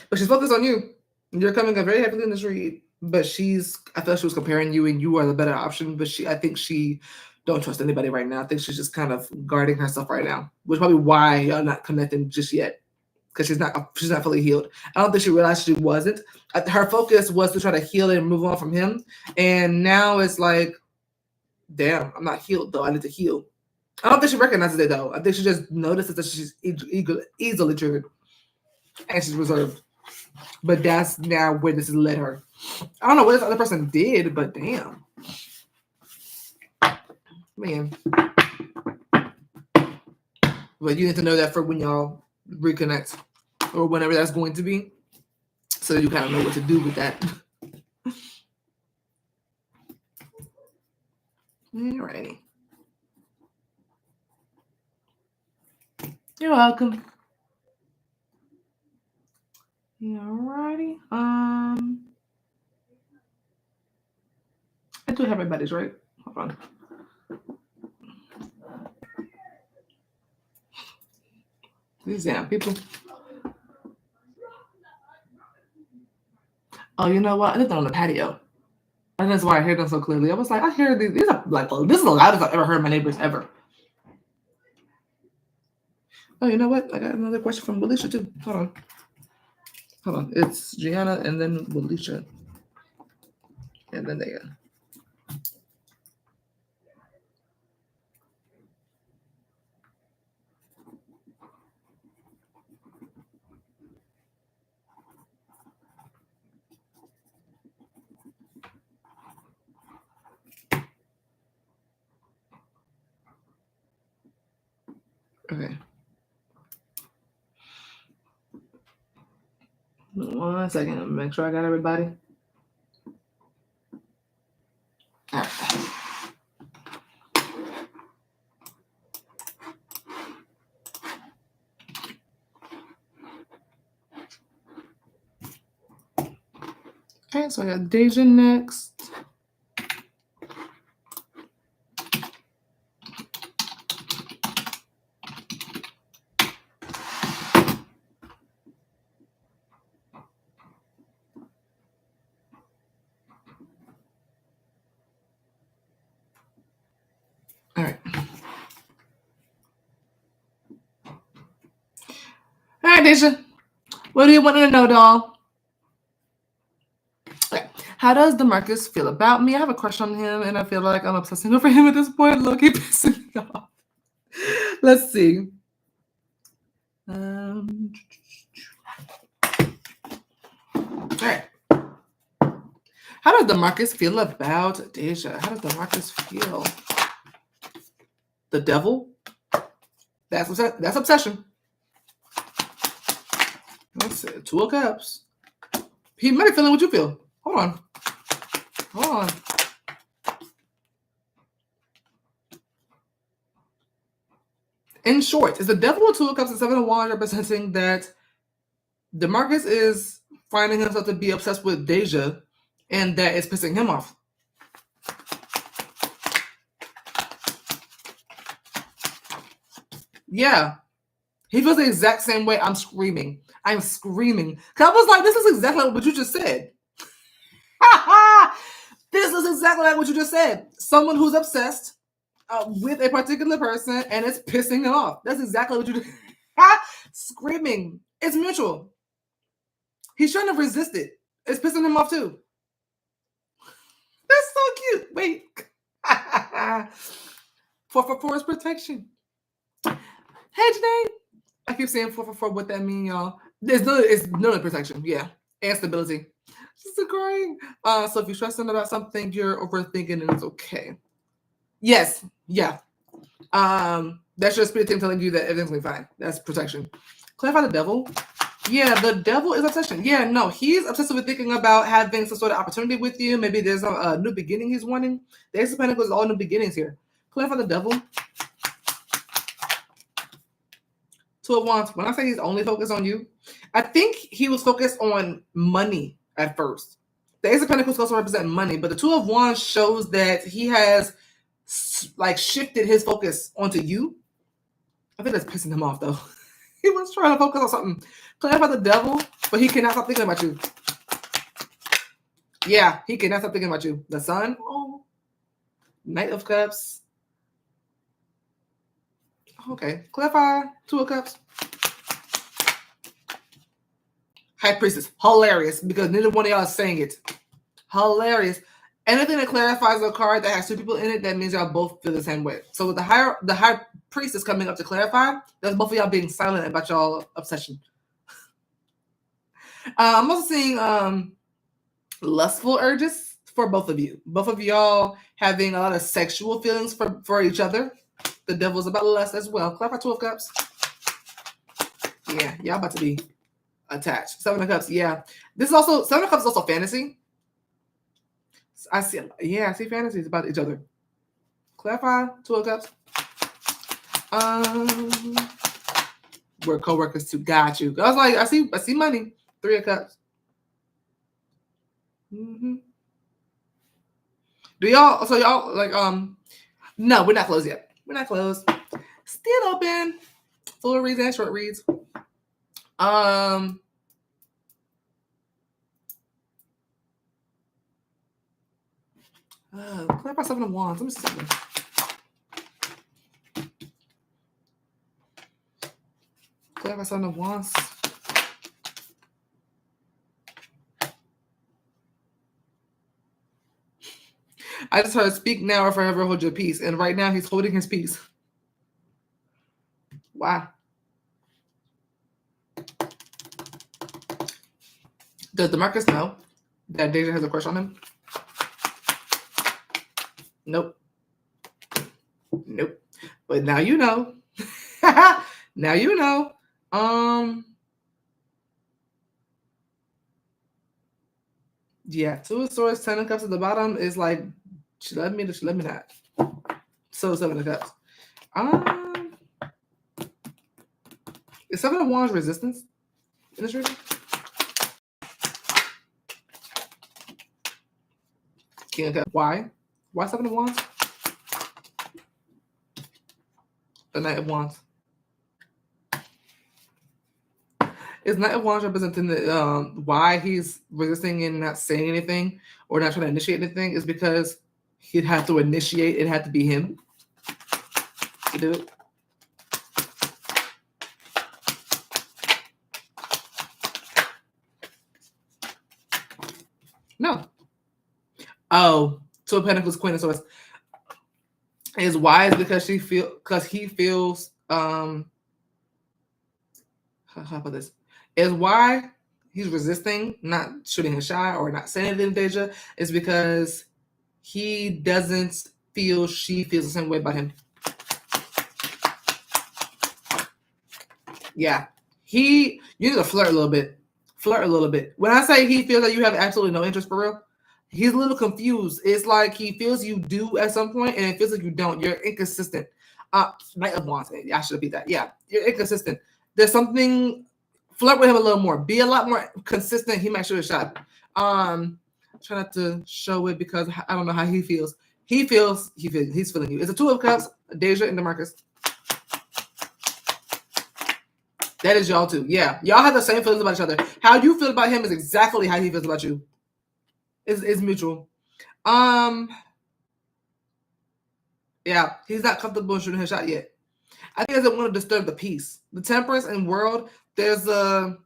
But she's focused on you. You're coming up very heavily in this read. But I feel like she was comparing you, and you are the better option. But I think she don't trust anybody right now. I think she's just kind of guarding herself right now, which is probably why y'all not connecting just yet, because she's not fully healed. I don't think she realized she wasn't. Her focus was to try to heal and move on from him, and now it's like, damn, I'm not healed though. I need to heal. I don't think she recognizes it though. I think she just notices that she's easily triggered, and she's reserved. But that's now where this has led her. I don't know what this other person did, but damn. Man. But you need to know that for when y'all reconnect, or whenever that's going to be, so you kind of know what to do with that. Alrighty. You're welcome. Alrighty. I do have my buddies, right? Hold on. These damn people. Oh, you know what? I did that on the patio. And that's why I hear them so clearly. I was like, I hear these. These are like, this is the loudest I've ever heard my neighbors ever. Oh, you know what? I got another question from Willisha too. Hold on. It's Gianna and then Willisha. And then Daya. Okay. 1 second. Make sure I got everybody. All right. Okay, so I got Deaja next. All right. All right, Deaja. What do you want to know, doll? Okay. How does DeMarcus feel about me? I have a crush on him, and I feel like I'm obsessing over him at this point. Look, he's pissing me off. Let's see. All right. How does DeMarcus feel about Deaja? How does DeMarcus feel? The devil? That's obsession. Let's see. 2 of Cups. He might be feeling what you feel. Hold on. In short, is the devil or 2 of Cups and 7 of Wands representing that DeMarcus is finding himself to be obsessed with Deaja, and that is pissing him off? Yeah. He feels the exact same way. I'm screaming. Cause I was like, this is exactly what you just said. This is exactly like what you just said. Someone who's obsessed with a particular person, and it's pissing him off. That's exactly what you did. Screaming. It's mutual. He's trying to resist it. It's pissing him off too. That's so cute. Wait. 4 is protection. Hey, Janee. I keep saying 4. What that mean, y'all? It's none protection. Yeah. And stability. Just agreeing. So if you're stressing about something, you're overthinking and it's okay. Yes. Yeah. That's your spirit team telling you that everything's going to be fine. That's protection. Clarify the devil. Yeah, the devil is obsession. Yeah, no, he's obsessed with thinking about having some sort of opportunity with you. Maybe there's a new beginning he's wanting. The Ace of Pentacles is all new beginnings here. Clarify the devil. 2 of Wands. When I say he's only focused on you, I think he was focused on money at first. The Ace of Pentacles also represent money, but the 2 of Wands shows that he has like shifted his focus onto you. I think that's pissing him off though. He was trying to focus on something. Clarify the devil, but he cannot stop thinking about you. Yeah, he cannot stop thinking about you. The Sun. Oh. Knight of Cups. Okay. Clarify 2 of Cups. High Priestess. Hilarious because neither one of y'all is saying it. Hilarious. Anything that clarifies a card that has 2 people in it, that means y'all both feel the same way. So with the high priestess coming up to clarify, that's both of y'all being silent about y'all obsession. I'm also seeing lustful urges for both of you. Both of y'all having a lot of sexual feelings for each other. The devil's about lust as well. Clarify 2 of Cups. Yeah, y'all about to be attached. 7 of Cups. Yeah, this is also 7 of Cups is also fantasy. I see fantasies about each other. Clarify 2 of Cups. We're co-workers too. Got you. I was like, I see money. 3 of Cups. Mm-hmm. Do y'all? So y'all like no, we're not closed yet. We're not closed. Still open. Full reads and short reads. Clarify 7 of Wands. Let me see something. Clarify 7 of Wands. I just heard speak now or forever hold your peace. And right now he's holding his peace. Wow. Does DeMarcus know that Deaja has a crush on him? Nope. Nope. But now you know. Now you know. Yeah, 2 of Swords, 10 of Cups at the bottom is like, she love me or she love me not. So 7 of Cups. Is 7 of Wands resistance in this reading? King of Cups. Why? Why 7 of Wands? The Knight of Wands. Is Knight of Wands representing the why he's resisting and not saying anything or not trying to initiate anything is because he'd have to initiate. It had to be him to do it. No. Oh, 2 of Pentacles, Queen of Swords. Is why is because he feels how about this? Is why he's resisting, not shooting his shot or not saying anything to Deaja, is because he doesn't feel she feels the same way about him. Yeah. You need to flirt a little bit. Flirt a little bit. When I say he feels like you have absolutely no interest for real, he's a little confused. It's like he feels you do at some point, and it feels like you don't. You're inconsistent. Knight of Wands. I should repeat that. Yeah, you're inconsistent. There's something. Flirt with him a little more. Be a lot more consistent. He might shoot a shot. Try not to show it because I don't know how he feels. He's feeling you. It's a 2 of Cups, Deaja and DeMarcus. That is y'all too. Yeah, y'all have the same feelings about each other. How you feel about him is exactly how he feels about you. It's mutual. Yeah, he's not comfortable shooting his shot yet. I think he doesn't want to disturb the peace. The Temperance and World, there's a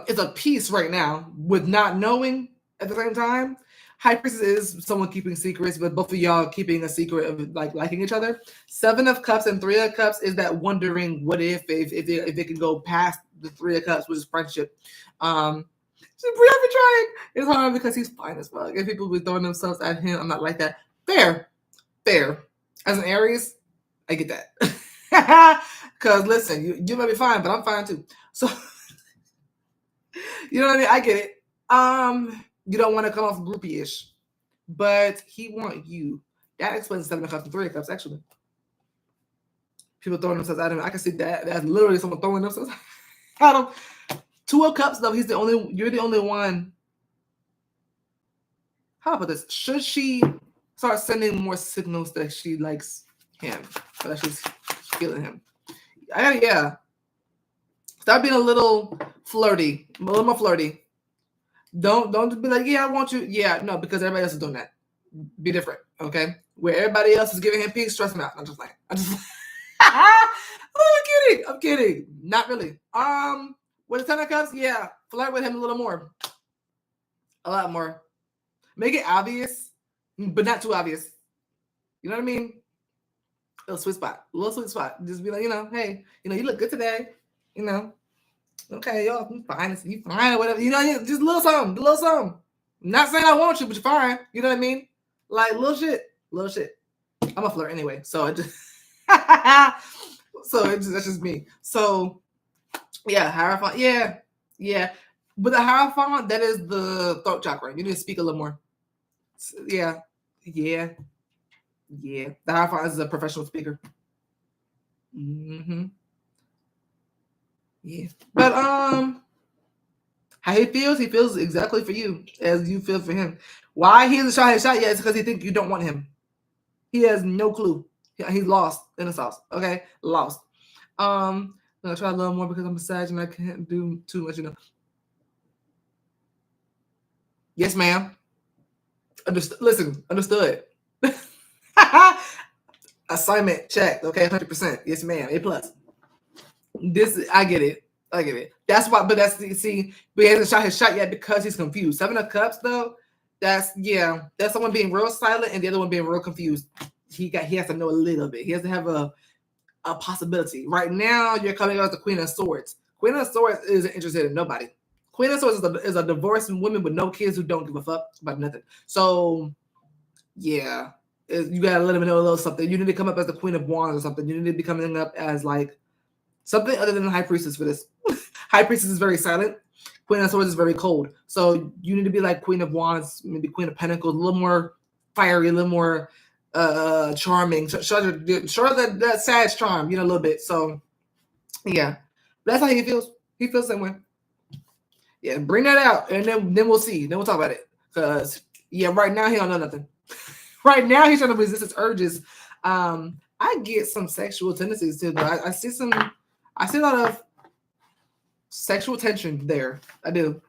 It's a piece right now with not knowing at the same time. High Priestess is someone keeping secrets, but both of y'all keeping a secret of like liking each other. Seven of Cups and Three of Cups is that wondering what if it can go past the Three of Cups, which is friendship. So Brianna trying. It's hard because he's fine as fuck. If people be throwing themselves at him, I'm not like that. Fair. As an Aries, I get that. Because listen, you might be fine, but I'm fine too. So you know what I mean? I get it. You don't want to come off groupie-ish, but he want you. That explains Seven of Cups and Three of Cups, actually. People throwing themselves at him. I can see that. That's literally someone throwing themselves at him. Two of Cups, though, you're the only one. How about this? Should she start sending more signals that she likes him, or that she's feeling him? Yeah. Start being a little flirty, a little more flirty. Don't be like, yeah, I want you. Yeah, no, because everybody else is doing that. Be different, okay? Where everybody else is giving him peace, stress him out. I'm just like, I'm kidding. Not really. With the Ten of Cups, yeah, flirt with him a little more. A lot more. Make it obvious, but not too obvious. You know what I mean? A little sweet spot. Just be like, hey, you look good today. Okay, yo, I'm fine. You fine or whatever. Just a little something. Not saying I want you, but you're fine. You know what I mean? Like little shit. I'm a flirt anyway, so it just that's just me. So yeah, Hierophant. Yeah. But the Hierophant, that is the throat chakra. You need to speak a little more. Yeah. The Hierophant is a professional speaker. Mm-hmm. Yeah. But how he feels exactly for you as you feel for him. Why he hasn't shot his shot yet is because he thinks you don't want him. He has no clue. He's lost in the sauce. Okay? Lost. I'm gonna try a little more because I'm a Sag and I can't do too much, Yes, ma'am. Understood. Assignment checked. Okay, 100%. Yes, ma'am. A+. I get it. That's why, but he hasn't shot his shot yet because he's confused. Seven of Cups, though, that's someone being real silent and the other one being real confused. He has to know a little bit. He has to have a possibility. Right now, you're coming out as the Queen of Swords. Queen of Swords isn't interested in nobody. Queen of Swords is a divorced woman with no kids who don't give a fuck about nothing. So, yeah, you gotta let him know a little something. You need to come up as the Queen of Wands or something. You need to be coming up as like something other than the High Priestess for this. High Priestess is very silent. Queen of Swords is very cold. So you need to be like Queen of Wands, maybe Queen of Pentacles, a little more fiery, a little more charming. Show that Sag charm, a little bit. So yeah, that's how he feels. He feels the same way. Yeah, bring that out, and then we'll see. Then we'll talk about it. Cause right now he don't know nothing. Right now he's trying to resist his urges. I get some sexual tendencies too. Though I see a lot of sexual tension there. I do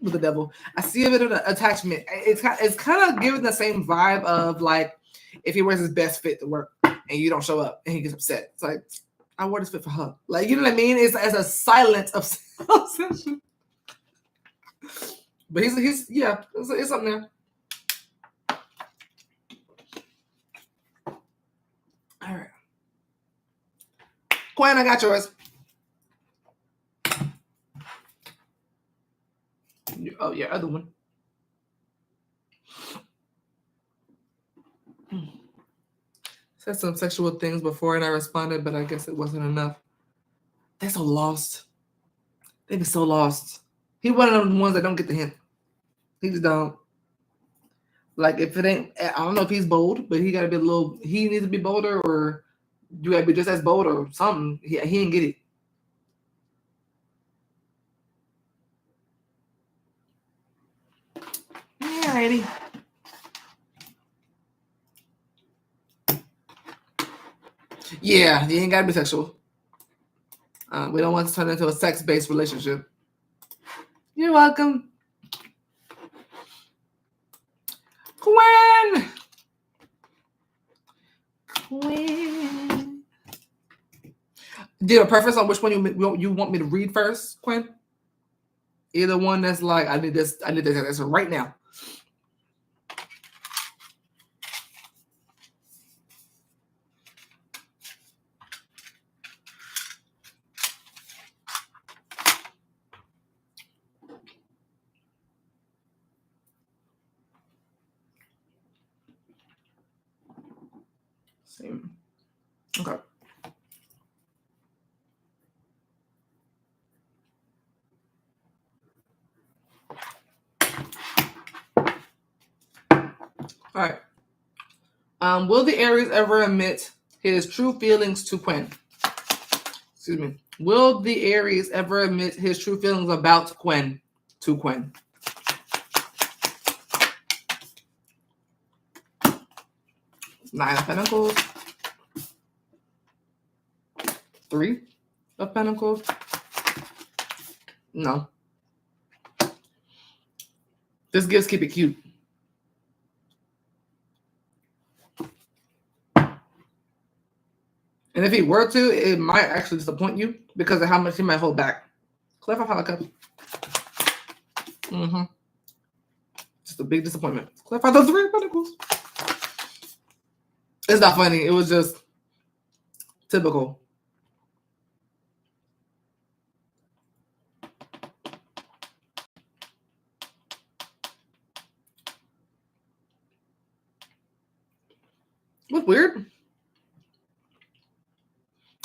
with the devil. I see a bit of an attachment. It's kind of giving the same vibe of like if he wears his best fit to work and you don't show up and he gets upset. It's like I wore this fit for her. Like you know what I mean? It's a silent obsession. But he's it's something there. All right, Quen, I got yours. Oh yeah, other one. Said some sexual things before and I responded, but I guess it wasn't enough. They're so lost. They be so lost. He one of them ones that don't get the hint. He just don't. Like if it ain't, I don't know if he's bold, but he gotta be he needs to be bolder, or you gotta be just as bold or something. He didn't get it. Alrighty. Yeah, he ain't gotta be sexual. We don't want to turn into a sex-based relationship. You're welcome. Quen. Do you have a preference on which one you want me to read first, Quen? Either one that's like, I need this answer right now. Same. Okay. All right. Will the Aries ever admit his true feelings to Quen? Excuse me. Will the Aries ever admit his true feelings about Quen to Quen? Nine of Pentacles. Three of Pentacles. No. This gives keep it cute. And if he were to, it might actually disappoint you because of how much he might hold back. Clever Cup. Mm-hmm. Just a big disappointment. Clever the Three of Pentacles. It's not funny. It was just typical. What's weird?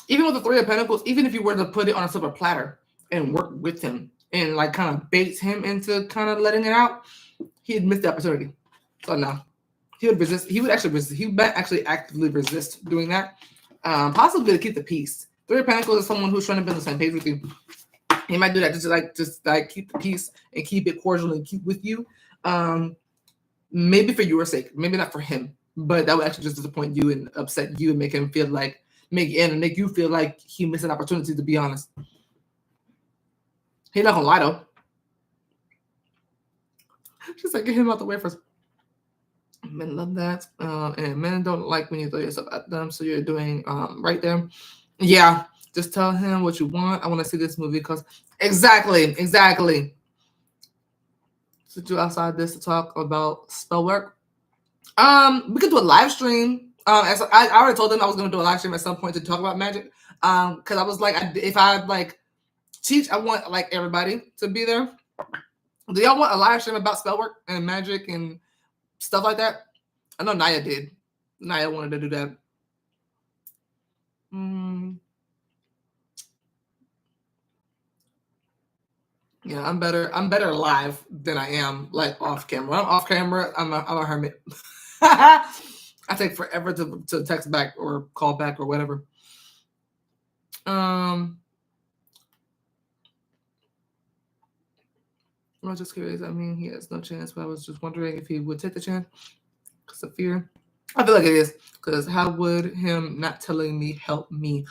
Even with the Three of Pentacles, even if you were to put it on a silver platter and work with him and like kind of bait him into kind of letting it out, he'd miss the opportunity. So no, he would resist. He would actually resist. He would actually actively resist doing that, possibly to keep the peace. Three of Pentacles is someone who's trying to be on the same page with you. He might do that just like keep the peace and keep it cordial and keep with you. Maybe for your sake, maybe not for him, but that would actually just disappoint you and upset you and make him feel like make you feel like he missed an opportunity, to be honest. He's not gonna lie though. Just like get him out the way first. Men love that. And men don't like when you throw yourself at them, so you're doing right there. Yeah, just tell him what you want. I want to see this movie because exactly. So do outside this to talk about spell work. We could do a live stream. As I already told them I was going to do a live stream at some point to talk about magic. Because I was like, if I like teach, I want like everybody to be there. Do y'all want a live stream about spell work and magic and stuff like that? I know Naya did. Naya wanted to do that. Yeah, I'm better live than I am like off camera. When I'm off camera, I'm a hermit. I take forever to text back or call back or whatever. I was just curious. I mean, he has no chance, but I was just wondering if he would take the chance because of fear. I feel like it is, because how would him not telling me help me?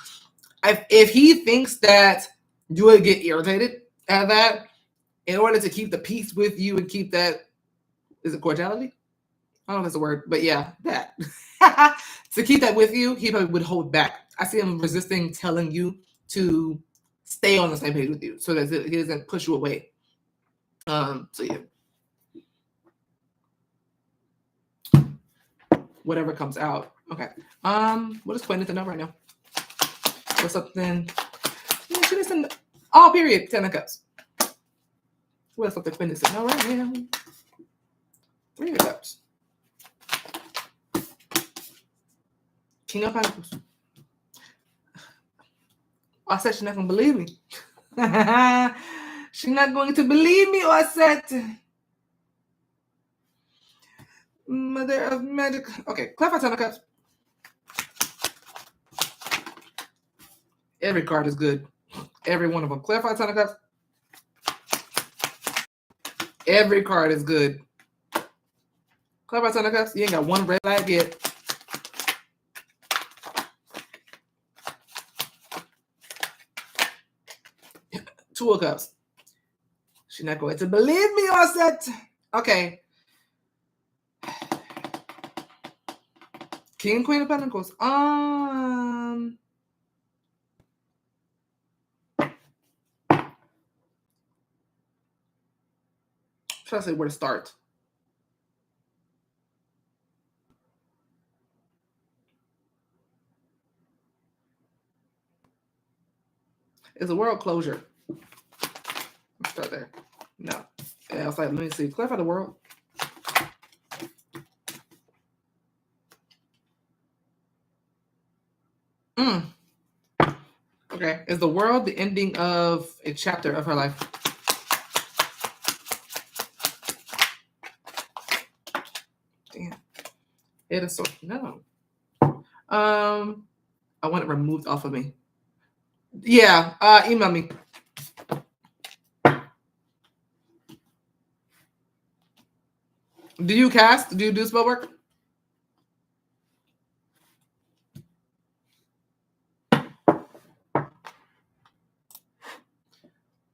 If he thinks that you would get irritated at that, in order to keep the peace with you and keep that, is it cordiality? I don't know if that's a word, but yeah, that. To keep that with you, he probably would hold back. I see him resisting telling you to stay on the same page with you so that he doesn't push you away. So yeah. Whatever comes out. Okay. What does Quen need to know right now? What's up then? Yeah, she doesn't. Oh, period. 10 of Cups. What's up the Quen needs to know right now? 3 of Cups. King of Pentacles. I said she's not going to believe me. She's not going to believe me, or I said Mother of Magic. Okay, clarify 10 of Cups. Every card is good. Every one of them. Clarify 10 of Cups. Every card is good. Clarify 10 of Cups. You ain't got one red flag yet. Two of Cups. She's not going to believe me, or I said. Okay. King and Queen of Pentacles. trying to say where to start. Is the world closure? Let's start there. No. Yeah, I was like, let me see. Clarify the world. Okay. Is the world the ending of a chapter of her life? Damn. It is so no. I want it removed off of me. Yeah. Email me. Do you cast? Do you do spell work?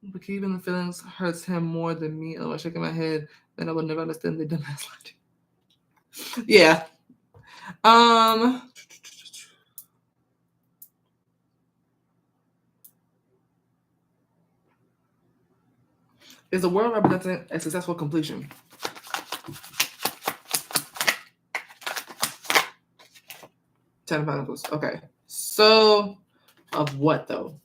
But keeping the feelings hurts him more than me. Oh, I'm shaking my head. Then I would never understand the dumbass logic. Yeah. Is the world representing a successful completion? Ten of Pentacles. Okay. So, of what though?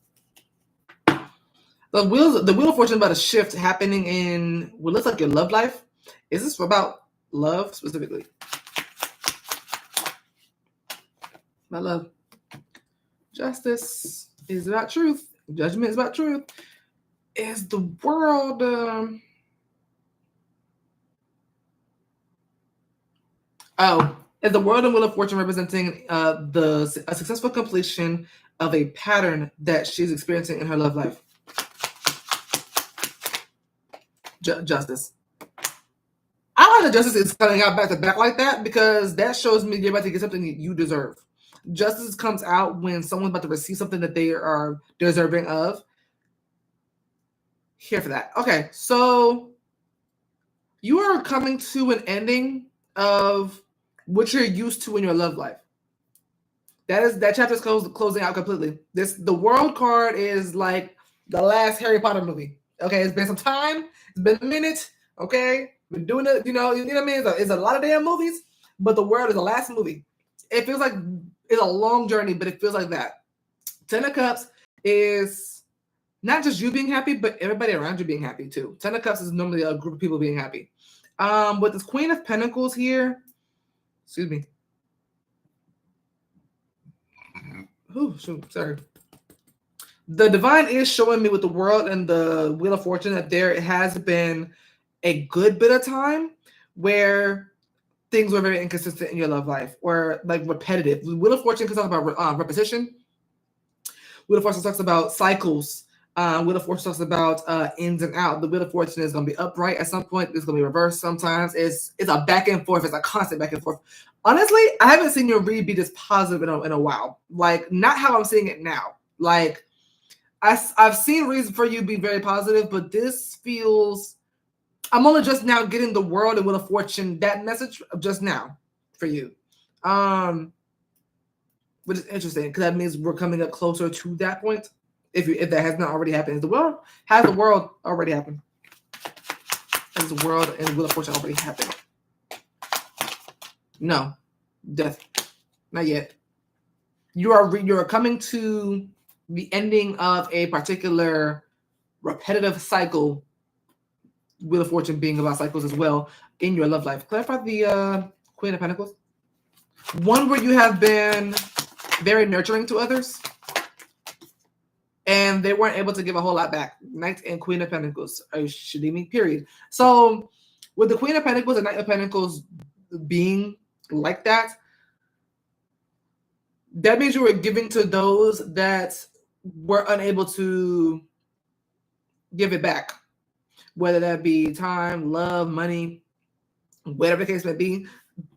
The Wheel of Fortune about a shift happening in what looks like your love life. Is this about love specifically? My love. Justice is about truth. Judgment is about truth. Is the world is the world and Wheel of Fortune representing a successful completion of a pattern that she's experiencing in her love life? Justice. I like that justice is coming out back to back like that because that shows me you're about to get something you deserve. Justice comes out when someone's about to receive something that they are deserving of. Here for that. Okay, so you are coming to an ending of what you're used to in your love life. That chapter is closing out completely. The world card is like the last Harry Potter movie. Okay, it's been some time. It's been a minute. Okay, been doing it. You know what I mean? It's a lot of damn movies, but the world is the last movie. It feels like it's a long journey, but it feels like that. Ten of Cups is not just you being happy, but everybody around you being happy too. Ten of Cups is normally a group of people being happy. With this Queen of Pentacles here, excuse me. Oh, shoot, sorry. The divine is showing me with the world and the Wheel of Fortune that there has been a good bit of time where things were very inconsistent in your love life or like repetitive. The Wheel of Fortune can talk about repetition. Wheel of Fortune talks about cycles. Wheel of Fortune talks about ins and out. The Wheel of Fortune is going to be upright at some point. It's going to be reversed sometimes. It's a back and forth. It's a constant back and forth. Honestly, I haven't seen your read be this positive in a while. Like, not how I'm seeing it now. Like, I've seen reason for you be very positive, but this feels... I'm only just now getting the world and Wheel of Fortune, that message just now for you. Which is interesting because that means we're coming up closer to that point. If that has not already happened. Has the world already happened? Has the world and Wheel of Fortune already happened? No. Death. Not yet. You are coming to the ending of a particular repetitive cycle. Wheel of Fortune being about cycles as well in your love life. Clarify the Queen of Pentacles. One where you have been very nurturing to others and they weren't able to give a whole lot back. Knight and Queen of Pentacles are Shadimi, period. So with the Queen of Pentacles and Knight of Pentacles being like that, that means you were giving to those that were unable to give it back. Whether that be time, love, money, whatever the case may be.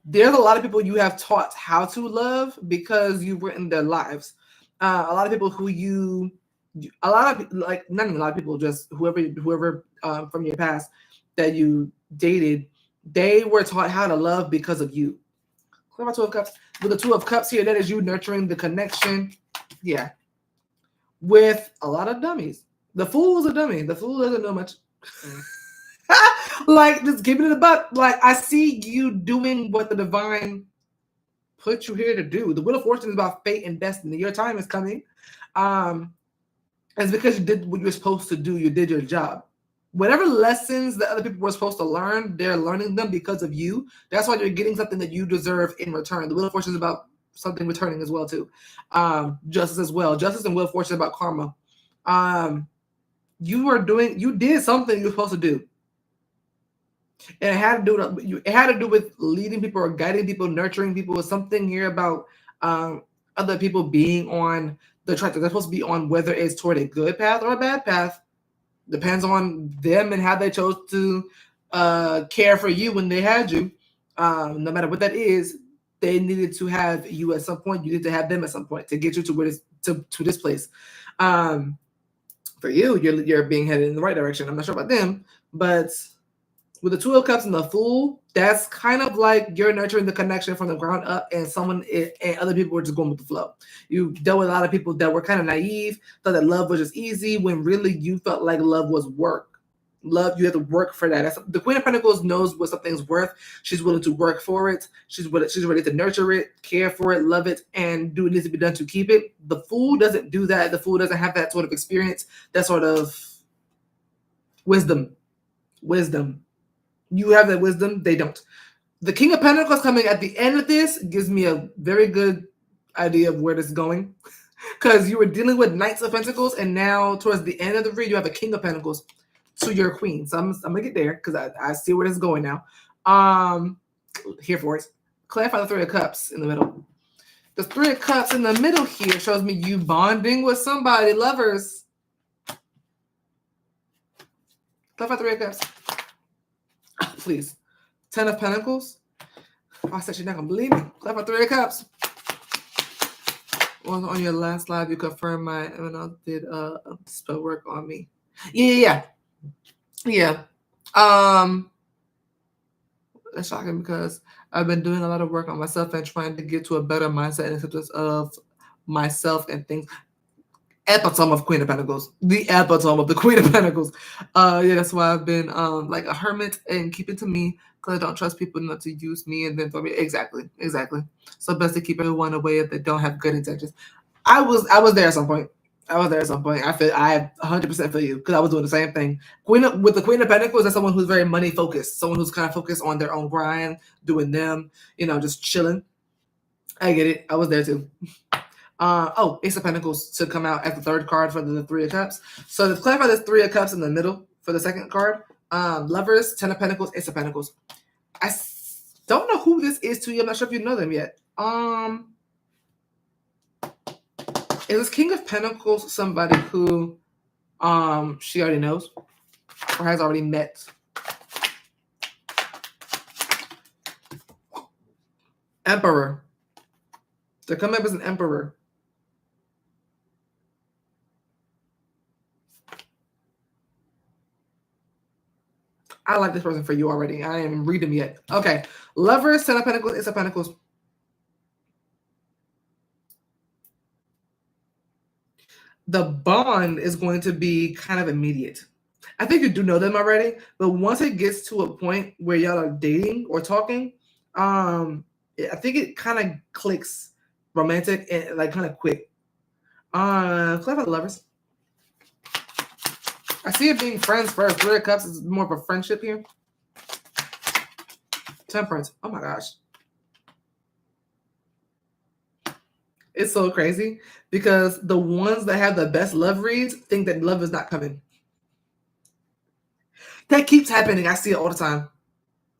There's a lot of people you have taught how to love because you've written their lives. A lot of people who not a lot of people, just whoever from your past that you dated, they were taught how to love because of you. Clear my Two of Cups. With the Two of Cups here, that is you nurturing the connection. Yeah. With a lot of dummies. The Fool is a dummy. The Fool doesn't know much. Like, just give it in the butt. Like, I see you doing what the divine put you here to do. The Wheel of Fortune is about fate and destiny. Your time is coming. It's because you did what you were supposed to do. You did your job. Whatever lessons that other people were supposed to learn, they're learning them because of you. That's why you're getting something that you deserve in return. The Wheel of Fortune is about something returning as well, too. Justice as well. Justice and Wheel of Fortune is about karma. You did something you were supposed to do. And it had to do with leading people or guiding people, nurturing people. Something here about other people being on the track that they're supposed to be on, whether it's toward a good path or a bad path. Depends on them and how they chose to care for you when they had you. No matter what that is, they needed to have you at some point. You need to have them at some point to get you to where to this place. For you, you're being headed in the right direction. I'm not sure about them, but with the Two of Cups and the Fool, that's kind of like you're nurturing the connection from the ground up, and and other people were just going with the flow. You dealt with a lot of people that were kind of naive, thought that love was just easy, when really you felt like love was work. Love, you have to work for that. The Queen of Pentacles knows what something's worth. She's willing to work for it. She's ready to nurture it, care for it, love it, and do what needs to be done to keep it. The Fool doesn't do that. The Fool doesn't have that sort of experience, that sort of wisdom. You have that wisdom. They don't. The King of Pentacles coming at the end of this gives me a very good idea of where this is going. Because you were dealing with Knights of Pentacles, and now towards the end of the read, you have a King of Pentacles to your Queen. So I'm going to get there because I see where this is going now. Here for it. Clarify the Three of Cups in the middle. The Three of Cups in the middle here shows me you bonding with somebody. Lovers. Clarify Three of Cups. Please. 10 of Pentacles. I said you're not going to believe me. Clarify Three of Cups. Well, on your last live, you confirmed my MNL did spell work on me. Yeah. That's shocking because I've been doing a lot of work on myself and trying to get to a better mindset and acceptance of myself and things. Epitome of Queen of Pentacles. The epitome of the Queen of Pentacles. That's why I've been like a hermit and keep it to me because I don't trust people not to use me and then throw me. Exactly. So best to keep everyone away if they don't have good intentions. I was there at some point. I feel I 100% feel you because I was doing the same thing. With the Queen of Pentacles, that's someone who's very money focused, someone who's kind of focused on their own grind, doing them, just chilling. I get it. I was there too. Ace of Pentacles to come out as the third card for the Three of Cups. So to clarify, this Three of Cups in the middle for the second card. Lovers, 10 of Pentacles, Ace of Pentacles. I don't know who this is to you. I'm not sure if you know them yet. Is this King of Pentacles somebody who she already knows or has already met? Emperor. They're coming up as an Emperor. I like this person for you already. I didn't even read them yet. Okay. Lovers, 10 of Pentacles, Ace of Pentacles. The bond is going to be kind of immediate. I think you do know them already, but once it gets to a point where y'all are dating or talking, I think it kind of clicks romantic and like kind of quick. Clever lovers. I see it being friends first. Three of Cups is more of a friendship here. Temperance. Oh my gosh. It's so crazy because the ones that have the best love reads think that love is not coming. That keeps happening. I see it all the time.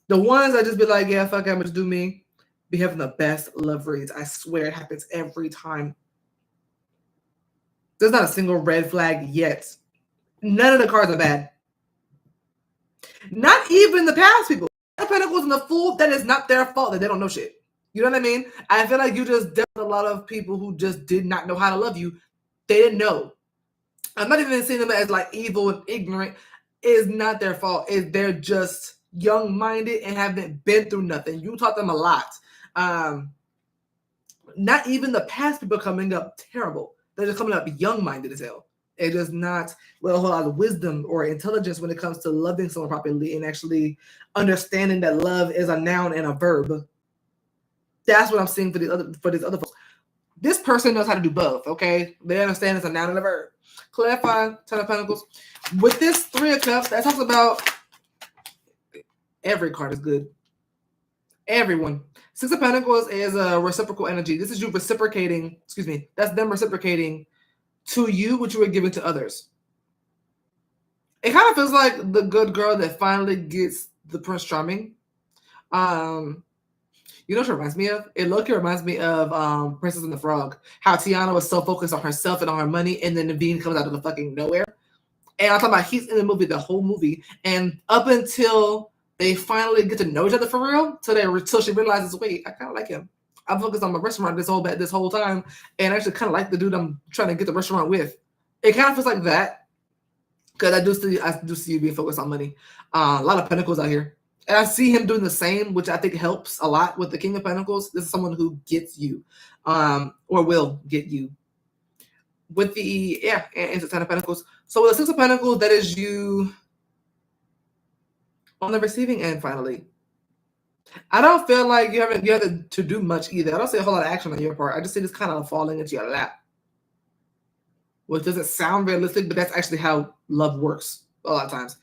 The ones that just be like, yeah, fuck it, I'm gonna do me, be having the best love reads. I swear it happens every time. There's not a single red flag yet. None of the cards are bad. Not even the past people. The Pentacles and the Fool, that is not their fault that they don't know shit. You know what I mean? I feel like you just dealt with a lot of people who just did not know how to love you. They didn't know. I'm not even seeing them as like evil and ignorant. It's not their fault. They're just young-minded and haven't been through nothing. You taught them a lot. Not even the past people coming up terrible. They're just coming up young-minded as hell. It does not with a whole lot of wisdom or intelligence when it comes to loving someone properly and actually understanding that love is a noun and a verb. That's what I'm seeing for these other folks. This person knows how to do both, okay? They understand it's a noun and a verb. Clarify, Ten of Pentacles. With this Three of Cups, that talks about every card is good. Everyone. Six of Pentacles is a reciprocal energy. This is you reciprocating, that's them reciprocating to you what you were giving to others. It kind of feels like the good girl that finally gets the Prince Charming. You know what it reminds me of? It low-key reminds me of Princess and the Frog. How Tiana was so focused on herself and on her money, and then Naveen comes out of the fucking nowhere. And I'm talking about he's in the movie, the whole movie. And up until they finally get to know each other for real, till she realizes, wait, I kind of like him. I'm focused on my restaurant this whole time, and I actually kind of like the dude I'm trying to get the restaurant with. It kind of feels like that, because I do see you being focused on money. A lot of pentacles out here. And I see him doing the same, which I think helps a lot with the King of Pentacles. This is someone who gets you, or will get you. With the, and the Ten of Pentacles. So with the Six of Pentacles, that is you on the receiving end, finally. I don't feel like you have to do much either. I don't see a whole lot of action on your part. I just see this kind of falling into your lap. Which doesn't sound realistic, but that's actually how love works a lot of times.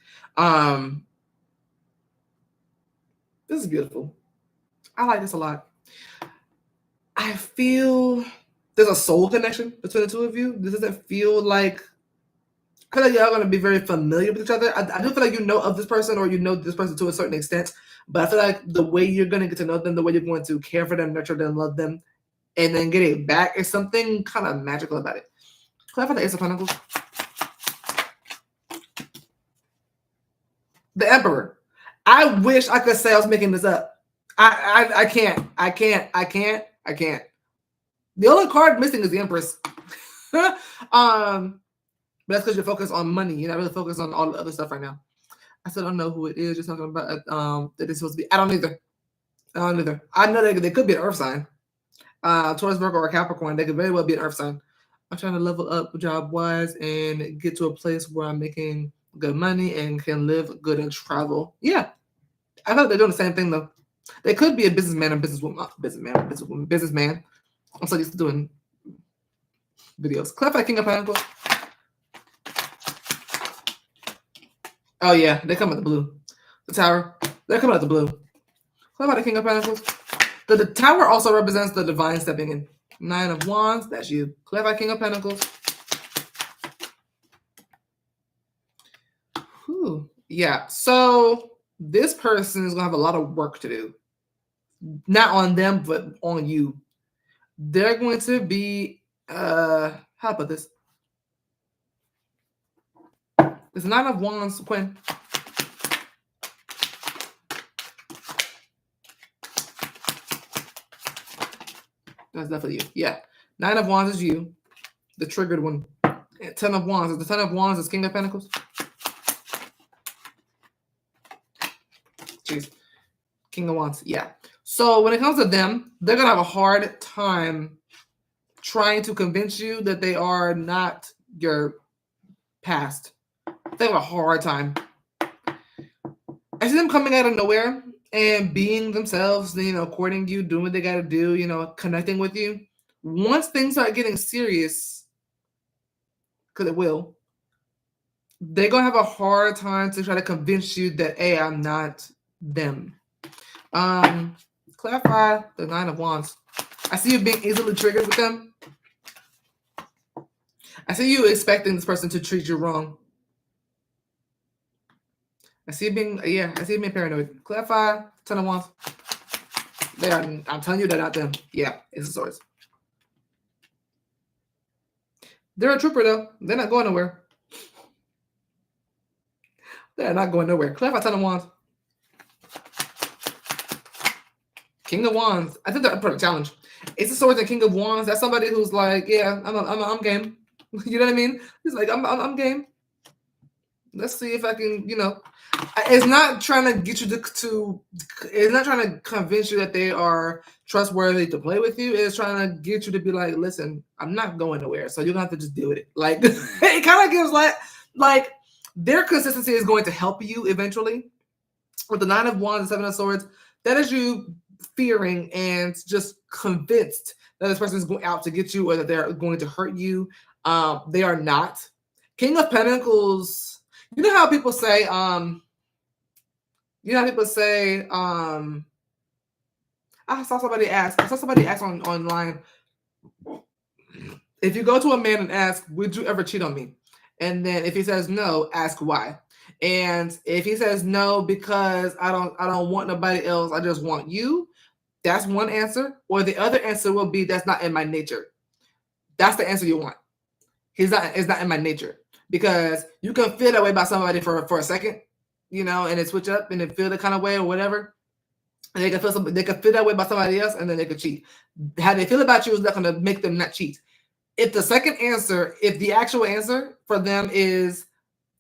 This is beautiful. I like this a lot. I feel there's a soul connection between the two of you. This doesn't feel like, I feel like y'all are going to be very familiar with each other. I do feel like you know of this person, or you know this person to a certain extent, but I feel like the way you're going to get to know them, the way you're going to care for them, nurture them, love them, and then get it back is something kind of magical about it. Clarify the Ace of Pentacles. The Emperor. I wish I could say I was making this up. I can't. The only card missing is the Empress. But that's because you're focused on money. You're not really focused on all the other stuff right now. I still don't know who it is. You're talking about that it's supposed to be. I don't either. I know they could be an Earth sign. Taurus, Virgo, or Capricorn. They could very well be an Earth sign. I'm trying to level up job-wise and get to a place where I'm making good money and can live good and travel. Yeah. I feel like they're doing the same thing, though. They could be a businessman or businessman. I'm so used to doing videos. Clarify King of Pentacles. Oh, yeah. They come out the blue. The Tower. They're coming out the blue. Clarify the King of Pentacles. The Tower also represents the divine stepping in. Nine of Wands. That's you. Clarify King of Pentacles. Whew. Yeah. So this person is going to have a lot of work to do. Not on them, but on you. They're going to be, how about this? There's Nine of Wands, Quen. That's definitely you. Yeah. Nine of Wands is you. The triggered one. And Ten of Wands. The Ten of Wands is King of Pentacles. Jeez. King of Wands. Yeah. So when it comes to them, they're going to have a hard time trying to convince you that they are not your past. They have a hard time. I see them coming out of nowhere and being themselves, courting you, doing what they got to do, connecting with you. Once things start getting serious, because it will, they're going to have a hard time to try to convince you that, hey, I'm not them. Clarify the Nine of Wands. I see you being easily triggered with them. I see you expecting this person to treat you wrong. I see you being paranoid. Clarify Ten of Wands. I'm telling you, they're not them. Yeah, it's the Swords. They're a trooper, though. They're not going nowhere. They're not going nowhere. Clarify Ten of Wands. King of Wands. I think they're up for a challenge. It's the Swords and King of Wands. That's somebody who's like, yeah, I'm game. You know what I mean? He's like, I'm game. Let's see if I can, it's not trying to get you it's not trying to convince you that they are trustworthy to play with you. It's trying to get you to be like, listen, I'm not going nowhere, so you're gonna have to just deal with it. Like it kind of gives like their consistency is going to help you eventually. With the 9 of Wands and 7 of Swords, that is you fearing and just convinced that this person is going out to get you or that they're going to hurt you. They are not. King of Pentacles. You know how people say, I saw somebody ask online, if you go to a man and ask, would you ever cheat on me? And then if he says no, ask why. And if he says no, because I don't want nobody else, I just want you, that's one answer. Or the other answer will be, that's not in my nature. That's the answer you want. It's not in my nature. Because you can feel that way about somebody for a second, and then switch up and then feel the kind of way or whatever. And they can feel that way about somebody else, and then they could cheat. How they feel about you is not going to make them not cheat. If the actual answer for them is,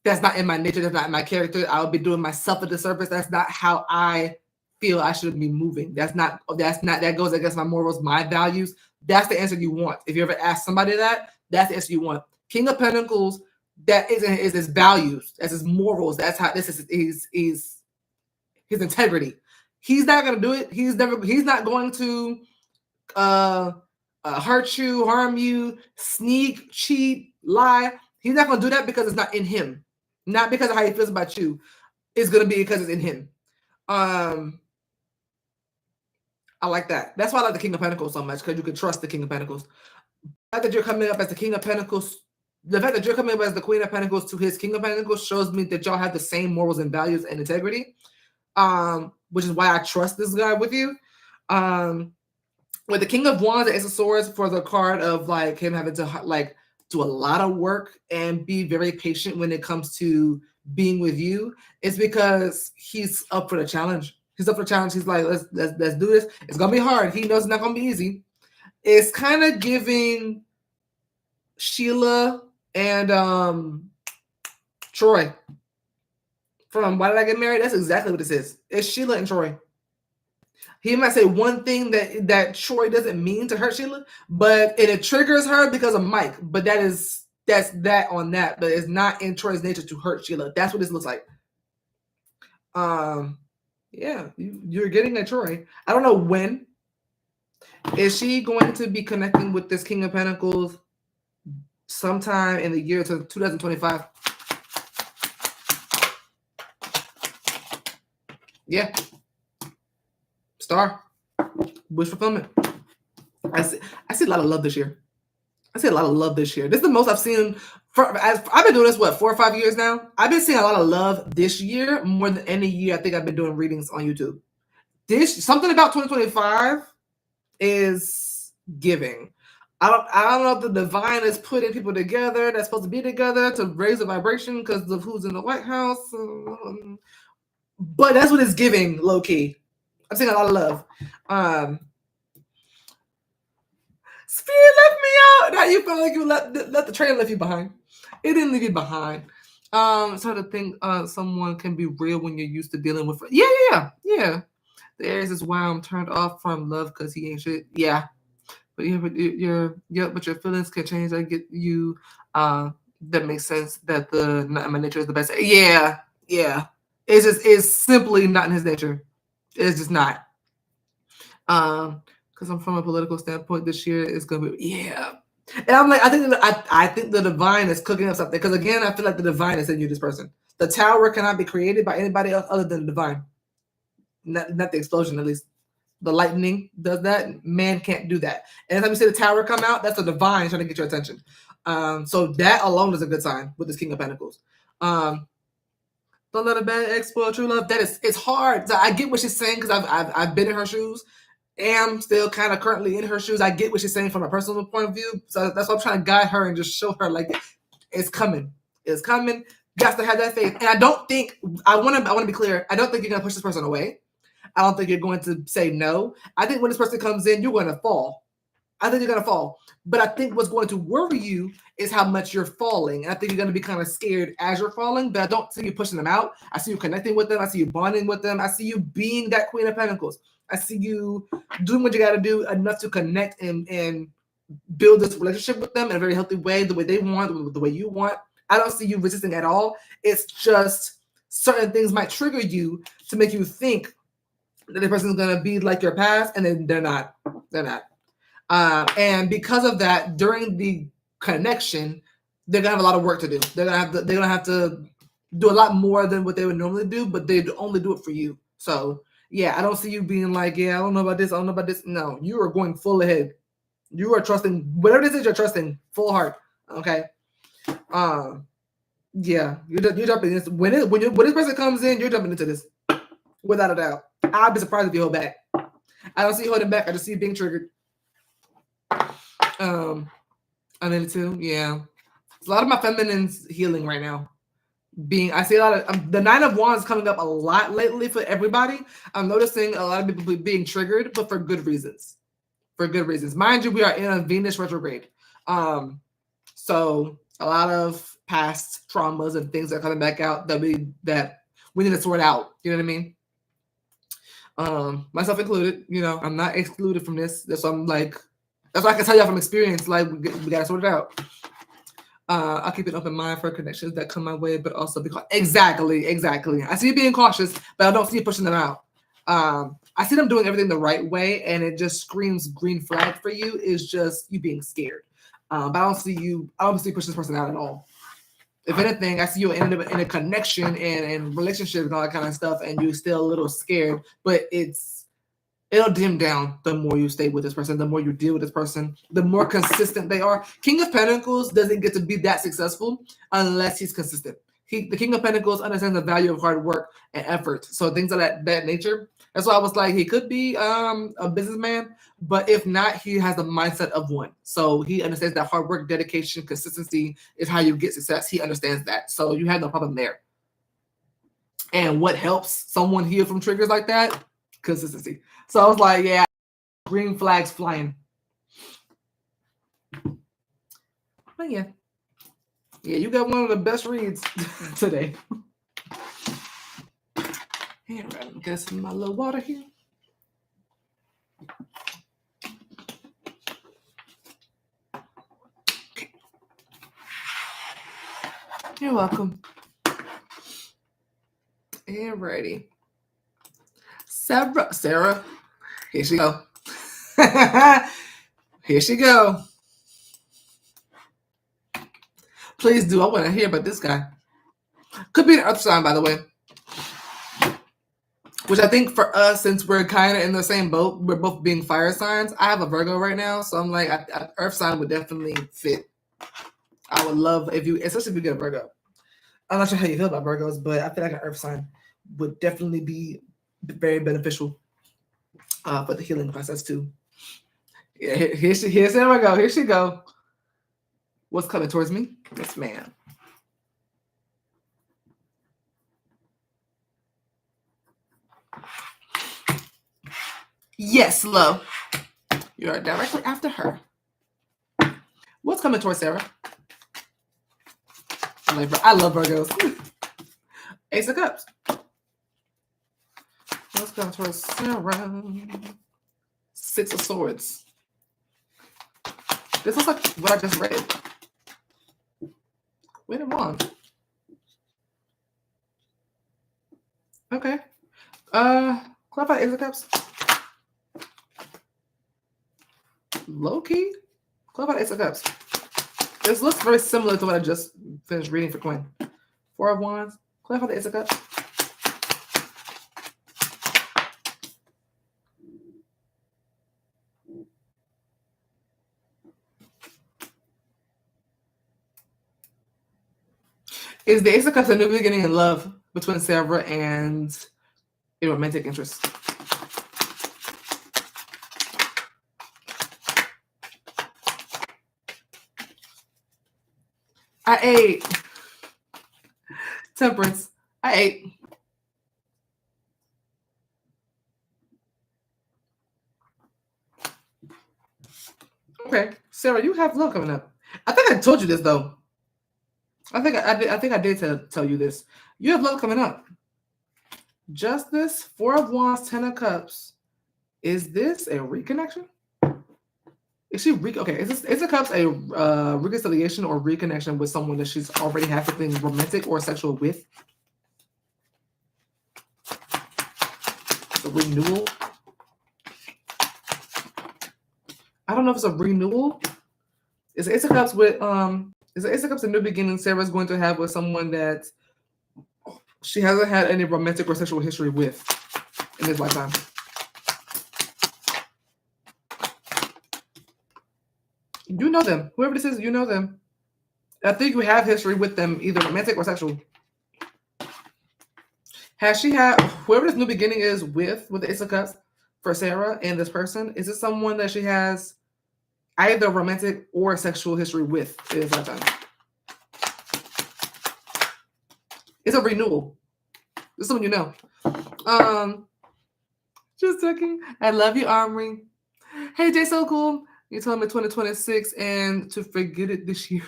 that's not in my nature, that's not in my character, I'll be doing myself a disservice, that's not how I feel I should be moving. That goes against my morals, my values. That's the answer you want. If you ever ask somebody that, that's the answer you want. King of Pentacles, that is his values, that's his morals, that's how this is his integrity. He's not gonna do it. He's not going to hurt you, harm you, sneak, cheat, lie. He's not gonna do that because it's not in him. Not because of how he feels about you. It's gonna be because it's in him. I like that. That's why I like the King of Pentacles so much, because you can trust the King of Pentacles. The fact that you're coming up as the King of Pentacles, the fact that you're coming up as the Queen of Pentacles to his King of Pentacles shows me that y'all have the same morals and values and integrity. Which is why I trust this guy with you. With the King of Wands and Ace of Swords for the card of like him having to do a lot of work and be very patient when it comes to being with you, it's because he's up for the challenge. He's up for the challenge. He's like, let's do this. It's gonna be hard. He knows it's not gonna be easy. It's kind of giving Sheila and Troy from Why Did I Get Married? That's exactly what this is. It's Sheila and Troy. He might say one thing that Troy doesn't mean to hurt Sheila, but it triggers her because of Mike. But that's that on that. But it's not in Troy's nature to hurt Sheila. That's what this looks like. Yeah, you're getting at Troy. I don't know when. Is she going to be connecting with this King of Pentacles sometime in the year 2025? Yeah. Star. Wish fulfillment. I see a lot of love this year. This is the most I've seen. I've been doing this, 4 or 5 years now? I've been seeing a lot of love this year, more than any year I think I've been doing readings on YouTube. Something about 2025 is giving. I don't know if the divine is putting people together that's supposed to be together to raise the vibration because of who's in the White House. But that's what it's giving, low key. I'm seeing a lot of love. Spirit left me out. Now you feel like you let the train lift you behind. It didn't leave you behind. It's hard to think someone can be real when you're used to dealing with. Yeah. The Aries is why I'm turned off from love because he ain't shit. Yeah. But but your feelings can change. I get you. That makes sense. That my nature is the best. Yeah. It's simply not in his nature. It's just not. Because I'm from a political standpoint, this year is gonna be And I'm like, I think the divine is cooking up something. Because again, I feel like the divine is in you, this person. The tower cannot be created by anybody else other than the divine. Not the explosion, at least. The lightning does that. Man can't do that. And anytime you see the tower come out, that's the divine trying to get your attention. So that alone is a good sign with this King of Pentacles. Don't let a bad ex spoil true love. It's hard. So I get what she's saying because I've been in her shoes. Am still kind of currently in her shoes. I get what she's saying from a personal point of view. So that's why I'm trying to guide her and just show her like it's coming. It's coming. You have to have that faith. And I don't think I want to be clear. I don't think you're gonna push this person away. I don't think you're going to say no. I think when this person comes in, you're going to fall. I think you're going to fall. But I think what's going to worry you is how much you're falling. And I think you're going to be kind of scared as you're falling, but I don't see you pushing them out. I see you connecting with them. I see you bonding with them. I see you being that Queen of Pentacles. I see you doing what you got to do enough to connect and build this relationship with them in a very healthy way, the way they want, the way you want. I don't see you resisting at all. It's just certain things might trigger you to make you think that the person's going to be like your past, and then they're not. They're not. And because of that, during the connection, they're gonna have a lot of work to do. They're gonna have to do a lot more than what they would normally do, but they only do it for you. So yeah, I don't see you being like, yeah, I don't know about this, I don't know about this. No, you are going full ahead. You are trusting whatever this is. You're trusting full heart. Okay. Yeah, you're jumping in. When this person comes in, you're jumping into this without a doubt. I'd be surprised if you hold back. I don't see you holding back. I just see you being triggered. And then too, yeah. A lot of my feminine's healing right now. I see a lot of the 9 of Wands coming up a lot lately for everybody. I'm noticing a lot of people being triggered, but for good reasons. For good reasons. Mind you, we are in a Venus retrograde. So a lot of past traumas and things are coming back out that we need to sort out. You know what I mean? Myself included. You know, I'm not excluded from this. That's why I'm like. That's why I can tell y'all from experience, like, we got to sort it out. I'll keep an open mind for connections that come my way, but also because exactly. I see you being cautious, but I don't see you pushing them out. I see them doing everything the right way, and it just screams green flag for you. Is just you being scared. But I don't see you pushing this person out at all. If anything, I see you in a connection and relationship and all that kind of stuff, and you're still a little scared, but it'll dim down the more you stay with this person, the more you deal with this person, the more consistent they are. King of Pentacles doesn't get to be that successful unless he's consistent. The King of Pentacles understands the value of hard work and effort. So things of that nature. That's why I was like, he could be a businessman, but if not, he has the mindset of one. So he understands that hard work, dedication, consistency is how you get success. He understands that. So you have no problem there. And what helps someone heal from triggers like that? Consistency. So I was like, yeah, green flags flying. But yeah, you got one of the best reads today. Here, I'm getting my little water here. Okay. You're welcome. Alrighty. Sarah, here she go. Here she go. Please do. I want to hear about this guy. Could be an earth sign, by the way. Which I think for us, since we're kind of in the same boat, we're both being fire signs. I have a Virgo right now, so I'm like, earth sign would definitely fit. I would love if you, especially if you get a Virgo. I'm not sure how you feel about Virgos, but I feel like an earth sign would definitely be very beneficial for the healing process too. Yeah, here we go. Here she go. What's coming towards me? Yes, ma'am. Yes, love. You are directly after her. What's coming towards Sarah? I love Virgos. Ace of Cups. What's coming towards Sarah? Six of Swords. This looks like what I just read. Wait a minute. Okay. Clarify Ace of Cups. Low key. Clarify Ace of Cups. This looks very similar to what I just finished reading for Quen. Four of Wands. Clarify the Ace of Cups. Is the Ace of Cups a new beginning in love between Sarah and a romantic interest? I ate. Temperance. I ate. Okay, Sarah, you have love coming up. I think I told you this though. I think I did tell you this. You have love coming up. Justice, Four of Wands, Ten of Cups. Is this a reconnection? Is she okay? Is this Ace of Cups a reconciliation or reconnection with someone that she's already had something romantic or sexual with? A renewal. I don't know if it's a renewal. Is Ace of Cups with is Ace of Cups a new beginning Sarah's going to have with someone that she hasn't had any romantic or sexual history with in this lifetime? You know them. Whoever this is, you know them. I think you have history with them, either romantic or sexual. Has she had whoever this new beginning is with the Ace of Cups for Sarah and this person? Is it someone that she has either romantic or sexual history with in this lifetime? It's a renewal. This is someone you know. Just checking. I love you, Amari. Hey, Jay, so cool. You told me 2026 and to forget it this year.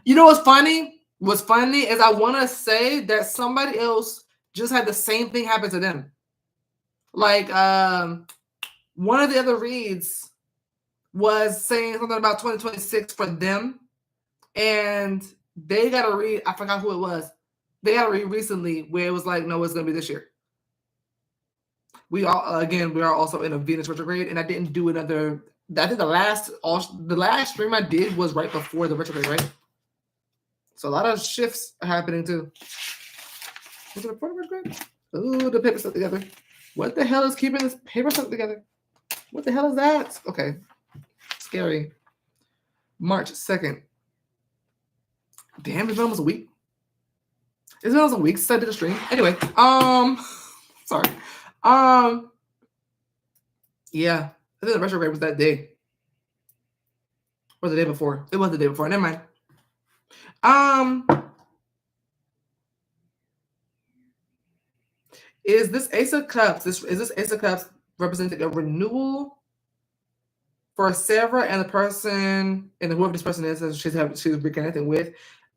You know what's funny? What's funny is I want to say that somebody else just had the same thing happen to them. Like one of the other reads was saying something about 2026 for them, and they got a read. I forgot who it was. They got a read recently where it was like, no, it's gonna be this year. We are also in a Venus retrograde, and I didn't do another. I think the last stream I did was right before the retrograde, right? So a lot of shifts are happening too. Was it before the retrograde? Ooh, the paper stuck together. What the hell is keeping this paper stuck together? What the hell is that? Okay, scary. March 2nd. Damn, it's been almost a week. It's been almost a week since I did a stream. Anyway, sorry. Yeah. I think the retrograde was that day. Or the day before. It was the day before. Never mind. Is this Ace of Cups? Is this Ace of Cups representing a renewal for Sarah and the person and whoever this person is that she's reconnecting with?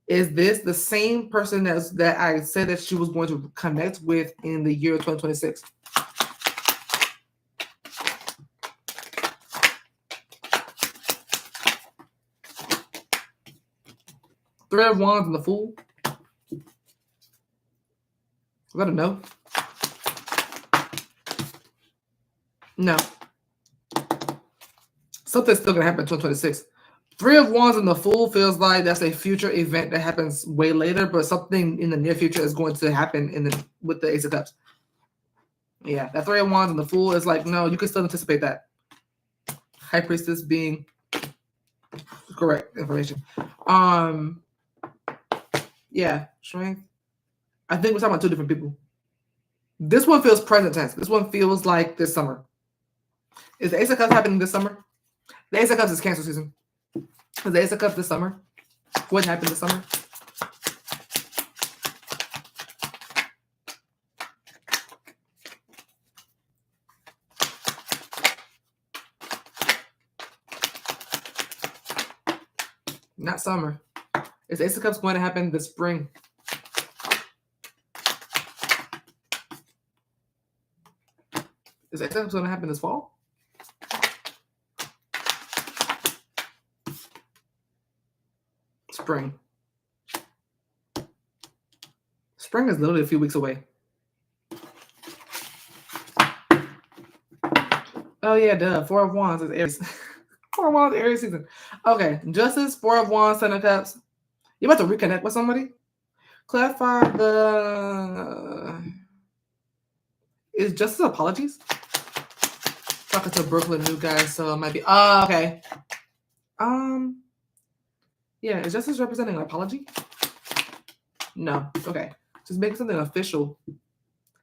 Is this the same person that I said that she was going to connect with in the year 2026? Three of Wands and the Fool. Let him know. No. Something's still gonna happen in 2026. Three of Wands and the Fool feels like that's a future event that happens way later, but something in the near future is going to happen with the Ace of Cups. Yeah, that Three of Wands and the Fool is like, no, you can still anticipate that. High Priestess being correct information. Yeah, Strength. I think we're talking about two different people. This one feels present tense. This one feels like this summer. Is the Ace of Cups happening this summer? The Ace of Cups is Cancer season. Is the Ace of Cups this summer? What happened this summer? Not summer. Is Ace of Cups going to happen this spring? Is Ace of Cups going to happen this fall? Spring. Spring is literally a few weeks away. Oh yeah, duh. Four of Wands is Aries. Four of Wands, Aries season. Okay, Justice, Four of Wands, Ten of Cups. You about to reconnect with somebody? Clarify is Justice apologies? Talking to Brooklyn new guys, so it might be. Oh, okay. Yeah, is Justice representing an apology? No. Okay. Just make something official.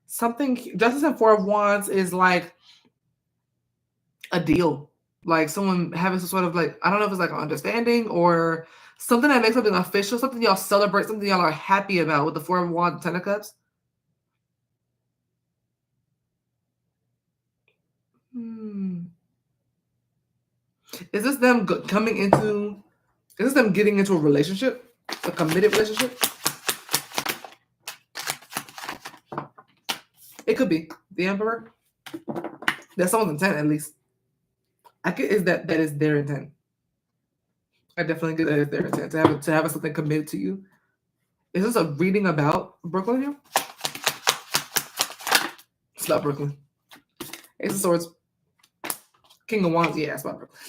Something Justice and Four of Wands is like a deal. Like someone having some sort of like, I don't know if it's like an understanding or something that makes something official, something y'all celebrate, something y'all are happy about with the Four of Wands, Ten of Cups. Is this them coming into? Is this them getting into a relationship, a committed relationship? It could be the Emperor. That's someone's intent, at least. I get is that is their intent. I definitely get that is their intent to have something committed to you. Is this a reading about Brooklyn here? It's about Brooklyn. Ace of Swords. King of Wands. Yeah, it's about Brooklyn.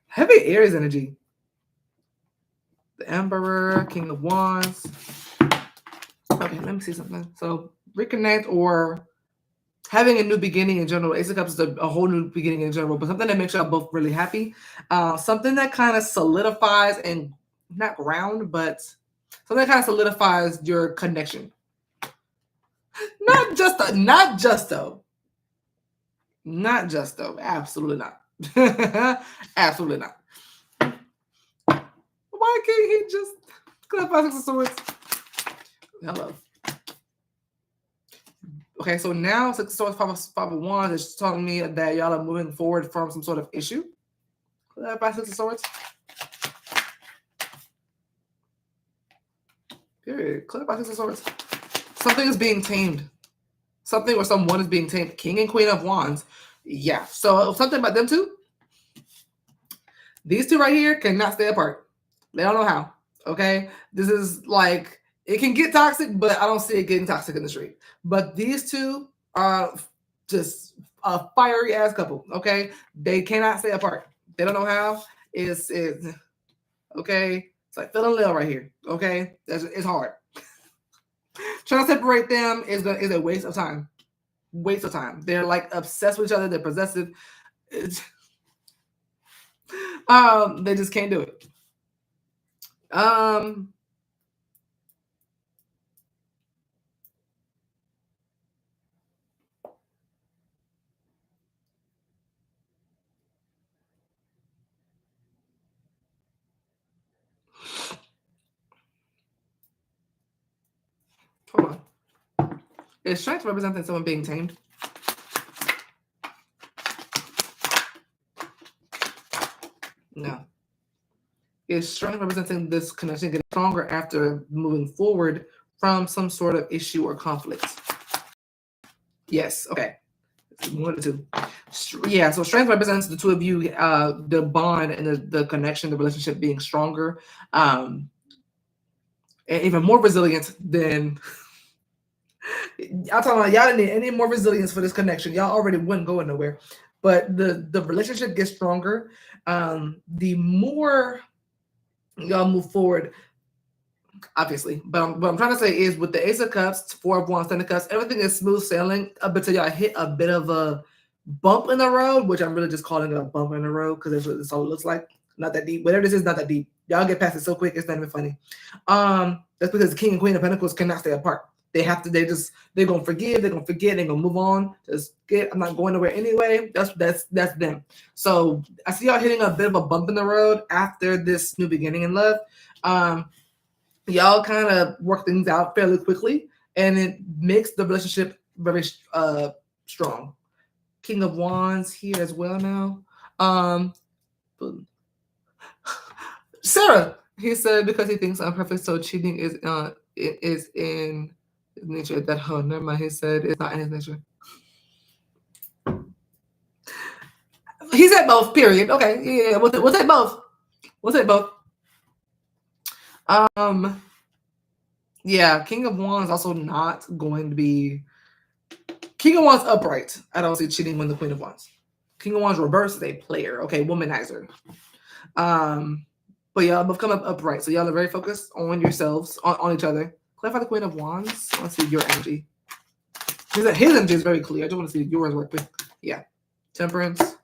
Heavy Aries energy. The Emperor, King of Wands. Okay, let me see something. So reconnect or having a new beginning in general. Ace of Cups is a whole new beginning in general, but something that makes y'all both really happy. Something that kind of solidifies and not ground, but something that kind of solidifies your connection. Not just though. Absolutely not. Absolutely not. Why can't he just clarify 6 of Swords? Hello. Okay, so now 6 of Swords, 5 of Wands is telling me that y'all are moving forward from some sort of issue. Clarify 6 of Swords. Period. Clarify 6 of Swords. Something is being tamed. Something or someone is being tamed. King and Queen of Wands. Yeah. So something about them two. These two right here cannot stay apart. They don't know how. Okay. This is like, it can get toxic, but I don't see it getting toxic in the street. But these two are just a fiery ass couple. Okay. They cannot stay apart. They don't know how. It's okay. It's like Phil and Lil right here. Okay. It's hard. Trying to separate them is a waste of time. Waste of time. They're like obsessed with each other. They're possessive. They just can't do it. Hold on. Is strength representing someone being tamed? No. Is strength representing this connection getting stronger after moving forward from some sort of issue or conflict? Yes. Okay. 1 or 2. Yeah. So strength represents the two of you, the bond and the connection, the relationship being stronger, and even more resilient than. I'm talking about y'all didn't need any more resilience for this connection. Y'all already wouldn't go nowhere, but the relationship gets stronger. The more y'all move forward, obviously. But what I'm trying to say is with the Ace of Cups, 4 of Wands, 10 of Cups, everything is smooth sailing up until y'all hit a bit of a bump in the road, which I'm really just calling it a bump in the road because that's all it looks like. Not that deep. Whatever this is, not that deep. Y'all get past it so quick, it's not even funny. That's because the King and Queen of Pentacles cannot stay apart. They have to. They're gonna forgive. They're gonna forget. They're gonna move on. I'm not going nowhere anyway. That's them. So I see y'all hitting a bit of a bump in the road after this new beginning in love. Y'all kind of work things out fairly quickly, and it makes the relationship very strong. King of Wands here as well now. Sarah, he said because he thinks I'm perfect, so cheating is in his nature. That never mind. He said it's not in his nature. He said both. Period. Okay. Yeah. We'll say both. We'll say both. Yeah. King of Wands also not going to be. King of Wands upright. I don't see cheating when the Queen of Wands. King of Wands reverse is a player. Okay, womanizer. But y'all both come up upright, so y'all are very focused on yourselves, on each other. Clarify the Queen of Wands. I want to see your energy. His energy is very clear. I just want to see yours work with. Yeah, Temperance.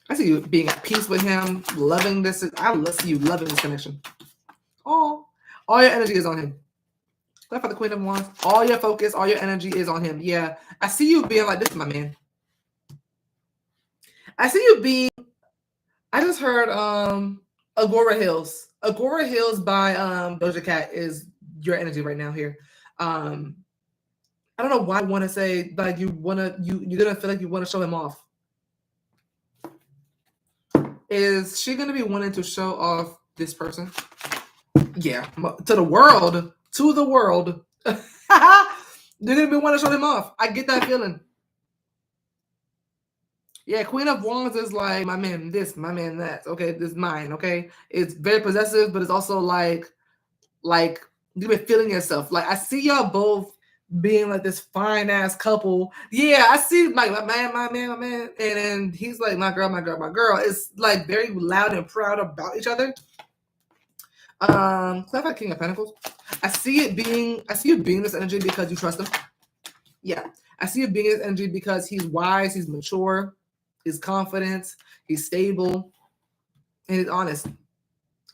I see you being at peace with him, loving this. I see you loving this connection. Oh, all your energy is on him. Clarify the Queen of Wands. All your focus, all your energy is on him. Yeah, I see you being like this, my man. I see you being. I just heard Agora Hills. Agora Hills by Doja Cat is your energy right now here. I don't know why I want to say like you're gonna feel like you want to show him off. Is she going to be wanting to show off this person? Yeah, to the world. To the world. They're going to be wanting to show him off. I get that feeling. Yeah, Queen of Wands is like, my man this, my man that. Okay, this is mine, okay? It's very possessive, but it's also like you've been feeling yourself. Like, I see y'all both being like this fine ass couple. Yeah, I see like my man. And then he's like, my girl. It's like very loud and proud about each other. Clarify King of Pentacles. I see you being this energy because you trust him. Yeah. I see you being this energy because he's wise, he's mature, he's confident, he's stable, and he's honest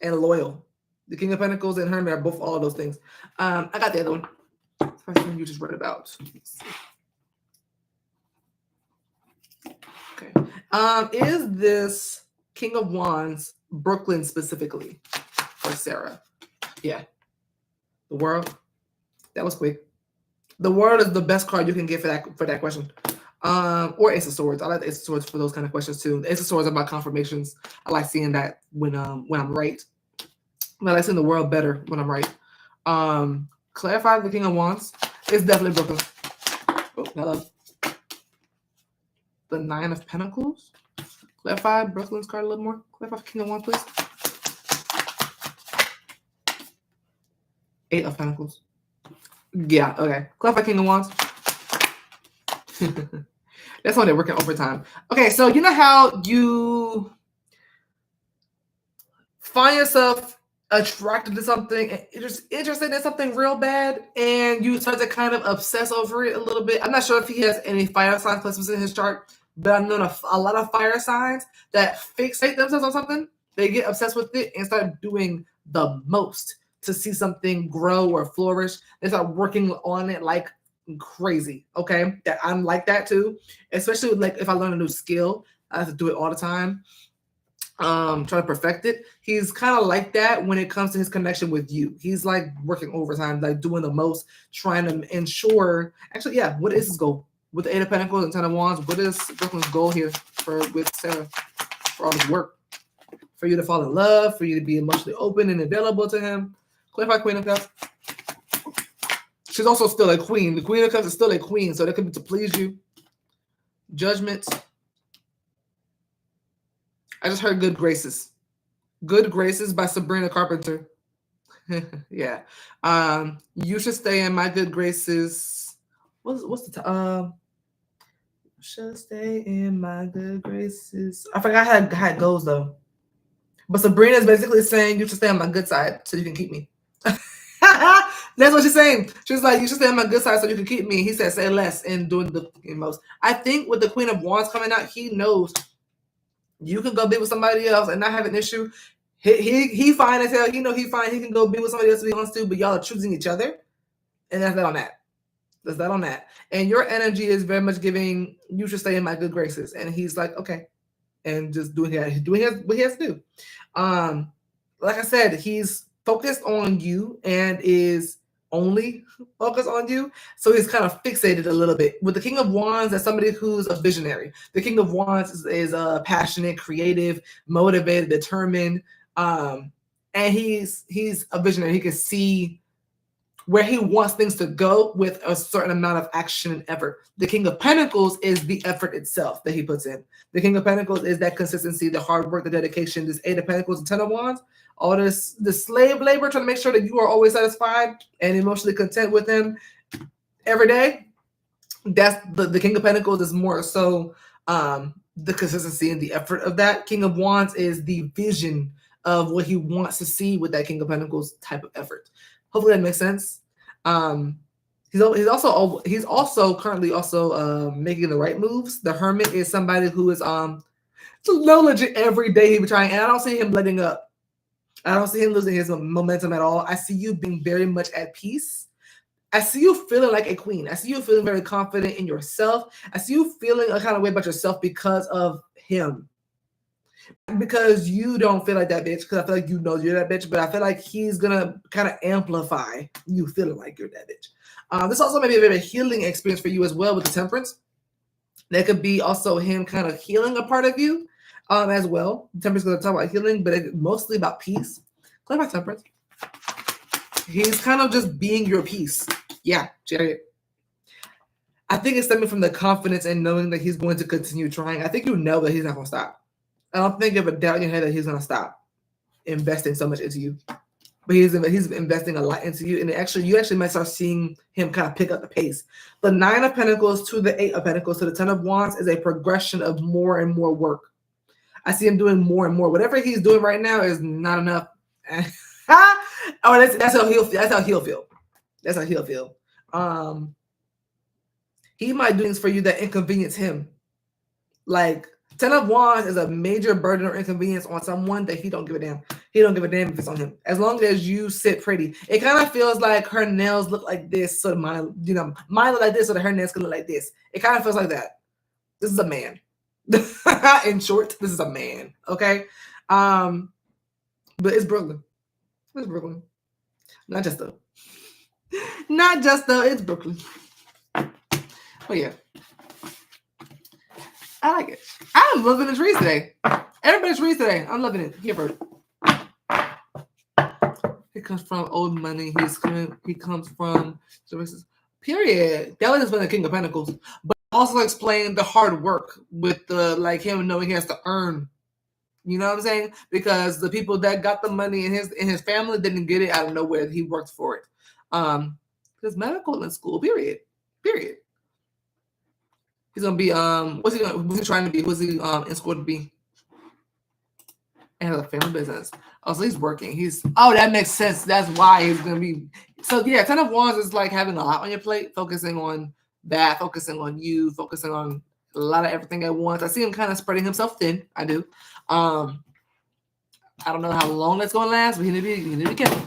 and loyal. The King of Pentacles and Hermit are both all of those things. I got the other one. Person you just read about. Okay. Is this King of Wands Brooklyn specifically for Sarah? Yeah. The World. That was quick. The World is the best card you can get for that question. Or Ace of Swords. I like the Ace of Swords for those kind of questions too. The Ace of Swords are about confirmations. I like seeing that when I'm right. I like seeing the world better when I'm right. Clarify the King of Wands. It's definitely Brooklyn. Oh, hello. The Nine of Pentacles. Clarify Brooklyn's card a little more. Clarify King of Wands, please. Eight of Pentacles. Yeah, okay. Clarify King of Wands. That's when they're working overtime. Okay, so you know how you find yourself attracted to something, just interested in something real bad, and you start to kind of obsess over it a little bit. I'm not sure if he has any fire signs placements in his chart, but I've known a lot of fire signs that fixate themselves on something. They get obsessed with it and start doing the most to see something grow or flourish. They start working on it like crazy. Okay, that I'm like that too, especially like if I learn a new skill, I have to do it all the time. Trying to perfect it. He's kind of like that when it comes to his connection with you. He's like working overtime, like doing the most, trying to ensure. Actually, yeah. What is his goal with the Eight of Pentacles and Ten of Wands? What is Brooklyn's goal here with Sarah for all his work? For you to fall in love, for you to be emotionally open and available to him. Clarify Queen of Cups. She's also still a queen. The Queen of Cups is still a queen, so that could be to please you. Judgment. I just heard Good Graces. Good Graces by Sabrina Carpenter. Yeah. You should stay in my good graces. What's the time? Should stay in my good graces. I forgot how it goes though. But Sabrina is basically saying you should stay on my good side so you can keep me. That's what she's saying. She's like, you should stay on my good side so you can keep me. He said, say less and doing the most. I think with the Queen of Wands coming out, he knows you can go be with somebody else and not have an issue. He fine as hell. You know he fine. He can go be with somebody else if he wants to, but y'all are choosing each other. And that's that on that. That's that on that. And your energy is very much giving, you should stay in my good graces. And he's like, okay. And just doing what he has to do. Like I said, he's focused on you and is only focused on you. So he's kind of fixated a little bit. With the King of Wands, as somebody who's a visionary. The King of Wands is passionate, creative, motivated, determined. And he's a visionary. He can see where he wants things to go with a certain amount of action and effort. The King of Pentacles is the effort itself that he puts in. The King of Pentacles is that consistency, the hard work, the dedication. This Eight of Pentacles and Ten of Wands, all the slave labor, trying to make sure that you are always satisfied and emotionally content with him every day. That's the King of Pentacles is more so the consistency and the effort of that. King of Wands is the vision of what he wants to see with that King of Pentacles type of effort. Hopefully that makes sense. He's also currently making the right moves. The Hermit is somebody who is no legit every day he be trying, and I don't see him letting up. I don't see him losing his momentum at all. I see you being very much at peace. I see you feeling like a queen. I see you feeling very confident in yourself. I see you feeling a kind of way about yourself because of him. Because you don't feel like that bitch, because I feel like you know you're that bitch, but I feel like he's gonna kind of amplify you feeling like you're that bitch. This also may be a very healing experience for you as well with the Temperance. That could be also him kind of healing a part of you. as well. Temperance is going to talk about healing, but it's mostly about peace. Clarify Temperance. He's kind of just being your peace. Yeah, Chariot. I think it's stemming from the confidence and knowing that he's going to continue trying. I think you know that he's not going to stop. I don't think you have a doubt in your head that he's going to stop investing so much into you. But he's investing a lot into you, and you actually might start seeing him kind of pick up the pace. The 9 of Pentacles to the 8 of Pentacles to the 10 of Wands is a progression of more and more work. I see him doing more and more. Whatever he's doing right now is not enough. That's how he'll feel. That's how he'll feel. That's how he'll feel. He might do things for you that inconvenience him. Like 10 of Wands is a major burden or inconvenience on someone that he don't give a damn. He don't give a damn if it's on him. As long as you sit pretty. It kind of feels like her nails look like this, so mine look like this, so that her nails can look like this. It kind of feels like that. This is a man. In short, this is a man. Okay. But it's Brooklyn. It's Brooklyn. Not just though. It's Brooklyn. But yeah. I like it. I'm loving the trees today. Everybody's trees today. I'm loving it. Here, bird. He comes from old money. He comes from services. Period. That was been the King of Pentacles. But also explain the hard work with the him knowing he has to earn. You know what I'm saying? Because the people that got the money in his family didn't get it out of nowhere. He worked for it. Because medical in school. Period. He's gonna be what's he trying to be? What's he in school to be? And has a family business. Oh, so he's working. That makes sense. That's why he's gonna be. So yeah, 10 of Wands is like having a lot on your plate, focusing on that, focusing on you, focusing on a lot of everything at once. I see him kind of spreading himself thin. I do. I don't know how long that's gonna last, but he need to be careful.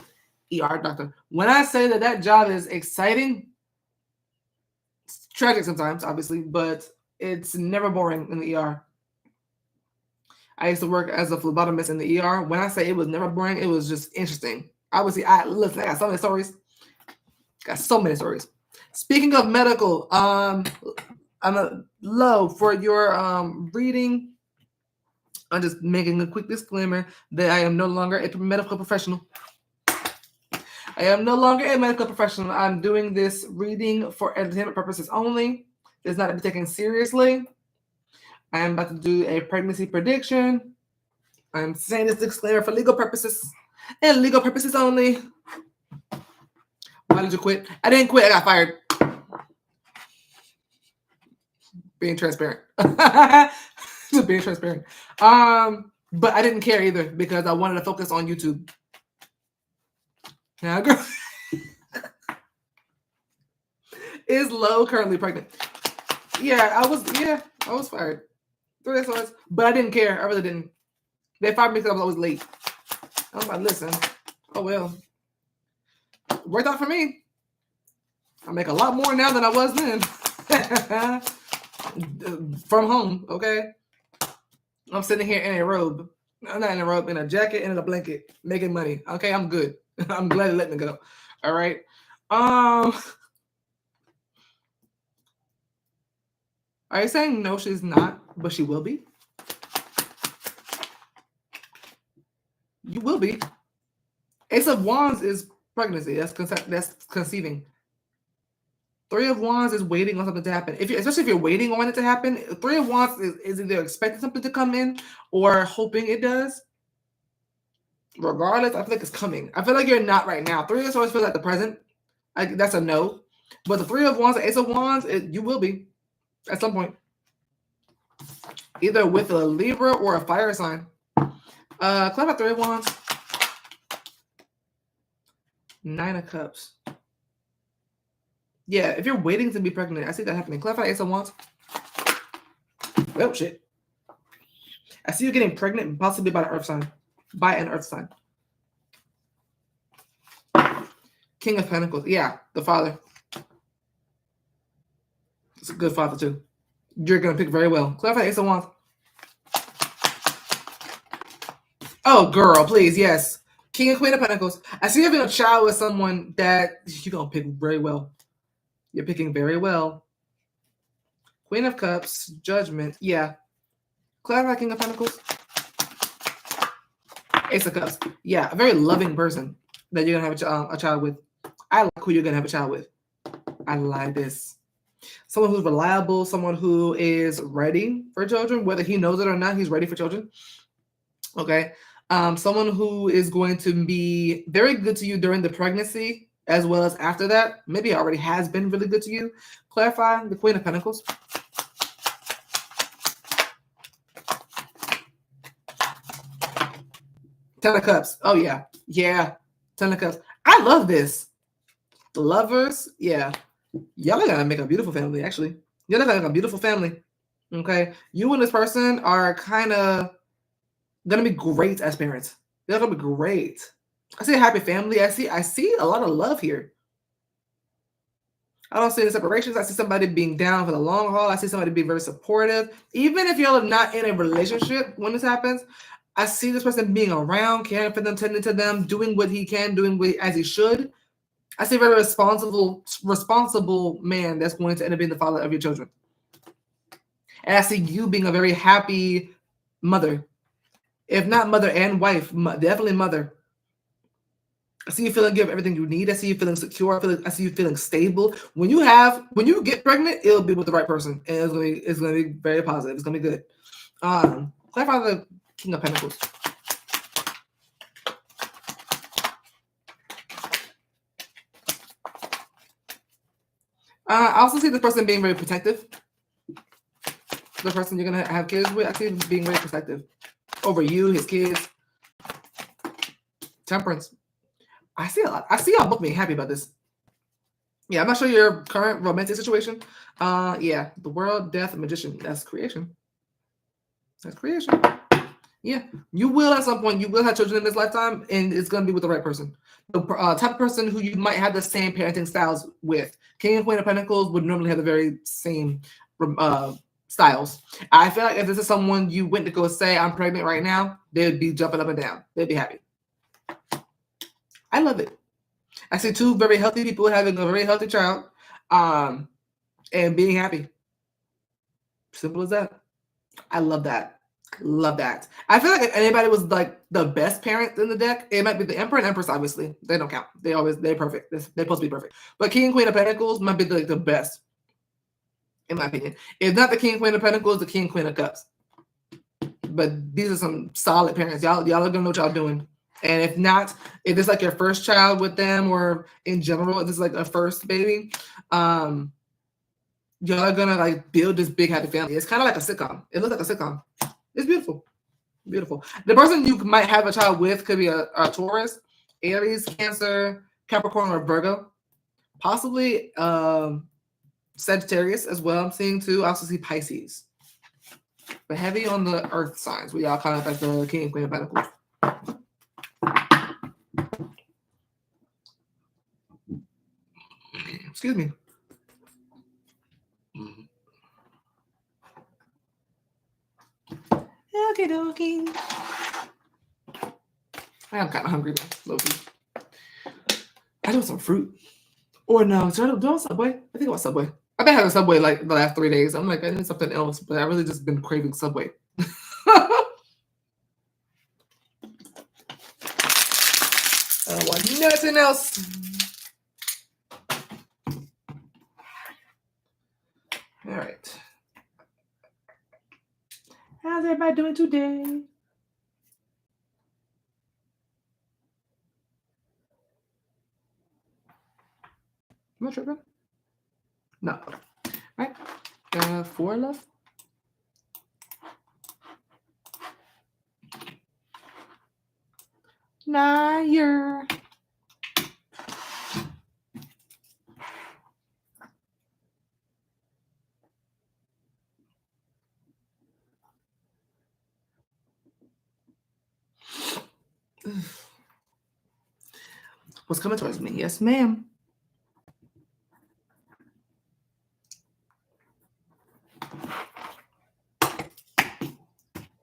ER doctor. When I say that job is exciting, it's tragic sometimes, obviously, but it's never boring in the ER. I used to work as a phlebotomist in the ER. When I say it was never boring, it was just interesting. Obviously, I got so many stories. Speaking of medical, I'm a low for your reading. I'm just making a quick disclaimer that I am no longer a medical professional. I'm doing this reading for entertainment purposes only. It's not to be taken seriously. I am about to do a pregnancy prediction. I'm saying this disclaimer for legal purposes and legal purposes only. Why did you quit? I didn't quit. I got fired. Being transparent. Just being transparent. But I didn't care either because I wanted to focus on YouTube. Now, girl is low currently pregnant. I was fired. 3 days, but I didn't care. I really didn't. They fired me because I was always late. I was like, listen, oh well. Worked out for me. I make a lot more now than I was then. From home, okay? I'm sitting here in a robe. I'm not in a robe, in a jacket and in a blanket, making money. Okay, I'm good. I'm glad they let me go. All right. Are you saying no, she's not, but she will be? You will be. Ace of Wands is pregnancy. That's conceiving. 3 of Wands is waiting on something to happen. Especially if you're waiting on it to happen. 3 of Wands is either expecting something to come in or hoping it does. Regardless, I feel like it's coming. I feel like you're not right now. 3 of Swords feels like the present. That's a no. But the 3 of Wands, the Ace of Wands, you will be at some point. Either with a Libra or a fire sign. Clarify 3 of Wands. 9 of Cups. Yeah, if you're waiting to be pregnant, I see that happening. Clarify Ace of Wands. Oh, shit. I see you getting pregnant possibly by an earth sign. King of Pentacles. Yeah, the father. It's a good father, too. You're going to pick very well. Clarify Ace of Wands. Oh, girl, please, yes. King and Queen of Pentacles. I see you having a child with someone that you're going to pick very well. You're picking very well. Queen of Cups. Judgment. Yeah. Clarify King of Pentacles. Ace of Cups. Yeah, a very loving person that you're going to have a child with. I like who you're going to have a child with. I like this. Someone who's reliable, someone who is ready for children, whether he knows it or not, he's ready for children. Okay. Someone who is going to be very good to you during the pregnancy, as well as after that. Maybe already has been really good to you. Clarify the Queen of Pentacles. Ten of Cups. Oh, yeah. Yeah. Ten of Cups. I love this. The lovers. Yeah. Y'all are going to make a beautiful family, actually. You're going to make a beautiful family. Okay. You and this person are kind of going to be great as parents. They're going to be great. I see a happy family. I see a lot of love here. I don't see any separations. I see somebody being down for the long haul. I see somebody being very supportive. Even if you're not in a relationship when this happens, I see this person being around, caring for them, tending to them, doing what he can, doing what as he should. I see a very responsible man that's going to end up being the father of your children. And I see you being a very happy mother. If not mother and wife, definitely mother. I see you feeling good everything you need. I see you feeling secure. I see you feeling stable. When you get pregnant, it'll be with the right person. And it's gonna be very positive. It's gonna be good. Clarify the King of Pentacles. I also see this person being very protective. The person you're gonna have kids with, I see him being very protective over you, his kids. Temperance. I see a lot. I see y'all both being happy about this. Yeah, I'm not sure your current romantic situation. Yeah, the world, death, magician. That's creation. That's creation. Yeah, you will at some point. You will have children in this lifetime, and it's gonna be with the right person. The type of person who you might have the same parenting styles with. King and Queen of Pentacles would normally have the very same styles. I feel like if this is someone you went to go say, "I'm pregnant right now," they'd be jumping up and down. They'd be happy. I love it. I see two very healthy people having a very healthy child, and being happy. Simple as that. I love that. Love that. I feel like if anybody was like the best parent in the deck, it might be the Emperor and Empress. Obviously, they don't count. They're perfect. They're supposed to be perfect. But King and Queen of Pentacles might be the best, in my opinion. If not the King and Queen of Pentacles, the King and Queen of Cups. But these are some solid parents. Y'all are gonna know what y'all doing. And if not, if it's like your first child with them, or in general, if it's like a first baby, y'all are gonna like build this big happy family. It's kind of like a sitcom. It looks like a sitcom. It's beautiful. Beautiful. The person you might have a child with could be a Taurus, Aries, Cancer, Capricorn, or Virgo. Possibly Sagittarius as well. I'm seeing too. I also see Pisces. But heavy on the earth signs. We all kind of like the King and Queen of Pentacles. Excuse me. Okay, dokie. I am kind of hungry, low-key. I want some fruit. Or no, do I want Subway? I think I want Subway. I've been having Subway like the last 3 days. I'm like, I need something else, but I really just been craving Subway. I don't want nothing else. All right. How's everybody doing today? Am I tripping? No. All right. 4 left. Liar. What's coming towards me? Yes, ma'am.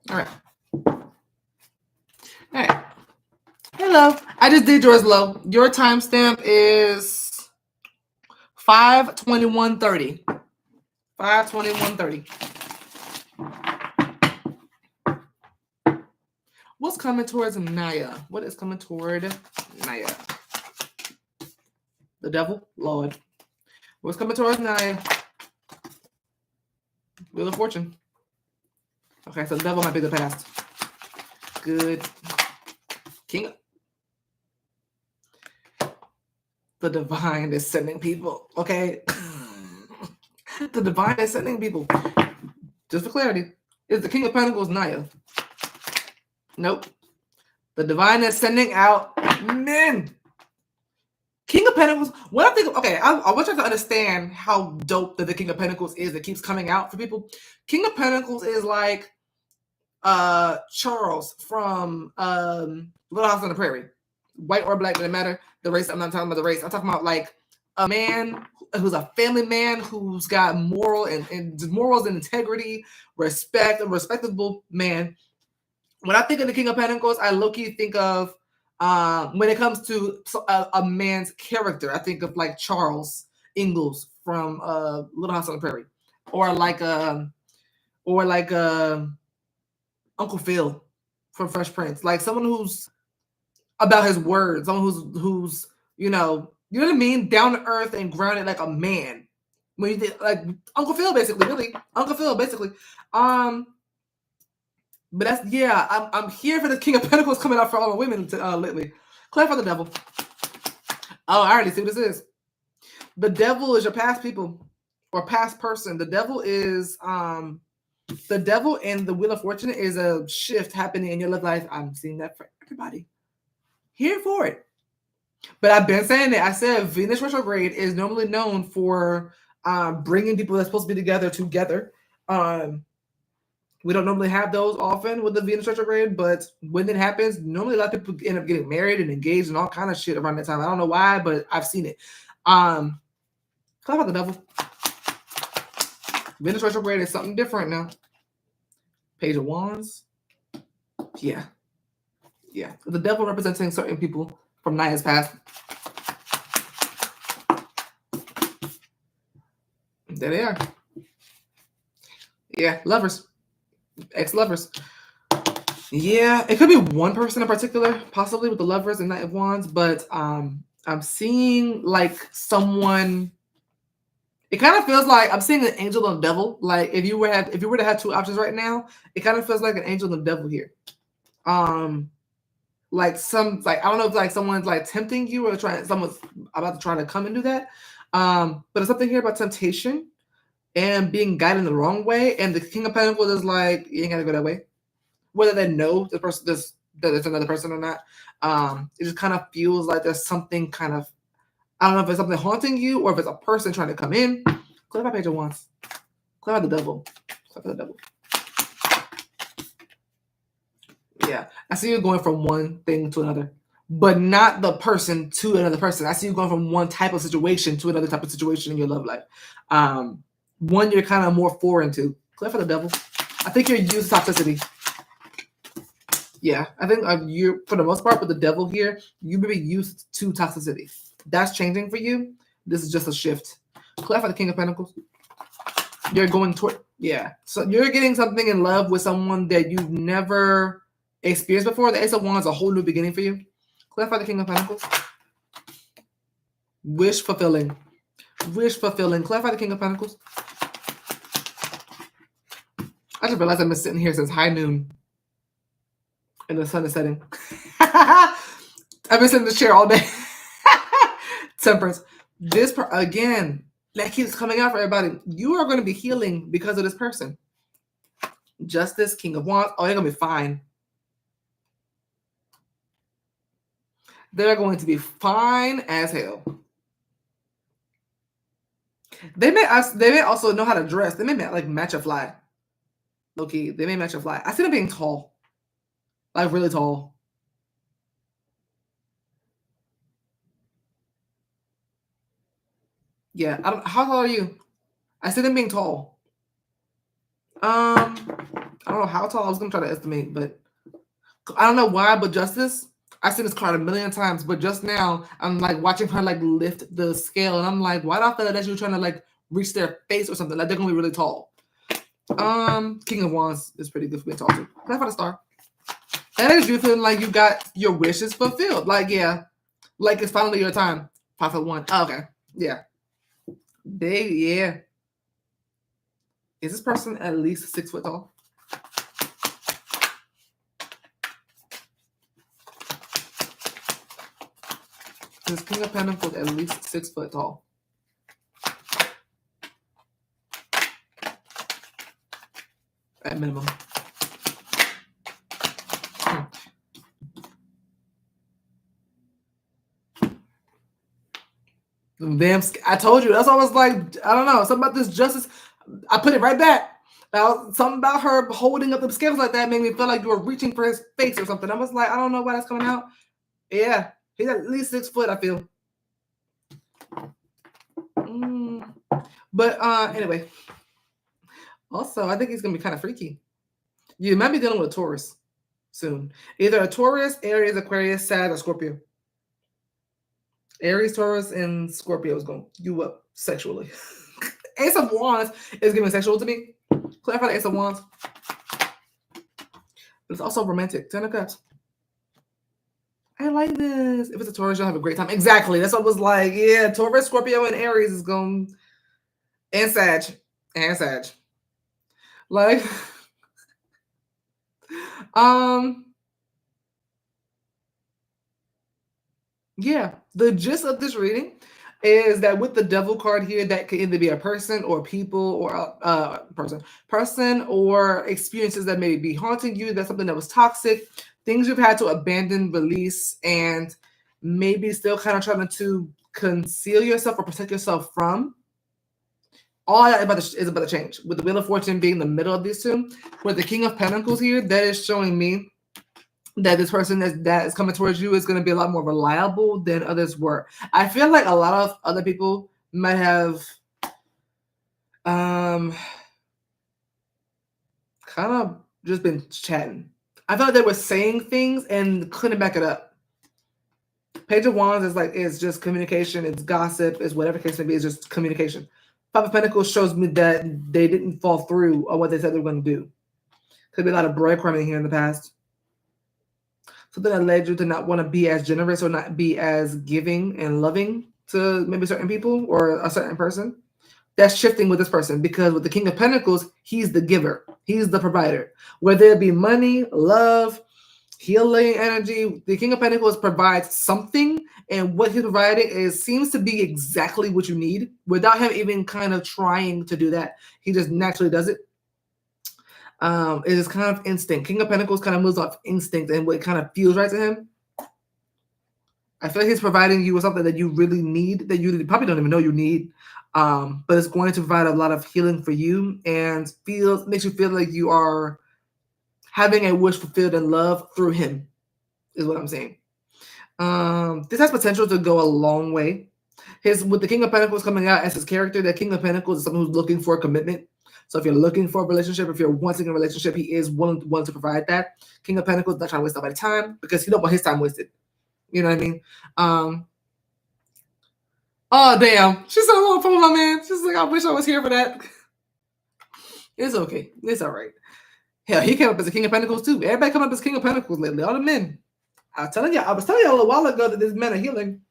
All right. All right. Hello. I just did yours low. Your timestamp is 5/21/30. 5/21/30. What's coming towards Naya? What is coming toward Naya? The devil? Lord. What's coming towards Naya? Wheel of Fortune. Okay, so the devil might be the past. Good. King. The divine is sending people. Okay. The divine is sending people. Just for clarity. Is the King of Pentacles Naya? Nope. The divine is sending out men. King of Pentacles. What I think, okay, I want you to understand how dope that the King of Pentacles is that keeps coming out for people. King of Pentacles is like Charles from Little House on the Prairie. White or black, doesn't matter. The race, I'm not talking about the race. I'm talking about like a man who's a family man who's got moral and morals and integrity, respect, a respectable man. When I think of the King of Pentacles, I low-key think of when it comes to a man's character, I think of like Charles Ingalls from Little House on the Prairie, or like Uncle Phil from Fresh Prince, like someone who's about his words, someone who's you know what I mean, down to earth and grounded like a man. When you think like Uncle Phil, basically, really Uncle Phil, basically. But that's, yeah, I'm here for the King of Pentacles coming out for all the women lately. Clarify the devil. Oh, I already see what this is. The devil is your past people or past person. The devil is the devil and the Wheel of Fortune is a shift happening in your life. I'm seeing that for everybody. Here for it. But I've been saying that. I said Venus retrograde is normally known for bringing people that's supposed to be together. We don't normally have those often with the Venus retrograde, but when it happens, normally a lot of people end up getting married and engaged and all kind of shit around that time. I don't know why, but I've seen it. Talk about the devil. Venus retrograde is something different now. Page of Wands. Yeah. The devil representing certain people from Naya's past. There they are. Yeah, lovers. Ex-lovers. Yeah, it could be one person in particular, possibly with the lovers and Knight of Wands, but I'm seeing like someone. It kind of feels like I'm seeing an angel and a devil. Like if you were to have two options right now, it kind of feels like an angel and a devil here. Like I don't know if like someone's like tempting you or someone's about to try to come and do that. But there's something here about temptation and being guided in the wrong way. And the King of Pentacles is like, you ain't gotta go that way. Whether they know the person, that there's another person or not, it just kind of feels like there's something kind of, I don't know if it's something haunting you or if it's a person trying to come in. Clarify Page of Wands. Clarify the devil. Clarify the devil. Yeah, I see you going from one thing to another, but not the person to another person. I see you going from one type of situation to another type of situation in your love life. One you're kind of more foreign to. Clarify the devil. I think you're used to toxicity. Yeah, I think you, for the most part, with the devil here, you may be used to toxicity. That's changing for you. This is just a shift. Clarify the King of Pentacles. You're going toward, yeah. So you're getting something in love with someone that you've never experienced before. The Ace of Wands is a whole new beginning for you. Clarify the King of Pentacles. Wish fulfilling. Wish fulfilling. Clarify the King of Pentacles. I just realized I've been sitting here since high noon. And the sun is setting. I've been sitting in the chair all day. Temperance. This, again, that keeps coming out for everybody. You are going to be healing because of this person. Justice, King of Wands. Oh, they're going to be fine. They're going to be fine as hell. They may also know how to dress. They may like match a fly. Okay, they may match a fly. I see them being tall. Like really tall. Yeah, how tall are you? I see them being tall. I don't know how tall. I was gonna try to estimate, but I don't know why. But Justice, I've seen this card a million times, but just now I'm like watching her like lift the scale, and I'm like, why do I feel like that you're trying to like reach their face or something? Like they're gonna be really tall. King of Wands is pretty good for being tall too. Can I find a star? And it's you feeling like you got your wishes fulfilled. Like, yeah, like it's finally your time. 5'1". Oh, okay. Yeah. Big, yeah. Is this person at least 6 foot tall? This King of Pentacles at least 6 foot tall. At minimum. Damn, I told you. That's almost like, I don't know, something about this justice. I put it right back. Something about her holding up the scales like that made me feel like you were reaching for his face or something. I was like, I don't know why that's coming out. Yeah, he's at least 6 foot, I feel. But anyway. Also, I think he's going to be kind of freaky. You might be dealing with a Taurus soon. Either a Taurus, Aries, Aquarius, Sag, or Scorpio. Aries, Taurus, and Scorpio is going to you up sexually. Ace of Wands is giving sexual to me. Clarify the Ace of Wands. But it's also romantic. 10 of Cups. I like this. If it's a Taurus, you'll have a great time. Exactly. That's what I was like. Yeah, Taurus, Scorpio, and Aries is going. And Sag. And Sag. Like, yeah, the gist of this reading is that with the Devil card here, that could either be a person or people or person or experiences that may be haunting you. That's something that was toxic, things you've had to abandon, release, and maybe still kind of trying to conceal yourself or protect yourself from. All that is about to change. With the Wheel of Fortune being the middle of these two, with the King of Pentacles here, that is showing me that this person that is coming towards you is going to be a lot more reliable than others were. I feel like a lot of other people might have kind of just been chatting. I felt like they were saying things and couldn't back it up. Page of Wands is like, it's just communication, it's gossip, it's whatever case may be, it's just communication. Five of Pentacles shows me that they didn't fall through on what they said they were going to do. Could be a lot of breadcrumbing here in the past. Something that led you to not want to be as generous or not be as giving and loving to maybe certain people or a certain person. That's shifting with this person because with the King of Pentacles, he's the giver. He's the provider. Whether it be money, love, healing energy, the King of Pentacles provides something, and what he's providing seems to be exactly what you need without him even kind of trying to do that. He just naturally does it. It is kind of instinct. King of Pentacles kind of moves off instinct and what kind of feels right to him. I feel like he's providing you with something that you really need, that you probably don't even know you need, but it's going to provide a lot of healing for you and makes you feel like you are having a wish fulfilled in love through him, is what I'm saying. This has potential to go a long way. With the King of Pentacles coming out as his character, the King of Pentacles is someone who's looking for a commitment. So if you're looking for a relationship, if you're wanting a relationship, he is willing to provide that. King of Pentacles not trying to waste nobody's time because he don't want his time wasted. You know what I mean? Oh, damn. She said, I want to phone my man. She's like, I wish I was here for that. It's okay. It's all right. Hell, he came up as a King of Pentacles too. Everybody come up as King of Pentacles lately. All the men. I was telling y'all a while ago that these men are healing.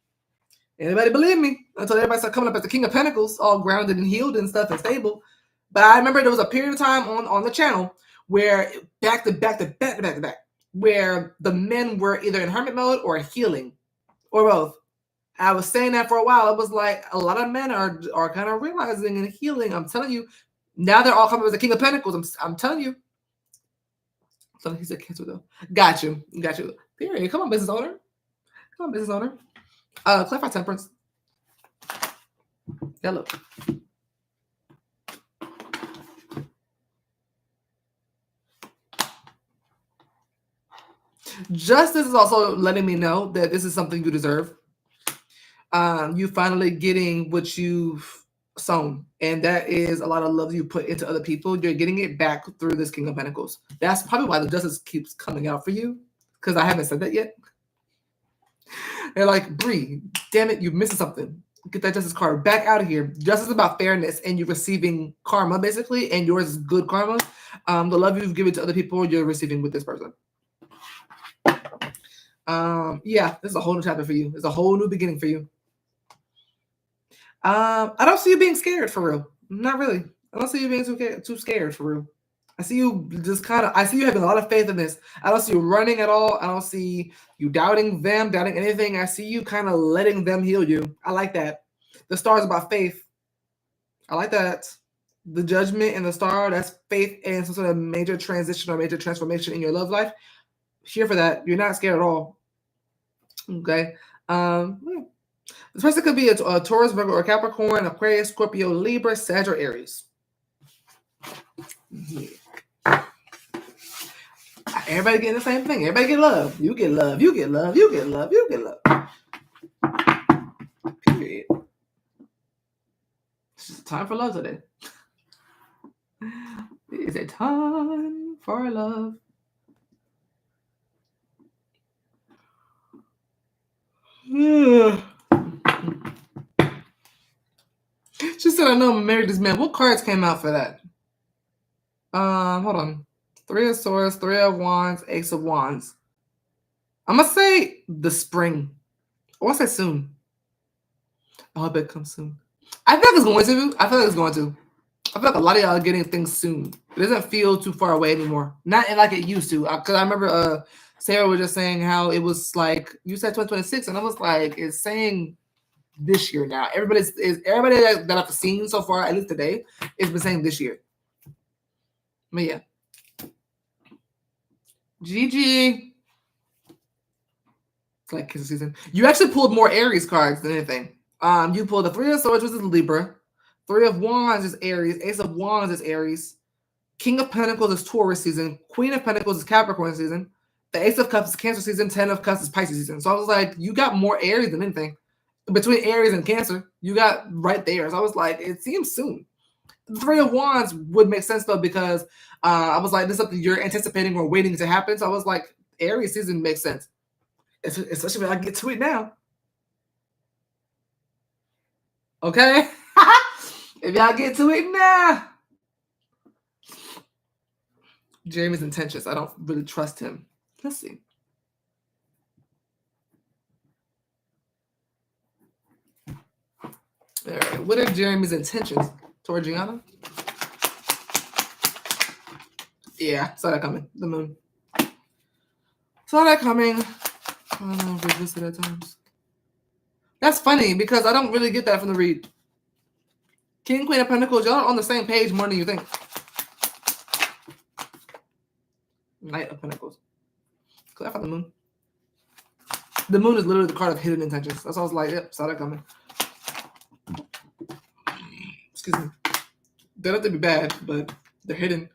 Anybody believe me? Until everybody started coming up as the King of Pentacles, all grounded and healed and stuff and stable. But I remember there was a period of time on the channel where back to back, where the men were either in hermit mode or healing, or both. I was saying that for a while. It was like a lot of men are kind of realizing and healing. I'm telling you, now they're all coming as the King of Pentacles. I'm telling you. So he said cancel though. Got you. Period. Come on, business owner. Clarify temperance. Yeah, look. Justice is also letting me know that this is something you deserve. You finally getting what you've sown, and that is a lot of love you put into other people. You're getting it back through this King of Pentacles. That's probably why the justice keeps coming out for you, because I haven't said that yet. They're like, Bri, damn it, you're missing something. Get that justice card back out of here. Justice is about fairness, and you're receiving karma, basically, and yours is good karma. The love you've given to other people, you're receiving with this person. Yeah, this is a whole new chapter for you. It's a whole new beginning for you. I don't see you being scared for real. Not really. I don't see you being too scared for real. I see you just I see you having a lot of faith in this. I don't see you running at all. I don't see you doubting them, doubting anything. I see you kind of letting them heal you. I like that. The star is about faith. I like that. The judgment and the star, that's faith and some sort of major transition or major transformation in your love life. Here for that. You're not scared at all. Okay. This person could be a Taurus, Virgo, or Capricorn, Aquarius, Scorpio, Libra, Sag, or Aries. Yeah. Everybody getting the same thing. Everybody get love. You get love. You get love. You get love. You get love. Period. It's just time for love today. It is a time for love. She said, I know I'm married this man. What cards came out for that? Hold on. 3 of Swords, 3 of Wands, Ace of Wands. I'm going to say the spring. I want to say soon. I hope it comes soon. I feel like it's going to. I feel like a lot of y'all are getting things soon. It doesn't feel too far away anymore. Not like it used to. Because I remember Sarah was just saying how it was like, you said 2026, and I was like, it's saying this year now. Everybody that I've seen so far, at least today, has been saying this year. But yeah. GG. It's like kiss season. You actually pulled more Aries cards than anything. You pulled the 3 of Swords, which is Libra. 3 of Wands is Aries. Ace of Wands is Aries. King of Pentacles is Taurus season. Queen of Pentacles is Capricorn season. The Ace of Cups is Cancer season. 10 of Cups is Pisces season. So I was like, you got more Aries than anything. Between Aries and Cancer, you got right there. So I was like, it seems soon. The 3 of Wands would make sense though, because I was like, this is something you're anticipating or waiting to happen. So I was like, Aries season makes sense. Especially when I get to it now. Okay? If y'all get to it now. Jeremy's intentions. I don't really trust him. Let's see. All right. What are Jeremy's intentions toward Gianna? Yeah, saw that coming. The moon. Saw that coming. I don't know if we listed at times. That's funny because I don't really get that from the read. King, Queen of Pentacles, y'all are on the same page more than you think. Knight of Pentacles. Clap on the moon. The moon is literally the card of hidden intentions. That's why I was like, yep, saw that coming. Excuse me. They don't have to be bad, but they're hidden.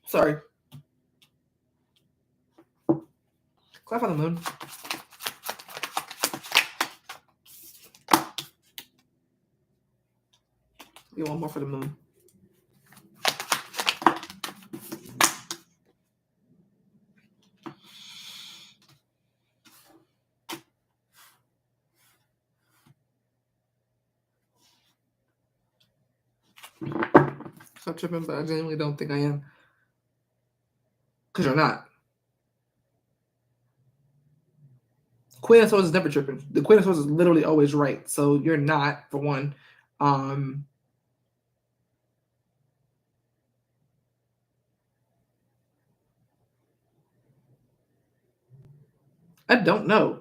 Sorry. Clap on the moon. You want more for the moon. Stop tripping, but I genuinely don't think I am. Because you're not. Queen of Swords is never tripping. The Queen of Swords is literally always right. So you're not, for one. I don't know.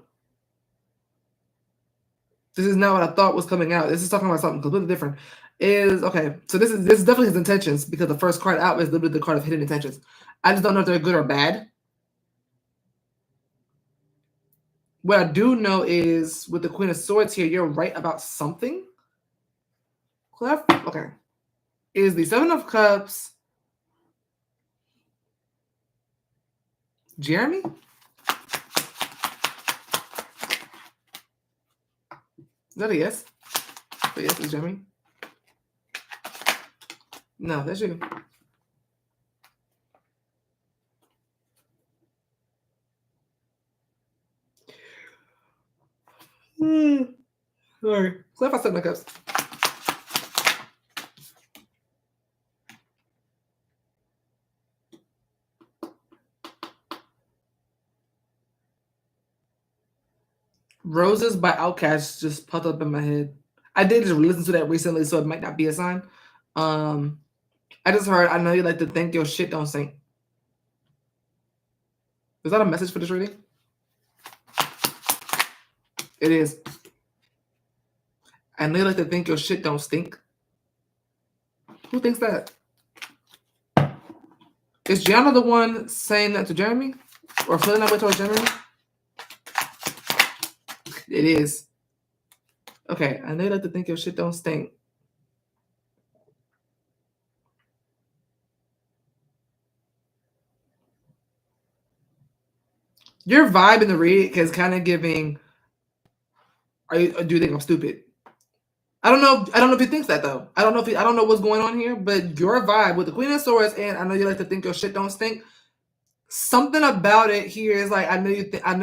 This is not what I thought was coming out. This is talking about something completely different. Okay. So this is definitely his intentions, because the first card out is literally the card of hidden intentions. I just don't know if they're good or bad. What I do know is with the Queen of Swords here, you're right about something. Okay. Is the 7 of Cups Jeremy? Is that a yes? But yes, it's Jeremy. No, that's you. Sorry. Clap on 7 of Cups. Roses by Outkast just popped up in my head. I did just listen to that recently, so it might not be a sign. I just heard, I know you like to think your shit don't stink. Is that a message for this reading? It is. I know you like to think your shit don't stink. Who thinks that? Is Gianna the one saying that to Jeremy? Or feeling that way towards Jeremy? It is. Okay, I know you like to think your shit don't stink. Your vibe in the read is kind of giving, do you think I'm stupid? I don't know if he thinks that though. I don't know what's going on here, but your vibe with the Queen of Swords and I know you like to think your shit don't stink. Something about it here is like I know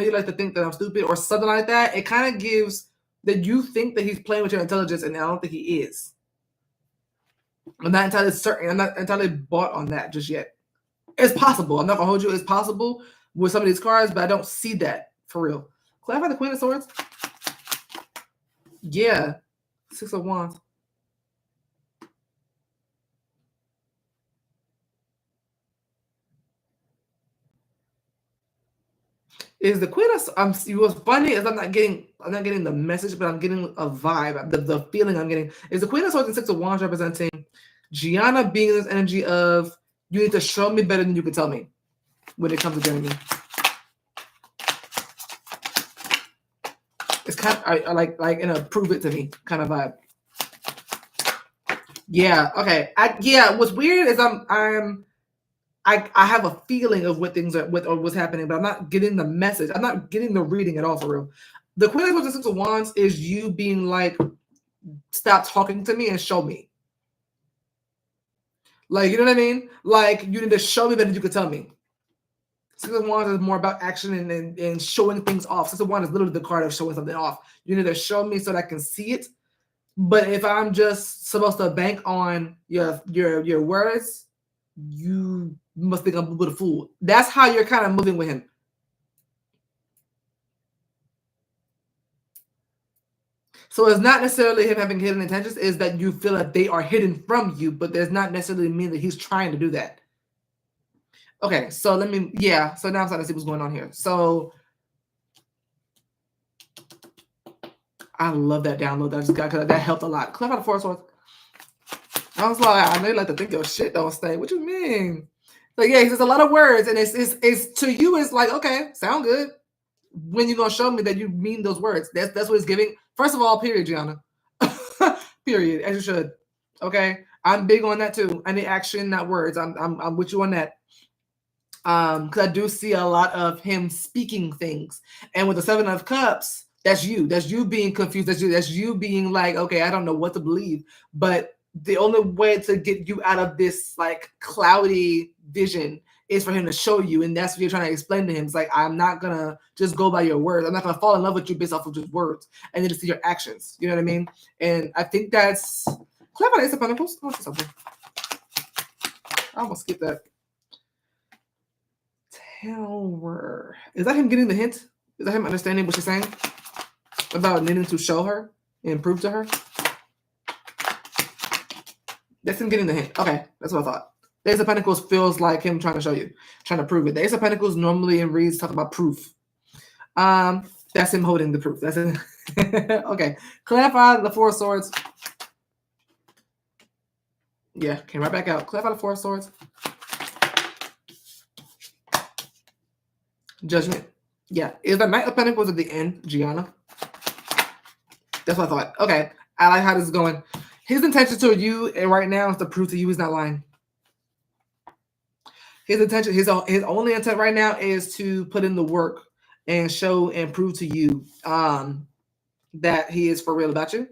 you like to think that I'm stupid or something like that. It kind of gives that you think that he's playing with your intelligence, and I don't think he is. I'm not entirely certain. I'm not entirely bought on that just yet. It's possible. I'm not gonna hold you. It's possible with some of these cards, but I don't see that for real. Clarify the Queen of Swords. Yeah, 6 of Wands. Is the Queen of what's funny is I'm not getting the message, but I'm getting a vibe. The feeling I'm getting is the Queen of Swords and 6 of Wands representing Gianna being in this energy of you need to show me better than you can tell me when it comes to Janee. It's kind of like in a prove it to me kind of vibe. Yeah. Okay. What's weird is I have a feeling of what things are or what's happening, but I'm not getting the message. I'm not getting the reading at all for real. The Queen of Swords and 6 of Wands is you being like, stop talking to me and show me. Like, you know what I mean? Like, you need to show me better than you can tell me. 6 of Wands is more about action and showing things off. 6 of Wands is literally the card of showing something off. You need to show me so that I can see it. But if I'm just supposed to bank on your words, you must think I'm a little fool. That's how you're kind of moving with him. So it's not necessarily him having hidden intentions, is that you feel that they are hidden from you, but there's not necessarily mean that he's trying to do that. Okay, so so now I'm starting to see what's going on here. So I love that download that I just got because that helped a lot. Clip out the 4 Swords. I was like, I know you like to think your shit don't stay. What you mean? Like, yeah, there's a lot of words, and it's to you, it's like, okay, sound good. When you gonna show me that you mean those words? That's what it's giving. First of all, period, Gianna. Period, as you should. Okay, I'm big on that too. I need action, not words. I'm with you on that. Because I do see a lot of him speaking things, and with the 7 of Cups, that's you. That's you being confused. That's you being like, okay, I don't know what to believe. But the only way to get you out of this like cloudy vision is for him to show you, and that's what you're trying to explain to him. It's like, I'm not gonna just go by your words. I'm not gonna fall in love with you based off of just words, and then to see your actions. You know what I mean? And I think that's clever. Ace of Pentacles. I want to say something. I almost skipped that. Tower. Is that him getting the hint? Is that him understanding what she's saying about needing to show her and prove to her? That's him getting the hint. Okay, that's what I thought. The Ace of Pentacles feels like him trying to show you, trying to prove it. The Ace of Pentacles normally in reads talk about proof. That's him holding the proof. That's it. Okay, clarify the 4 Swords. Yeah, came right back out. Clarify the 4 Swords. Judgment. Yeah, is the Knight of Pentacles at the end, Gianna? That's what I thought. Okay, I like how this is going. His intention to you right now is to prove to you he's not lying. His intention, his only intent right now is to put in the work and show and prove to you that he is for real about you.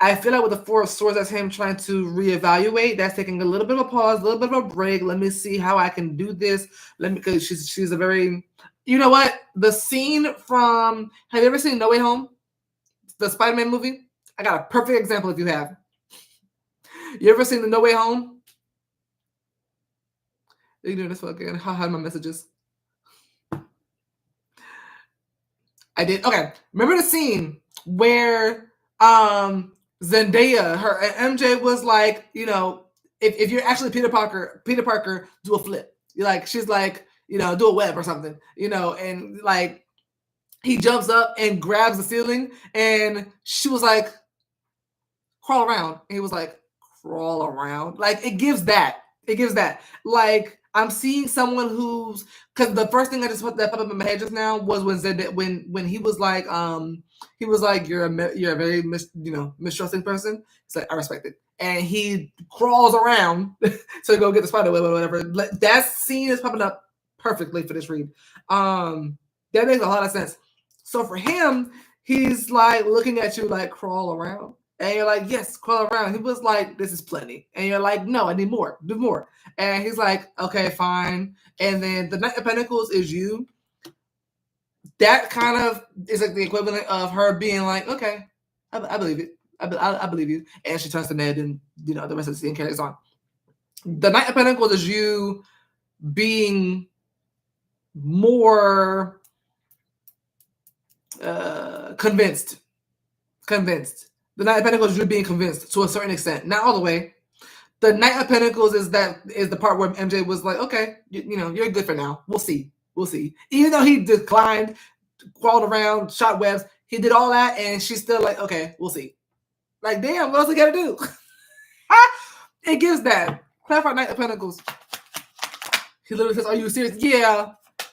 I feel like with the 4 of Swords, that's him trying to reevaluate. That's taking a little bit of a pause, a little bit of a break. Let me see how I can do this. Because she's a very, you know what? The scene from, have you ever seen No Way Home? The Spider-Man movie? I got a perfect example if you have. You ever seen the No Way Home? You doing this fucking hide my messages. I did. Okay. Remember the scene where Zendaya, her MJ was like, if you're actually Peter Parker, do a flip. She's like, do a web or something, and like he jumps up and grabs the ceiling, and she was like, crawl around. And he was like, crawl around. Like it gives that. Like I'm seeing someone who's, because the first thing that popped up in my head just now was when he was like, you're a very mistrusting person. It's like, I respect it. And he crawls around to go get the spider web or whatever. That scene is popping up perfectly for this read. That makes a lot of sense. So for him, he's like looking at you like, crawl around. And you're like, yes, crawl around. He was like, this is plenty. And you're like, no, I need more. Do more. And he's like, okay, fine. And then the Knight of Pentacles is you. That kind of is like the equivalent of her being like, okay, I believe it. I believe you. And she turns to Ned, and the rest of the scene carries on. The Knight of Pentacles is you being more convinced. The Knight of Pentacles is you being convinced to a certain extent, not all the way. The Knight of Pentacles is the part where MJ was like, okay, you're good for now. We'll see. Even though he declined, crawled around, shot webs, he did all that, and she's still like, okay, we'll see. Like, damn, what else we gotta do? It gives that. Clarify Knight of Pentacles. He literally says, are you serious? Yeah.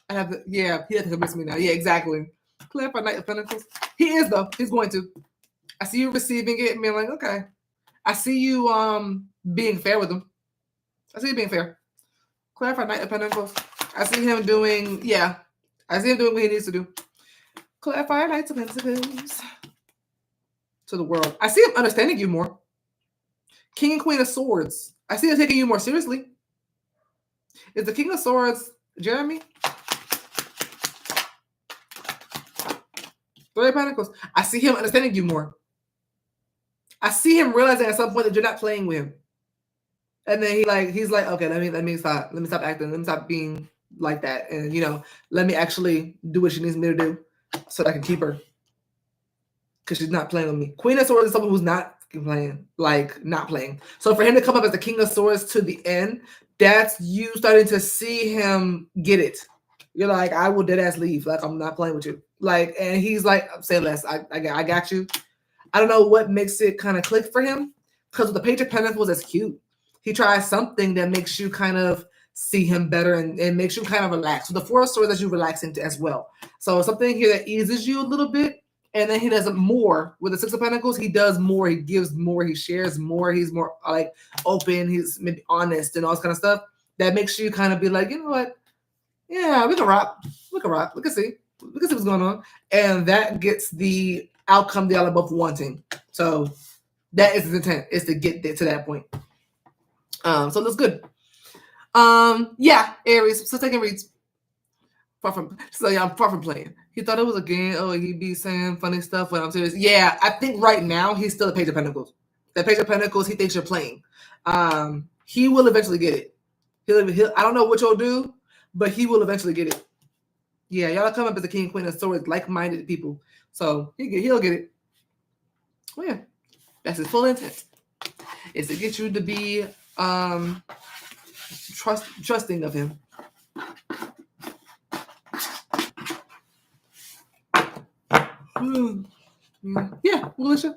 He has to convince me now. Yeah, exactly. Clarify Knight of Pentacles. He is, though. He's going to. I see you receiving it and being like, okay. I see you being fair with him. I see you being fair. Clarify Knight of Pentacles. I see him doing what he needs to do. Clarify Knight of Pentacles to the world. I see him understanding you more. King and Queen of Swords. I see him taking you more seriously. Is the King of Swords Jeremy? Three of Pentacles. I see him understanding you more. I see him realizing at some point that you're not playing with him. And then he's like, okay, let me stop acting. Let me stop being like that. And let me actually do what she needs me to do so that I can keep her. Because she's not playing with me. Queen of Swords is someone who's not playing. So for him to come up as the King of Swords to the end, that's you starting to see him get it. You're like, I will dead ass leave. Like, I'm not playing with you. Like, and he's like, say less. I got you. I don't know what makes it kind of click for him. Because with the Page of Pentacles, that's cute. He tries something that makes you kind of see him better and makes you kind of relax. So the Four of Swords that you relax into as well. So something here that eases you a little bit. And then he does more. With the Six of Pentacles, he does more. He gives more. He shares more. He's more like open. He's maybe honest and all this kind of stuff. That makes you kind of be like, you know what? Yeah, we can rock. We can see. We can see what's going on. And that gets the outcome they all are both wanting. So that is his intent, is to get to that point. So it looks good. Aries. So taking reads. I'm far from playing. He thought it was a game. Oh, he'd be saying funny stuff when I'm serious. Yeah, I think right now he's still a Page of Pentacles. That Page of Pentacles, he thinks you're playing. He will eventually get it. He'll I don't know what you'll do, but he will eventually get it. Yeah, y'all come up as the King and Queen of Swords, like-minded people. So he'll get it. Well, yeah, that's his full intent. Is to get you to be trusting of him. Yeah, Willisha.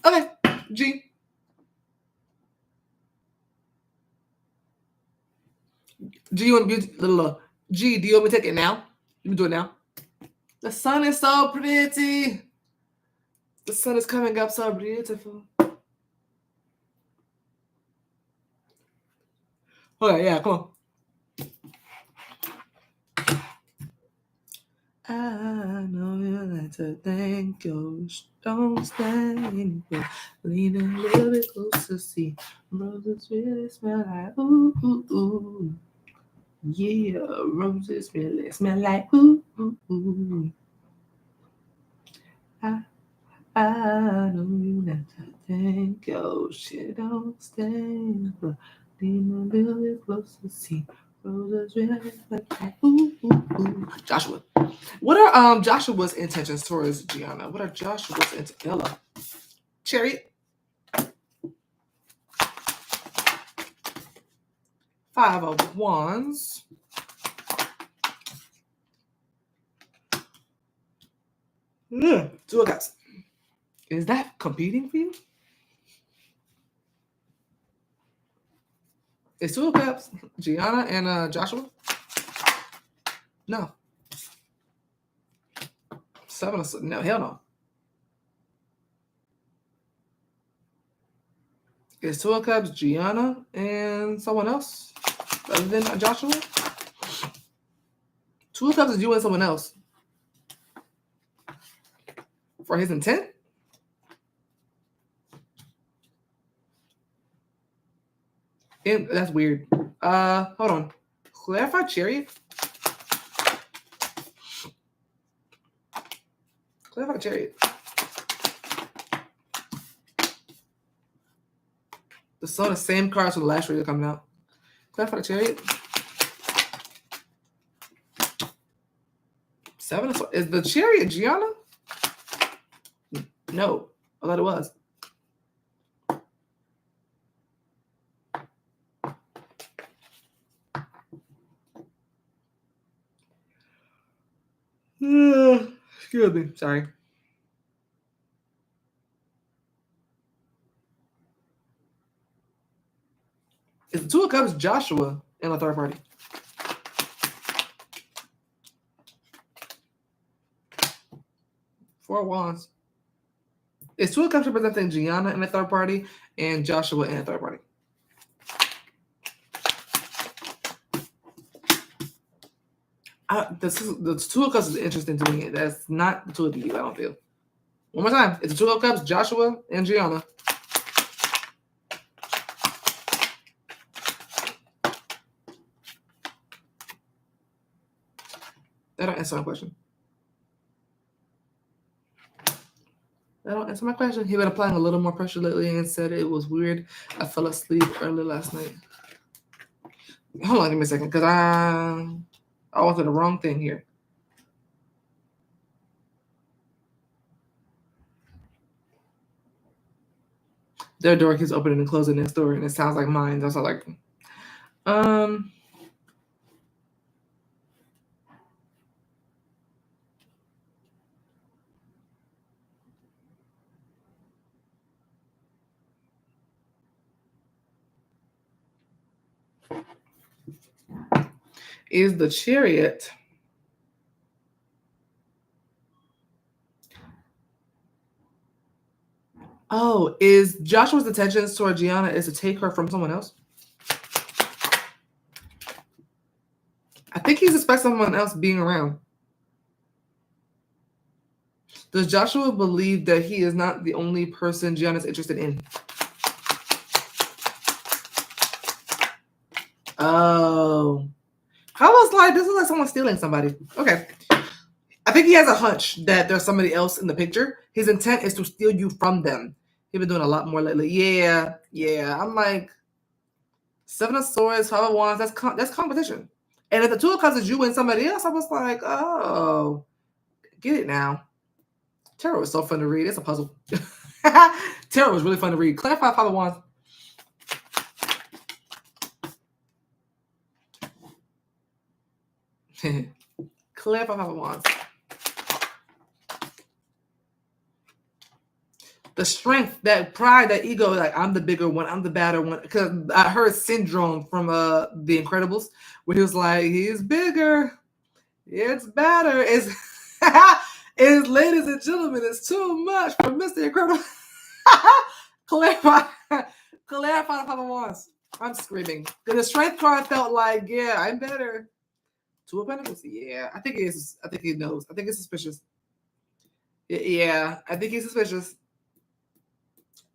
Okay, G. G, you want to be little? G, do you want me to take it now? You can do it now. The sun is so pretty. The sun is coming up so beautiful. Okay, yeah, come on. I know you like to think you don't stand. Lean a little bit closer, see roses really smell like ooh ooh ooh. Yeah, roses really smell like ooh ooh ooh. I know you like to think your shit don't stand. Lean a little bit closer, see Joshua. What are Joshua's intentions towards Gianna? What are Joshua's intentions? Chariot. 5 of Wands. Two of Cups. Is that competing for you? Is Two of Cups Gianna and Joshua? No. 7 of no, hell no. Is Two of Cups Gianna and someone else other than Joshua? Two of Cups is you and someone else. For his intent? And that's weird. Hold on. Clarify Chariot. Clarify Chariot. The same cards from the last read coming out. Clarify the Chariot. 7 of Swords. Is the Chariot Gianna? No. I thought it was. Excuse me. Sorry. Is the Two of Cups Joshua and a third party? Four of Wands. Is Two of Cups representing Gianna and a third party and Joshua and a third party? The Two of Cups is interesting to me. That's not the two of you, I don't feel. One more time. It's the Two of Cups, Joshua and Gianna. That don't answer my question. That don't answer my question. He been applying a little more pressure lately and said it was weird. I fell asleep early last night. Hold on, give me a second, because I went to the wrong thing here. Their door keeps opening and closing next door, and it sounds like mine. That's all like, is the Chariot is Joshua's intentions toward Gianna is to take her from someone else? I think he suspects someone else being around. Does Joshua believe that he is not the only person Gianna's interested in? Oh. I was like, this is like someone stealing somebody. Okay. I think he has a hunch that there's somebody else in the picture. His intent is to steal you from them. He's been doing a lot more lately. Yeah. I'm like, 7 of Swords, 5 of Wands, that's competition. And if the Two of Cups is you and somebody else, I was like, oh, get it now. Tarot is so fun to read. It's a puzzle. Tarot is really fun to read. Clarify 5 of Wands. Clarify 5 of Wands. The strength, that pride, that ego, like I'm the bigger one, I'm the badder one. Because I heard Syndrome from The Incredibles, where he was like, he's bigger, it's badder, it's ladies and gentlemen, it's too much for Mr. Incredible. Clarify the 5 of Wands. I'm screaming. The strength card felt like, yeah, I'm better. 2 of Pentacles, yeah. I think he knows. I think it's suspicious. Yeah, I think he's suspicious.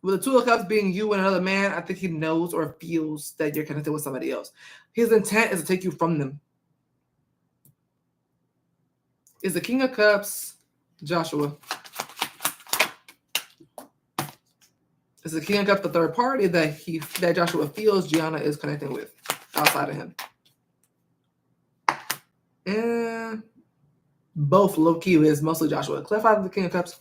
With the 2 of Cups being you and another man, I think he knows or feels that you're connected with somebody else. His intent is to take you from them. Is the King of Cups Joshua? Is the King of Cups the third party that Joshua feels Gianna is connecting with outside of him? And both low key is mostly Joshua. Clarify the King of Cups.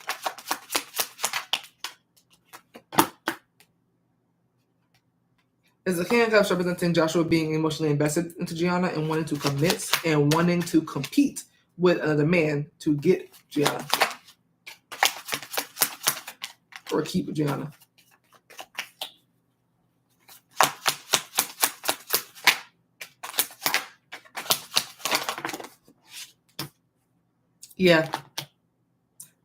Is the King of Cups representing Joshua being emotionally invested into Gianna and wanting to commit and wanting to compete with another man to get Gianna or keep Gianna? Yeah.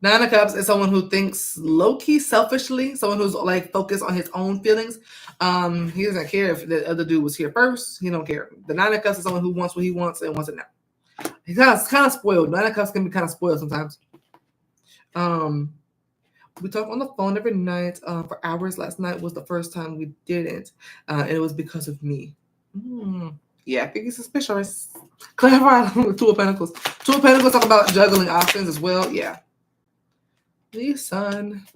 Nine of Cups is someone who thinks low-key selfishly, someone who's like focused on his own feelings. He doesn't care if the other dude was here first. He don't care. The Nine of Cups is someone who wants what he wants and wants it now. He's kind of spoiled. Nine of Cups can be kind of spoiled sometimes. We talk on the phone every night for hours. Last night was the first time we didn't, and it was because of me. Yeah, I think he's suspicious. Clarify Two of Pentacles. Two of Pentacles talk about juggling options as well. Yeah. The Sun.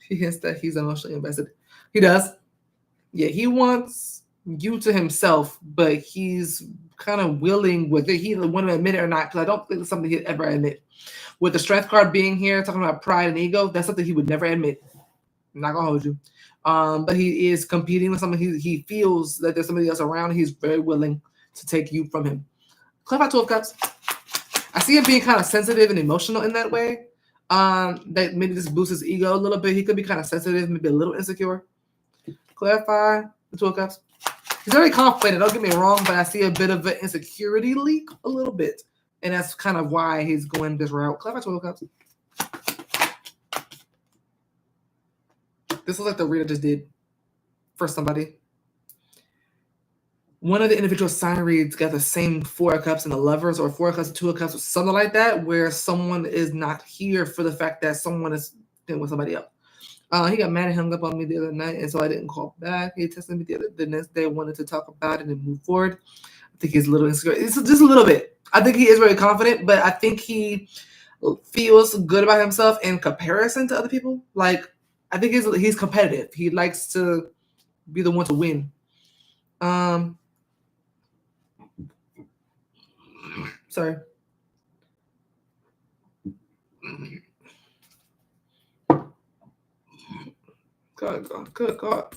He hints that he's emotionally invested. He does. Yeah, he wants you to himself, but he's kind of willing with it. He doesn't want to admit it or not, because I don't think it's something he'd ever admit. With the Strength card being here, talking about pride and ego, that's something he would never admit. I'm not gonna hold you. But he is competing with someone. He feels that there's somebody else around. He's very willing to take you from him. Clarify Two of Cups. I see him being kind of sensitive and emotional in that way. That maybe this boosts his ego a little bit. He could be kind of sensitive, maybe a little insecure. Clarify the Two of Cups. He's very confident, don't get me wrong, but I see a bit of an insecurity leak a little bit. And that's kind of why he's going this route. Clarify Two of Cups. This is like the reader just did for somebody. One of the individual sign reads got the same Four of Cups and the Lovers, or Four of Cups and Two of Cups, or something like that, where someone is not here for the fact that someone is dealing with somebody else. He got mad and hung up on me the other night, and so I didn't call back. He texted me the next day, wanted to talk about it and move forward. I think he's a little insecure. It's just a little bit. I think he is very confident, but I think he feels good about himself in comparison to other people. Like, I think he's competitive. He likes to be the one to win. Sorry. Good God.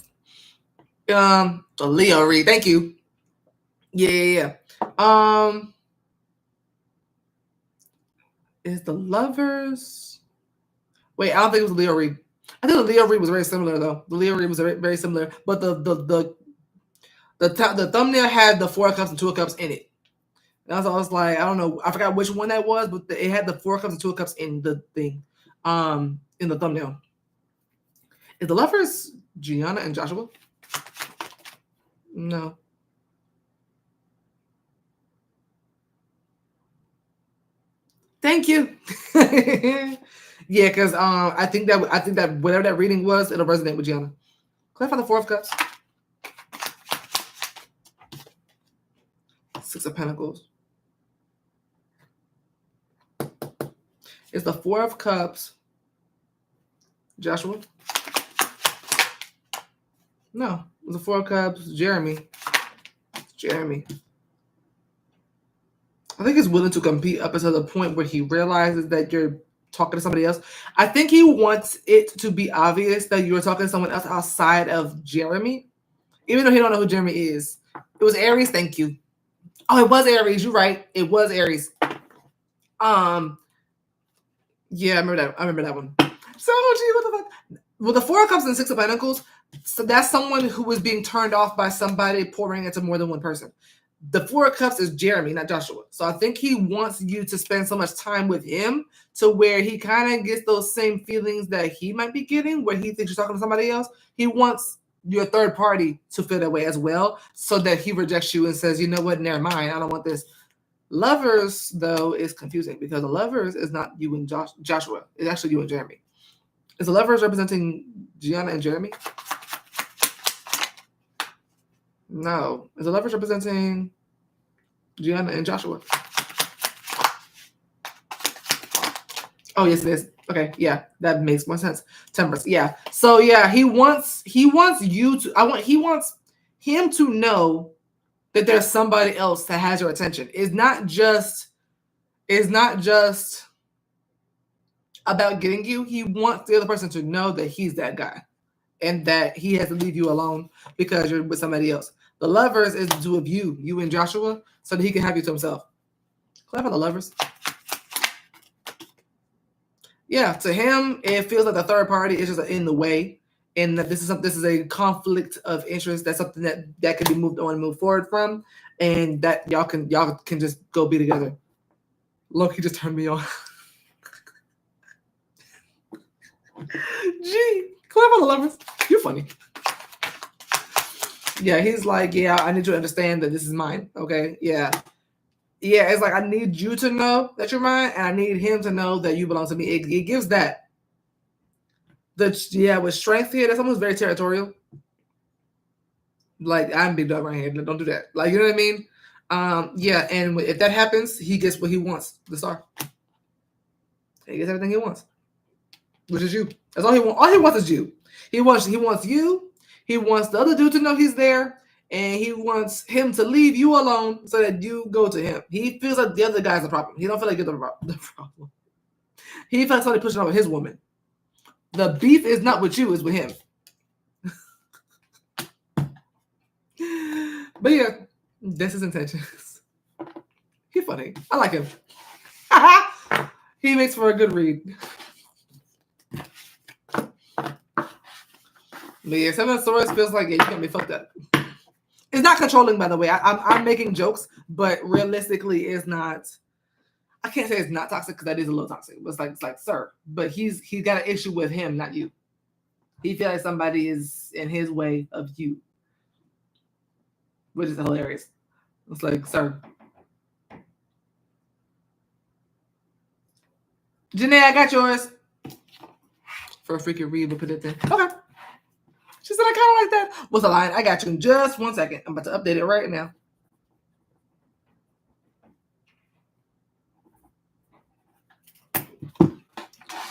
The Leo read. Thank you. Yeah. Is the Lovers? Wait, I don't think it was the Leo read. I think the Leo read was very similar though. The Leo read was very, very similar, but the thumbnail had the Four of Cups and Two of Cups in it. And I was like, I don't know, I forgot which one that was, but it had the Four of Cups and Two of Cups in the thing, in the thumbnail. Is the Lovers Gianna and Joshua? No. Thank you. Yeah, because I think that whatever that reading was, it'll resonate with Gianna. Clarify the Four of Cups. Six of Pentacles. Is the Four of Cups Joshua? No, the Four of Cups, Jeremy. Jeremy. I think he's willing to compete up until the point where he realizes that you're talking to somebody else. I think he wants it to be obvious that you're talking to someone else outside of Jeremy, even though he don't know who Jeremy is. It was Aries. Thank you. Oh, it was Aries. You're right. It was Aries. Yeah, I remember that one. So, gee, what the fuck? Well, the Four of Cups and Six of Pentacles, so that's someone who was being turned off by somebody pouring into more than one person. The Four of Cups is Jeremy, not Joshua. So I think he wants you to spend so much time with him to where he kind of gets those same feelings that he might be getting, where he thinks you're talking to somebody else. He wants your third party to feel that way as well, so that he rejects you and says, you know what, never mind, I don't want this. Lovers, though, is confusing because the Lovers is not you and Joshua. It's actually you and Jeremy. Is the Lovers representing Gianna and Jeremy? No. Is the Lovers representing Gianna and Joshua? Oh, yes, it is. Okay, yeah, that makes more sense. Temperance, yeah. So yeah, he wants you to. He wants him to know that there's somebody else that has your attention. It's not just is not just about getting you. He wants the other person to know that he's that guy and that he has to leave you alone because you're with somebody else. The lovers is the two of you and Joshua, so that he can have you to himself. Clap for the lovers. Yeah, to him, it feels like the third party is just in the way, and that this is a conflict of interest. That's something that can be moved on and moved forward from, and that y'all can just go be together. Look, he just turned me on. Gee, clap for the lovers. You're funny. Yeah, he's like, yeah, I need you to understand that this is mine. Okay, yeah. It's like I need you to know that you're mine, and I need him to know that you belong to me. It gives that. With strength here, that's almost very territorial. Like, I'm big dog right here. Don't do that. Like, you know what I mean? And if that happens, he gets what he wants. The star. He gets everything he wants, which is you. That's all he wants. All he wants is you. He wants you. He wants the other dude to know he's there, and he wants him to leave you alone so that you go to him. He feels like the other guy's the problem. He don't feel like you're the problem. He feels like somebody pushing over his woman. The beef is not with you, it's with him. But yeah, that's his intentions. He's funny. I like him. He makes for a good read. But yeah, Seven of Swords feels like, yeah, you can't be fucked up. It's not controlling, by the way. I'm making jokes, but realistically, it's not. I can't say it's not toxic because that is a little toxic. It's like, sir, but he's got an issue with him, not you. He feels like somebody is in his way of you, which is hilarious. It's like, sir. Janee, I got yours. For a freaking read, we'll put it there. Okay. She said, I kind of like that. What's the line? I got you in just 1 second. I'm about to update it right now.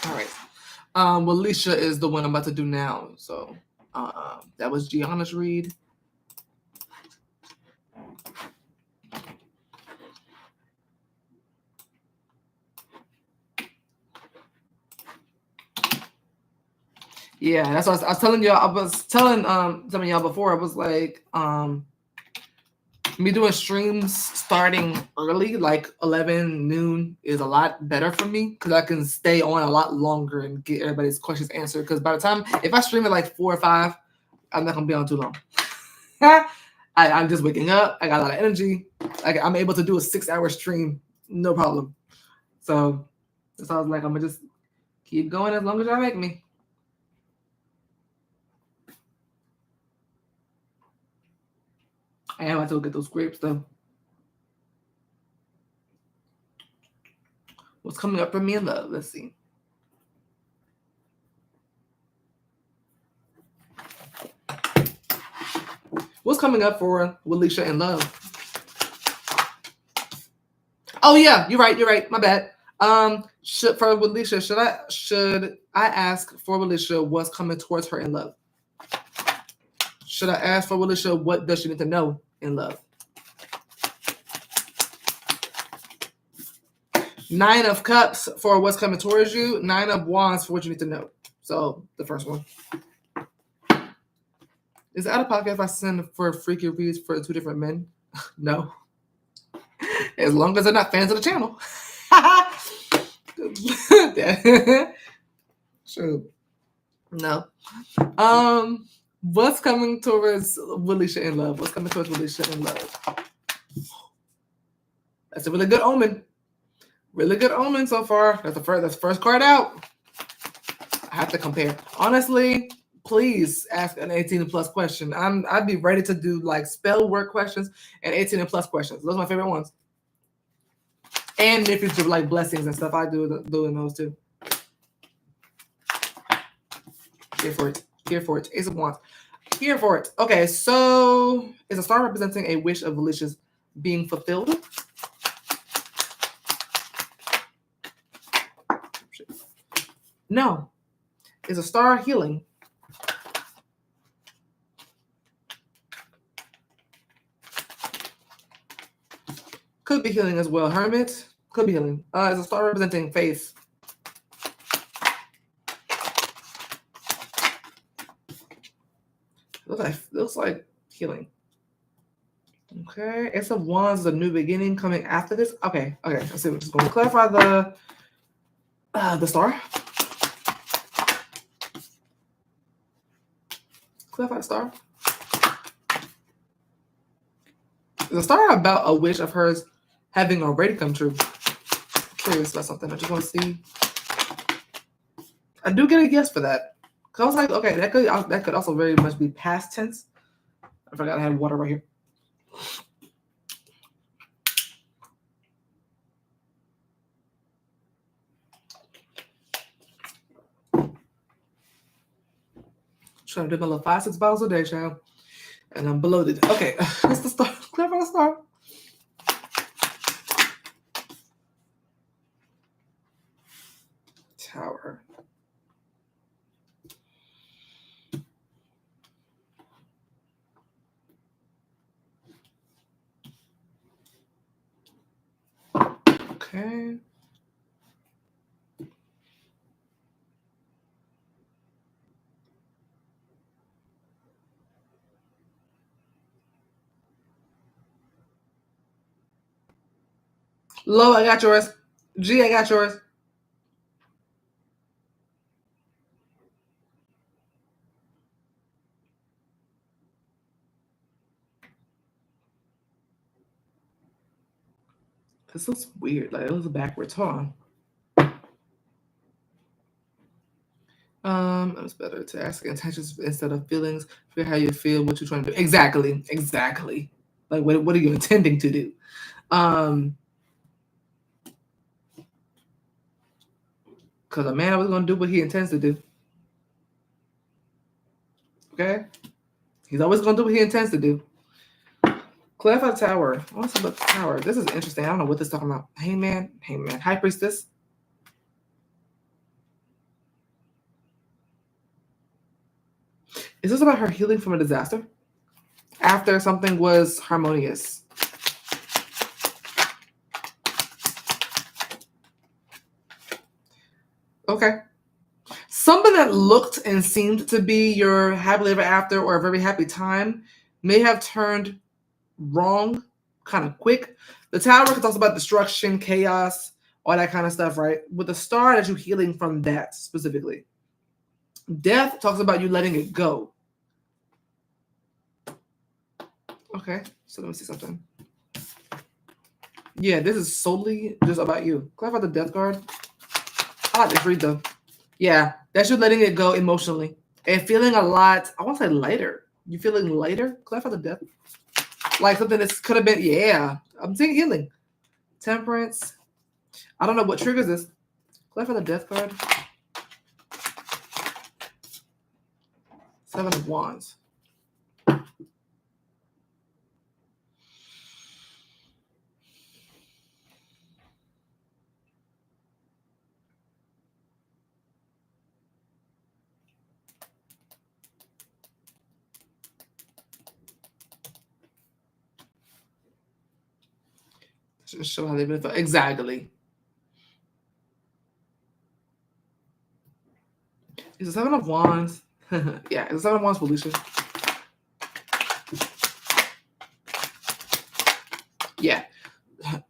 All right. Willisha is the one I'm about to do now. So that was Gianna's read. Yeah, that's what I was telling y'all. I was telling some of y'all before. I was like, me doing streams starting early, like 11 noon, is a lot better for me because I can stay on a lot longer and get everybody's questions answered. Because by the time, if I stream at like 4 or 5, I'm not gonna be on too long. I'm just waking up. I got a lot of energy. I'm able to do a 6-hour stream, no problem. So I was like, I'm gonna just keep going as long as y'all make me. I am about to get those grapes though. What's coming up for me in love? Let's see. What's coming up for Willisha in love? Oh yeah, you're right. My bad. For Willisha, should I ask for Willisha what's coming towards her in love? Should I ask for Willisha what does she need to know in love? 9 of Cups for what's coming towards you. 9 of Wands for what you need to know. So the first one. Is it out of pocket if I send for freaky reads for 2 different men? No. As long as they're not fans of the channel. True. No. What's coming towards Willisha in love? What's coming towards Willisha in love? That's a really good omen. Really good omen so far. That's the first card out. I have to compare. Honestly, please ask an 18 and plus question. I'd be ready to do like spell word questions and 18 and plus questions. Those are my favorite ones. And if it's like blessings and stuff, I do doing those too. Here for it. Ace of Wands. Here for it. Okay, so is a star representing a wish of Wilisha's being fulfilled? No. Is a star healing? Could be healing as well. Hermit. Could be healing. It's a star representing faith. Looks like healing. Okay, Ace of Wands is a new beginning coming after this. Okay. Let's see. We're just going to clarify the star. Clarify the star. The star about a wish of hers having already come true. I'm curious about something. I just want to see. I do get a yes for that. Cause I was like, okay, that could also very much be past tense. I forgot I had water right here. Trying to do my little 5-6 bottles a day, child. And I'm bloated. Okay, that's the star. Clarify the star. Tower. Okay. Lo, I got yours. G, I got yours. This looks weird. Like it looks backwards. Hold on. It's better to ask intentions instead of feelings. Figure how you feel, what you're trying to do. Exactly. Like what are you intending to do? Because a man always gonna do what he intends to do. Okay? He's always gonna do what he intends to do. Clarify the tower. I want to look at the tower. This is interesting. I don't know what this is talking about. Hangman. High priestess. Is this about her healing from a disaster? After something was harmonious. Okay. Something that looked and seemed to be your happily ever after or a very happy time may have turned wrong kind of quick. The tower talks about destruction, chaos, all that kind of stuff, right? With the star, that you're healing from that specifically. Death talks about you letting it go. Okay, so let me see something. Yeah, this is solely just about you. Clarify the death card. I like this read though. Yeah, that's you letting it go emotionally and feeling a lot. I want to say lighter. You feeling lighter? Clarify the death. Like something that could have been. Yeah, I'm seeing healing. Temperance. I don't know what triggers this. Clarify the death card. 7 of Wands. Just show how they've been. Exactly. It's a 7 of Wands. Yeah, it's a 7 of Wands, Willisha. Yeah,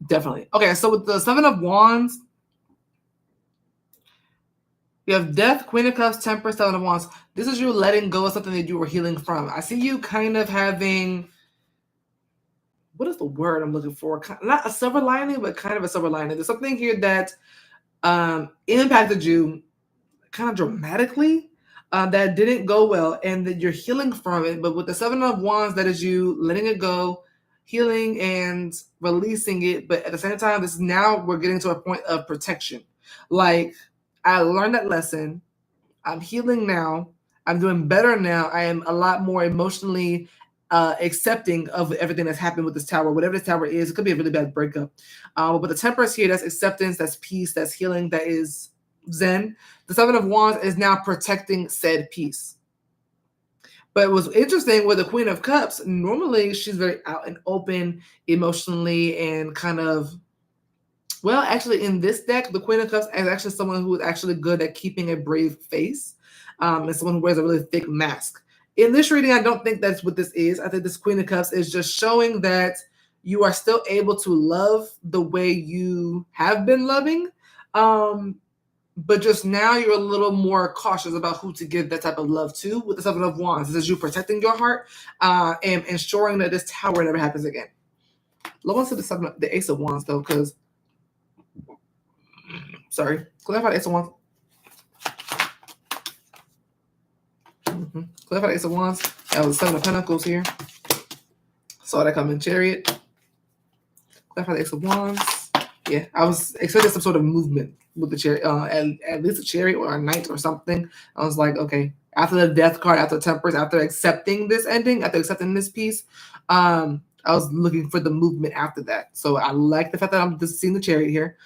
definitely. Okay, so with the 7 of Wands, you have Death, Queen of Cups, Temperance, 7 of Wands. This is you letting go of something that you were healing from. I see you kind of having, what is the word I'm looking for? Not a silver lining, but kind of a silver lining. There's something here that impacted you kind of dramatically that didn't go well, and that you're healing from it. But with the 7 of Wands, that is you letting it go, healing and releasing it. But at the same time, this is now we're getting to a point of protection. Like, I learned that lesson. I'm healing now. I'm doing better now. I am a lot more emotionally accepting of everything that's happened with this tower. Whatever this tower is, it could be a really bad breakup. But the Temperance here, that's acceptance, that's peace, that's healing, that is Zen. The 7 of Wands is now protecting said peace. But it was interesting with the Queen of Cups. Normally, she's very out and open emotionally and kind of Well, actually, in this deck, the Queen of Cups is actually someone who is actually good at keeping a brave face. And someone who wears a really thick mask. In this reading, I don't think that's what this is. I think this Queen of Cups is just showing that you are still able to love the way you have been loving. But just now you're a little more cautious about who to give that type of love to with the Seven of Wands. This is you protecting your heart and ensuring that this tower never happens again. Look on to the Ace of Wands, though, because... Sorry. Clarify the Ace of Wands. Clarify the Ace of Wands. That was the Seven of Pentacles here. Saw that coming. Chariot. Clarify the Ace of Wands. Yeah, I was expecting some sort of movement with the chariot, at least a chariot or a knight or something. I was like, okay, after the Death card, after Temperance, after accepting this ending, after accepting this piece, I was looking for the movement after that. So I like the fact that I'm just seeing the chariot here.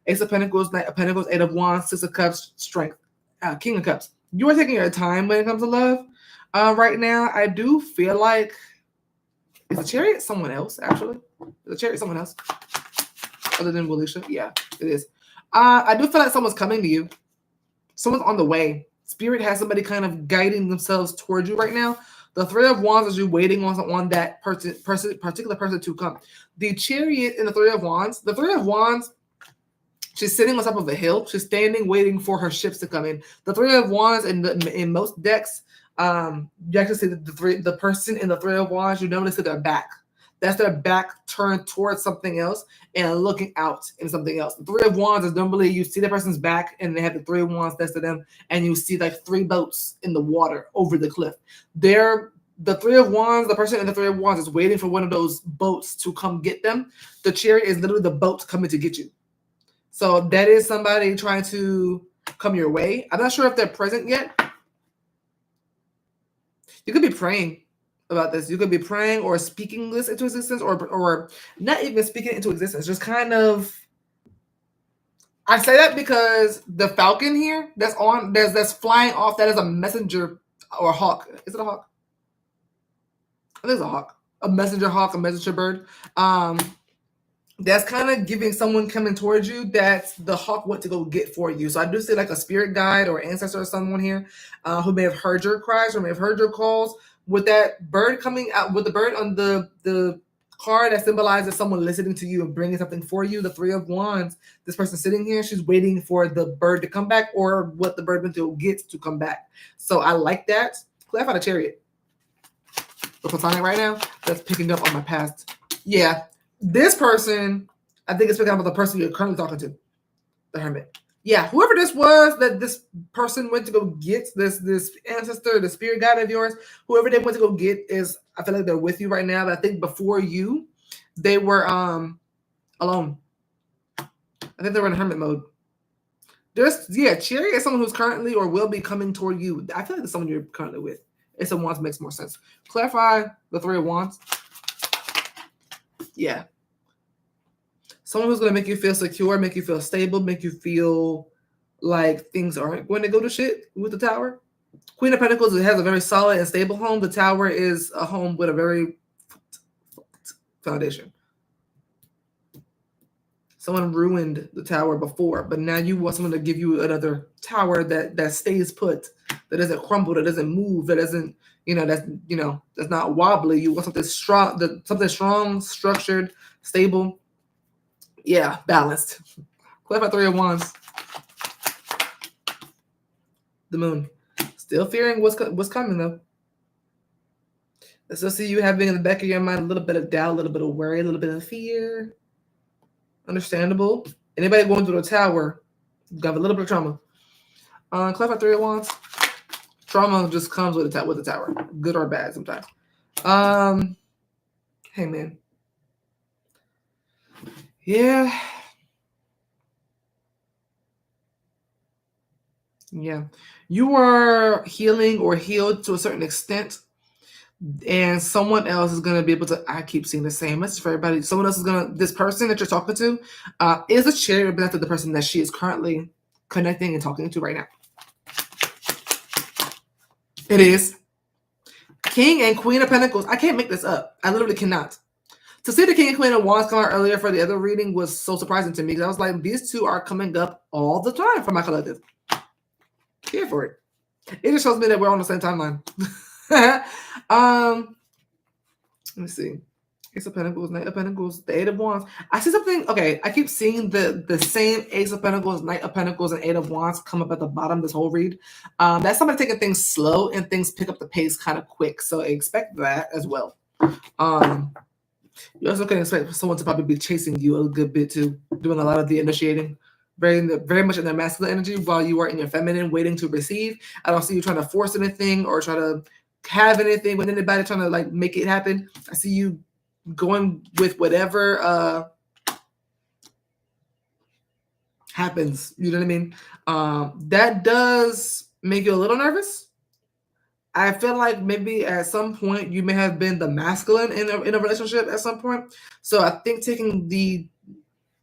Ace of Pentacles, Knight of Pentacles, Eight of Wands, Six of Cups, Strength, King of Cups. You are taking your time when it comes to love. Right now, I do feel like... Is the chariot someone else, actually? Is the chariot someone else? Other than Willisha? Yeah, it is. I do feel like someone's coming to you. Someone's on the way. Spirit has somebody kind of guiding themselves towards you right now. The Three of Wands is you waiting on that particular person to come. The Chariot and the Three of Wands. The Three of Wands, she's sitting on top of a hill. She's standing, waiting for her ships to come in. The Three of Wands in most decks, you actually see the person in the Three of Wands. You normally see their back. That's their back turned towards something else and looking out in something else. The Three of Wands is normally you see the person's back and they have the Three of Wands next to them, and you see like three boats in the water over the cliff. The Three of Wands, the person in the Three of Wands is waiting for one of those boats to come get them. The Chariot is literally the boat coming to get you. So that is somebody trying to come your way. I'm not sure if they're present yet. You could be praying about this. You could be praying or speaking this into existence, or not even speaking it into existence. Just kind of... I say that because the falcon here that's flying off, that is a messenger or a hawk. Is it a hawk? I think it's a hawk. A messenger hawk, a messenger bird. That's kind of giving someone coming towards you that the hawk went to go get for you. So I do see like a spirit guide or ancestor or someone here who may have heard your cries or may have heard your calls. With that bird coming out, with the bird on the card that symbolizes someone listening to you and bringing something for you, the Three of Wands, this person sitting here, she's waiting for the bird to come back or what the bird went to get to come back. So I like that. Clarify the Chariot. The platonic right now, that's picking up on my past. Yeah. This person, I think it's picking up on the person you're currently talking to, the Hermit. Yeah, whoever this was that this person went to go get, this ancestor, the spirit guide of yours, whoever they went to go get is, I feel like they're with you right now. But I think before you, they were alone. I think they were in hermit mode. Chariot is someone who's currently or will be coming toward you. I feel like it's someone you're currently with. Ace of Wands makes more sense. Clarify the Three of Wands. Yeah. Someone who's going to make you feel secure, make you feel stable, make you feel like things aren't going to go to shit with the Tower. Queen of Pentacles has a very solid and stable home. The Tower is a home with a very foundation. Someone ruined the Tower before, but now you want someone to give you another tower that stays put, that doesn't crumble, that doesn't move, that doesn't, that's not wobbly. You want something strong, structured, stable. Yeah, balanced. Clarify Three of Wands. The Moon. Still fearing what's coming though. I still see you having in the back of your mind a little bit of doubt, a little bit of worry, a little bit of fear. Understandable. Anybody going through the Tower, you got a little bit of trauma. Clarify Three of Wands. Trauma just comes with the Tower, good or bad sometimes. Hey man. Yeah. Yeah. You are healing or healed to a certain extent, and someone else is going to be able to, I keep seeing the same message for everybody. Someone else is going to, this person that you're talking to is a Chariot, but that's the person that she is currently connecting and talking to right now. It is King and Queen of Pentacles. I can't make this up. I literally cannot. To see the King and Queen of Wands come out earlier for the other reading was so surprising to me because I was like, these two are coming up all the time for my collective. Here for it. It just shows me that we're on the same timeline. Let me see. Ace of Pentacles, Knight of Pentacles, the Eight of Wands. I see something. Okay, I keep seeing the same Ace of Pentacles, Knight of Pentacles, and Eight of Wands come up at the bottom of this whole read. That's somebody taking things slow and things pick up the pace kind of quick. So expect that as well. You also can expect someone to probably be chasing you a good bit too, doing a lot of the initiating, very much in their masculine energy while you are in your feminine, waiting to receive. I don't see you trying to force anything or try to have anything with anybody, trying to like make it happen. I see you going with whatever happens. You know what I mean? That does make you a little nervous. I feel like maybe at some point you may have been the masculine in a relationship at some point. So I think taking the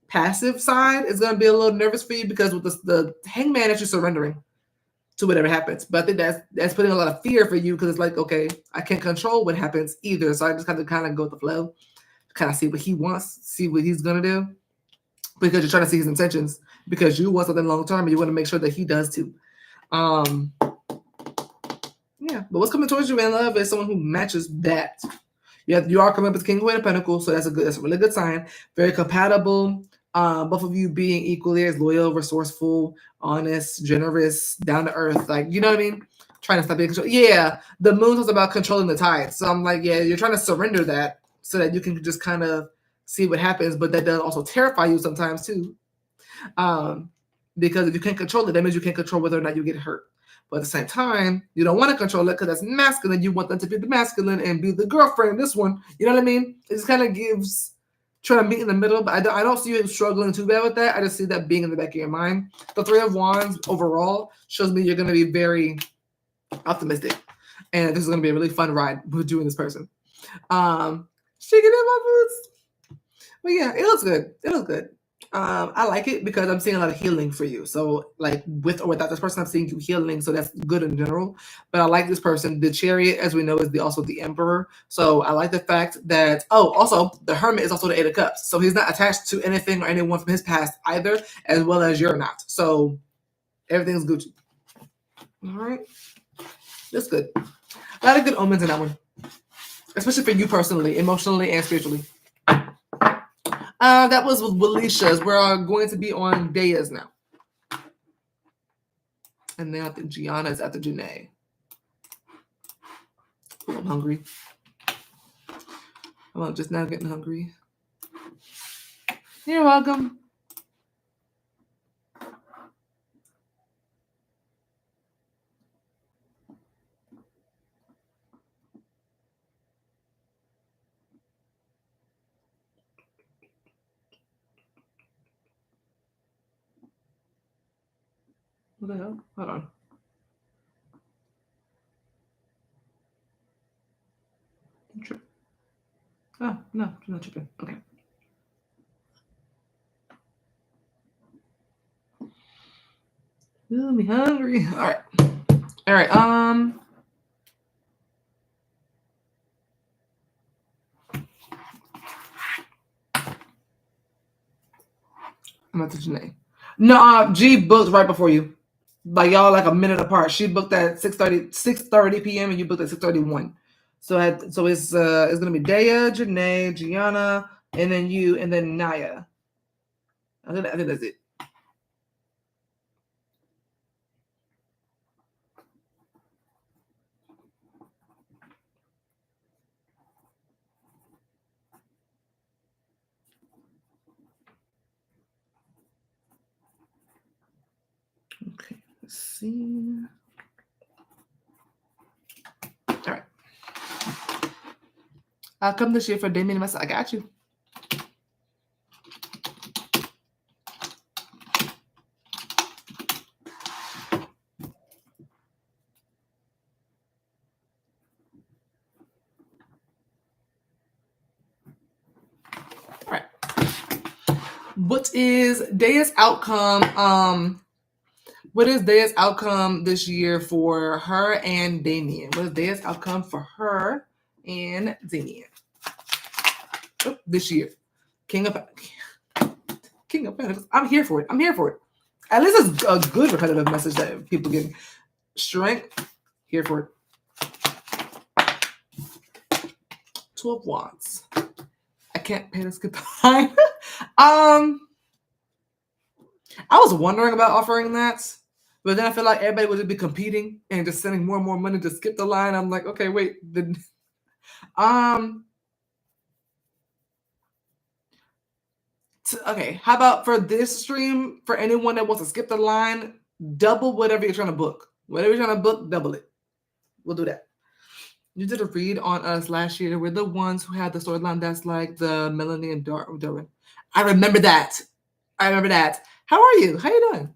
passive side is going to be a little nervous for you because with the hangman that you're surrendering to whatever happens. But I think that's putting a lot of fear for you because it's like, okay, I can't control what happens either. So I just have to kind of go with the flow, kind of see what he wants, see what he's going to do, because you're trying to see his intentions because you want something long term and you want to make sure that he does too. Yeah, but what's coming towards you in love is someone who matches that. You are coming up as King Queen of Pentacles, so that's a really good sign. Very compatible. Both of you being equally as loyal, resourceful, honest, generous, down to earth. Like, you know what I mean? Trying to stop being control. Yeah, the moon was about controlling the tides. So I'm like, yeah, you're trying to surrender that so that you can just kind of see what happens. But that does also terrify you sometimes too. Because if you can't control it, that means you can't control whether or not you get hurt. But at the same time, you don't want to control it because that's masculine. You want them to be the masculine and be the girlfriend in this one. You know what I mean? It just kind of gives trying to meet in the middle. But I don't see you struggling too bad with that. I just see that being in the back of your mind. The Three of Wands overall shows me you're going to be very optimistic. And this is going to be a really fun ride with you and this person. Shaking in my boots. But yeah, it looks good. It looks good. I like it because I'm seeing a lot of healing for you. So like with or without this person, I'm seeing you healing. So that's good in general. But I like this person. The Chariot, as we know, is also the Emperor. So I like the fact that, also the Hermit is also the Eight of Cups. So he's not attached to anything or anyone from his past either, as well as you're not. So everything's Gucci. All right. That's good. A lot of good omens in that one. Especially for you personally, emotionally and spiritually. That was with Willisha's. We're going to be on Daya's now. And then I think Gianna is after Janee. I'm hungry. I'm just now getting hungry. You're welcome. What the hell? Hold on. Oh, no, I'm not tripping. Okay. Ooh, me hungry. All right. I'm at the Janee. No, G booked right before you. Like y'all like a minute apart. She booked at 6:30 p.m. and you booked at 6:31. So it's gonna be Daya, Janee, Gianna, and then you, and then Naya. I think that's it. Okay, let's see. All right. I'll come this year for Damien and myself. I got you. All right. What is Daya's outcome? What is Daya's outcome this year for her and Damien? What is Daya's outcome for her and Damien? this year. King of Pentacles. I'm here for it. I'm here for it. At least it's a good repetitive message that people give. Strength. Here for it. 2 of Wands. I can't pay to skip the line. I was wondering about offering that, but then I feel like everybody would be competing and just sending more and more money to skip the line. I'm like, okay, wait. Okay, how about for this stream, for anyone that wants to skip the line, double whatever you're trying to book. Whatever you're trying to book, double it. We'll do that. You did a read on us last year. We're the ones who had the storyline that's like the Melanie and Darwin. I remember that. How are you? How you doing?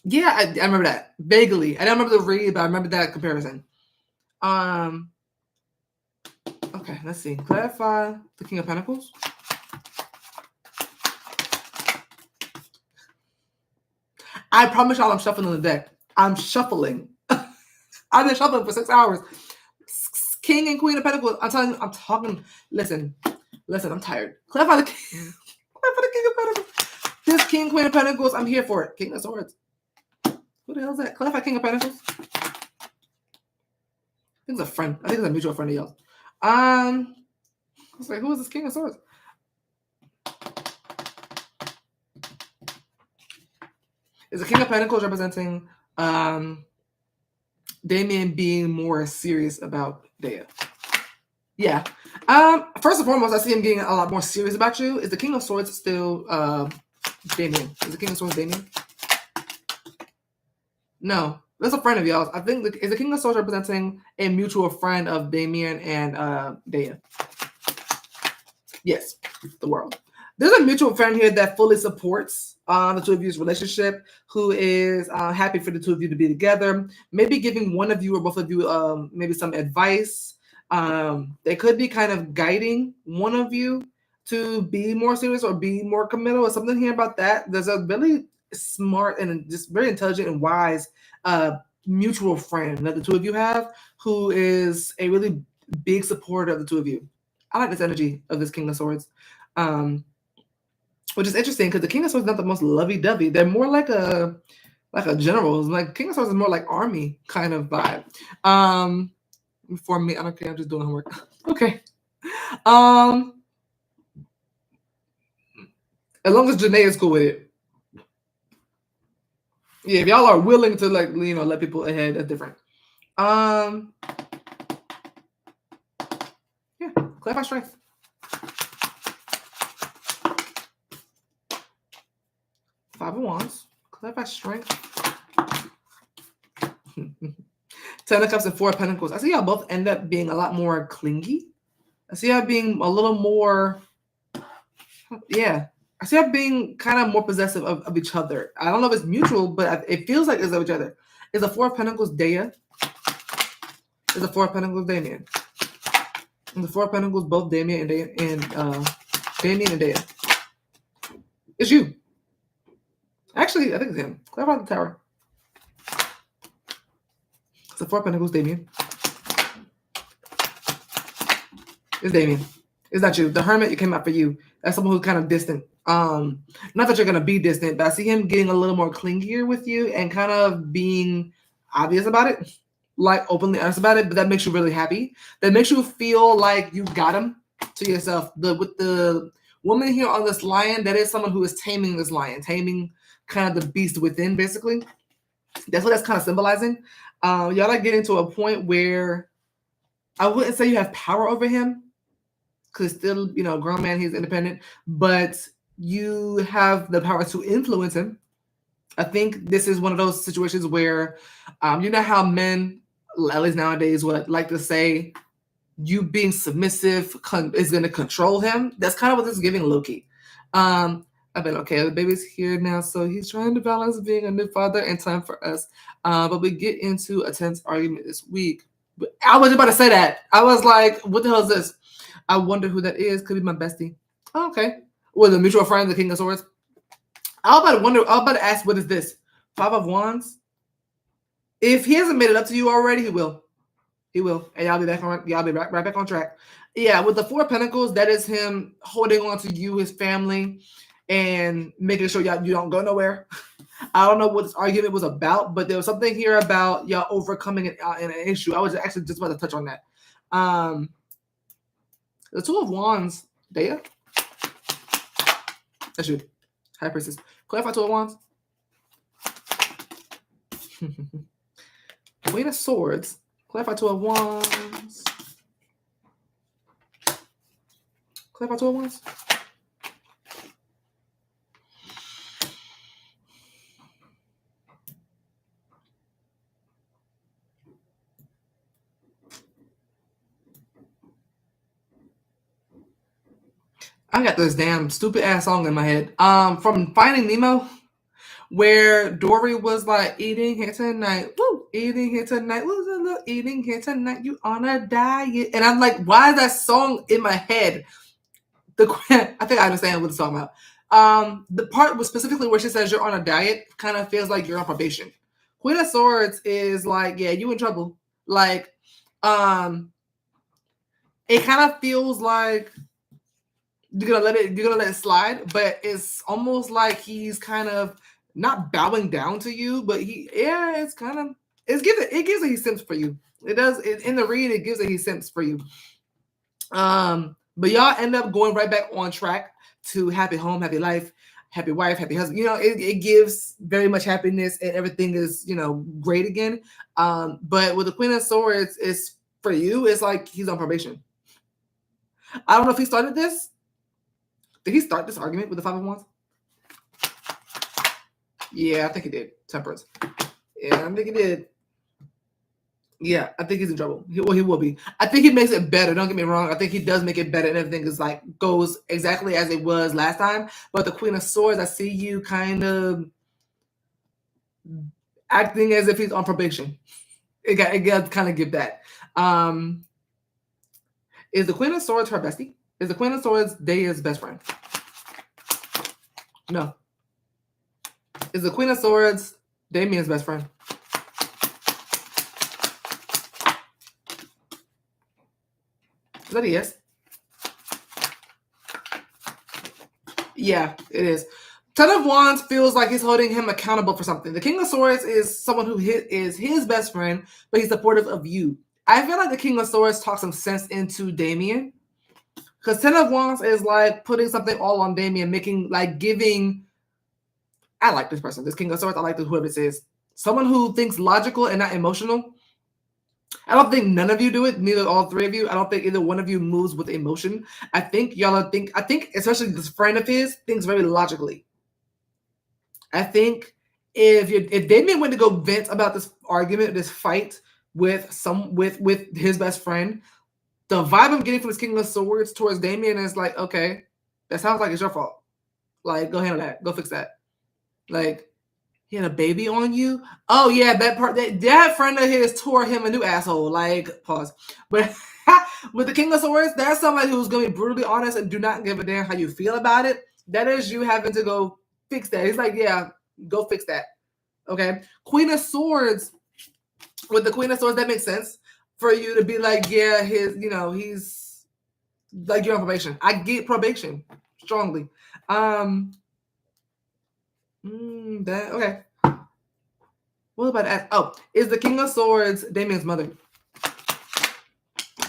Yeah, I remember that. Vaguely. I don't remember the read, but I remember that comparison. Okay, let's see. Clarify the King of Pentacles. I promise y'all I'm shuffling the deck. I'm shuffling. I've been shuffling for 6 hours. King and Queen of Pentacles. I'm telling you, I'm talking. Listen, I'm tired. Clarify the King. Clarify the King of Pentacles. This King, Queen of Pentacles, I'm here for it. King of Swords. Who the hell is that? Clarify King of Pentacles. I think it's a friend. I think it's a mutual friend of yours. I was like, who is this King of Swords? Is the King of Pentacles representing Damien being more serious about Daya? Yeah. First and foremost, I see him getting a lot more serious about you. Is the King of Swords still Damien? Is the King of Swords Damien? No. That's a friend of y'all. I think is the King of Swords representing a mutual friend of Damien and Daya? Yes, the world. There's a mutual friend here that fully supports the two of you's relationship, who is happy for the two of you to be together, maybe giving one of you or both of you maybe some advice. They could be kind of guiding one of you to be more serious or be more committal or something here about that. There's a really smart and just very intelligent and wise mutual friend that the two of you have, who is a really big supporter of the two of you. I like this energy of this King of Swords. Which is interesting because the King of Swords is not the most lovey-dovey. They're more like a general. Like King of Swords is more like army kind of vibe. For me, I don't care. I'm just doing homework. Okay. As long as Janee is cool with it. Yeah, if y'all are willing to let people ahead, that's different. Yeah, clarify strength. Five of Wands. Clarify strength. 10 of Cups and 4 of Pentacles. I see y'all both end up being a lot more clingy. I see y'all being a little more, yeah. I see y'all being kind of more possessive of each other. I don't know if it's mutual, but it feels like it's of each other. Is the 4 of Pentacles Daya? Is the 4 of Pentacles Damien? And the 4 of Pentacles both Damien and Daya. It's you. Actually, I think it's him. Clarify the Tower. It's the 4 of Pentacles, Damien. It's Damien. It's not you. The Hermit, it came out for you. That's someone who's kind of distant. Not that you're going to be distant, but I see him getting a little more clingier with you and kind of being obvious about it, like openly honest about it, but that makes you really happy. That makes you feel like you got him to yourself. With the woman here on this lion, that is someone who is taming this lion, taming kind of the beast within, basically. That's what that's kind of symbolizing. Y'all are getting to a point where I wouldn't say you have power over him, because still, a grown man, he's independent, but you have the power to influence him. I think this is one of those situations where, you know how men, at least nowadays, would like to say, you being submissive is going to control him. That's kind of what this is giving Loki. I've been okay. The baby's here now, so he's trying to balance being a new father and time for us. But we get into a tense argument this week. But I was about to say that. I was like, what the hell is this? I wonder who that is. Could be my bestie. Oh, okay. Well, the mutual friend, the King of Swords. I was about to ask, what is this? 5 of Wands? If he hasn't made it up to you already, he will. He will, and y'all be right back on track. Yeah, with the Four of Pentacles, that is him holding on to you, his family, and making sure you don't go nowhere. I don't know what this argument was about, but there was something here about y'all overcoming an issue. I was actually just about to touch on that. The Two of Wands, Daya. That's you. High Priestess. Clarify Two of Wands. Queen of Swords. Clarify Two of Wands. Clarify Two of Wands. I got this damn stupid ass song in my head. From Finding Nemo, where Dory was like, eating here tonight, woo, eating here tonight, woo, eating here tonight, you on a diet. And I'm like, why is that song in my head? I think I understand what it's talking about. The part was specifically where she says you're on a diet kind of feels like you're on probation. Queen of Swords is like, yeah, you in trouble. Like, it kind of feels like you're gonna let it slide, but it's almost like he's kind of not bowing down to you, but it gives that he simps for you. It does in the read, it gives that he simps for you. But y'all end up going right back on track to happy home, happy life, happy wife, happy husband. You know, it gives very much happiness and everything is, great again. But with the Queen of Swords, it's for you, it's like he's on probation. I don't know if he started this. Did he start this argument with the Five of Wands? Yeah, I think he did. Temperance. Yeah, I think he did. Yeah, I think he's in trouble. He will be. I think he makes it better. Don't get me wrong. I think he does make it better, and everything is like goes exactly as it was last time. But the Queen of Swords, I see you kind of acting as if he's on probation. It got kind of give that. Is the Queen of Swords her bestie? Is the Queen of Swords Daya's best friend? No. Is the Queen of Swords Damien's best friend? Is that a yes? Yeah, it is. Ten of Wands feels like he's holding him accountable for something. The King of Swords is someone who is his best friend, but he's supportive of you. I feel like the King of Swords talks some sense into Damien. Because Ten of Wands is like putting something all on Damien, giving. I like this person, this King of Swords. I like whoever this is. Someone who thinks logical and not emotional. I don't think none of you do it, neither all three of you. I don't think either one of you moves with emotion. I think especially this friend of his thinks very logically. I think if Damien went to go vent about this argument, this fight with his best friend, the vibe I'm getting from this King of Swords towards Damien is like, okay, that sounds like it's your fault. Like, go handle that. Go fix that. Like, he had a baby on you? Oh, yeah, that friend of his tore him a new asshole. Like, pause. But with the King of Swords, that's somebody who's going to be brutally honest and do not give a damn how you feel about it. That is you having to go fix that. He's like, yeah, go fix that. Okay? Queen of Swords, with the Queen of Swords, that makes sense. For you to be like, yeah, he's like you're on probation. I get probation strongly. Okay. What about that? Oh, is the King of Swords Damien's mother?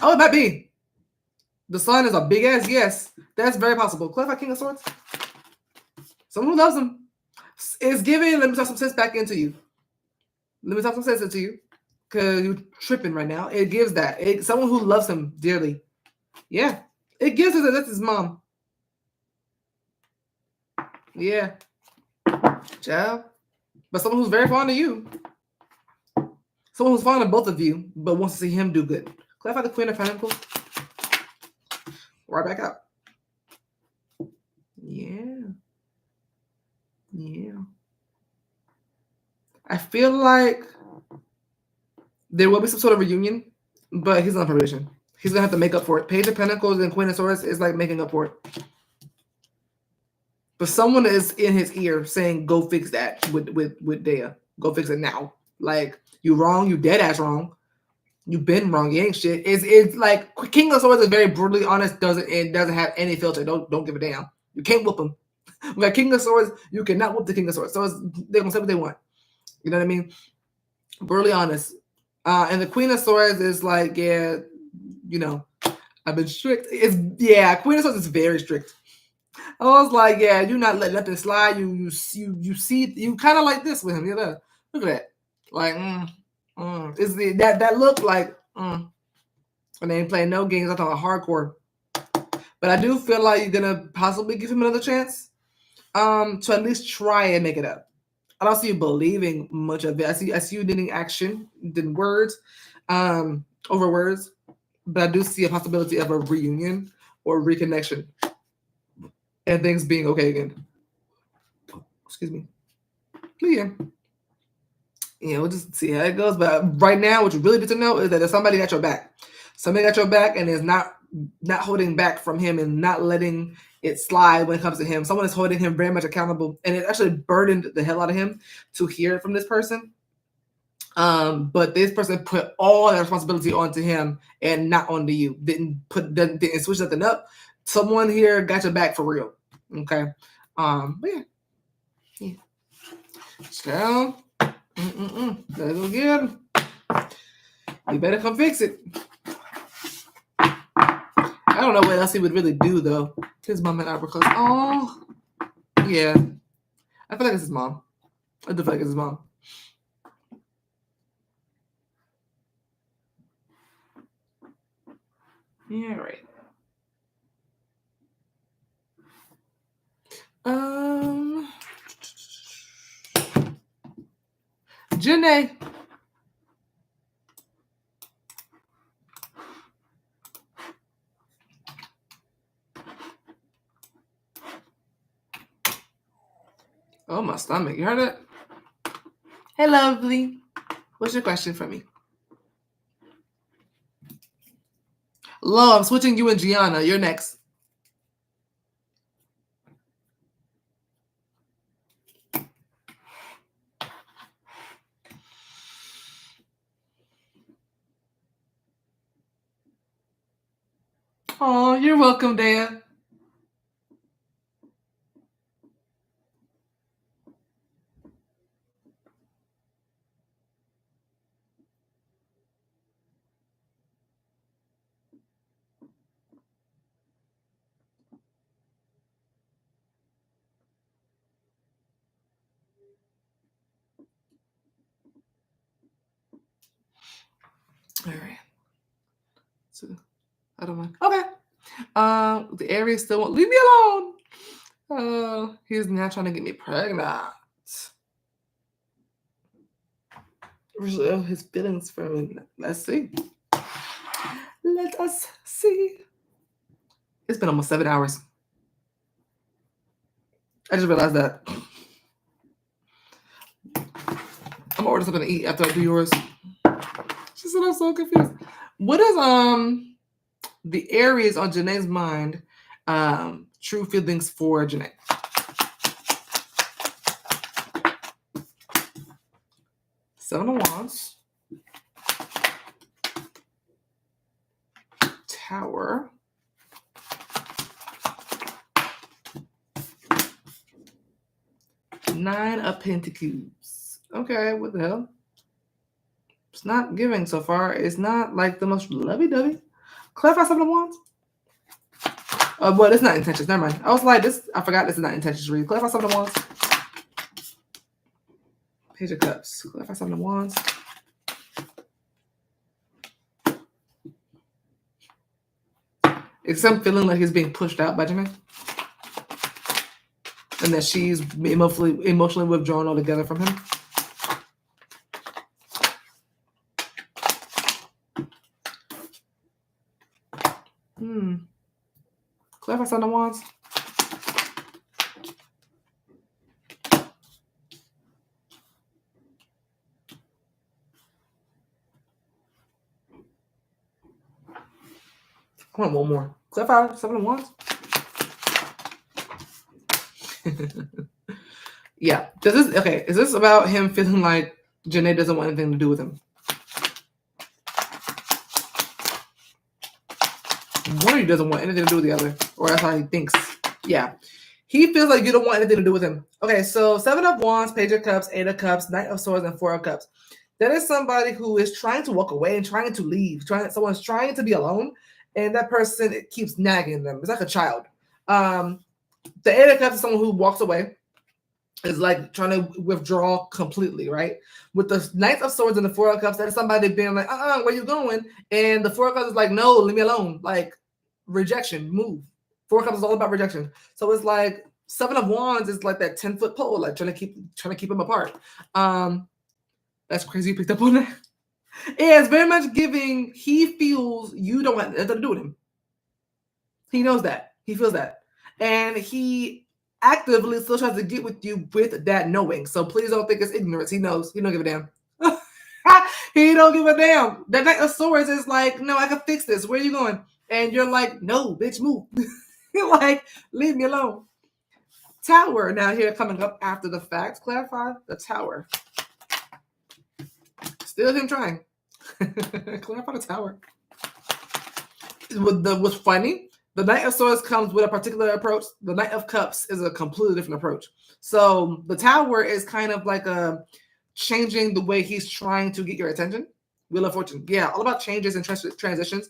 Oh, it might be. The son is a big ass yes. That's very possible. Clarify King of Swords. Someone who loves him is giving. Let me talk some sense back into you. Let me talk some sense into you. Because you're tripping right now. It gives that. Someone who loves him dearly. Yeah. It gives us that that's his mom. Yeah. Child. But someone who's very fond of you. Someone who's fond of both of you, but wants to see him do good. Clarify the Queen of Pentacles. Right back up. Yeah. Yeah. I feel like there will be some sort of reunion, but he's on probation. He's going to have to make up for it. Page of Pentacles and Queen of Swords is like making up for it. But someone is in his ear saying, go fix that with Daya. Go fix it now. Like, you wrong. You dead ass wrong. You've been wrong. You ain't shit. It's like King of Swords is very brutally honest. Doesn't have any filter. Don't give a damn. You can't whoop him. Like King of Swords, you cannot whoop the King of Swords. So they're gonna say what they want. You know what I mean? Brutally honest. And the Queen of Swords is like, yeah, you know, I've been strict. Queen of Swords is very strict. I was like, yeah, you're not letting nothing slide. You see, you kind of like this with him. You know, look at that. Like, is that look like? And they ain't playing no games. I'm talking hardcore. But I do feel like you're gonna possibly give him another chance, to at least try and make it up. I don't see you believing much of it. I see you needing action than words, over words. But I do see a possibility of a reunion or reconnection and things being okay again. Excuse me. But yeah. We'll just see how it goes. But right now, what you really need to know is that if somebody got your back. Somebody got your back and is not holding back from him and not letting it slide when it comes to him. Someone is holding him very much accountable, and it actually burdened the hell out of him to hear it from this person. But this person put all the responsibility onto him and not onto you. Didn't switch nothing up. Someone here got your back for real. Okay. But yeah. So, let's go get him. You better come fix it. I don't know what else he would really do though. His mom and Albert close. Oh, yeah. I feel like it's his mom. I do feel like it's his mom. Yeah, right. Janee. Oh, my stomach. You heard it? Hey, lovely. What's your question for me? Lo, I'm switching you and Gianna. You're next. Oh, you're welcome, Daya. All right. So, I don't mind. Okay. The Aries still won't leave me alone. He's now trying to get me pregnant. His feelings for me. Let's see. Let us see. It's been almost 7 hours. I just realized that. I'm gonna order something to eat after I do yours. She said I'm so confused. What is the Aries on Janae's mind? True feelings for Janee. Seven of Wands. Tower. Nine of Pentacles. Okay, what the hell? It's not giving so far. It's not like the most lovey-dovey. Clarify Seven of Wands. But it's not intentions. Never mind. I was like, this. I forgot this is not intentions. Read. Clarify Seven of Wands. Page of Cups. Clarify Seven of Wands. It's some feeling like he's being pushed out by Janee. And that she's emotionally withdrawn altogether from him. Clarify Seven of Wands. I want one more. Clarify Seven of Wands. Yeah. Is this about him feeling like Janee doesn't want anything to do with him? One of you doesn't want anything to do with the other, or that's how he thinks. Yeah. He feels like you don't want anything to do with him. Okay, so 7 of Wands, Page of Cups, 8 of Cups, Knight of Swords, and 4 of Cups. That is somebody who is trying to walk away and trying to leave. Someone's trying to be alone, and that person, it keeps nagging them. It's like a child. The 8 of Cups is someone who walks away. Is like trying to withdraw completely, right? With the Knight of Swords and the 4 of Cups, that is somebody being like, where you going? And the 4 of Cups is like, no, leave me alone. Like, rejection, move. 4 of Cups is all about rejection. So it's like 7 of Wands is like that 10-foot pole, like trying to keep them apart. That's crazy you picked up on that. Yeah, it's very much giving, he feels you don't have nothing to do with him. He knows that. He feels that. And he actively still tries to get with you with that knowing. So please don't think it's ignorance. He knows. He don't give a damn. He don't give a damn. The Knight of Swords is like, no, I can fix this. Where are you going? And you're like, no, bitch, move. Like, leave me alone. Tower. Now here coming up after the fact. Clarify the Tower. Still him trying. Clarify the Tower. What's funny, the Knight of Swords comes with a particular approach. The Knight of Cups is a completely different approach. So the Tower is kind of like a changing the way he's trying to get your attention. Wheel of Fortune. Yeah, all about changes and transitions.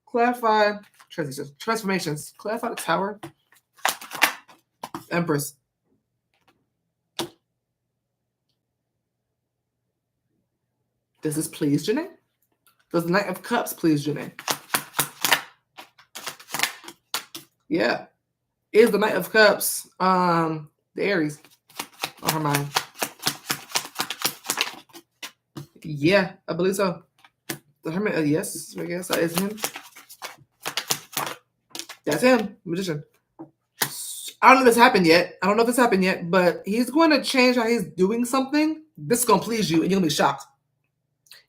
Clarify transitions. Transformations. Clarify the Tower. Empress. Does this please Janee? Does the Knight of Cups please Janee? Yeah. Is the Knight of Cups the Aries on her mind? Yeah, I believe so. The Hermit, yes, I guess that is him. That's him, Magician. I don't know if it's happened yet. But he's going to change how he's doing something. This is going to please you, and you're going to be shocked.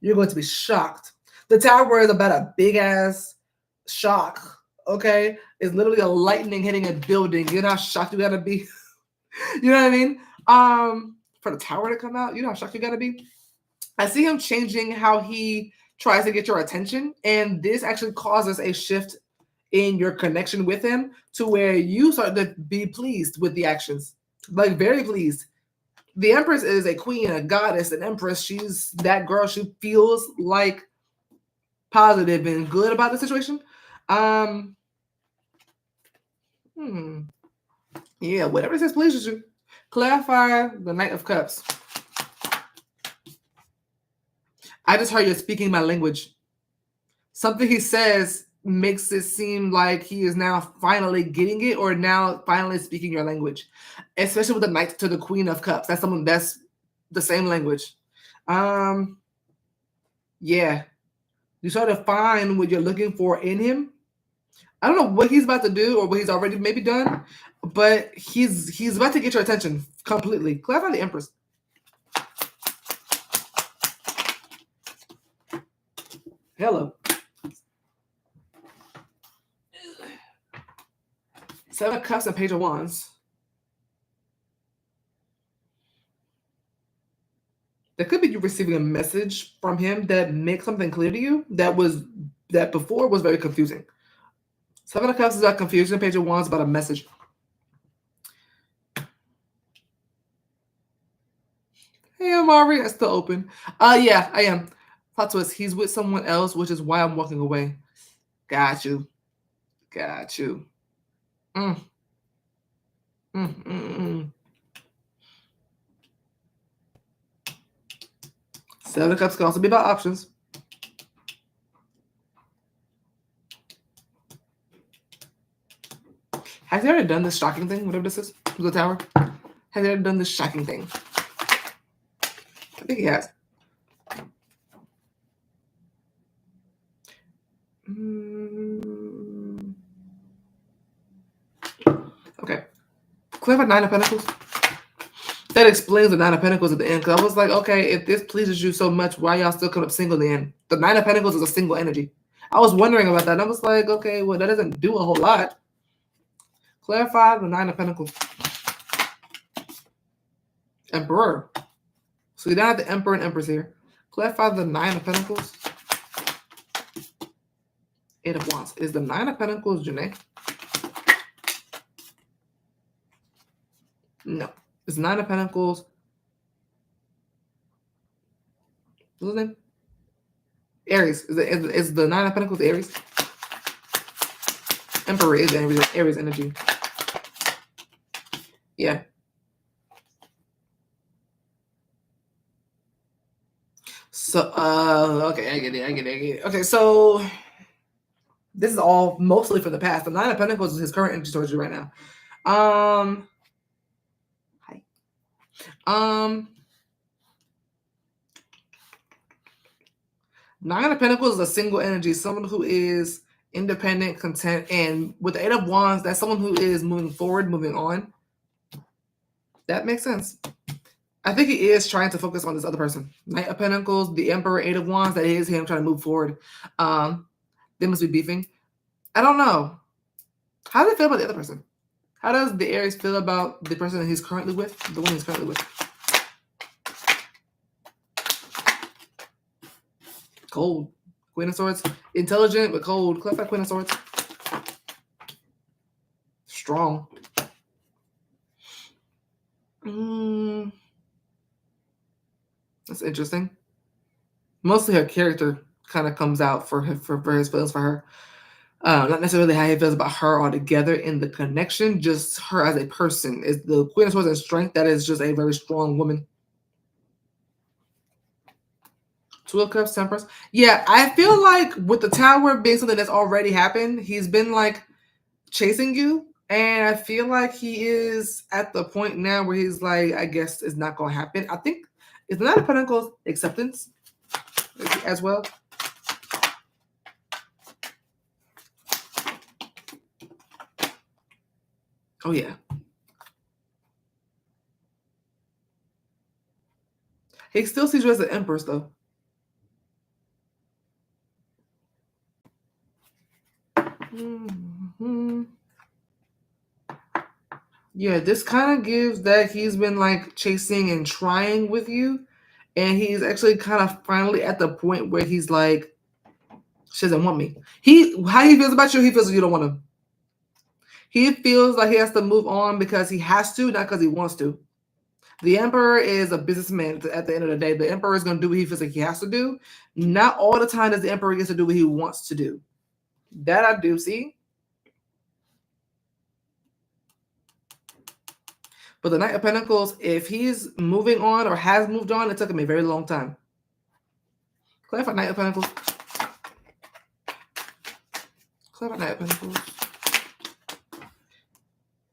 You're going to be shocked. The Tower is about a big-ass shock. Okay, it's literally a lightning hitting a building. You know how shocked you gotta be. You know what I mean? For the Tower to come out, you know how shocked you gotta be. I see him changing how he tries to get your attention, and this actually causes a shift in your connection with him to where you start to be pleased with the actions, like very pleased. The Empress is a queen, a goddess, an empress. She's that girl. She feels like positive and good about the situation. Yeah, whatever says pleases you. Clarify the Knight of Cups. I just heard you're speaking my language. Something he says makes it seem like he is now finally getting it, or now finally speaking your language. Especially with the Knight to the Queen of Cups. That's someone that's the same language. Yeah. You sort of find what you're looking for in him. I don't know what he's about to do or what he's already maybe done, but he's about to get your attention completely. Clarify the Empress. Hello. 7 of Cups and Page of Wands. There could be you receiving a message from him that makes something clear to you that before was very confusing. 7 of Cups is about confusion. Page of Wands about a message. Hey, Amari, that's still open. Yeah, I am. Plot twist. He's with someone else, which is why I'm walking away. Got you. 7 of Cups can also be about options. Has he already done this shocking thing, whatever this is, the Tower? Has he already done this shocking thing? I think he has. Okay. Clarify 9 of Pentacles. That explains the 9 of Pentacles at the end. Because I was like, okay, if this pleases you so much, why y'all still come up single in the end? The 9 of Pentacles is a single energy. I was wondering about that. And I was like, okay, well, that doesn't do a whole lot. Clarify the 9 of Pentacles. Emperor. So you don't have the Emperor and Empress here. Clarify the 9 of Pentacles. Eight of Wands. Is the Nine of Pentacles Janee? No. It's Nine of Pentacles. What's his name? Aries. Is the Nine of Pentacles Aries? Emperor is Aries energy. Yeah. So, okay, I get it. Okay, so this is all mostly from the past. The Nine of Pentacles is his current energy towards you right now. Hi. Nine of Pentacles is a single energy, someone who is independent, content, and with the Eight of Wands, that's someone who is moving forward, moving on. That makes sense. I think he is trying to focus on this other person. Knight of Pentacles, the Emperor, Eight of Wands, that is him trying to move forward. They must be beefing. I don't know. How does it feel about the other person? How does the Aries feel about the person that he's currently with? The one he's currently with. Cold. Queen of Swords. Intelligent, but cold. Clarify Queen of Swords. Strong. That's interesting. Mostly her character kind of comes out for his feelings for her. Not necessarily how he feels about her altogether in the connection, just her as a person. Is the Queen of Swords and strength, that is just a very strong woman. Two of Cups, Temperance. Yeah, I feel like with the Tower being something that's already happened, he's been like chasing you. And I feel like he is at the point now where he's like, I guess it's not going to happen. I think it's not a Pentacles acceptance as well. Oh, yeah. He still sees you as an Empress, though. Mm-hmm. Yeah, this kind of gives that he's been like chasing and trying with you. And he's actually kind of finally at the point where he's like, she doesn't want me. How he feels about you, he feels like you don't want him. He feels like he has to move on because he has to, not because he wants to. The Emperor is a businessman at the end of the day. The Emperor is going to do what he feels like he has to do. Not all the time does the Emperor get to do what he wants to do. That I do see. But the Knight of Pentacles, if he's moving on or has moved on, it took him a very long time. Clarify Knight of Pentacles. Clarify Knight of Pentacles.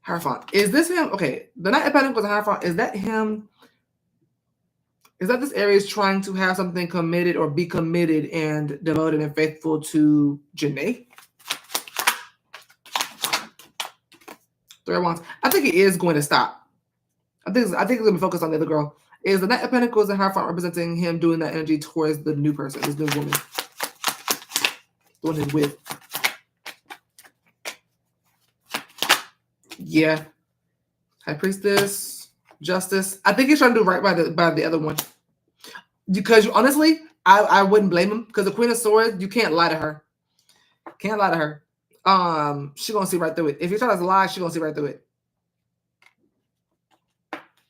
Hierophant. Is this him? Okay, the Knight of Pentacles and Hierophant, is that him? Is that this Aries trying to have something committed or be committed and devoted and faithful to Janee? Three of Wands. I think he is going to stop. I think he's going to focus on the other girl. Is the Knight of Pentacles and Hierophant representing him doing that energy towards the new person, this new woman? The one he's with. Yeah. High Priestess, Justice. I think he's trying to do right by the other one. Because honestly, I wouldn't blame him. Because the Queen of Swords, you can't lie to her. Can't lie to her. She's gonna see right through it. If you try to lie, she's gonna see right through it.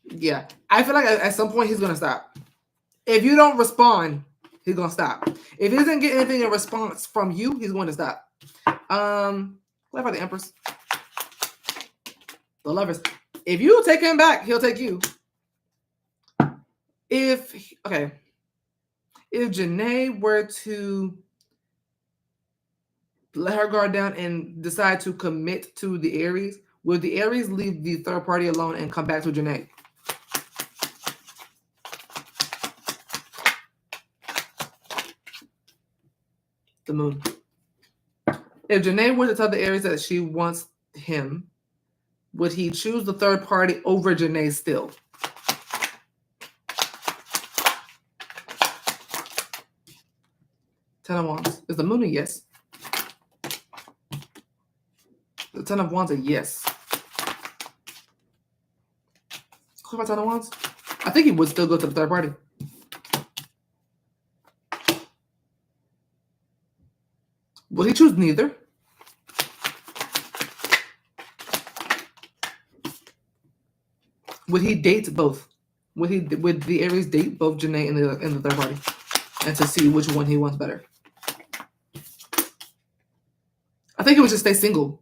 Yeah. I feel like at some point he's gonna stop. If you don't respond, he's gonna stop. If he doesn't get anything in response from you, he's going to stop. What about the Empress? The Lovers. If you take him back, he'll take you. If Janee were to let her guard down and decide to commit to the Aries, will the Aries leave the third party alone and come back to Janee? The Moon. If Janee were to tell the Aries that she wants him, would he choose the third party over Janee still? Ten of Wands. Is the Moon a yes? The Ten of Wands a yes. What about Ten of Wands? I think he would still go to the third party. Will he choose neither? Would he date both? Would the Aries date both Janee and the third party, and to see which one he wants better? I think he would just stay single.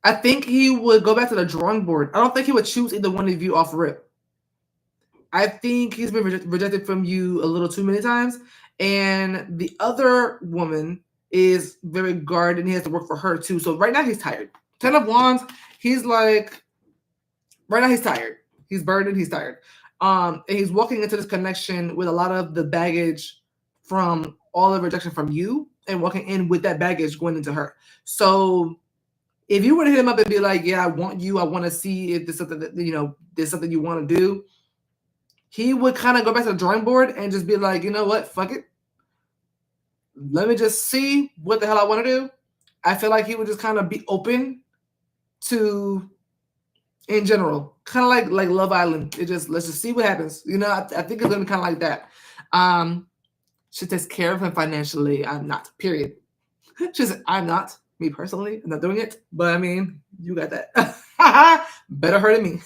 I think he would go back to the drawing board. I don't think he would choose either one of you off rip. I think he's been rejected from you a little too many times, and the other woman is very guarded, and he has to work for her too. So right now he's tired. 10 of Wands, he's like, right now he's tired. He's burdened, he's tired. And he's walking into this connection with a lot of the baggage from all the rejection from you, and walking in with that baggage going into her. So if you were to hit him up and be like, yeah, I want you, I want to see if there's something that, there's something you want to do, he would kind of go back to the drawing board and just be like, you know what, fuck it. Let me just see what the hell I want to do. I feel like he would just kind of be open to, in general, kind of like Love Island. Let's just see what happens. I think it's gonna be kind of like that. She takes care of him financially. I'm not. Period. She said, I'm not. Me personally, I'm not doing it. But I mean, you got that. Better her than me.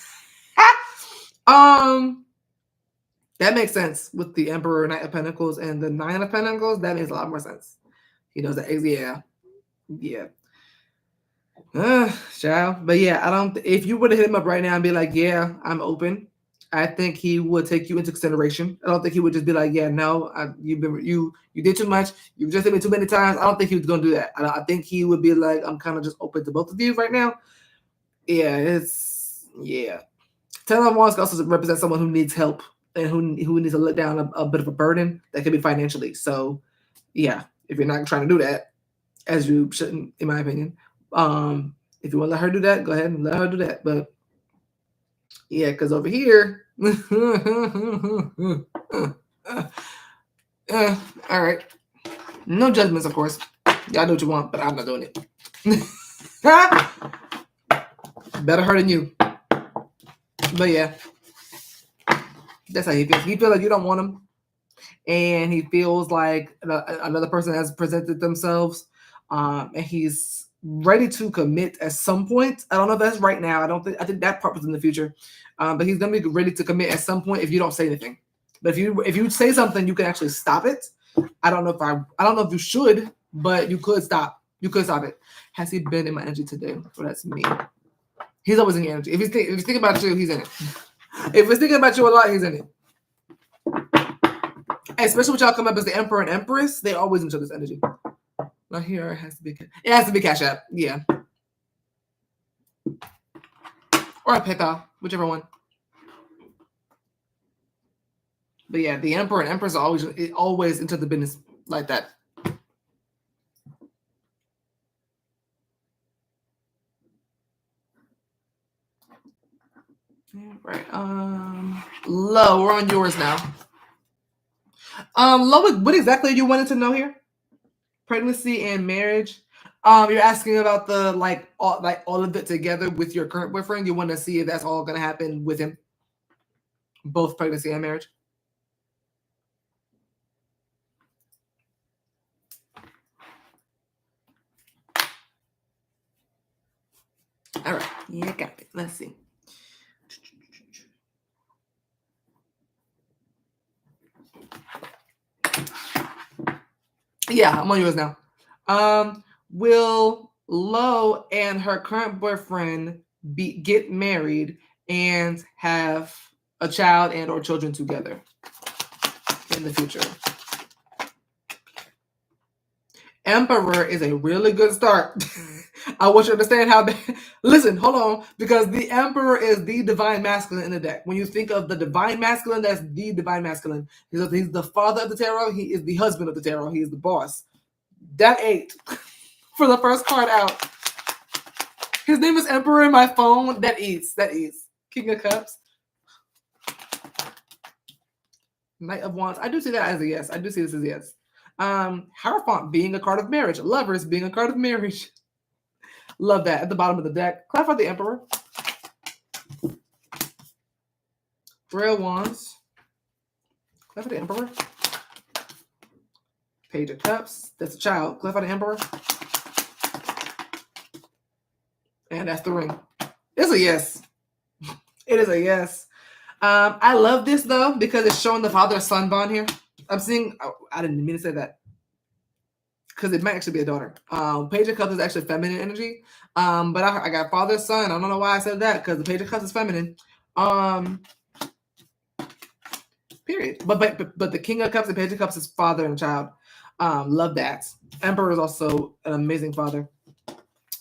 That makes sense with the Emperor, Knight of Pentacles, and the Nine of Pentacles. That makes a lot more sense. He knows that. Yeah. Child. But yeah, I don't. If you would have hit him up right now and be like, "Yeah, I'm open," I think he would take you into consideration. I don't think he would just be like, "Yeah, no, you did too much. You rejected me too many times." I don't think he was gonna do that. I think he would be like, "I'm kind of just open to both of you right now." Yeah. 10 of Wands also represents someone who needs help and who needs to let down a bit of a burden that could be financially. So, yeah, if you're not trying to do that, as you shouldn't, in my opinion. If you want to let her do that, go ahead and let her do that. But yeah, because over here, all right, no judgments, of course. Y'all do what you want, but I'm not doing it. Better her than you. But yeah, that's how he feels. He feels like you don't want him, and he feels like another person has presented themselves, and he's ready to commit at some point. I don't know if that's right now. I think that part was in the future. But he's gonna be ready to commit at some point if you don't say anything. But if you say something, you can actually stop it. I don't know if you should, but you could stop. You could stop it. Has he been in my energy today? Well, that's me. He's always in your energy. If he's thinking about you, he's in it. If he's thinking about you a lot, he's in it. Especially with y'all come up as the Emperor and Empress, they always in each other's energy. Now here it has to be Cash App, yeah, or a PayPal, whichever one. But yeah, the Emperor and Empress are always into the business like that. Right. Lo, we're on yours now. Lo, what exactly you wanted to know here? Pregnancy and marriage. You're asking about the all of it together with your current boyfriend. You want to see if that's all gonna happen with him, both pregnancy and marriage. All right, yeah, got it. Let's see. Yeah, I'm on yours now. Will Lo and her current boyfriend get married and have a child and or children together in the future? Emperor is a really good start. I want you to understand how. Listen, hold on, because the Emperor is the divine masculine in the deck. When you think of the divine masculine, that's the divine masculine. He's the father of the tarot. He is the husband of the tarot. He is the boss. That 8 for the first card out. His name is Emperor in my phone. That eats. King of Cups. Knight of Wands. I do see that as a yes. I do see this as a yes. Hierophant being a card of marriage. Lovers being a card of marriage. Love that. At the bottom of the deck. Clap for the Emperor. Real Wands. Clap for the Emperor. Page of Cups. That's a child. Clarify the Emperor. And that's the ring. It's a yes. It is a yes. I love this though because it's showing the father-son bond here. I'm seeing. Oh, I didn't mean to say that because it might actually be a daughter. Page of Cups is actually feminine energy. But I got father-son. I don't know why I said that because the Page of Cups is feminine. Period. But the King of Cups and Page of Cups is father and child. Love that. Emperor is also an amazing father.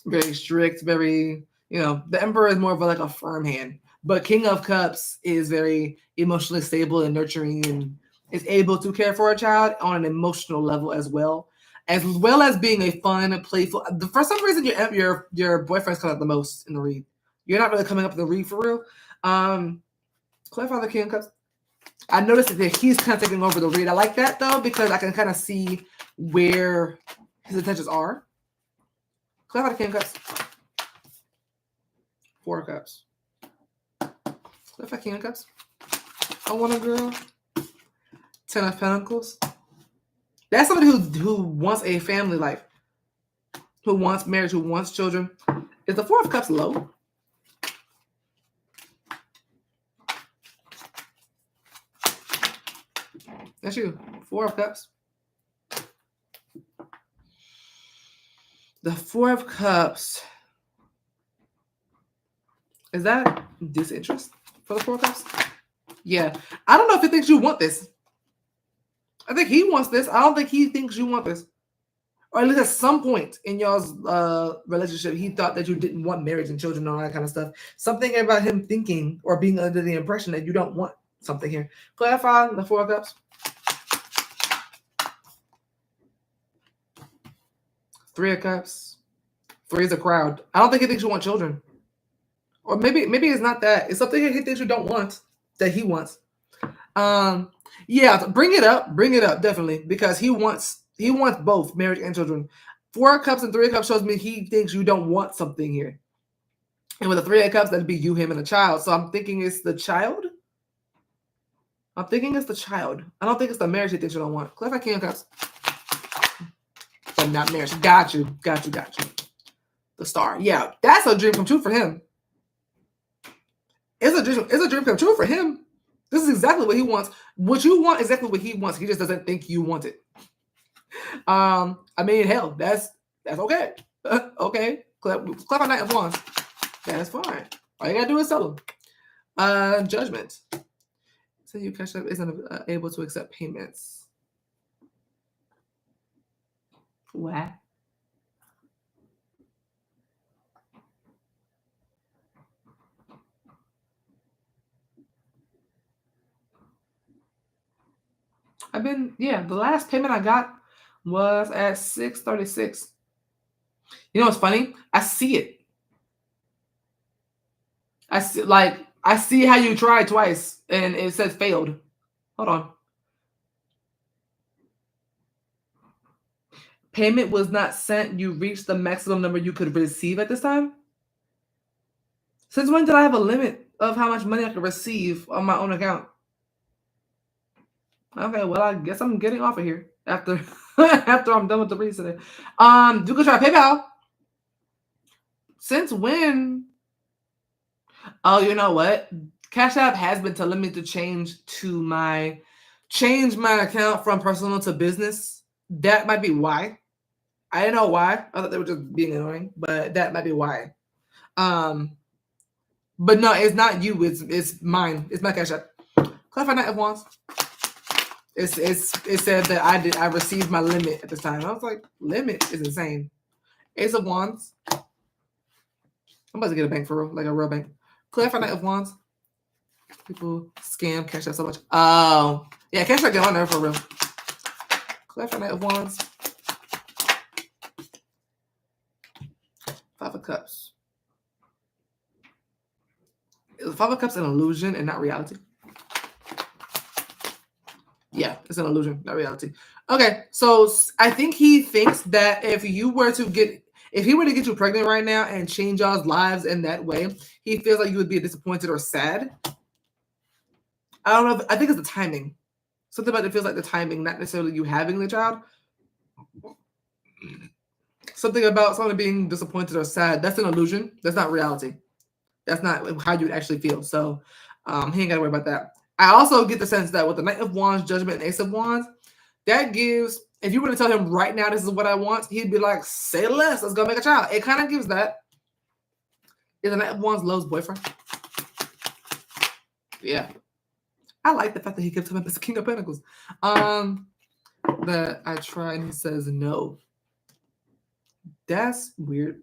Very strict, very, the Emperor is more of like a firm hand. But King of Cups is very emotionally stable and nurturing and is able to care for a child on an emotional level as well as being a fun and playful. For some reason, your boyfriend's coming up the most in the read. You're not really coming up in the read for real. Clarify the King of Cups. I noticed that he's kind of taking over the read. I like that though because I can kind of see where his intentions are. Clarify the King of Cups. 4 of Cups. Clarify King of Cups. I want a girl. 10 of Pentacles. That's somebody who wants a family life, who wants marriage, who wants children. Is the 4 of Cups low? That's you. 4 of Cups. The 4 of Cups. Is that disinterest for the 4 of Cups? Yeah. I don't know if he thinks you want this. I think he wants this. I don't think he thinks you want this. Or at least at some point in y'all's relationship, he thought that you didn't want marriage and children and all that kind of stuff. Something about him thinking or being under the impression that you don't want something here. Clarify the 4 of Cups. 3 of Cups. 3 is a crowd. I don't think he thinks you want children. Or maybe it's not that. It's something he thinks you don't want that he wants. Yeah, bring it up, definitely, because he wants both marriage and children. 4 of Cups and 3 of Cups shows me he thinks you don't want something here. And with the 3 of Cups, that'd be you, him, and a child. So I'm thinking it's the child. I don't think it's the marriage he thinks you don't want. Clarify King of Cups. But not marriage. Got you. The Star. Yeah, that's a dream come true for him. It's a dream come true for him. This is exactly what he wants. What you want, exactly what he wants. He just doesn't think you want it. I mean, hell, that's okay. Okay. Clap on Knight of Wands. That's fine. All you gotta do is tell him. Judgment. So you CashApp isn't able to accept payments. What? The last payment I got was at 6:36. You know what's funny? I see it. I see how you tried twice and it says failed. Hold on. Payment was not sent. You reached the maximum number you could receive at this time. Since when did I have a limit of how much money I could receive on my own account? Okay, well, I guess I'm getting off of here after I'm done with the read today. You can try PayPal. Since when? Oh, you know what? Cash App has been telling me to change my account from personal to business. That might be why. I didn't know why. I thought they were just being annoying, but that might be why. But no, it's not you. It's mine. It's my Cash App. Clarify Knight of Wands. It said that I received my limit at the time. I was like, limit is insane. Ace of Wands. I'm about to get a bank for real, like a real bank. Clarify Knight of Wands. People scam Cash App so much. Oh, yeah, Cash App get on there for real. Clarify Knight of Wands. 5 of Cups. Is 5 of Cups an illusion and not reality? Yeah, it's an illusion, not reality. Okay, so I think he thinks that if he were to get you pregnant right now and change y'all's lives in that way, he feels like you would be disappointed or sad. I don't know. I think it's the timing. Something about it feels like the timing, not necessarily you having the child. Something about someone being disappointed or sad. That's an illusion. That's not reality. That's not how you actually feel. So he ain't got to worry about that. I also get the sense that with the Knight of Wands, Judgment, and Ace of Wands, that gives, if you were to tell him right now this is what I want, he'd be like, say less, let's go make a child. It kind of gives that. Is the Knight of Wands love's boyfriend? Yeah. I like the fact that he gives him up as the King of Pentacles. That I try and he says no. That's weird.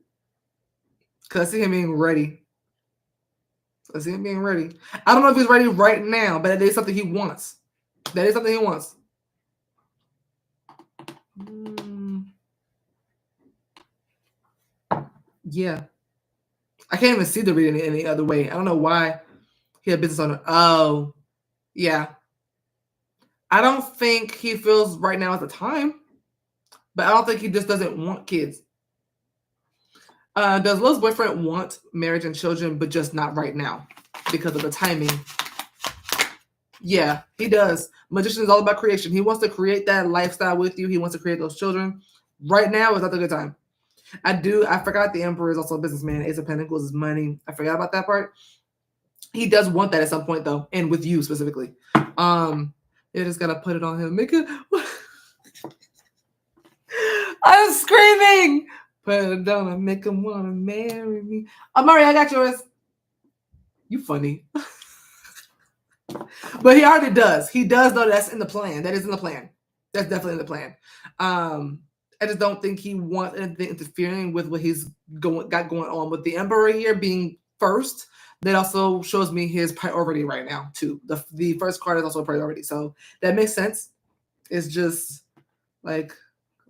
Because I see him being ready. I see him being ready. I don't know if he's ready right now, but that is something he wants. That is something he wants. Yeah. I can't even see the reading any other way. I don't know why he had business on it. Oh, yeah. I don't think he feels right now at the time, but I don't think he just doesn't want kids. Does Love's boyfriend want marriage and children, but just not right now because of the timing? Yeah, he does. Magician is all about creation. He wants to create that lifestyle with you. He wants to create those children. Right now is not the good time. I forgot the Emperor is also a businessman. Ace of Pentacles is money. I forgot about that part. He does want that at some point though, and with you specifically. You're just gotta put it on him. Make it. I'm screaming. Put it down and make him wanna marry me. Amari, I got yours. You funny. But he already does. He does know that's in the plan. That is in the plan. That's definitely in the plan. I just don't think he wants anything interfering with what he's got going on with the Emperor here being first. That also shows me his priority right now too. The first card is also a priority, so that makes sense. It's just like,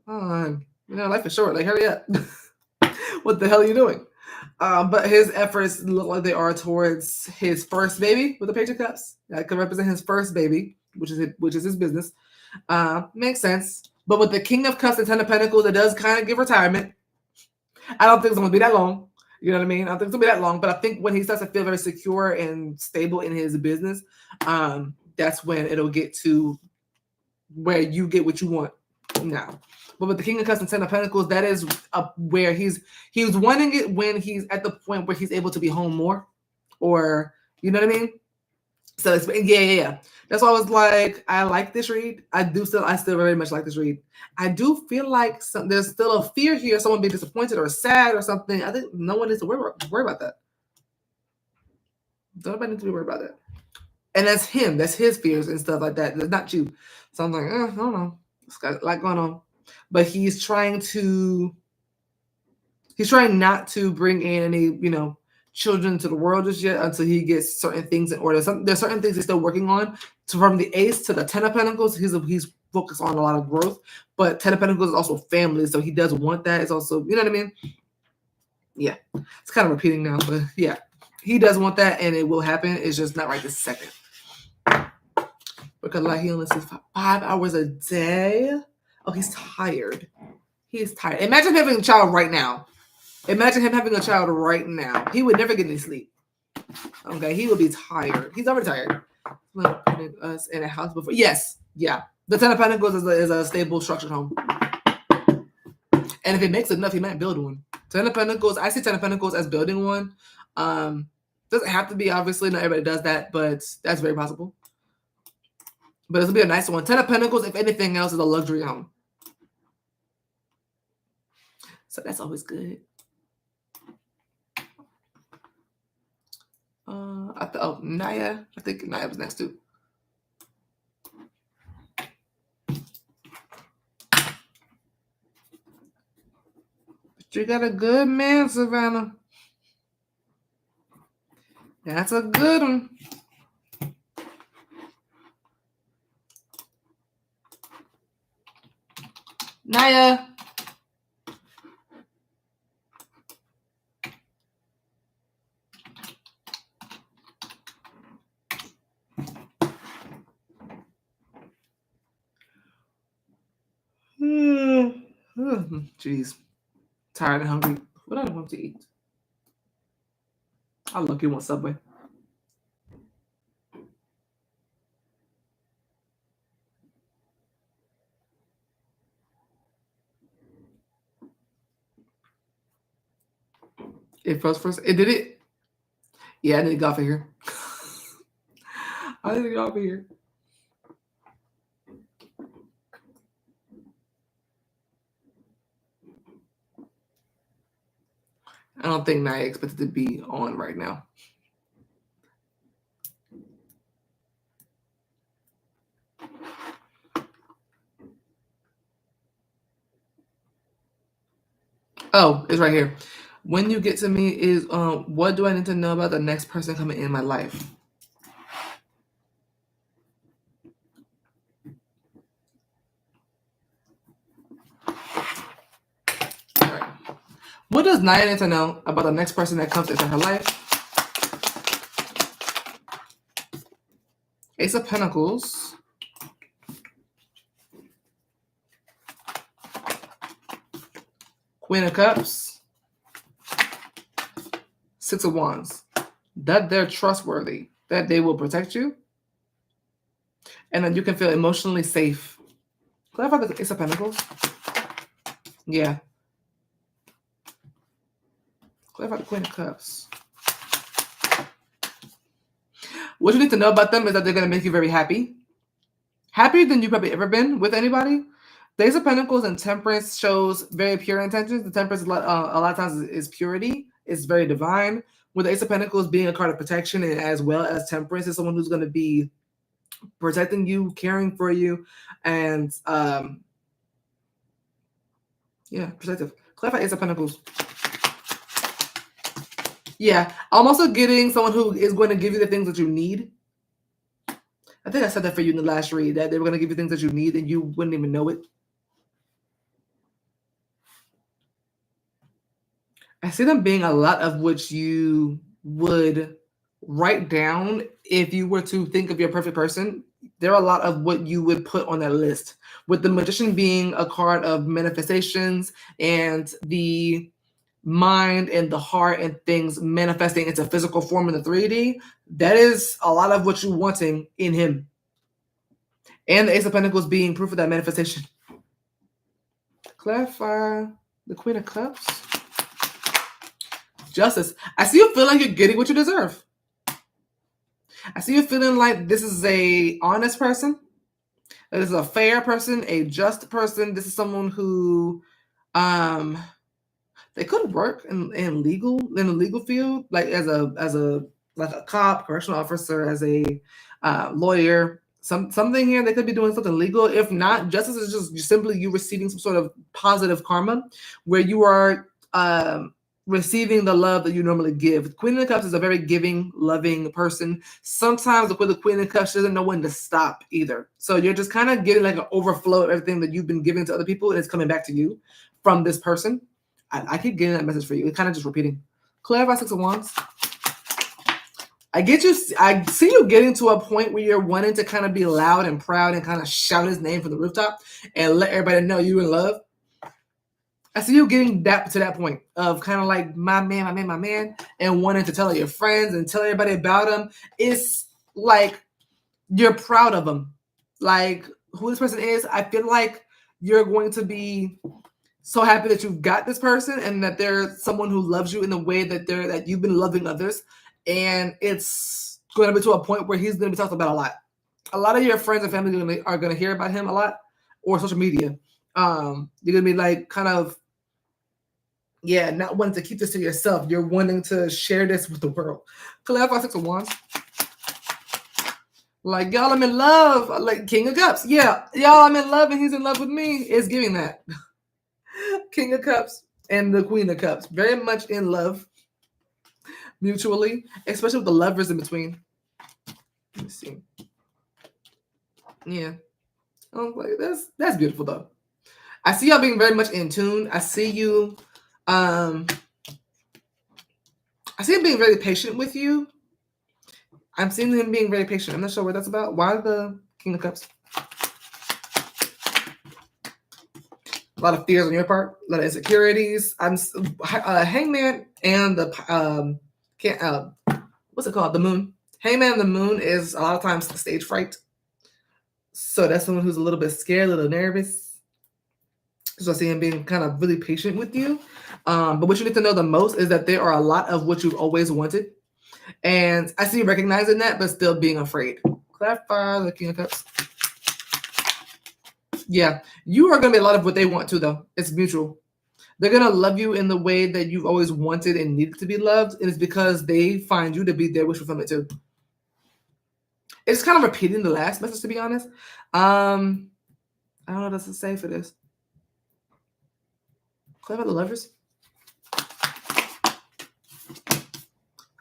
come on, life is short. Like, hurry up. What the hell are you doing? But his efforts look like they are towards his first baby with the Page of Cups. That could represent his first baby, which is his business. Makes sense. But with the King of Cups and Ten of Pentacles, it does kind of give retirement. I don't think it's going to be that long. You know what I mean? I don't think it's going to be that long. But I think when he starts to feel very secure and stable in his business, that's when it'll get to where you get what you want now. But with the King of Cups and Ten of Pentacles, that is where he's wanting it when he's at the point where he's able to be home more, or you know what I mean. So it's, yeah. That's why I was like, I like this read. I still very much like this read. I do feel like there's still a fear here, someone being disappointed or sad or something. I think no one needs to worry about that. Nobody needs to be worried about that. And that's him. That's his fears and stuff like that. That's not you. So I'm like, I don't know. It's got a lot going on. But he's trying not to bring in any, children to the world just yet until he gets certain things in order. There's certain things he's still working on. So from the Ace to the Ten of Pentacles, he's focused on a lot of growth. But Ten of Pentacles is also family, so he does want that. It's also, you know what I mean? Yeah. It's kind of repeating now, but yeah. He does want that, and it will happen. It's just not right this second. Because like he only sleeps 5 hours a day. Oh, he's tired. He's tired. Imagine having a child right now. Imagine him having a child right now. He would never get any sleep. Okay, he would be tired. He's already tired. Putting us in a house before. Yes, yeah. The Ten of Pentacles is a stable, structured home. And if it makes enough, he might build one. Ten of Pentacles. I see Ten of Pentacles as building one. Doesn't have to be, obviously. Not everybody does that, but that's very possible. But this will be a nice one. Ten of Pentacles, if anything else, is a luxury home. So that's always good. Naya. I think Naya was next too. But you got a good man, Savannah. That's a good one. Naya. Jeez. Tired and hungry. What do I want to eat? I lucky want Subway. It froze first. It did it. Yeah, I need to get off of here. I need to get off of here. I don't think Naya expected to be on right now. Oh, it's right here. When you get to me is what do I need to know about the next person coming in my life? All right. What does Naya need to know about the next person that comes into her life? Ace of Pentacles. Queen of Cups. Six of Wands. That they're trustworthy. That they will protect you. And then you can feel emotionally safe. Clarify the Ace of Pentacles. Yeah. Clarify the Queen of Cups. What you need to know about them is that they're going to make you very happy. Happier than you've probably ever been with anybody. The Ace of Pentacles and Temperance shows very pure intentions. The Temperance a lot of times is purity. It's very divine. With the Ace of Pentacles being a card of protection, and as well as Temperance is someone who's going to be protecting you, caring for you, and yeah, protective. Clarify Ace of Pentacles. Yeah, I'm also getting someone who is going to give you the things that you need. I think I said that for you in the last read, that they were going to give you things that you need and you wouldn't even know it. I see them being a lot of what you would write down if you were to think of your perfect person. There are a lot of what you would put on that list. With the Magician being a card of manifestations and the mind and the heart and things manifesting into physical form in the 3D, that is a lot of what you're wanting in him. And the Ace of Pentacles being proof of that manifestation. Clarify the Queen of Cups. Justice. I see you feel like you're getting what you deserve. I see you feeling like this is a honest person. This is a fair person, a just person. This is someone who they could work in the legal field, like as a like a cop, correctional officer, as a lawyer. Something here they could be doing something legal. If not, justice is just simply you receiving some sort of positive karma, where you are receiving the love that you normally give. Queen of Cups is a very giving, loving person. Sometimes with the Queen of Cups, she doesn't know when to stop either. So you're just kind of getting like an overflow of everything that you've been giving to other people, and it's coming back to you from this person. I keep getting that message for you. It's kind of just repeating. Clarify Six of Wands. I see you getting to a point where you're wanting to kind of be loud and proud and kind of shout his name from the rooftop and let everybody know you in love. I see you getting that to that point of kind of like my man, and wanting to tell your friends and tell everybody about him. It's like you're proud of him. Like who this person is, I feel like you're going to be so happy that you've got this person and that there's someone who loves you in the way that you've been loving others. And it's going to be to a point where he's going to be talked about a lot. A lot of your friends and family are going to hear about him a lot, or social media. You're going to be like kind of, not wanting to keep this to yourself. You're wanting to share this with the world. Clarify Six of Wands. Like, y'all, I'm in love. Like King of Cups. Yeah, y'all, I'm in love and he's in love with me. It's giving that. King of Cups and the Queen of Cups. Very much in love. Mutually. Especially with the lovers in between. Let me see. Yeah. Oh, like, that's beautiful though. I see y'all being very much in tune. I see you I see him being very patient with you. I'm seeing him being very patient. I'm not sure what that's about. Why the King of Cups? A lot of fears on your part, a lot of insecurities. I'm Hangman and the what's it called? The Moon. Hangman and the Moon is a lot of times the stage fright. So that's someone who's a little bit scared, a little nervous. So I see him being kind of really patient with you. But what you need to know the most is that there are a lot of what you've always wanted. And I see you recognizing that, but still being afraid. Clarify the King of Cups. Yeah, you are going to be a lot of what they want to, though. It's mutual. They're going to love you in the way that you've always wanted and needed to be loved. And it's because they find you to be their wish fulfillment, too. It's kind of repeating the last message, to be honest. I don't know what else to say for this. Clarify the Lovers.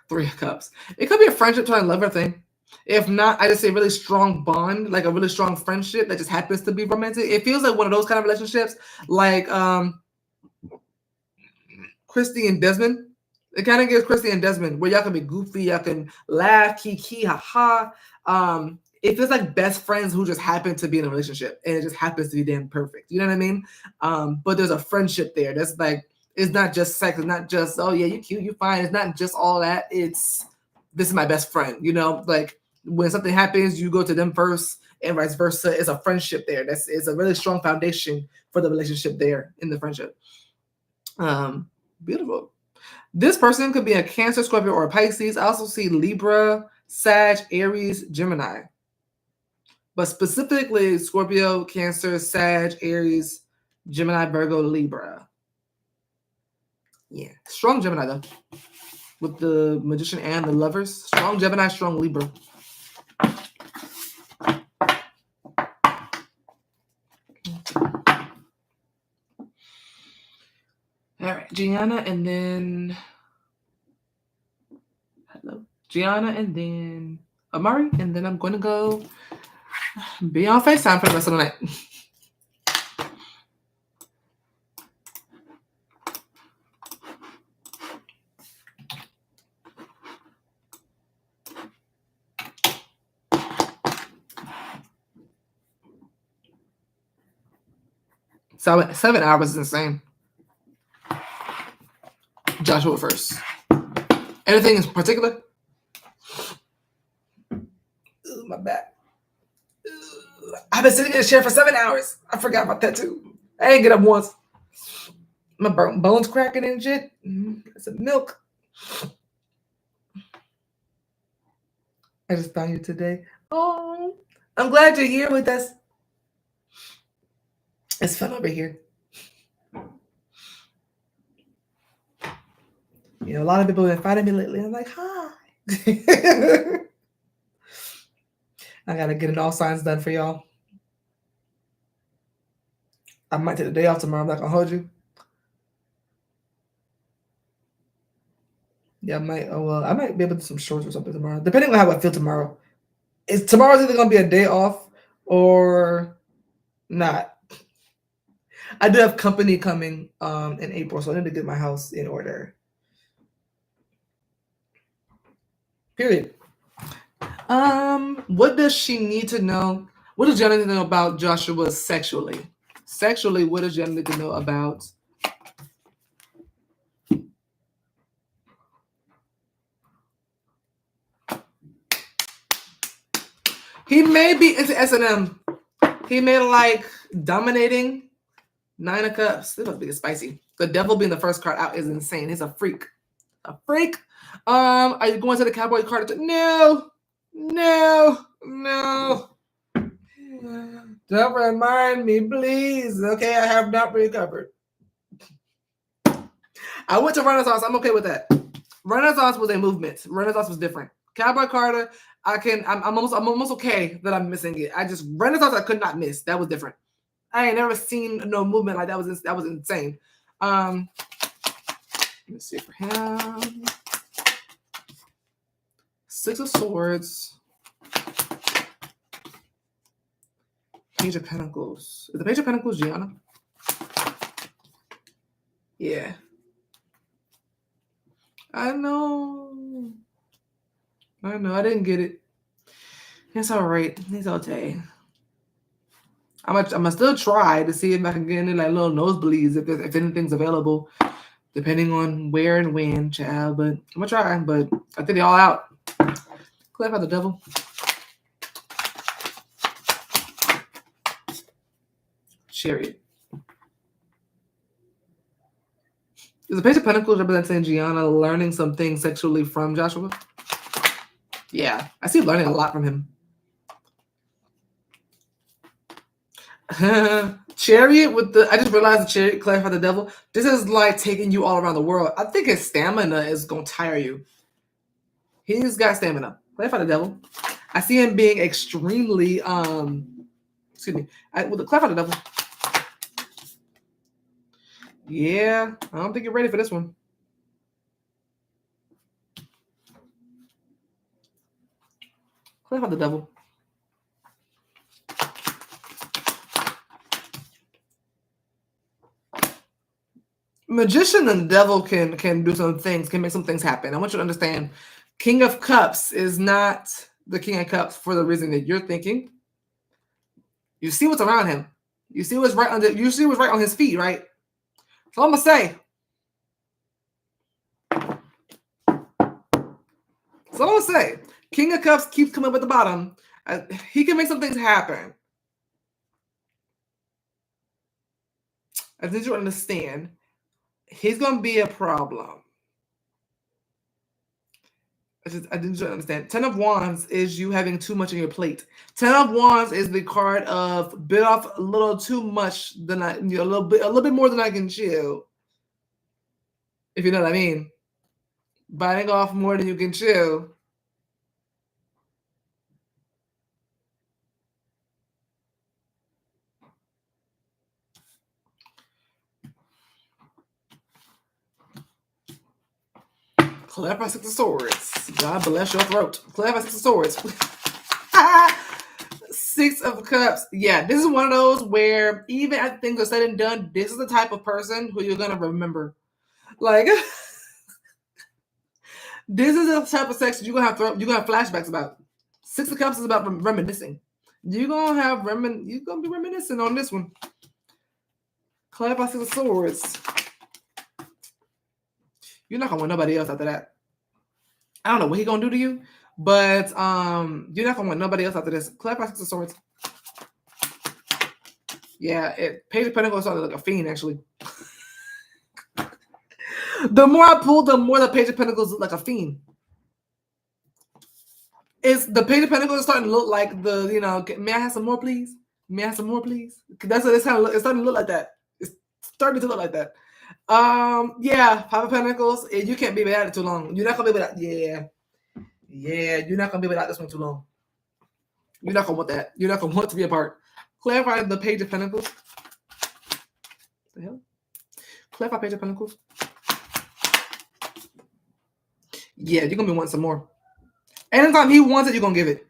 3 of Cups. It could be a friendship to a lover thing. If not, I just say really strong bond, like a really strong friendship that just happens to be romantic. It feels like one of those kind of relationships, like Christy and Desmond. It kind of gives Christy and Desmond, where y'all can be goofy, y'all can laugh, kiki, ha ha. It feels like best friends who just happen to be in a relationship, and it just happens to be damn perfect. You know what I mean? But there's a friendship there. That's like, it's not just sex. It's not just, oh yeah, you cute, you fine. It's not just all that. It's, this is my best friend. You know, like when something happens, you go to them first, and vice versa. It's a friendship there. It's a really strong foundation for the relationship there in the friendship. Beautiful. This person could be a Cancer, Scorpio, or a Pisces. I also see Libra, Sag, Aries, Gemini. But specifically Scorpio, Cancer, Sag, Aries, Gemini, Virgo, Libra. Yeah. Strong Gemini, though. With the Magician and the Lovers. Strong Gemini, strong Libra. All right. Gianna and then... Hello. Gianna and then Amari. And then I'm going to go be on FaceTime for the rest of the night. So 7 hours is insane. Joshua first. Anything in particular? Ooh, my back. I've been sitting in a chair for 7 hours. I forgot about that too. I didn't get up once. My bones cracking and shit. It's a milk. I just found you today. Oh, I'm glad you're here with us. It's fun over here. You know, a lot of people have been finding me lately. I'm like, hi. I gotta get an all signs done for y'all. I might take the day off tomorrow. I'm not gonna hold you. Yeah, I might. Oh well, I might be able to do some shorts or something tomorrow, depending on how I feel tomorrow. Tomorrow's either gonna be a day off or not. I do have company coming in April, so I need to get my house in order. Period. What does she need to know? What does Janee need to know about Joshua sexually? Sexually, what does Janee need to know about? He may be into S&M. He may like dominating. 9 of Cups. This must be spicy. The devil being the first card out is insane. He's a freak. A freak. Are you going to the cowboy card? No. Don't remind me, please. Okay, I have not recovered. I went to Renaissance. I'm okay with that. Renaissance was a movement. Renaissance was different. Cowboy Carter, I'm almost okay that I'm missing it. Renaissance I could not miss. That was different. I ain't never seen no movement like that. That was insane. Let's see for him. 6 of Swords. Page of Pentacles. Is the Page of Pentacles Gianna? Yeah. I know. I didn't get it. It's all right. It's okay. I'm gonna still try to see if I can get any like little nosebleeds if anything's available, depending on where and when, child. But I'm gonna try. But I think they all out. Clarify the devil. Chariot. Is the Page of Pentacles representing Gianna learning something sexually from Joshua? Yeah, I see learning a lot from him. Chariot with the, I just realized the Chariot clarify the devil. This is like taking you all around the world. I think his stamina is gonna tire you. He's got stamina. Clarify the devil. I see him being extremely excuse me. With the clarify the devil. Yeah, I don't think you're ready for this one. Clarify the devil. Magician and the devil can do some things, can make some things happen. I want you to understand, King of Cups is not the King of Cups for the reason that you're thinking. You see what's around him. You see what's right under. You see what's right on his feet, right? So I'm gonna say. So I'm gonna say, King of Cups keeps coming up at the bottom. He can make some things happen. I need you to understand. He's gonna be a problem. I didn't understand. 10 of Wands is you having too much on your plate. 10 of Wands is the card of bit off a little too much than a little bit more than I can chew. If you know what I mean. Biting off more than you can chew. Clarify Six of Swords. God bless your throat. Clarify Six of Swords. 6 of Cups. Yeah, this is one of those where even after things are said and done, this is the type of person who you're gonna remember. Like, this is the type of sex you're gonna have flashbacks about. 6 of Cups is about reminiscing. You're gonna be reminiscing on this one. Clarify Six of Swords. You're not gonna want nobody else after that. I don't know what he gonna do to you, but you're not gonna want nobody else after this. Clarify Six of Swords. Yeah, Page of Pentacles started like a fiend, actually. The more I pull, the more the Page of Pentacles look like a fiend. It's the Page of Pentacles is starting to look like the, may I have some more, please? May I have some more, please? That's what it's kind of it's starting to look like that. It's starting to look like that. Yeah, Five of Pentacles. You can't be without it too long. You're not gonna be without. Yeah, you're not gonna be without this one too long. You're not gonna want that. You're not gonna want to be apart. Clarify the Page of Pentacles. What the hell? Clarify Page of Pentacles. Yeah, you're gonna be wanting some more. Anytime he wants it, you're gonna give it.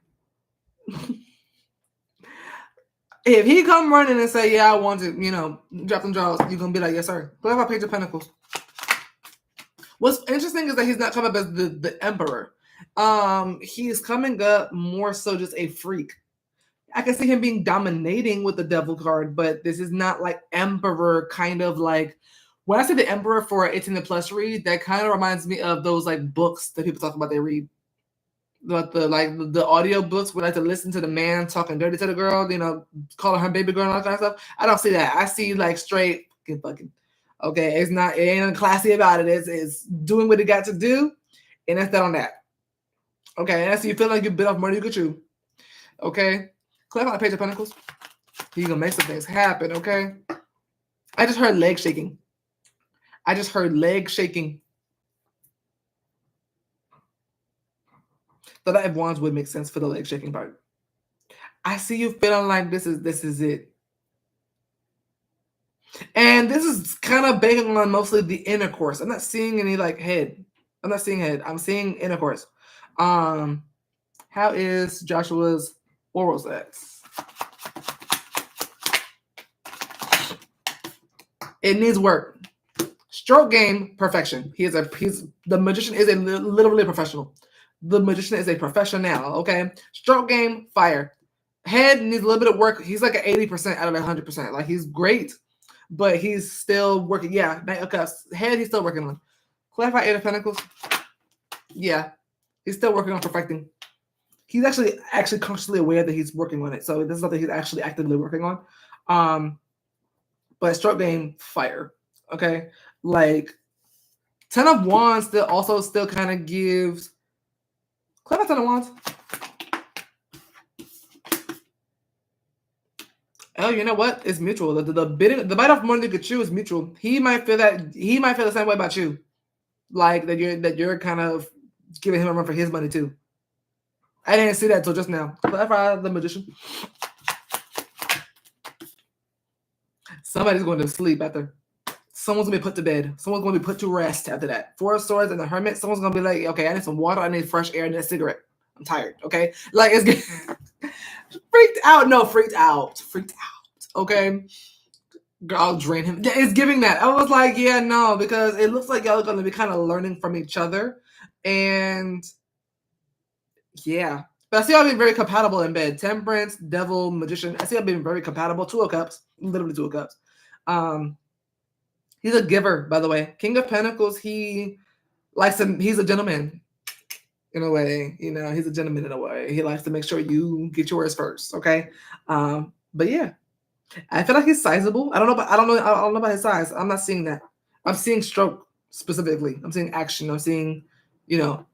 If he come running and say, yeah, I want it, drop them jaws, you're gonna be like, yes, sir. Clarify Page of Pentacles. What's interesting is that he's not coming up as the Emperor. He's coming up more so just a freak. I can see him being dominating with the Devil card, but this is not like Emperor kind of like. When I say the Emperor for 18 and plus read, that kind of reminds me of those like books that people talk about they read. The audio books where I like to listen to the man talking dirty to the girl, calling her baby girl and all that kind of stuff. I don't see that. I see like straight fucking. Okay, it ain't nothing classy about it. It's doing what it got to do, and that's that on that. Okay, and that's you feel like you bit off more than you could chew. Okay, click on the Page of Pentacles. You're gonna make some things happen. Okay, I just heard leg shaking. The Knight of Wands would make sense for the leg shaking part. I see you feeling like this is it. And this is kind of banking on mostly the intercourse. I'm not seeing any like head. I'm not seeing head. I'm seeing intercourse. How is Joshua's oral sex? It needs work. Stroke game, perfection. The magician is literally professional. The magician is a professional, okay? Stroke game, fire. Head needs a little bit of work. He's like an 80% out of 100%. Like, he's great, but he's still working. Yeah, Knight of Cups. Head, he's still working on. Clarify 8 of Pentacles. Yeah, he's still working on perfecting. He's actually consciously aware that he's working on it. So this is something he's actually actively working on. But stroke game, fire. Okay? Like, Ten of Wands still kind of gives. Clarify Ten of Wands. Oh, you know what? It's mutual. The bite off more than you could chew is mutual. He might feel the same way about you, like that you're kind of giving him a run for his money too. I didn't see that until just now. Clarify the Magician. Somebody's going to sleep after. Someone's gonna be put to bed. Someone's gonna be put to rest after that. Four of Swords and the Hermit. Someone's gonna be like, okay, I need some water. I need fresh air. I need a cigarette. I'm tired. Okay, like it's freaked out. No, freaked out. Freaked out. Okay, girl, I'll drain him. It's giving that. I was like, yeah, no, because it looks like y'all are gonna be kind of learning from each other, and yeah. But I see y'all being very compatible in bed. Temperance, Devil, Magician. I see y'all being very compatible. Two of Cups, literally Two of Cups. He's a giver, by the way. King of Pentacles, he likes him. He's a gentleman in a way. You know, he's a gentleman in a way. He likes to make sure you get yours first. Okay. But yeah, I feel like he's sizable. I don't know about his size. I'm not seeing that. I'm seeing stroke specifically. I'm seeing action. I'm seeing, you know.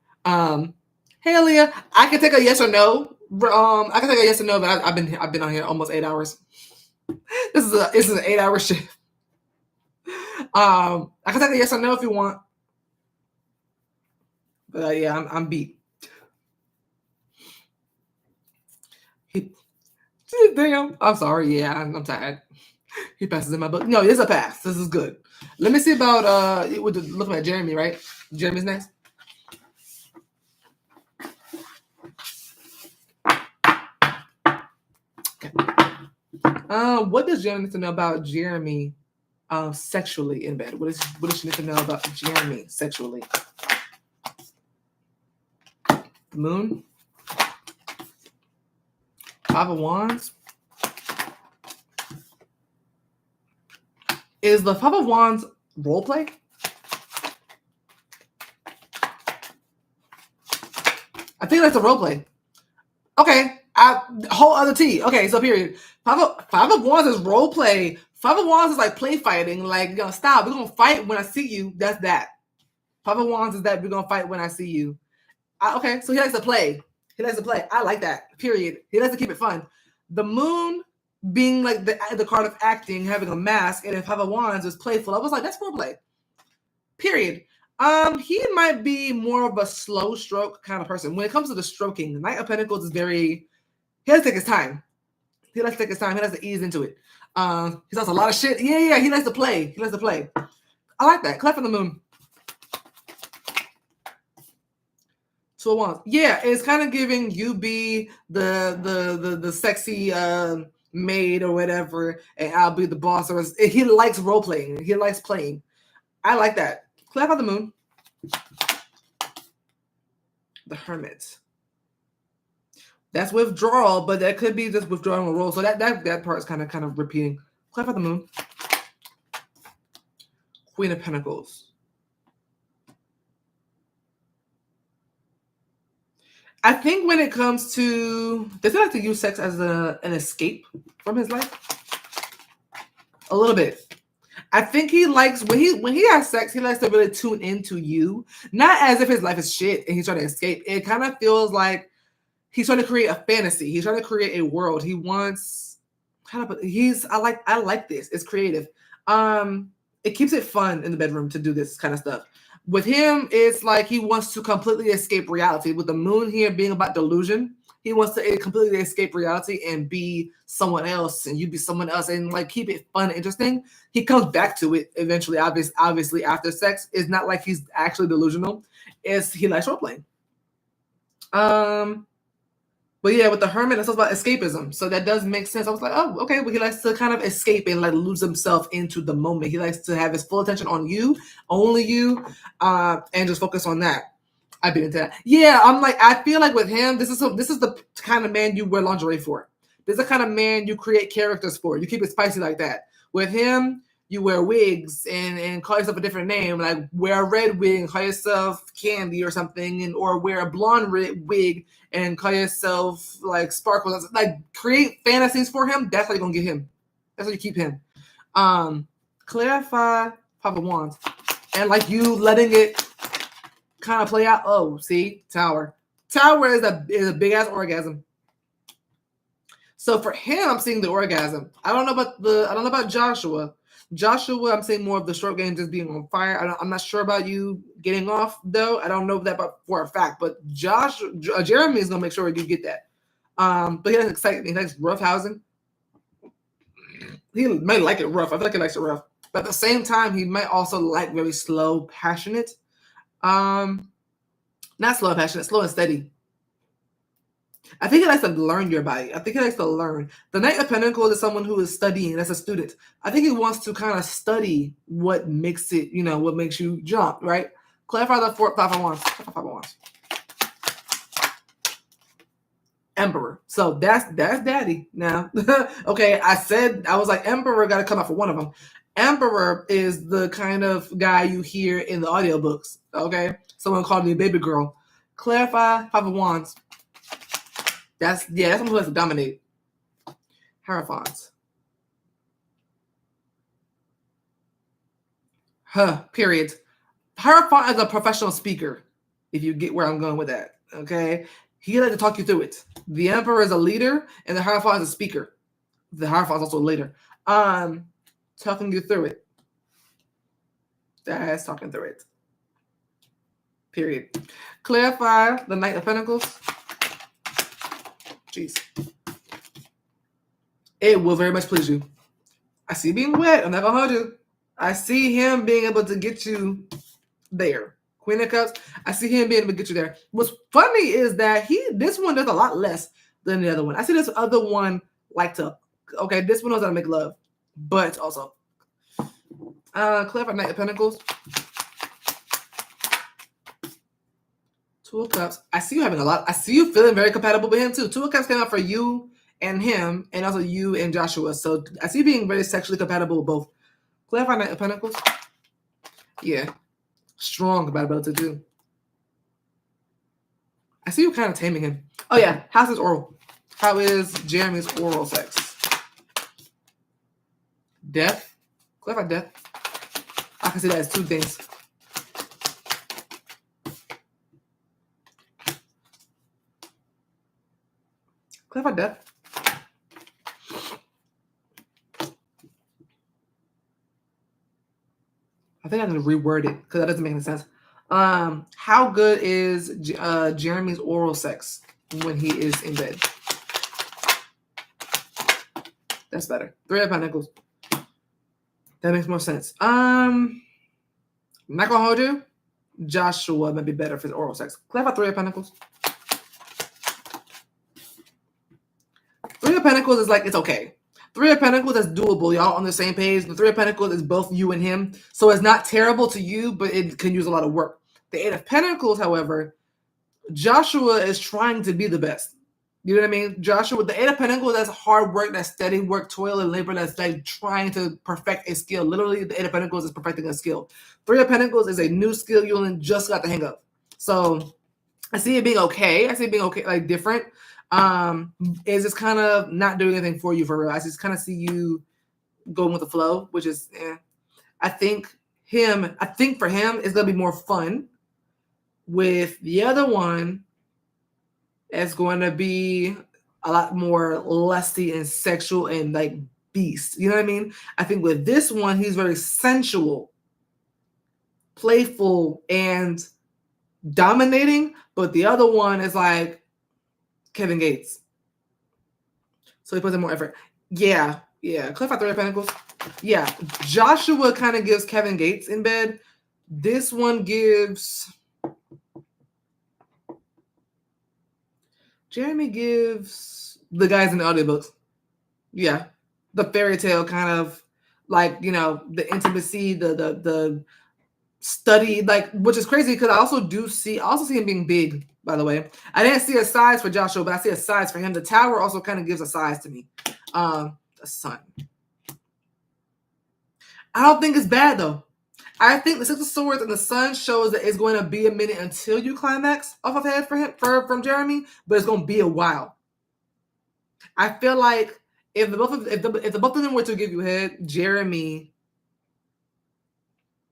Hey Aaliyah, I can take a yes or no. I can take a yes or no, but I've been on here almost 8 hours. This is an 8-hour shift. I can take a yes or no if you want. But yeah, I'm beat. Damn, I'm sorry. Yeah, I'm tired. He passes in my book. No, it's a pass. This is good. Let me see about looking at Jeremy, right? Jeremy's next. Okay. What does Gianna need to know about Jeremy sexually in bed? What does she need to know about Jeremy sexually? The Moon. Five of Wands. Is the Five of Wands role play? I think that's a role play. Okay, whole other tea. Okay, so period. Five of Wands is role play. Five of Wands is like play fighting. Like, stop. We're gonna fight when I see you. That's that. Five of Wands is that we're gonna fight when I see you. Okay, so he likes to play. He likes to play. I like that. Period. He likes to keep it fun. The Moon being like the card of acting, having a mask, and if Five of Wands is playful, I was like, that's role play. Period. He might be more of a slow stroke kind of person. When it comes to the stroking, the Knight of Pentacles is very. He has to take his time. He likes to take his time. He likes to ease into it. He does a lot of shit. Yeah. He likes to play. He likes to play. I like that. Clap for the Moon. Two of Wands. Yeah, it's kind of giving you be the sexy maid or whatever, and I'll be the boss. Or he likes role playing. He likes playing. I like that. Clap for the Moon. The Hermit. That's withdrawal, but that could be just withdrawing a role. So that part is kind of repeating. Clap for the Moon. Queen of Pentacles. I think when it comes to, does he like to use sex as an escape from his life? A little bit. I think he likes when he has sex, he likes to really tune into you, not as if his life is shit and he's trying to escape. It kind of feels like he's trying to create a fantasy. He's trying to create a world. He wants. I like this. It's creative. It keeps it fun in the bedroom to do this kind of stuff. With him, it's like he wants to completely escape reality. With the Moon here being about delusion, he wants to completely escape reality and be someone else, and you be someone else, and like keep it fun and interesting. He comes back to it eventually, obviously after sex. It's not like he's actually delusional. He likes role playing. But yeah, with the Hermit, it's about escapism. So that does make sense. I was like, oh, okay. Well, he likes to kind of escape and like lose himself into the moment. He likes to have his full attention on you, only you, and just focus on that. I've been into that. Yeah, I'm like, I feel like with him, this is the kind of man you wear lingerie for. This is the kind of man you create characters for. You keep it spicy like that. With him, you wear wigs and call yourself a different name, like wear a red wig and call yourself Candy or something, or wear a blonde wig and call yourself like Sparkles. Like create fantasies for him. That's how you're gonna get him. That's how you keep him. Clarify Five of Wands and like you letting it kind of play out. Oh, see, Tower is a big ass orgasm. So for him, I'm seeing the orgasm. I don't know about Joshua. I'm seeing more of the short game just being on fire. I'm not sure about you getting off though. I don't know that for a fact, but Jeremy is gonna make sure you get that. But he doesn't excite me. He likes roughhousing. He might like it rough. I feel like he likes it rough. But at the same time, he might also like very slow, passionate. Not slow and passionate, slow and steady. I think he likes to learn your body. I think he likes to learn. The Knight of Pentacles is someone who is studying. That's a student. I think he wants to kind of study what makes it, what makes you jump, right? Clarify the Five of Wands. Emperor. So that's daddy now. Okay, I was like, Emperor got to come out for one of them. Emperor is the kind of guy you hear in the audiobooks. Okay, someone called me baby girl. Clarify Five of Wands. That's someone who has to dominate. Hierophants. Period. Hierophant is a professional speaker, if you get where I'm going with that. Okay. He like to talk you through it. The Emperor is a leader, and the Hierophant is a speaker. The Hierophant is also a leader. Talking you through it. That's talking through it. Period. Clarify the Knight of Pentacles. Jeez. It will very much please you. I see being wet. I'm not gonna hold you. I see him being able to get you there. Queen of Cups. I see him being able to get you there. What's funny is that this one does a lot less than the other one. I see this other one this one knows how to make love, but also Clever Knight of Pentacles. Two of Cups. I see you having a lot. I see you feeling very compatible with him too. Two of Cups came out for you and him, and also you and Joshua. So I see you being very sexually compatible with both. Clarify Knight of Pentacles. Yeah. Strong compatibility too. I see you kind of taming him. Oh yeah. How's his oral? How is Jeremy's oral sex? Death. Clarify death. I can see that as two things. Clarify death. I think I'm going to reword it because that doesn't make any sense. How good is Jeremy's oral sex when he is in bed? That's better. Three of Pentacles. That makes more sense. I'm not going to hold you. Joshua might be better for his oral sex. Clarify Three of Pentacles. Three of Pentacles is like, it's okay. Three of Pentacles is doable. Y'all on the same page. The Three of Pentacles is both you and him. So it's not terrible to you, but it can use a lot of work. The Eight of Pentacles, however, Joshua is trying to be the best. You know what I mean? Joshua, the Eight of Pentacles, that's hard work, that's steady work, toil and labor, that's like trying to perfect a skill. Literally, the Eight of Pentacles is perfecting a skill. Three of Pentacles is a new skill you only just got the hang of. So I see it being okay. Like different. Is just kind of not doing anything for you for real. I just kind of see you going with the flow, which is, I think for him, it's gonna be more fun. With the other one, it's going to be a lot more lusty and sexual and like beast. You know what I mean? I think with this one, he's very sensual, playful, and dominating. But the other one is like Kevin Gates. So he puts in more effort. Yeah. Clarify Three of Pentacles. Yeah. Joshua kind of gives Kevin Gates in bed. This one gives... Jeremy gives the guys in the audiobooks. Yeah. The fairy tale kind of like, the intimacy, the study, like, which is crazy because I also see him being big, by the way. I didn't see a size for Joshua, but I see a size for him. The Tower also kind of gives a size to me. The Sun. I don't think it's bad though. I think the Six of Swords and the Sun shows that it's going to be a minute until you climax off of head from Jeremy, but it's going to be a while. I feel like if the both of them were to give you head, Jeremy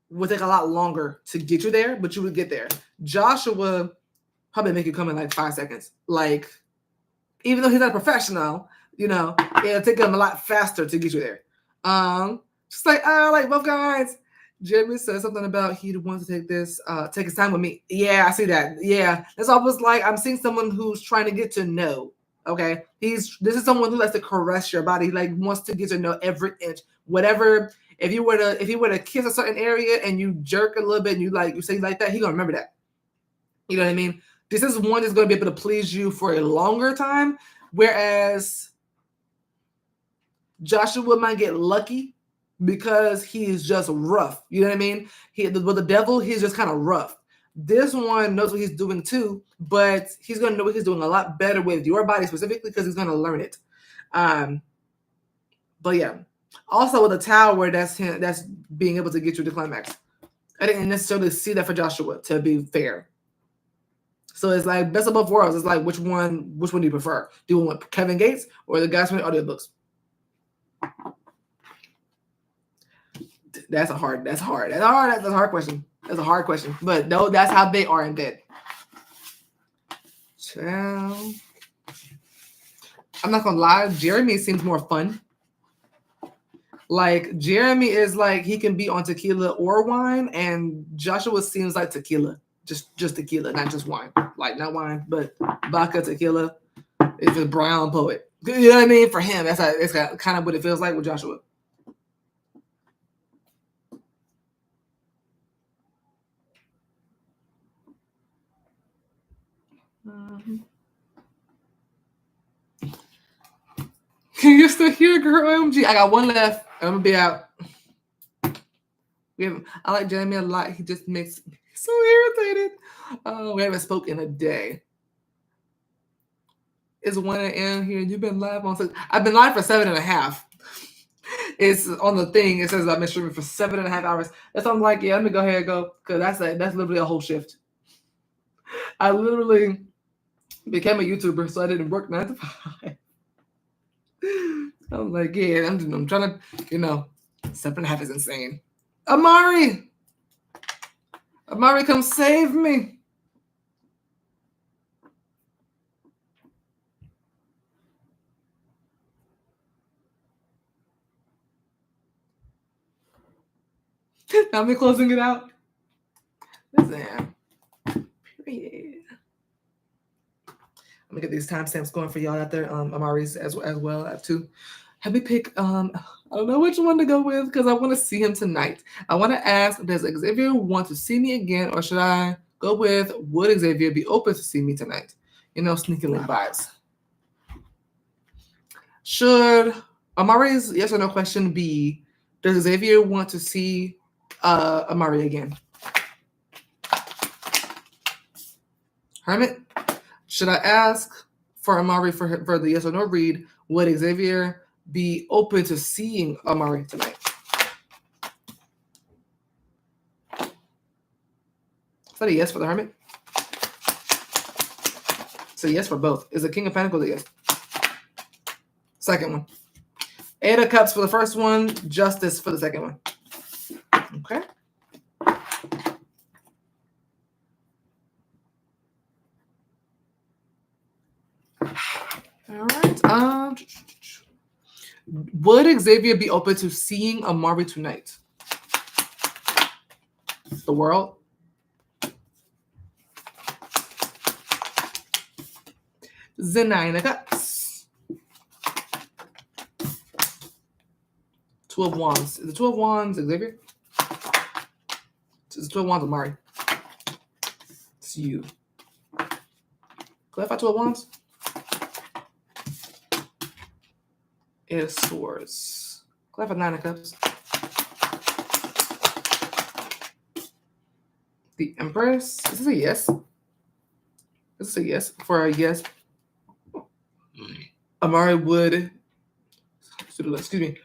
would take a lot longer to get you there, but you would get there. Joshua probably make you come in like 5 seconds. Like, even though he's not a professional, you know, it'll take him a lot faster to get you there. Just like, like both guys. Jeremy said something about he wants to take this, take his time with me. Yeah, I see that. Yeah, it's almost like I'm seeing someone who's trying to get to know. Okay, this is someone who likes to caress your body, like wants to get to know every inch. Whatever, if you were to kiss a certain area and you jerk a little bit and you say like that, he gonna remember that. You know what I mean? This is one that's gonna be able to please you for a longer time, whereas Joshua might get lucky because he's just rough. You know what I mean? With the devil, he's just kind of rough. This one knows what he's doing too, but he's gonna know what he's doing a lot better with your body specifically because he's gonna learn it. But yeah, also with the tower, that's being able to get you to climax. I didn't necessarily see that for Joshua, to be fair. So it's like best of both worlds. It's like which one do you prefer? Do you want Kevin Gates or the guys from the audiobooks? That's a hard question. That's a hard question. But no, that's how they are in bed. Child. I'm not gonna lie, Jeremy seems more fun. Like Jeremy is like he can be on tequila or wine, and Joshua seems like tequila. Just tequila, not just wine. Like not wine, but vodka tequila. It's a brown poet. You know what I mean? For him, it's kind of what it feels like with Joshua. Can you still hear, girl? OMG, I got one left. I'm gonna be out. I like Jamie a lot. He just makes me so irritated. We haven't spoken in a day. It's 1 a.m. here. You've been live on 6. I've been live for 7.5. It's on the thing. It says I've been streaming for 7.5 hours. That's why I'm like, yeah, let me go ahead and go, because that's literally a whole shift. I literally became a YouTuber, so I didn't work 9 to 5. I'm like, yeah, I'm trying to, 7.5 is insane. Amari, come save me. Now me closing it out. Listen, period. I'm gonna get these timestamps going for y'all out there. Amari's as well. I have to have me pick. I don't know which one to go with because I want to see him tonight. I want to ask, does Xavier want to see me again, or should I go with would Xavier be open to see me tonight? Sneaky link vibes. Should Amari's yes or no question be, does Xavier want to see Amari again? Hermit, should I ask for Amari for the yes or no read? Would Xavier be open to seeing Amari tonight? Is that a yes for the Hermit? It's a yes for both. Is the King of Pentacles a yes? Second one. 8 of Cups for the first one. Justice for the second one. Okay. All right. Would Xavier be open to seeing Amari tonight? The World. The 9 of Cups. 2 of Wands. Is the 2 of Wands Xavier? It's the 2 of Wands Amari. It's you. Clarify 2 of Wands. 8 of Swords. Clarify 9 of Cups. The Empress. Is this a yes? Is this a yes? For a yes, Amari would. Excuse me.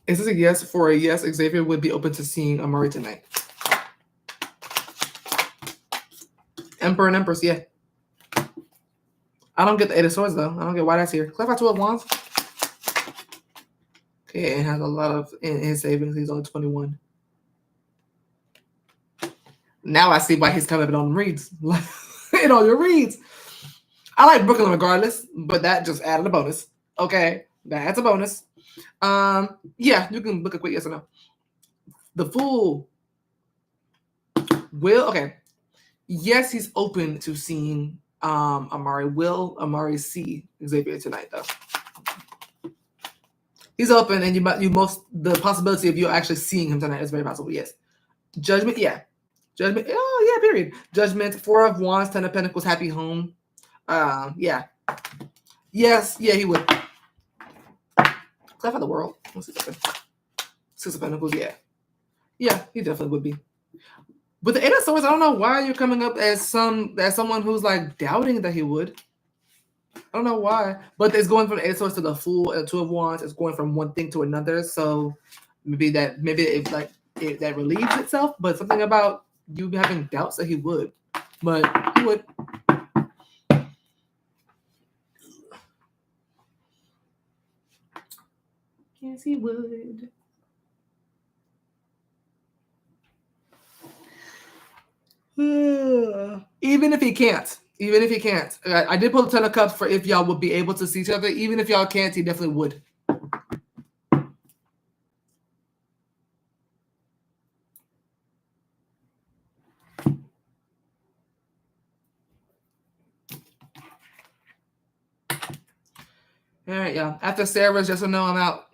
Is this a yes? For a yes, Xavier would be open to seeing Amari tonight. Emperor and Empress, yeah. I don't get the 8 of Swords, though. I don't get why that's here. Clarify 2 of Wands. Yeah, and has a lot of in his savings. He's only 21. Now I see why he's coming up on reads. In all your reads. I like Brooklyn regardless, but that just added a bonus. Okay, that's a bonus. Yeah, you can look a quick yes or no. The Fool will, okay. Yes, he's open to seeing Amari. Will Amari see Xavier tonight though? He's open, and the possibility of you actually seeing him tonight is very possible. Yes. Judgment, yeah. Judgment, oh yeah, period. Judgment, 4 of Wands, 10 of Pentacles, happy home. Yeah. Yes, yeah, he would. Clap for the world. Let's see something. 6 of Pentacles, yeah. Yeah, he definitely would be. With the 8 of Swords, I don't know why you're coming up as someone who's like doubting that he would. I don't know why, but it's going from the 8 of Swords to the Fool and 2 of Wands. It's going from one thing to another. So maybe that relieves itself, but something about you having doubts that he would, but he would. Yes, he would. Even if he can't. I did pull the 10 of Cups for if y'all would be able to see each other. Even if y'all can't, he definitely would. All right, y'all. After Sarah's yes or no, I'm out.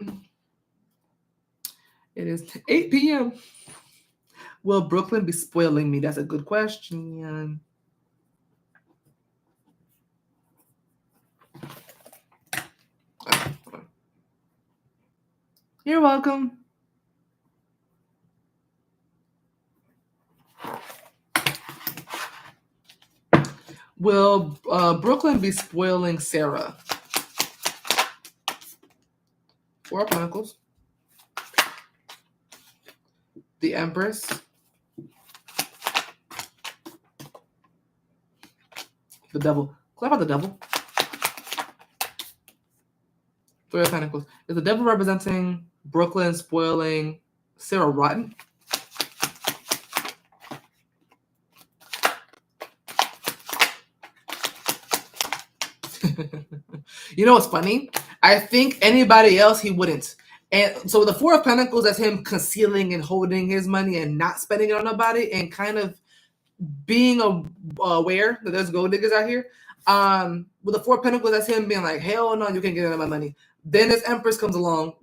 It is 8 p.m. Will Brooklyn be spoiling me? That's a good question. You're welcome. Will Brooklyn be spoiling Sarah? 4 of Pentacles. The Empress. The Devil. Clap out the Devil. 3 of Pentacles. Is the Devil representing Brooklyn spoiling Sarah rotten? You know what's funny? I think anybody else he wouldn't. And so the 4 of Pentacles, that's him concealing and holding his money and not spending it on nobody and kind of being aware that there's gold diggers out here. With the 4 of Pentacles, that's him being like, hell no, you can't get any of my money. Then this Empress comes along,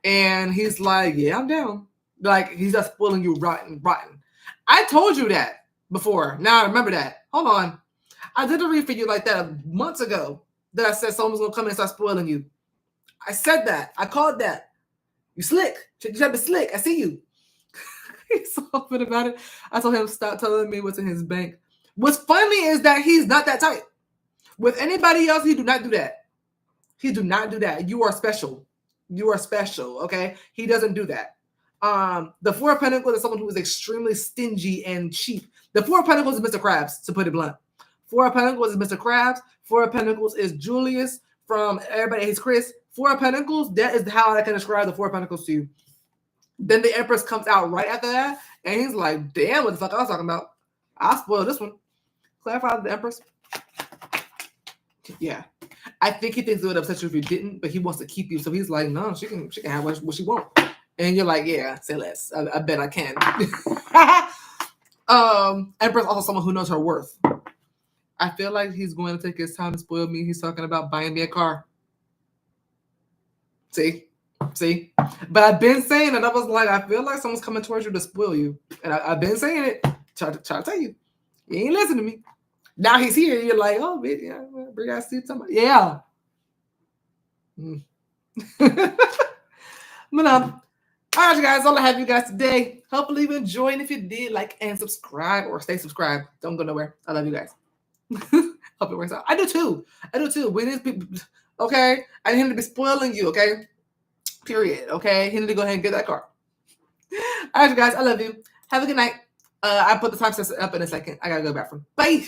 and he's like, yeah, I'm down. Like, he's just spoiling you rotten. I told you that before. Now I remember that. Hold on. I did a read for you like that months ago that I said someone's going to come in and start spoiling you. I said that. I called that. You slick. You try to be slick. I see you. He's so open about it. I told him stop telling me what's in his bank. What's funny is that he's not that type. With anybody else, he do not do that. He do not do that. You are special. You are special, okay? He doesn't do that. The 4 of Pentacles is someone who is extremely stingy and cheap. The 4 of Pentacles is Mr. Krabs, to put it blunt. 4 of Pentacles is Mr. Krabs. 4 of Pentacles is Julius from Everybody Hates Chris. 4 of Pentacles, that is how I can describe the 4 of Pentacles to you. Then the Empress comes out right after that, and he's like, damn, what the fuck I was talking about? I'll spoil this one. Clarify the Empress. Yeah. I think he thinks it would upset you if you didn't, but he wants to keep you. So he's like, no, she can have what she wants. And you're like, yeah, say less. I bet I can. Empress also someone who knows her worth. I feel like he's going to take his time to spoil me. He's talking about buying me a car. See? But I've been saying it. I was like, I feel like someone's coming towards you to spoil you. And I've been saying it. Try to tell you. You ain't listening to me. Now he's here. You're like, oh, bitch, yeah, bring out somebody. Yeah. But all right, you guys. All I have you guys today. Hopefully you enjoyed. If you did, like and subscribe or stay subscribed. Don't go nowhere. I love you guys. Hope it works out. I do too. We need people. Okay, I need him to be spoiling you. Okay, period. Okay, he need to go ahead and get that car. All right, you guys. I love you. Have a good night. I put the time up in a second. I gotta go to the bathroom. Bye.